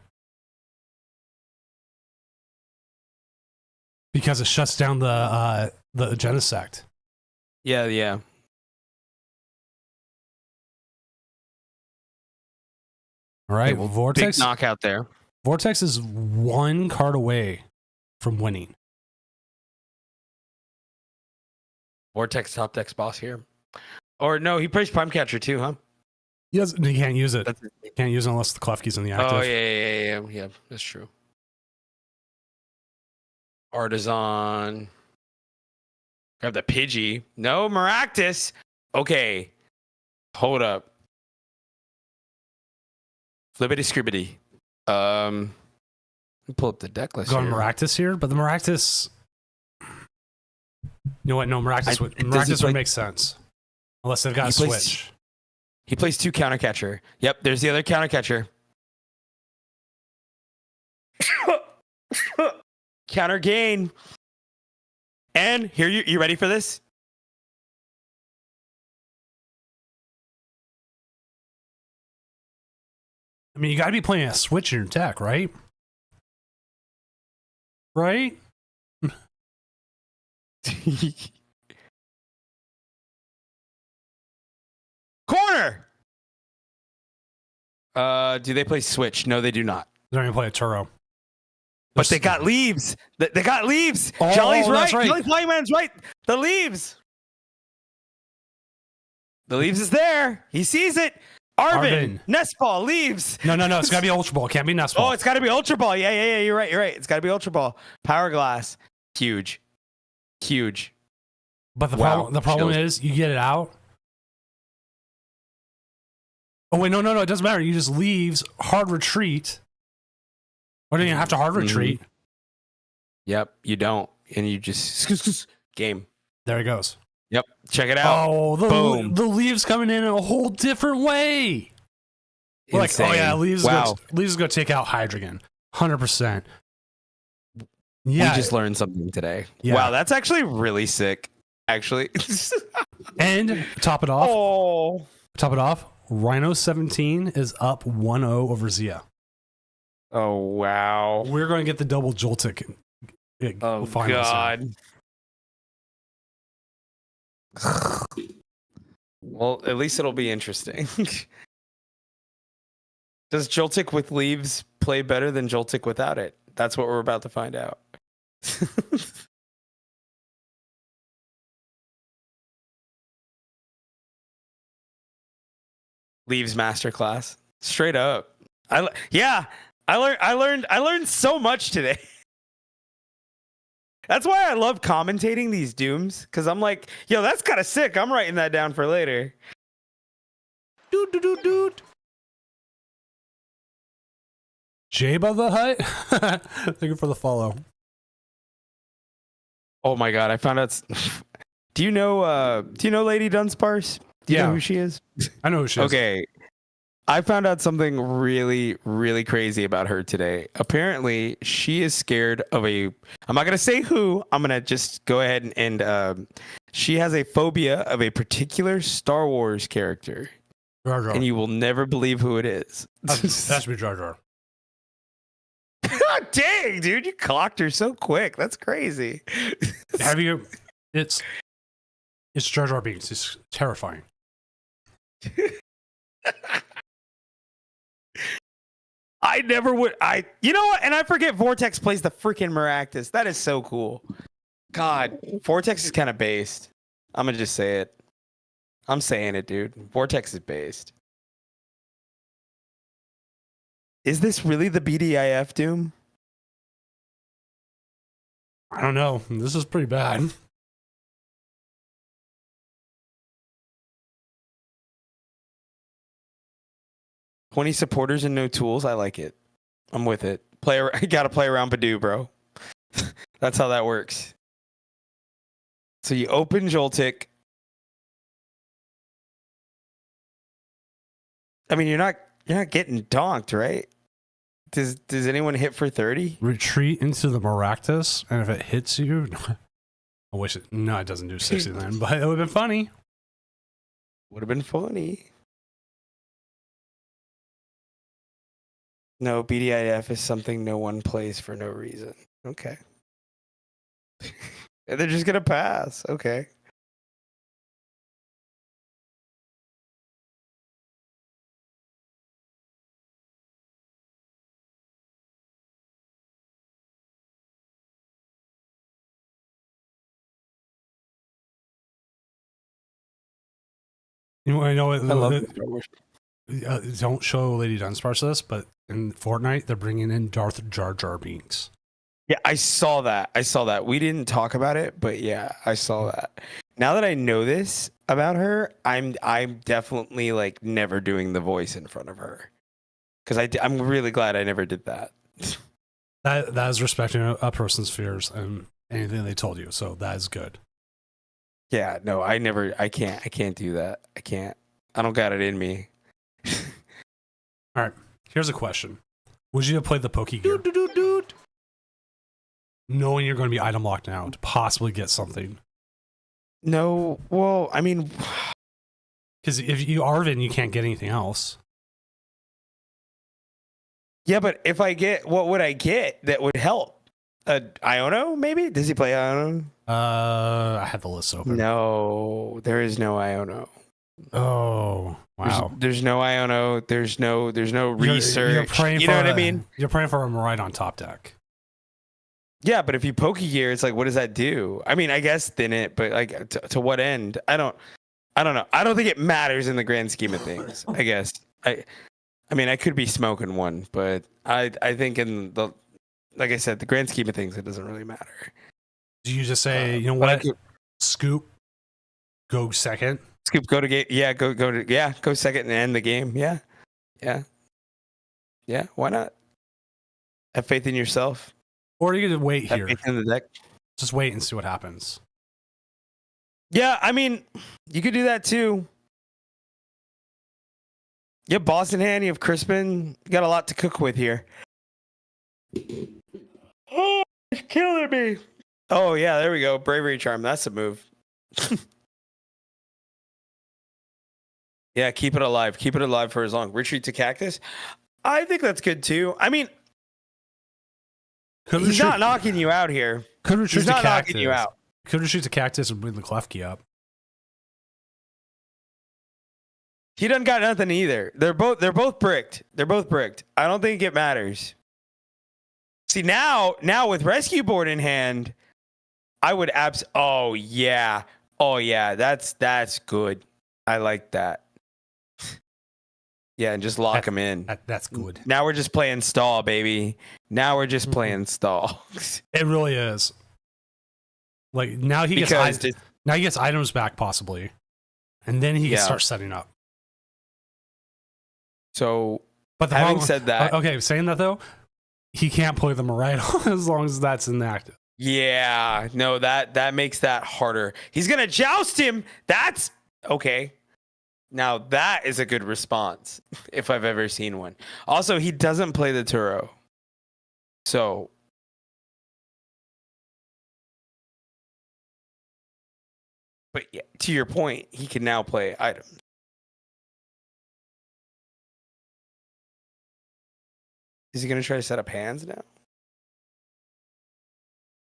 Because it shuts down the Genesect. Yeah. All right, Okay, well, big Vortex. knockout there. Vortex is 1 card away from winning. Vortex top deck's boss here. Or no, he plays Prime Catcher too, huh? He can't use it. That's Can't use it unless the Klefki's in the active. Oh yeah, that's true. Artisan. Grab the Pidgey. No, Maractus. Okay. Hold up. Flippity scribbity. Let me pull up the deck list. Going here. Maractus here, but the Maractus. You know what? No, Maractus does he would make sense unless they've got a He plays- switch. He plays 2 counter catcher. Yep, there's the other counter catcher. Counter gain. And here you ready for this? I mean, you got to be playing a switch in your deck, right? Right? Corner. Do they play switch? No, they do not. They're going to play a Turo. But they got leaves. They got leaves. Oh, Jolly's right. that's right. Jolly Playman's right. The leaves. The leaves is there. He sees it. Arvin. Nest ball. Leaves. No. It's got to be Ultra Ball. It can't be Nest Ball. Oh, it's got to be Ultra Ball. Yeah. You're right. It's got to be Ultra Ball. Power Glass. Huge. But the Wow. problem Chills. is you get it out. Oh, wait. No. It doesn't matter. You just leaves hard retreat. Or do you have to hard retreat? Yep. You don't. And you just game. There he goes. Yep. Check it out. Oh, Boom. the leaves coming in a whole different way. We're like, Insane. oh yeah, leaves Wow. is going to take out Hydreigon. 100%. We Yeah. just learned something today. Yeah. Wow. That's actually really sick. Actually. And top it off. Oh. Rhino 17 is up 1-0 over Zia. Oh, wow. We're going to get the double Joltik. Oh, finals God. Well, at least it'll be interesting. Does Joltik with leaves play better than Joltik without it? That's what we're about to find out. Leaves masterclass. Straight up. I learned so much today. That's why I love commentating these dooms, because I'm like, yo, that's kind of sick. I'm writing that down for later. Doot. Jaba the Hut? Thank you for the follow. Oh my god, I found out. Do you know Lady Dunsparce? Do you know who she is? I know who she is. Okay. I found out something really, really crazy about her today. Apparently, she is scared of I'm not going to say who. I'm going to just go ahead and she has a phobia of a particular Star Wars character. Jar Jar. And you will never believe who it is. That should be Jar Jar. Dang, dude, you clocked her so quick. That's crazy. Have you? It's Jar Jar Binks. It's terrifying. I never would. You know what? And I forget Vortex plays the freaking Maractus. That is so cool. God, Vortex is kind of based. I'm gonna just say it. I'm saying it, dude. Vortex is based. Is this really the BDIF Doom? I don't know. This is pretty bad. "20 supporters and no tools." I like it. I'm with it. Gotta play around Badoo, bro. That's how that works. So you open Joltik. I mean, you're not getting donked, right? Does anyone hit for 30? Retreat into the Maractus, and if it hits you, I wish it. No, it doesn't do 60 then, but it would have been funny. Would have been funny. No, BDIF is something no one plays for no reason. Okay. And they're just gonna pass. Okay. You know what? I love Star Wars. Don't show Lady Dunsparce this, but in Fortnite, they're bringing in Darth Jar Jar Binks. Yeah, I saw that. We didn't talk about it, but yeah, I saw that. Now that I know this about her, I'm definitely like never doing the voice in front of her. because I'm really glad I never did that. That is respecting a person's fears and anything they told you. So that is good. Yeah, no, I can't do that. I don't got it in me. All right. Here's a question. Would you have played the Poke Gear? Knowing you're going to be item locked now to possibly get something. No, well, I mean, Because if you Arvin, you can't get anything else. yeah, but if I get, what would I get that would help? Iono, maybe? Does he play Iono? I have the list open. No, there is no Iono. Oh, wow. There's no Iono. There's no research. You're praying you for know what I mean? You're praying for him right on top deck. Yeah, but if you Poke Gear, it's like, what does that do? I mean, I guess thin it, but like, to what end? I don't know. I don't think it matters in the grand scheme of things. I guess I mean, I could be smoking one, but I think in the, like I said, the grand scheme of things, it doesn't really matter. Do you just say, you know But I what? could- Scoop, go second. Scoop, go to game. Yeah, go second and end the game. Yeah. Why not? Have faith in yourself. Or you could wait Have here. faith in the deck. Just wait and see what happens. Yeah, I mean, you could do that too. You have Boston hand, you have Crispin. You got a lot to cook with here. Oh, it's killing me. Oh, yeah, there we go. Bravery Charm. That's a move. Yeah, keep it alive. Keep it alive for as long. Retreat to Cactus. I think that's good too. I mean, Could he's retreat- not knocking you out here. Could retreat He's to not Cactus. knocking you out. Could retreat to Cactus and bring the Klefki up. He doesn't got nothing either. They're both bricked. I don't think it matters. See, now with Rescue Board in hand, I would oh yeah. That's good. I like that. Yeah, and just lock him in. That's good. Now we're just playing stall, baby. Now we're just playing stall. It really is. Like now he gets now he gets items back possibly, and then he can start setting up. So, but having said that, okay, saying that though, he can't play the Morito as long as that's inactive. yeah, no, that makes that harder. He's gonna joust him. That's okay. Now that is a good response if I've ever seen one. Also, he doesn't play the Turo, so. But yeah, to your point, he can now play items. Is he going to try to set up hands now?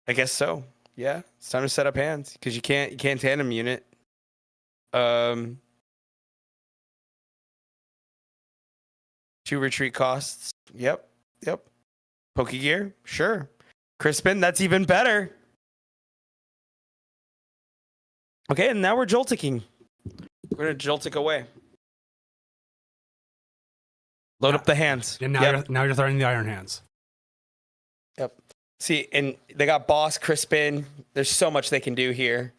I guess so. Yeah, it's time to set up hands because you can't tandem unit. 2 retreat costs. Yep. Poke Gear, sure. Crispin, that's even better. Okay, and now we're Jolticking. We're gonna Joltic away. Load up the hands. And now you're throwing the Iron Hands. Yep. See, and they got Boss, Crispin. There's so much they can do here.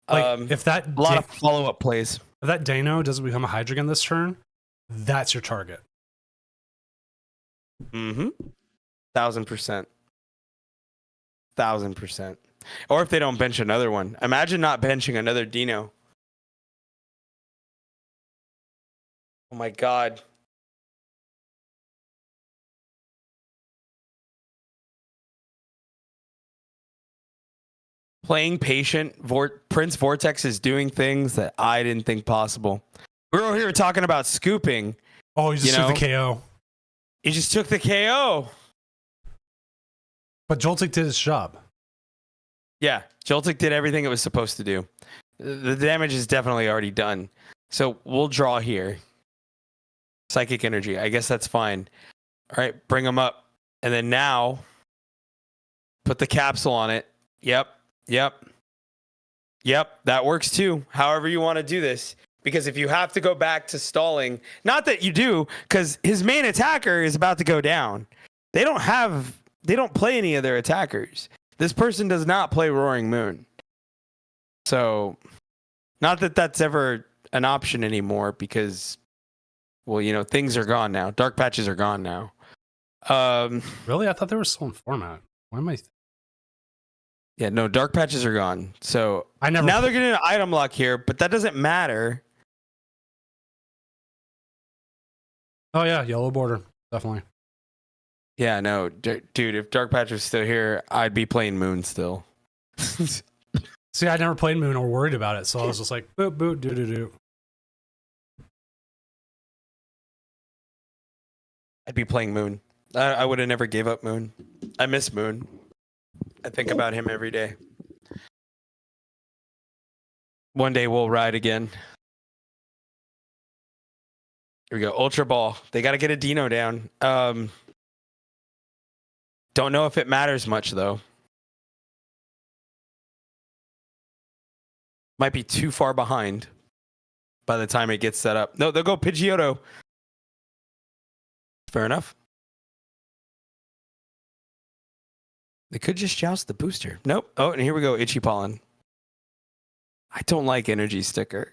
Like if that a lot of follow-up plays. If that Dano doesn't become a Hydreigon this turn, that's your target. 1,000%. 1,000%. Or if they don't bench another one. Imagine not benching another Dino. Oh my god. Playing patient, Prince Vortex is doing things that I didn't think possible. We were over here talking about scooping. Oh, he just took the KO. He just took the KO. But Joltik did his job. Yeah, Joltik did everything it was supposed to do. The damage is definitely already done. So we'll draw here. Psychic Energy. I guess that's fine. All right, bring him up. And then now, put the capsule on it. Yep, that works too. However you want to do this. Because if you have to go back to stalling, not that you do, because his main attacker is about to go down. They don't play any of their attackers. This person does not play Roaring Moon. So, not that that's ever an option anymore, because Well, you know, things are gone now. Dark patches are gone now. Really? I thought they were still in format. Why am I? Yeah, no, dark patches are gone. So I never. now they're getting an item lock here, but that doesn't matter. Oh yeah, yellow border, definitely. Yeah, no, dude, if dark patch was still here, I'd be playing Moon still. See, I never played Moon or worried about it, so I was just like, boop, boop, doo, doo, doo. I'd be playing Moon. I would have never gave up Moon. I miss Moon. I think about him every day. One day we'll ride again. Here we go. Ultra Ball. They got to get a Dino down. Don't know if it matters much, though. Might be too far behind by the time it gets set up. No, they'll go Pidgeotto. Fair enough. They could just joust the booster. Nope. Oh, and here we go. Itchy Pollen. I don't like Energy Sticker.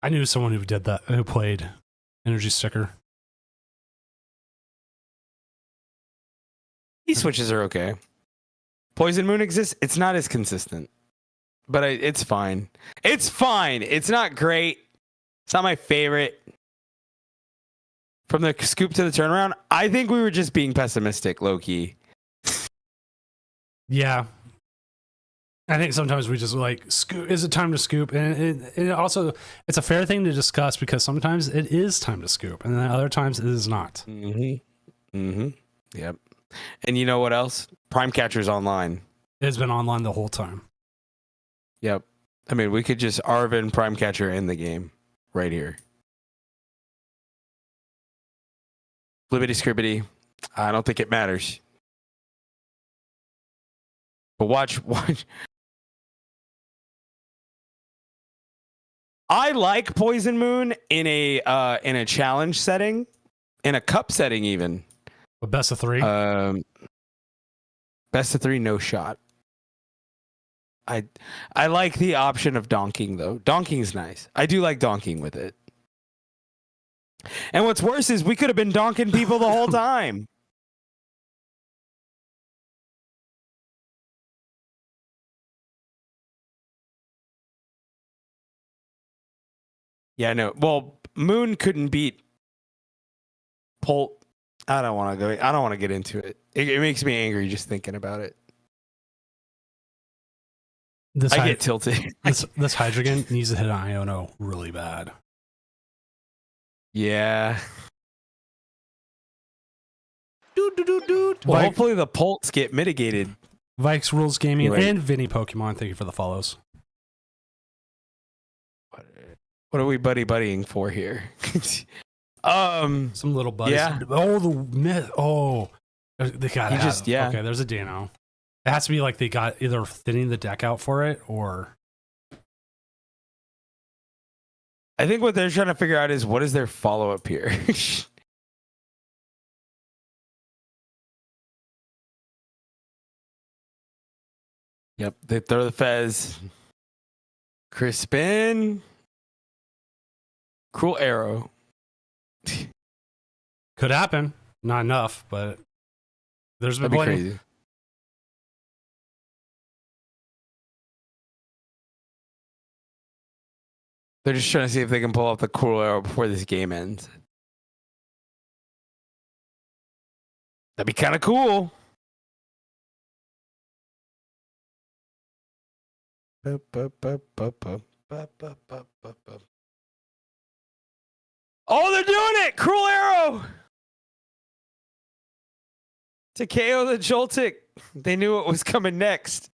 I knew someone who did that, who played Energy Sticker. These switches are okay. Poison Moon exists. It's not as consistent, but it's fine. It's fine. It's not great. It's not my favorite. From the scoop to the turnaround, I think we were just being pessimistic, low key. Yeah. I think sometimes we just like, scoop, is it time to scoop? And it also, it's a fair thing to discuss because sometimes it is time to scoop and then other times it is not. Yep. And you know what else? Prime Catcher's online. It's been online the whole time. Yep. I mean, we could just Arvin Prime Catcher in the game right here. Flibbity scribbity. I don't think it matters. But watch. I like Poison Moon in a challenge setting, in a cup setting even. But best of three? Best of three, no shot. I like the option of donking though. Donking's nice. I do like donking with it. And what's worse is we could have been donking people the whole time. Yeah, no. Well, Moon couldn't beat Polt. I don't want to get into it. It makes me angry just thinking about it. I get tilted. this Hydreigon needs to hit an Iono really bad. Yeah. Well, hopefully the Polts get mitigated. Vikes Rules Gaming and Vinny Pokemon, thank you for the follows. What are we buddying for here? Some little buddies. Yeah. Oh, the myth. Oh, they got it. Yeah. Okay, there's a Dino. It has to be like they got either thinning the deck out for it or. I think what they're trying to figure out is what is their follow up here. Yep, they throw the Fez. Crispin. Cruel Arrow. Could happen. Not enough, but there's been That'd be crazy. They're just trying to see if they can pull off the Cruel Arrow before this game ends. That'd be kind of cool. Oh, they're doing it! Cruel Arrow! To KO the Joltik. They knew what was coming next.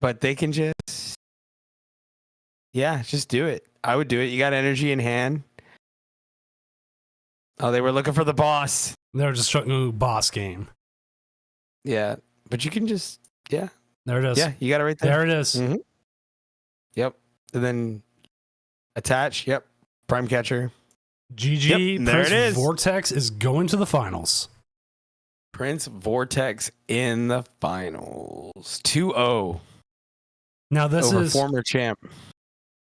But they can just... Yeah, just do it. I would do it. You got energy in hand. Oh, they were looking for the boss. They're just showing a boss game. Yeah, but you can just... Yeah. There it is. Yeah, you got it right there. There it is. Mm-hmm. Yep. And then attach. Yep. Prime Catcher. GG. Yep, there it is. Vortex is going to the finals. Prince Vortex in the finals. 2-0 Now this over is former champ.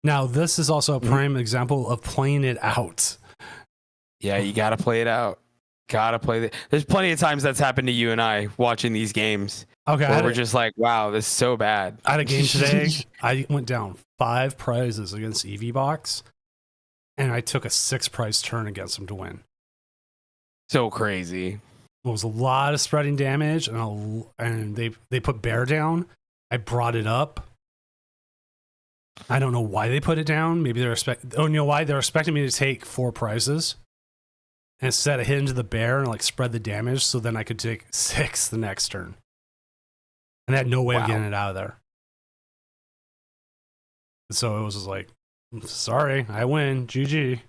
Now this is also a prime example of playing it out. Yeah, you got to play it out. There's plenty of times that's happened to you and I watching these games. Okay, Where we're just like, wow, this is so bad. I had a game today. I went down 5 prizes against EV Box, and I took a 6-prize turn against him to win. So crazy. It was a lot of spreading damage, and they put bear down. I brought it up. I don't know why they put it down. Maybe they're you know why? They're expecting me to take 4 prizes. And instead I hit into the bear and like spread the damage so then I could take 6 the next turn. And I had no way of getting it out of there. So it was just like, sorry, I win. GG.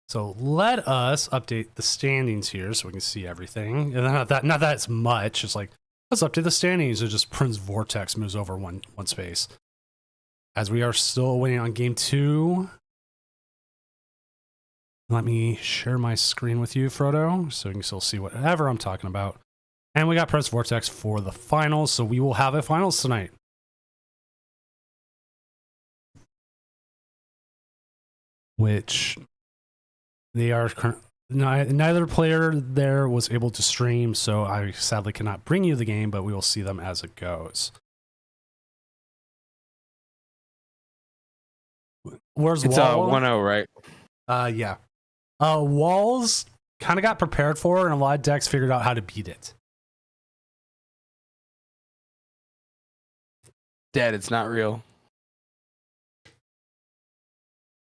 So let us update the standings here so we can see everything. And not that it's much. It's like, let's update the standings. It's just Prince Vortex moves over one space. As we are still waiting on game 2. Let me share my screen with you, Frodo, so you can still see whatever I'm talking about. And we got Prince Vortex for the finals, so we will have a finals tonight. Which they are neither player there was able to stream, so I sadly cannot bring you the game, but we will see them as it goes. Where's It's Wall? 1-0, right? Yeah. Walls kind of got prepared for, and a lot of decks figured out how to beat it. Dead, it's not real.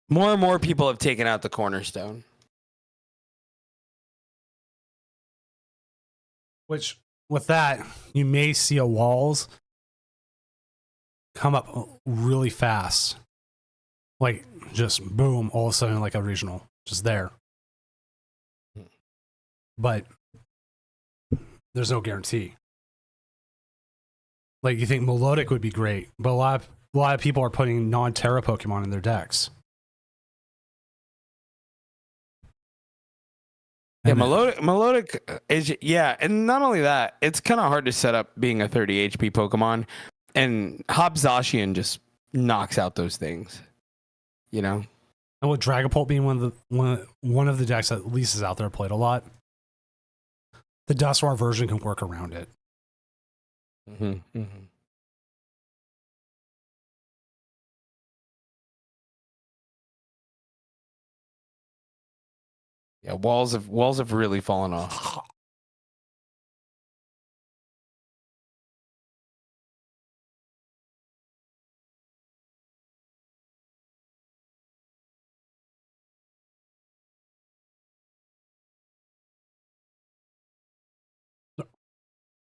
More and more people have taken out the cornerstone. Which, with that, you may see a Walls come up really fast. Like, just boom, all of a sudden, like a regional. Just there. But there's no guarantee. Like, you think Melodic would be great, but a lot of people are putting non-Terra Pokemon in their decks. Yeah, Melodic is, yeah, and not only that, it's kind of hard to set up being a 30 HP Pokemon, and Hobzachian just knocks out those things, you know? And with Dragapult being one of the decks that at least is out there played a lot, the Dusknoir version can work around it. Mm-hmm. Yeah, walls have really fallen off.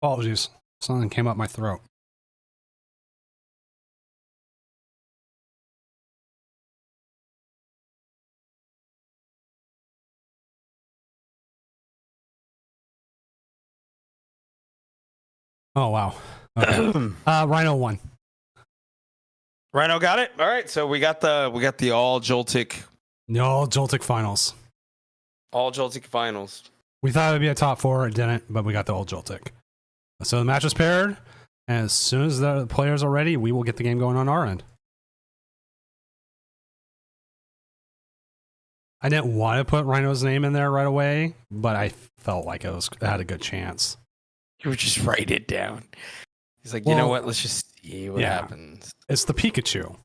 Apologies. Something came up my throat. Oh, wow. Okay. Rhino won. Rhino got it. All right, so we got the all Joltik No, Joltik finals. finals. We thought it would be a top 4. It didn't, but we got the old Joltik. So the match is paired. And as soon as the players are ready, we will get the game going on our end. I didn't want to put Rhino's name in there right away, but I felt like it had a good chance. You would just write it down. He's like, you know what? Let's just see what happens. It's the Pikachu.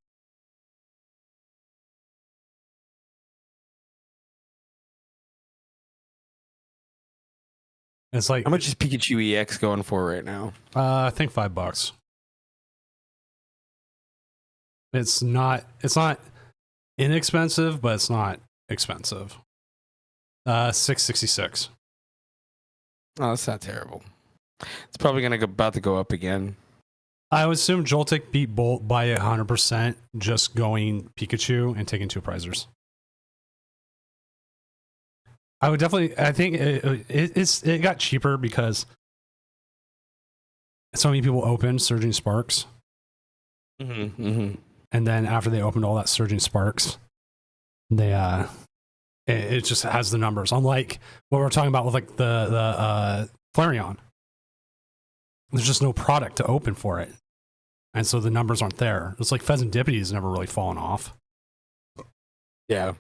It's like, How much is Pikachu EX going for right now? I think $5. It's not inexpensive, but it's not expensive. $6.66. Oh, that's not terrible. It's probably about to go up again. I would assume Joltik beat Bolt by 100%, just going Pikachu and taking 2 prizers. I would definitely. I think it got cheaper because so many people opened Surging Sparks, Mm-hmm, mm-hmm. and then after they opened all that Surging Sparks, they It just has the numbers. Unlike what we're talking about with like the Flareon, there's just no product to open for it, and so the numbers aren't there. It's like Pheasantipity has never really fallen off. Yeah.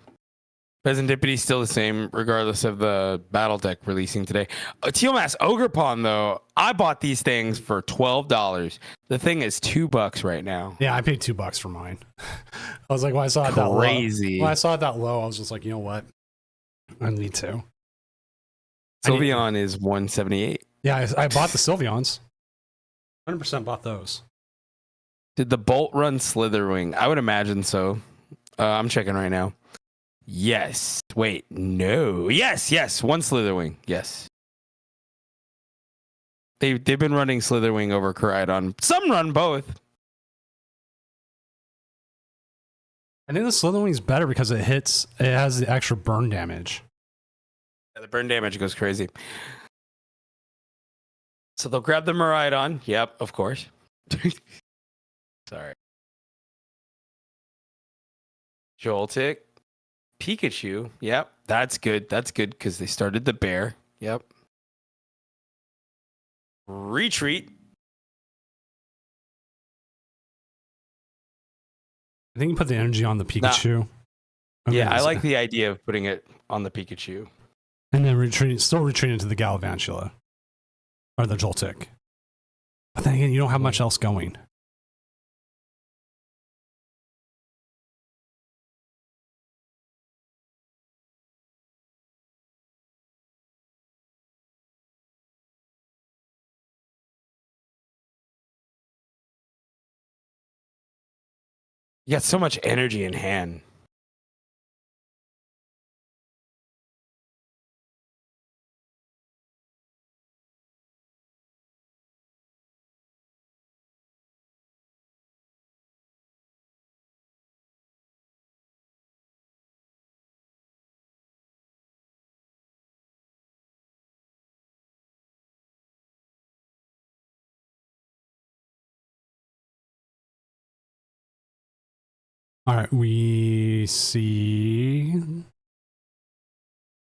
Pheasantipity still the same, regardless of the battle deck releasing today. Teal Mass Ogerpon, though, I bought these things for $12. The thing is $2 right now. Yeah, I paid $2 for mine. I was like, when I saw it that low, Crazy. when I saw it that low, I was just like, you know what? I need to. Sylveon is 178. Yeah, I bought the Sylveons. 100% bought those. Did the Bolt run Slitherwing? I would imagine so. I'm checking right now. Yes. Wait, no. Yes. One Slitherwing. Yes. They've been running Slitherwing over Koraidon. Some run both. I think the Slitherwing's better because it has the extra burn damage. Yeah, the burn damage goes crazy. So they'll grab the Miraidon. Yep, of course. Sorry. Joltik. Pikachu. Yep, that's good. That's good because they started the bear. Yep. Retreat. I think you put the energy on the Pikachu. Yeah, I like the idea of putting it on the Pikachu. And then still retreating to the Galvantula. Or the Joltik. But then again, you don't have much else going. You got so much energy in hand. All right, we see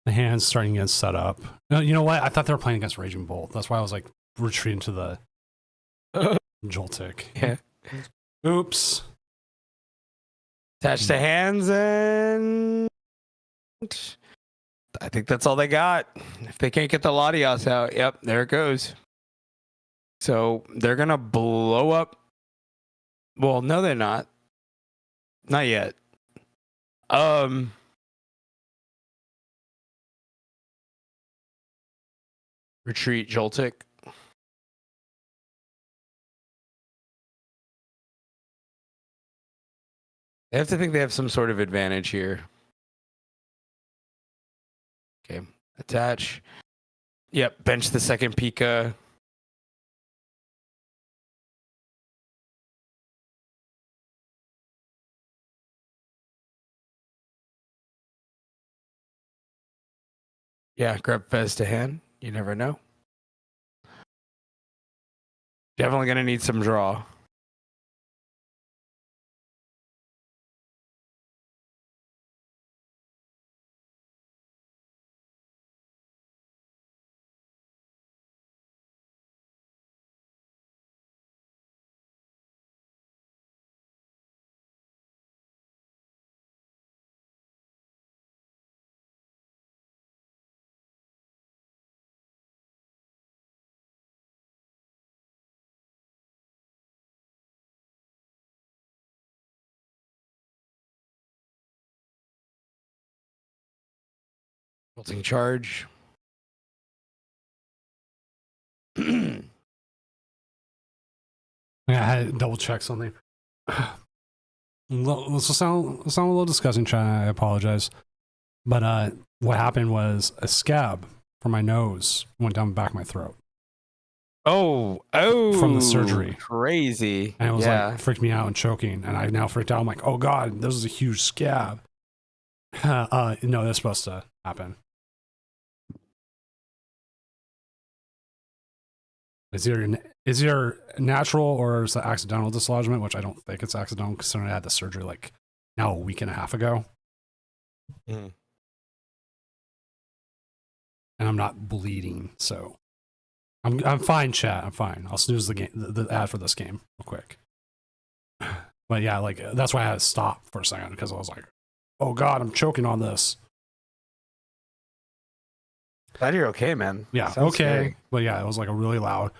the hands starting to get set up. No, you know what? I thought they were playing against Raging Bolt. That's why I was like retreating to the Joltik. Yeah. Oops. Attach the hands, and I think that's all they got. If they can't get the Latios out, yep, there it goes. So they're gonna blow up. Well, no, they're not. Not yet. Retreat Joltik. They have to think they have some sort of advantage here. Okay, attach. Yep, bench the second Pika. Yeah, grab Fez to hand. You never know. Definitely going to need some draw. Bolting charge. Yeah, I had to double check something. This will sound a little disgusting, chat. I apologize. But what happened was a scab from my nose went down the back of my throat. Oh, from the surgery. Crazy. And it was like freaked me out and choking. And I now freaked out. I'm like, oh God, this is a huge scab. No, that's supposed to happen. Is either natural or is it accidental dislodgement, which I don't think it's accidental considering I had the surgery like now a week and a half ago. Mm. and I'm not bleeding, so I'm fine, chat. I'm fine. I'll snooze the game, the ad for this game real quick. But yeah, like that's why I had to stop for a second because I was like, "Oh God, I'm choking on this." Glad you're okay, man. Yeah, Sounds okay, scary. but yeah, it was like a really loud.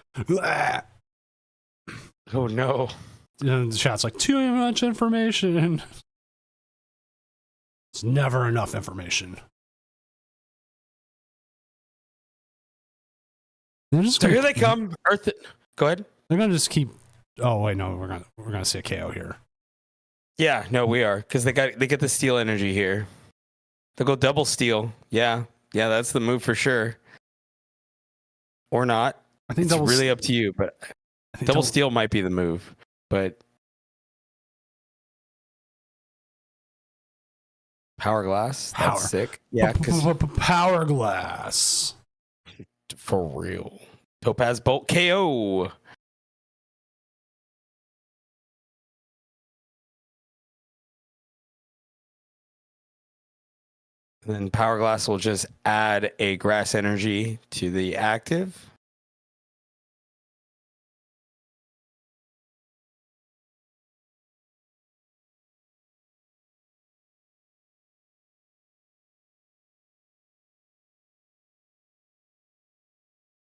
Oh no. And the chat's like, "Too much information." It's never enough information. They're just So gonna here they come. Earth. Go ahead. They're gonna just keep. Oh wait, no, we're gonna see a KO here. Yeah, no, we are because they get the steel energy here. They'll go double steel. Yeah, that's the move for sure. Or not. I think It's double really up to you, but I think double steel might be the move. But power glass. Power. That's sick. Yeah, because Power glass. for real. Topaz Bolt KO. Then Power Glass will just add a grass energy to the active.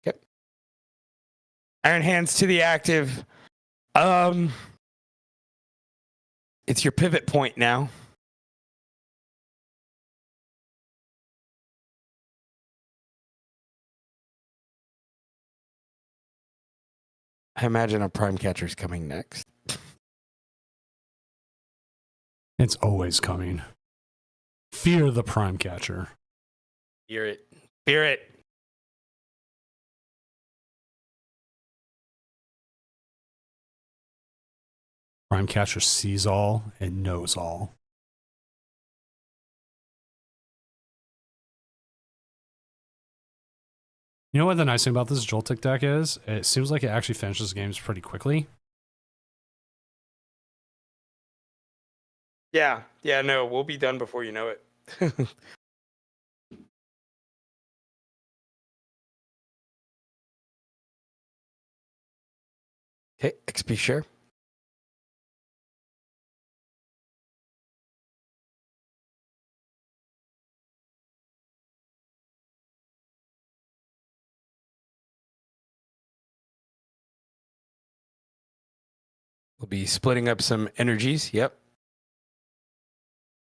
Yep. Iron Hands to the active. It's your pivot point now. I imagine a Prime Catcher's coming next. It's always coming. Fear the Prime Catcher. Fear it. Fear it. Prime Catcher sees all and knows all. You know what the nice thing about this Joltik deck is? It seems like it actually finishes games pretty quickly. Yeah. Yeah, no, we'll be done before you know it. Okay, XP share. We'll be splitting up some energies. Yep.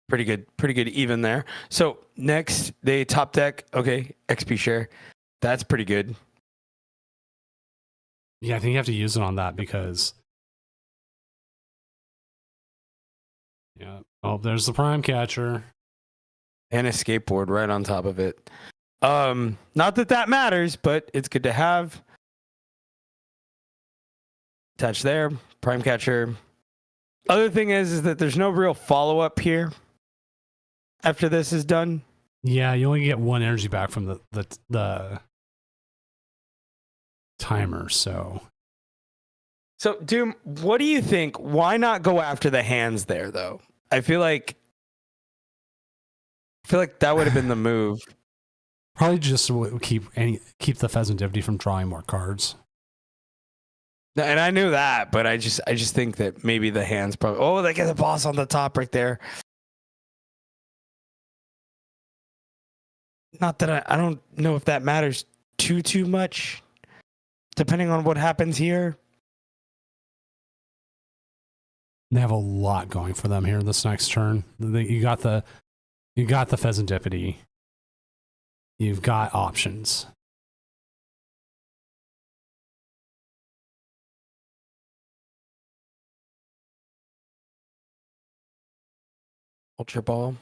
Pretty good even there. So next, they top deck. Okay, XP share. That's pretty good. Yeah, I think you have to use it on that because... Yeah. Oh, there's the Prime Catcher. And a skateboard right on top of it. Not that matters, but it's good to have. Touch there. Prime Catcher. Other thing is that there's no real follow-up here after this is done. Yeah, you only get one energy back from the timer, so... So, Doom, what do you think? Why not go after the hands there, though? I feel like that would have been the move. Probably just to keep the Pheasantipity from drawing more cards. And I knew that, but I just think that maybe the hands probably... Oh, they get the boss on the top right there. Not that I don't know if that matters too much, depending on what happens here. They have a lot going for them here this next turn. You got the Pheasantipity. You've got options. Ultra Ball.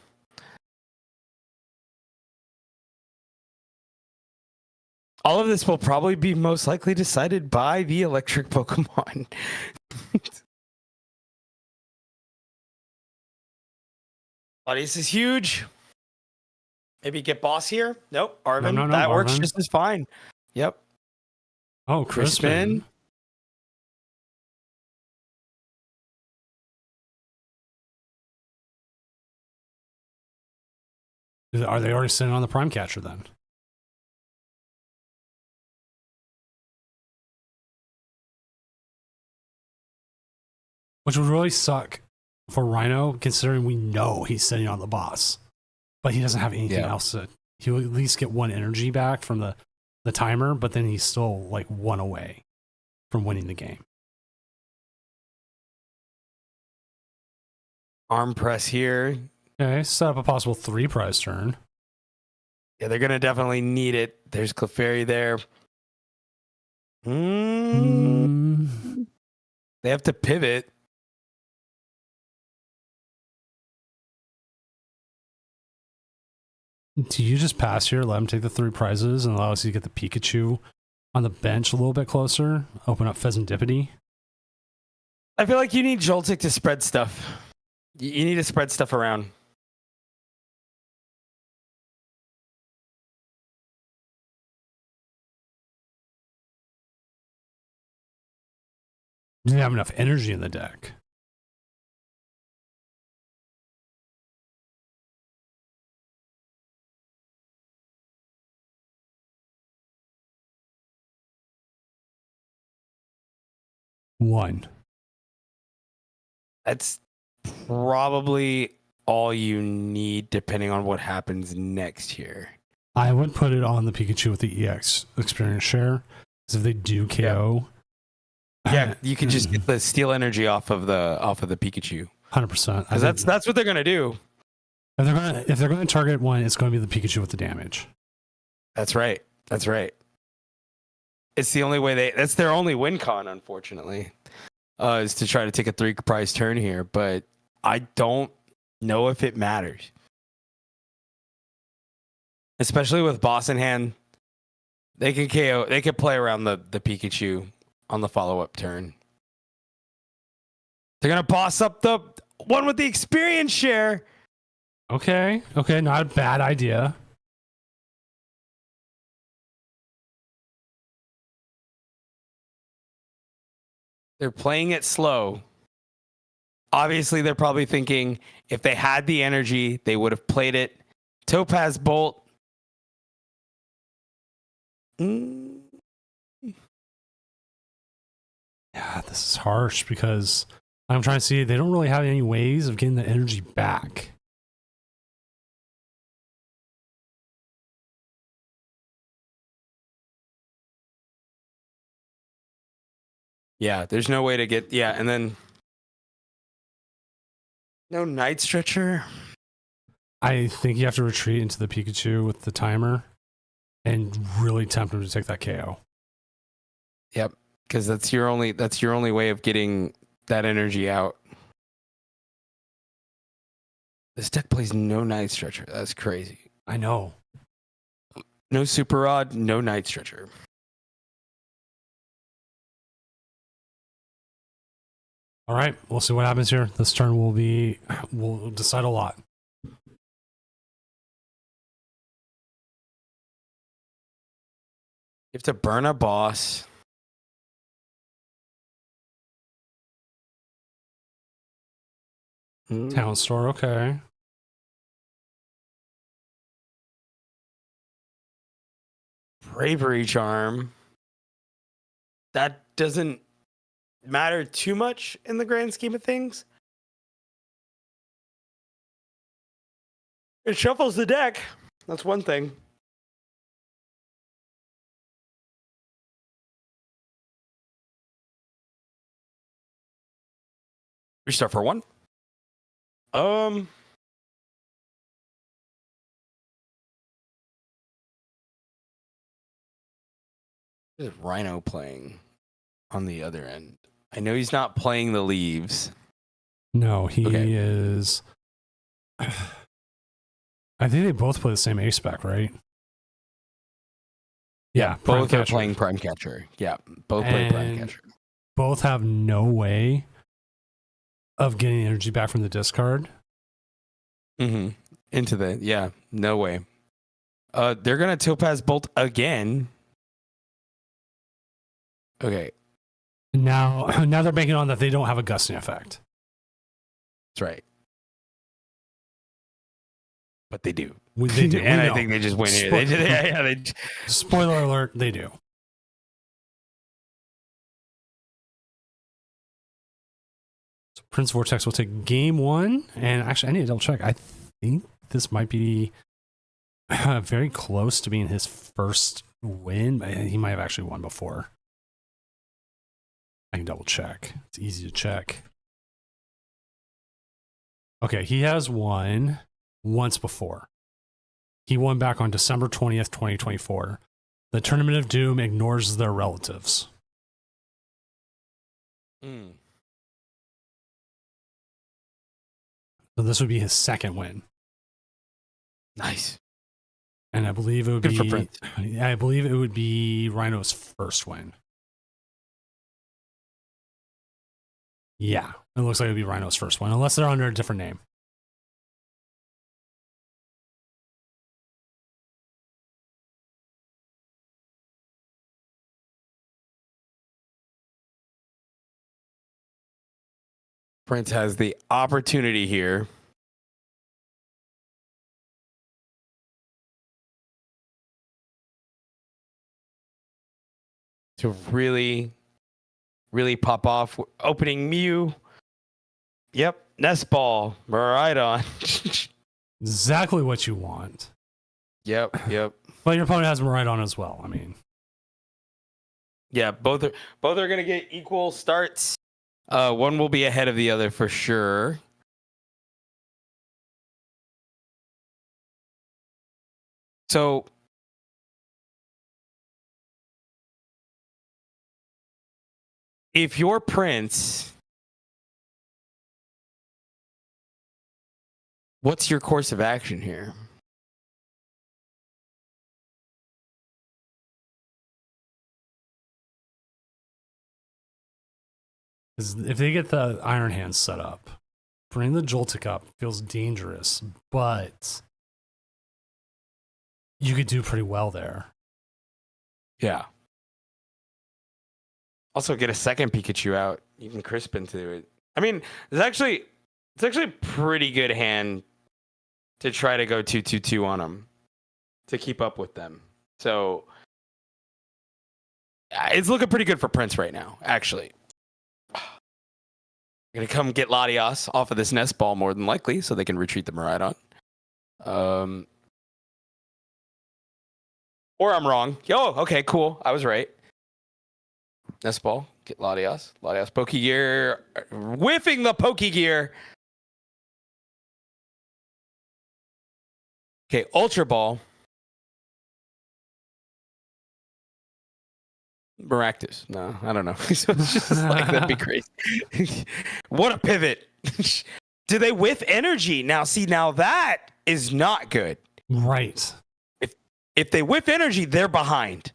All of this will probably be most likely decided by the electric Pokemon. Audience is huge. Maybe get boss here. Nope. Arvin. No, that works Arvin. just as fine. Yep. Oh, Crispin. Are they already sitting on the Prime Catcher then? which would really suck for Rhino, considering we know he's sitting on the boss, but he doesn't have anything else to. He'll at least get one energy back from the timer, but then he's still like one away from winning the game. Arm press here. Okay, set up a possible 3 prize turn. Yeah, they're gonna definitely need it. There's Clefairy there. They have to pivot. Do you just pass here, let him take the 3 prizes, and allow us to get the Pikachu on the bench a little bit closer? Open up Pheasantipity? I feel like you need Joltik to spread stuff. You need to spread stuff around. Didn't have enough energy in the deck. One. That's probably all you need, depending on what happens next here. I would put it on the Pikachu with the EX experience share, because if they do KO, yeah, you can just get the steal energy off of the Pikachu. 100%. Because that's what they're gonna do. If they're gonna target one, it's going to be the Pikachu with the damage. That's right. That's right. It's the only way that's their only win con, unfortunately, is to try to take a 3 prize turn here. But I don't know if it matters, especially with boss in hand. They can KO. They can play around the Pikachu on the follow up turn. They're gonna boss up the one with the experience share. Okay, not a bad idea. They're playing it slow. Obviously, they're probably thinking if they had the energy, they would have played it. Topaz Bolt. Yeah, this is harsh because I'm trying to see they don't really have any ways of getting the energy back. Yeah, there's no way to get and then no Night Stretcher. I think you have to retreat into the Pikachu with the timer and really tempt him to take that KO. Yep, because that's your only way of getting that energy out. This deck plays no Night Stretcher. That's crazy. I know. No Super Rod, no Night Stretcher. All right, we'll see what happens here. This turn will decide a lot. You have to burn a boss. Town store, okay. Bravery Charm. That doesn't matter too much in the grand scheme of things. It shuffles the deck. That's one thing. Restart for 1. What is Rhino playing on the other end? I know he's not playing the leaves. No, he is. I think they both play the same ace spec, right? Yeah, both are playing Prime Catcher. Yeah, both play Prime Catcher. Both have no way of getting energy back from the discard. Into the no way. They're gonna Topaz Bolt again. Okay. Now they're banking on that they don't have a gusting effect. That's right. But they do. They do. And I think they just win here. They did. Spoiler alert, they do. So Prince Vortex will take game 1, and actually, I need to double check. I think this might be very close to being his first win. He might have actually won before. I can double check. It's easy to check. Okay, he has won once before. He won back on December 20th, 2024. The Tournament of Doom ignores their relatives. Mm. So this would be his second win. Nice. And I believe it would Good for be Prince. I believe it would be Rhino's first win. Yeah, it looks like it would be Rhino's first one, unless they're under a different name. Prince has the opportunity here to really pop off. Opening Mew. Yep. Nest Ball. Miraidon. Exactly what you want. Yep. But your opponent has Miraidon as well. I mean, Yeah, both are going to get equal starts. One will be ahead of the other for sure. So if you're Prince, what's your course of action here? if they get the Iron Hands set up, bring the Joltik up feels dangerous, but you could do pretty well there. Yeah. Also get a second Pikachu out. You can crisp into it. I mean, it's actually a pretty good hand to try to go 2-2-2 on them to keep up with them. So it's looking pretty good for Prince right now, actually. Gonna come get Latias off of this Nest Ball more than likely, so they can retreat the Miraidon. Or I'm wrong. Okay, cool. I was right. Nest Ball, get Latias. Latias Pokegear, whiffing the Pokegear. Okay, Ultra Ball. Maractus. No, I don't know. So it's just like, that'd be crazy. What a pivot. Do they whiff energy? Now that is not good. Right. If they whiff energy, they're behind.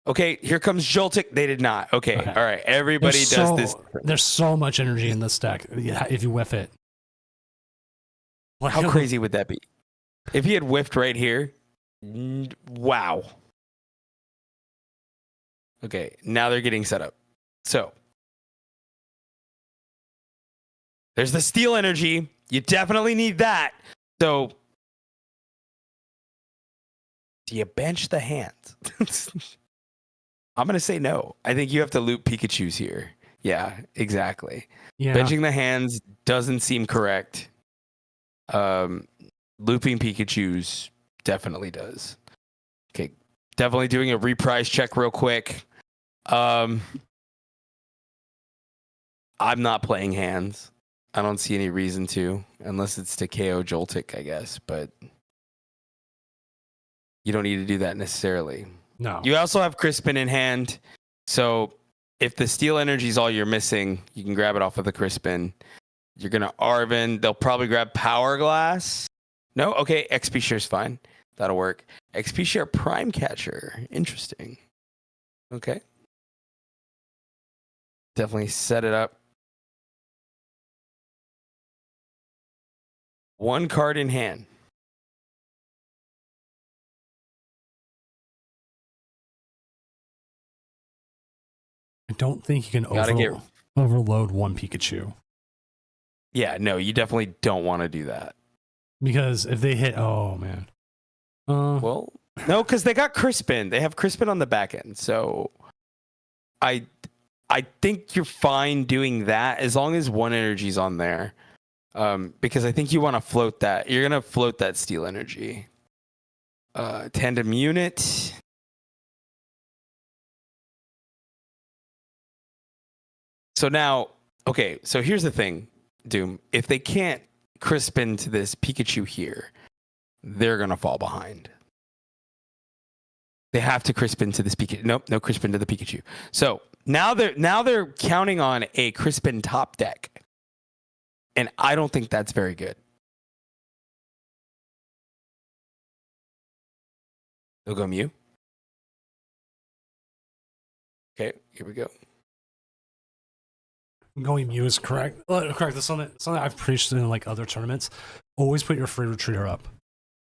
Okay, here comes Joltik. They did not. Okay. All right. Everybody does this. There's so much energy in this deck if you whiff it. How crazy would that be? If he had whiffed right here, wow. Okay, now they're getting set up. So there's the steel energy. You definitely need that. So do you bench the hands? I'm going to say no. I think you have to loop Pikachus here. Yeah, exactly. Yeah. Benching the hands doesn't seem correct. Looping Pikachus definitely does. Okay, definitely doing a reprise check real quick. I'm not playing hands. I don't see any reason to, unless it's to KO Joltik, I guess, but you don't need to do that necessarily. No. You also have Crispin in hand, so if the steel energy is all you're missing, you can grab it off of the Crispin. You're going to Arven. They'll probably grab Power Glass. No? Okay, XP Share's fine. That'll work. XP Share Prime Catcher. Interesting. Okay. Definitely set it up. One card in hand. I don't think you can overload one Pikachu. Yeah, no, you definitely don't want to do that. Because if they hit, oh man. Well, no, because they got Crispin. They have Crispin on the back end. So I I think you're fine doing that as long as one energy's on there. Because I think you want to float that. You're gonna float that steel energy. Tandem unit. So now, okay, so here's the thing, Doom. If they can't crisp into this Pikachu here, they're gonna fall behind. They have to crisp into this Pikachu. Nope, no crisp into the Pikachu. So now they're counting on a Crispin top deck. And I don't think that's very good. They'll go Mew. Okay, here we go. Going Mew is correct. Correct. That's something I've preached in like other tournaments. Always put your free retreater up.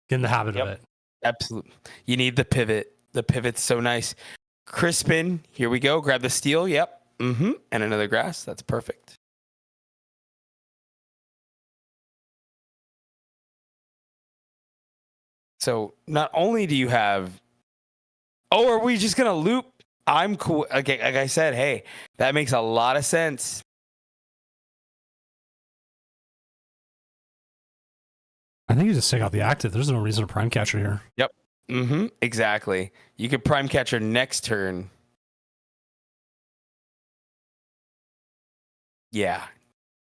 Get in the habit of it. Absolutely. You need the pivot. The pivot's so nice. Crispin, here we go. Grab the steel. Yep. And another grass. That's perfect. So not only do you have, are we just gonna loop? I'm cool. Okay, like I said, hey, that makes a lot of sense. I think you just take out the active. There's no reason to prime catcher here. Yep. Exactly. You could prime catcher next turn. Yeah,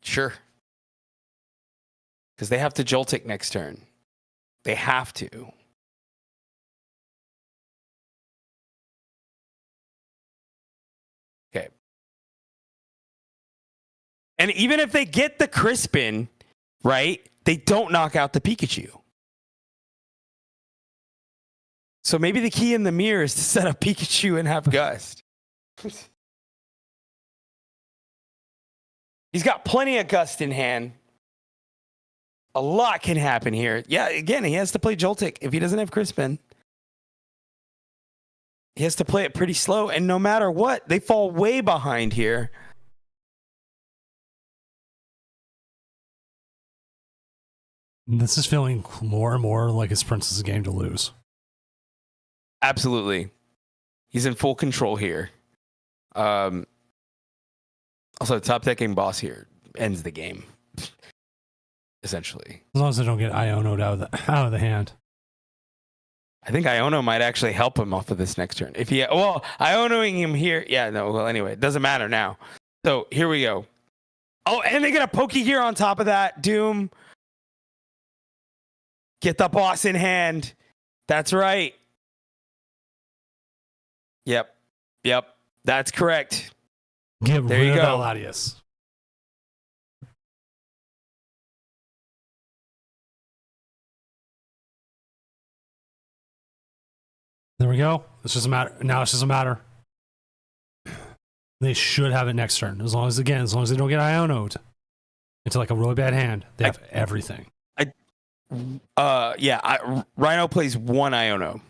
sure. Because they have to Joltik next turn. They have to. Okay. And even if they get the Crispin, right, they don't knock out the Pikachu. So maybe the key in the mirror is to set up Pikachu and have Gust. He's got plenty of Gust in hand. A lot can happen here. Yeah, again, he has to play Joltik. If he doesn't have Crispin, he has to play it pretty slow. And no matter what, they fall way behind here. This is feeling more and more like it's Prince's game to lose. Absolutely. He's in full control here. Also, top decking boss here ends the game. Essentially. As long as they don't get Iono'd out of the hand. I think Iono might actually help him off of this next turn. If he, Ionoing him here. Yeah, no, well, anyway, it doesn't matter now. So here we go. Oh, and they get a Pokey here on top of that. Doom. Get the boss in hand. That's right. Yep. That's correct. Get there rid you of go. Latias. There we go. It's just a matter. Now it's just a matter. They should have it next turn. As long as they don't get Iono'd into like a really bad hand, they have everything. Rhino plays one Iono.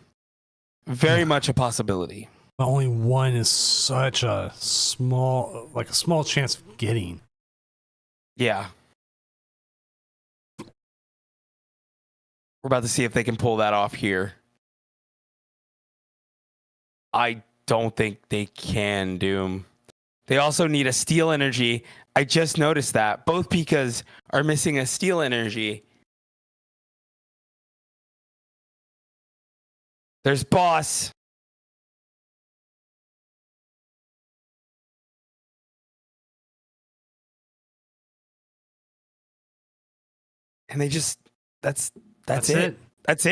Very much a possibility. But only one is such a small chance of getting. Yeah. We're about to see if they can pull that off here. I don't think they can, Doom. They also need a steel energy. I just noticed that. Both Pikas are missing a steel energy. There's boss. And they just that's it. That's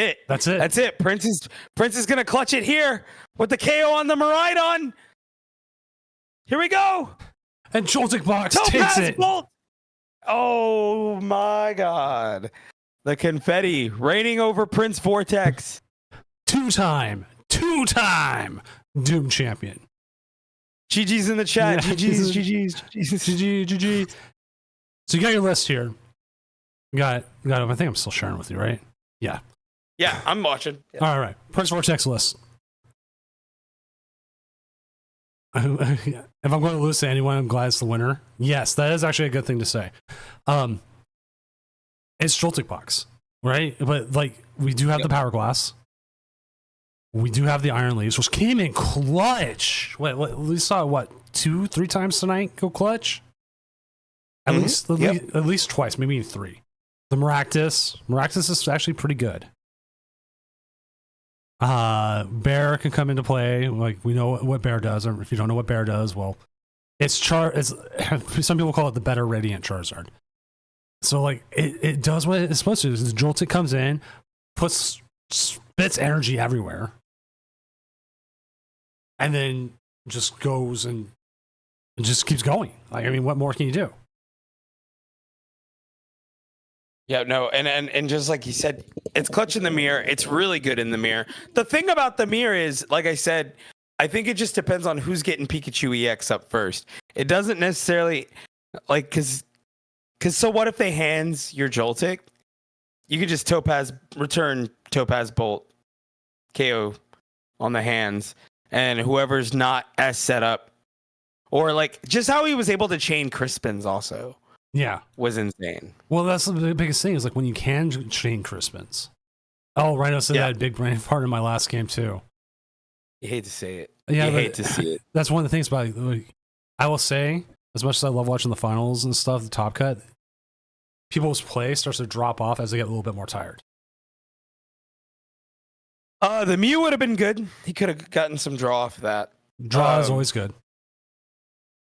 it. Prince is gonna clutch it here with the KO on the Miraidon. Here we go. And Joltik Box takes it. Bolt. Oh my god. The confetti raining over Prince Vortex. Two-time Doom champion. GG's in the chat. Yeah, GG. So you got your list here. You got it. I think I'm still sharing with you, right? Yeah. Yeah, I'm watching. Yeah. All right. Prince Vortex list. If I'm going to lose to anyone, I'm glad it's the winner. Yes, that is actually a good thing to say. It's Joltik Box, right? But like we do have the Power Glass. We do have the Iron Leaves, which came in clutch. We saw it, what, 2-3 times tonight go clutch? At least twice, maybe 3. The Maractus is actually pretty good. Bear can come into play. Like, we know what Bear does, or if you don't know what Bear does, well, it's some people call it the better Radiant Charizard. So like it does what it's supposed to do. Joltik comes in, spits energy everywhere, and then just goes and just keeps going. Like, I mean, what more can you do? Yeah, no, and just like you said, it's clutch in the mirror. It's really good in the mirror. The thing about the mirror is, like I said, I think it just depends on who's getting Pikachu EX up first. It doesn't necessarily, like, because so what if they hands your Joltik? You could just return Topaz Bolt KO on the hands, and whoever's not as set up, or like just how he was able to chain Crispins also. Yeah, was insane. Well, that's the biggest thing is like when you can chain Crispins. Oh, Rhino said that big brain part in my last game too. You hate to say it. Yeah, you hate to see it. That's one of the things about it. Like, I will say, as much as I love watching the finals and stuff, the Top Cut, people's play starts to drop off as they get a little bit more tired. The Mew would have been good. He could have gotten some draw off that. Draw is always good.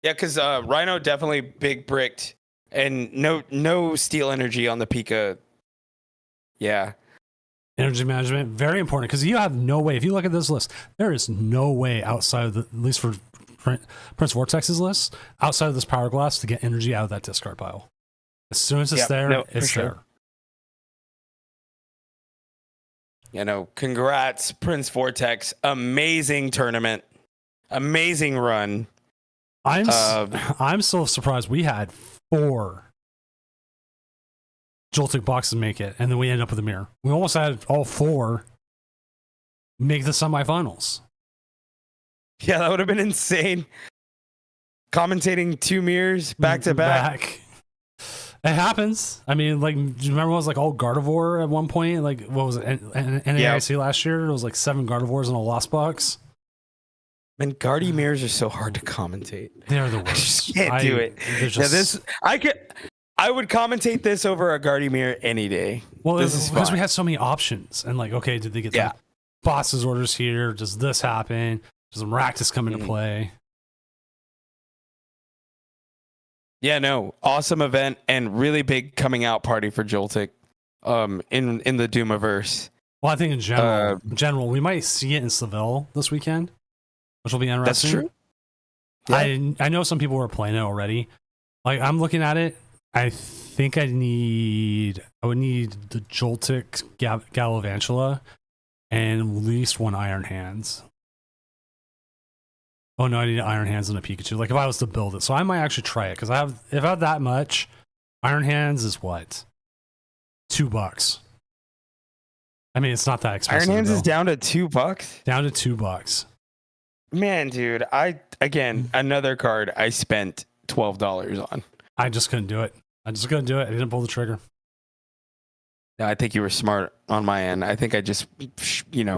Yeah, because Rhino definitely big bricked. And no steal energy on the Pika. Yeah. Energy management, very important, because you have no way. If you look at this list, there is no way outside of at least for Prince Vortex's list, outside of this Power Glass to get energy out of that discard pile. As soon as it's there, it's there. You know, congrats, Prince Vortex. Amazing tournament. Amazing run. I'm so surprised we had 4 Joltik boxes make it, and then we end up with a mirror. We almost had all 4 make the semifinals. Yeah, that would have been insane. Commentating 2 mirrors back to back. It happens. I mean, like, do you remember it was like all Gardevoir at one point? Like, what was it? NAIC last year? It was like 7 Gardevoirs in a lost box. Man, Guardy mirrors are so hard to commentate. They're the worst. I just can't do it. Just... I would commentate this over a Guardy mirror any day. Well, this is because we had so many options, and like, okay, did they get the boss's orders here? Does this happen? Does the Maractus come into play? Yeah, no, awesome event and really big coming out party for Joltik, in the Doomiverse. Well, I think in general, we might see it in Seville this weekend, which will be interesting. That's true. Yeah. I know some people were playing it already. Like, I'm looking at it. I think I would need the Joltik Galvantula and at least 1 Iron Hands. Oh no, I need Iron Hands and a Pikachu. Like, if I was to build it, so I might actually try it, because if I have that much, Iron Hands is what, $2. I mean, it's not that expensive. Iron Hands is down to $2. Down to $2. Man, dude, another card I spent $12 on. I just couldn't do it. I didn't pull the trigger. No, I think you were smart on my end. I think I just, It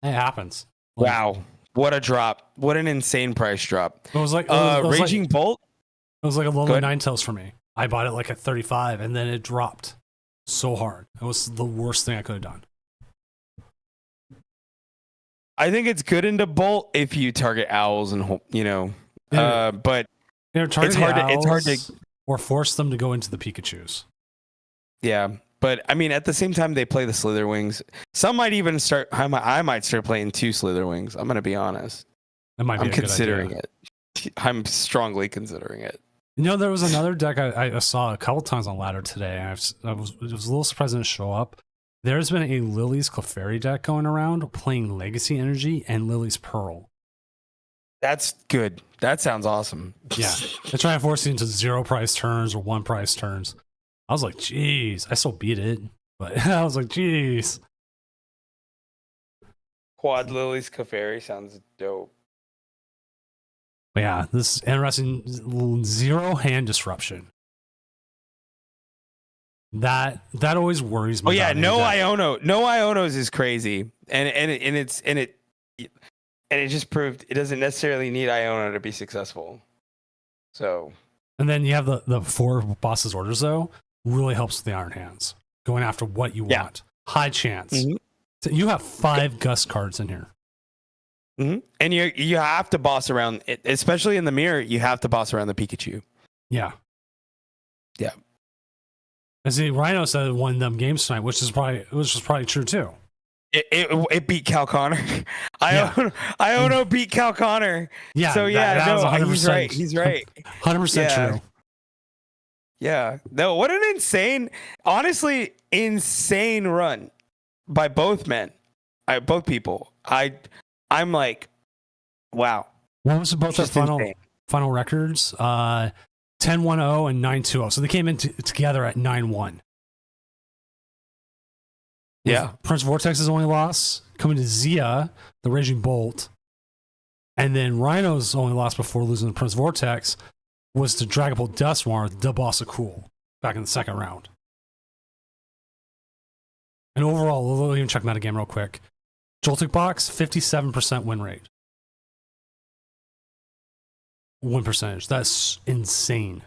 happens. Wow, what a drop! What an insane price drop. It was like Raging Bolt. It was like a lonely Ninetales for me. I bought it like at 35, and then it dropped so hard. It was the worst thing I could have done. I think it's good into Bolt if you target owls and but it's hard to or force them to go into the Pikachus. Yeah, but I mean, at the same time, they play the Slitherwings. Some might even start. I might start playing 2 Slitherwings. I'm gonna be honest. I'm considering it. I'm strongly considering it. You know, there was another deck I saw a couple times on Ladder today. It was a little surprised it didn't show up. There's been a Lily's Clefairy deck going around playing Legacy Energy and Lily's Pearl. That's good. That sounds awesome. Yeah. They're trying to force you into 0 price turns or 1 price turns. I was like, geez. I still beat it, but I was like, geez. Quad Lily's Clefairy sounds dope. But yeah, this is interesting. 0 hand disruption. That always worries me. Oh yeah, about no any deck. Iono, no Ionos is crazy, and it just proved it doesn't necessarily need Iono to be successful. So, And then you have the 4 bosses orders though, really helps with the Iron Hands. Going after what you Yeah. want. High chance. Mhm. So you have 5 Gus cards in here. and you have to boss around, especially in the mirror. You have to boss around the Pikachu. Yeah. Yeah. And see, Rhino said it won them games tonight, which is probably true too. It beat Cal Connor. Yeah. Iono beat Cal Connor. Yeah. So yeah, that was no, 100%, he's right. He's right. 100% Yeah. true. Yeah. No, what an honestly insane run by both men. Both people. I'm like, wow. What was both their Just insane. final records? 10-1-0 and 9-2-0. So they came in together at 9-1. Yeah. Prince Vortex's only loss coming to Zia, the Raging Bolt. And then Rhino's only loss before losing to Prince Vortex was to Dragapult Dusknoir, the boss of Cool, back in the second round. And overall, we'll even check metagame real quick. Joltik Box, 57% win rate. Win percentage. That's insane.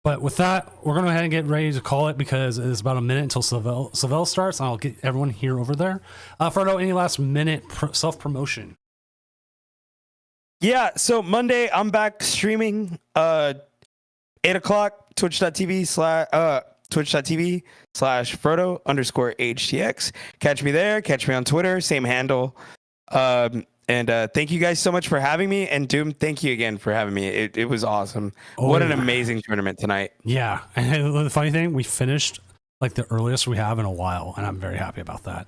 But with that, we're going to go ahead and get ready to call it because it's about a minute until Savell starts. And I'll get everyone here over there. Frodo, any last minute self-promotion? Yeah. So Monday, I'm back streaming 8 o'clock, twitch.tv/Frodo_HTX. Catch me there. Catch me on Twitter. Same handle. And thank you guys so much for having me. And Doom, thank you again for having me. It was awesome. What an amazing tournament tonight. Yeah. And the funny thing, we finished like the earliest we have in a while. And I'm very happy about that.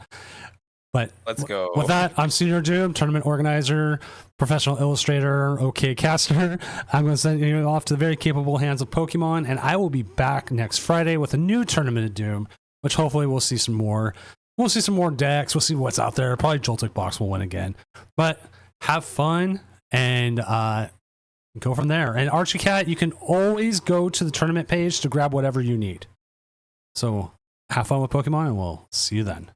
But Let's go. With that, I'm Senior Doom, tournament organizer, professional illustrator, OK caster. I'm going to send you off to the very capable hands of Pokemon. And I will be back next Friday with a new tournament of Doom, which hopefully we'll see some more. We'll see some more decks. We'll see what's out there. Probably Joltik Box will win again. But have fun and go from there. And Archie Cat, you can always go to the tournament page to grab whatever you need. So have fun with Pokemon, and we'll see you then.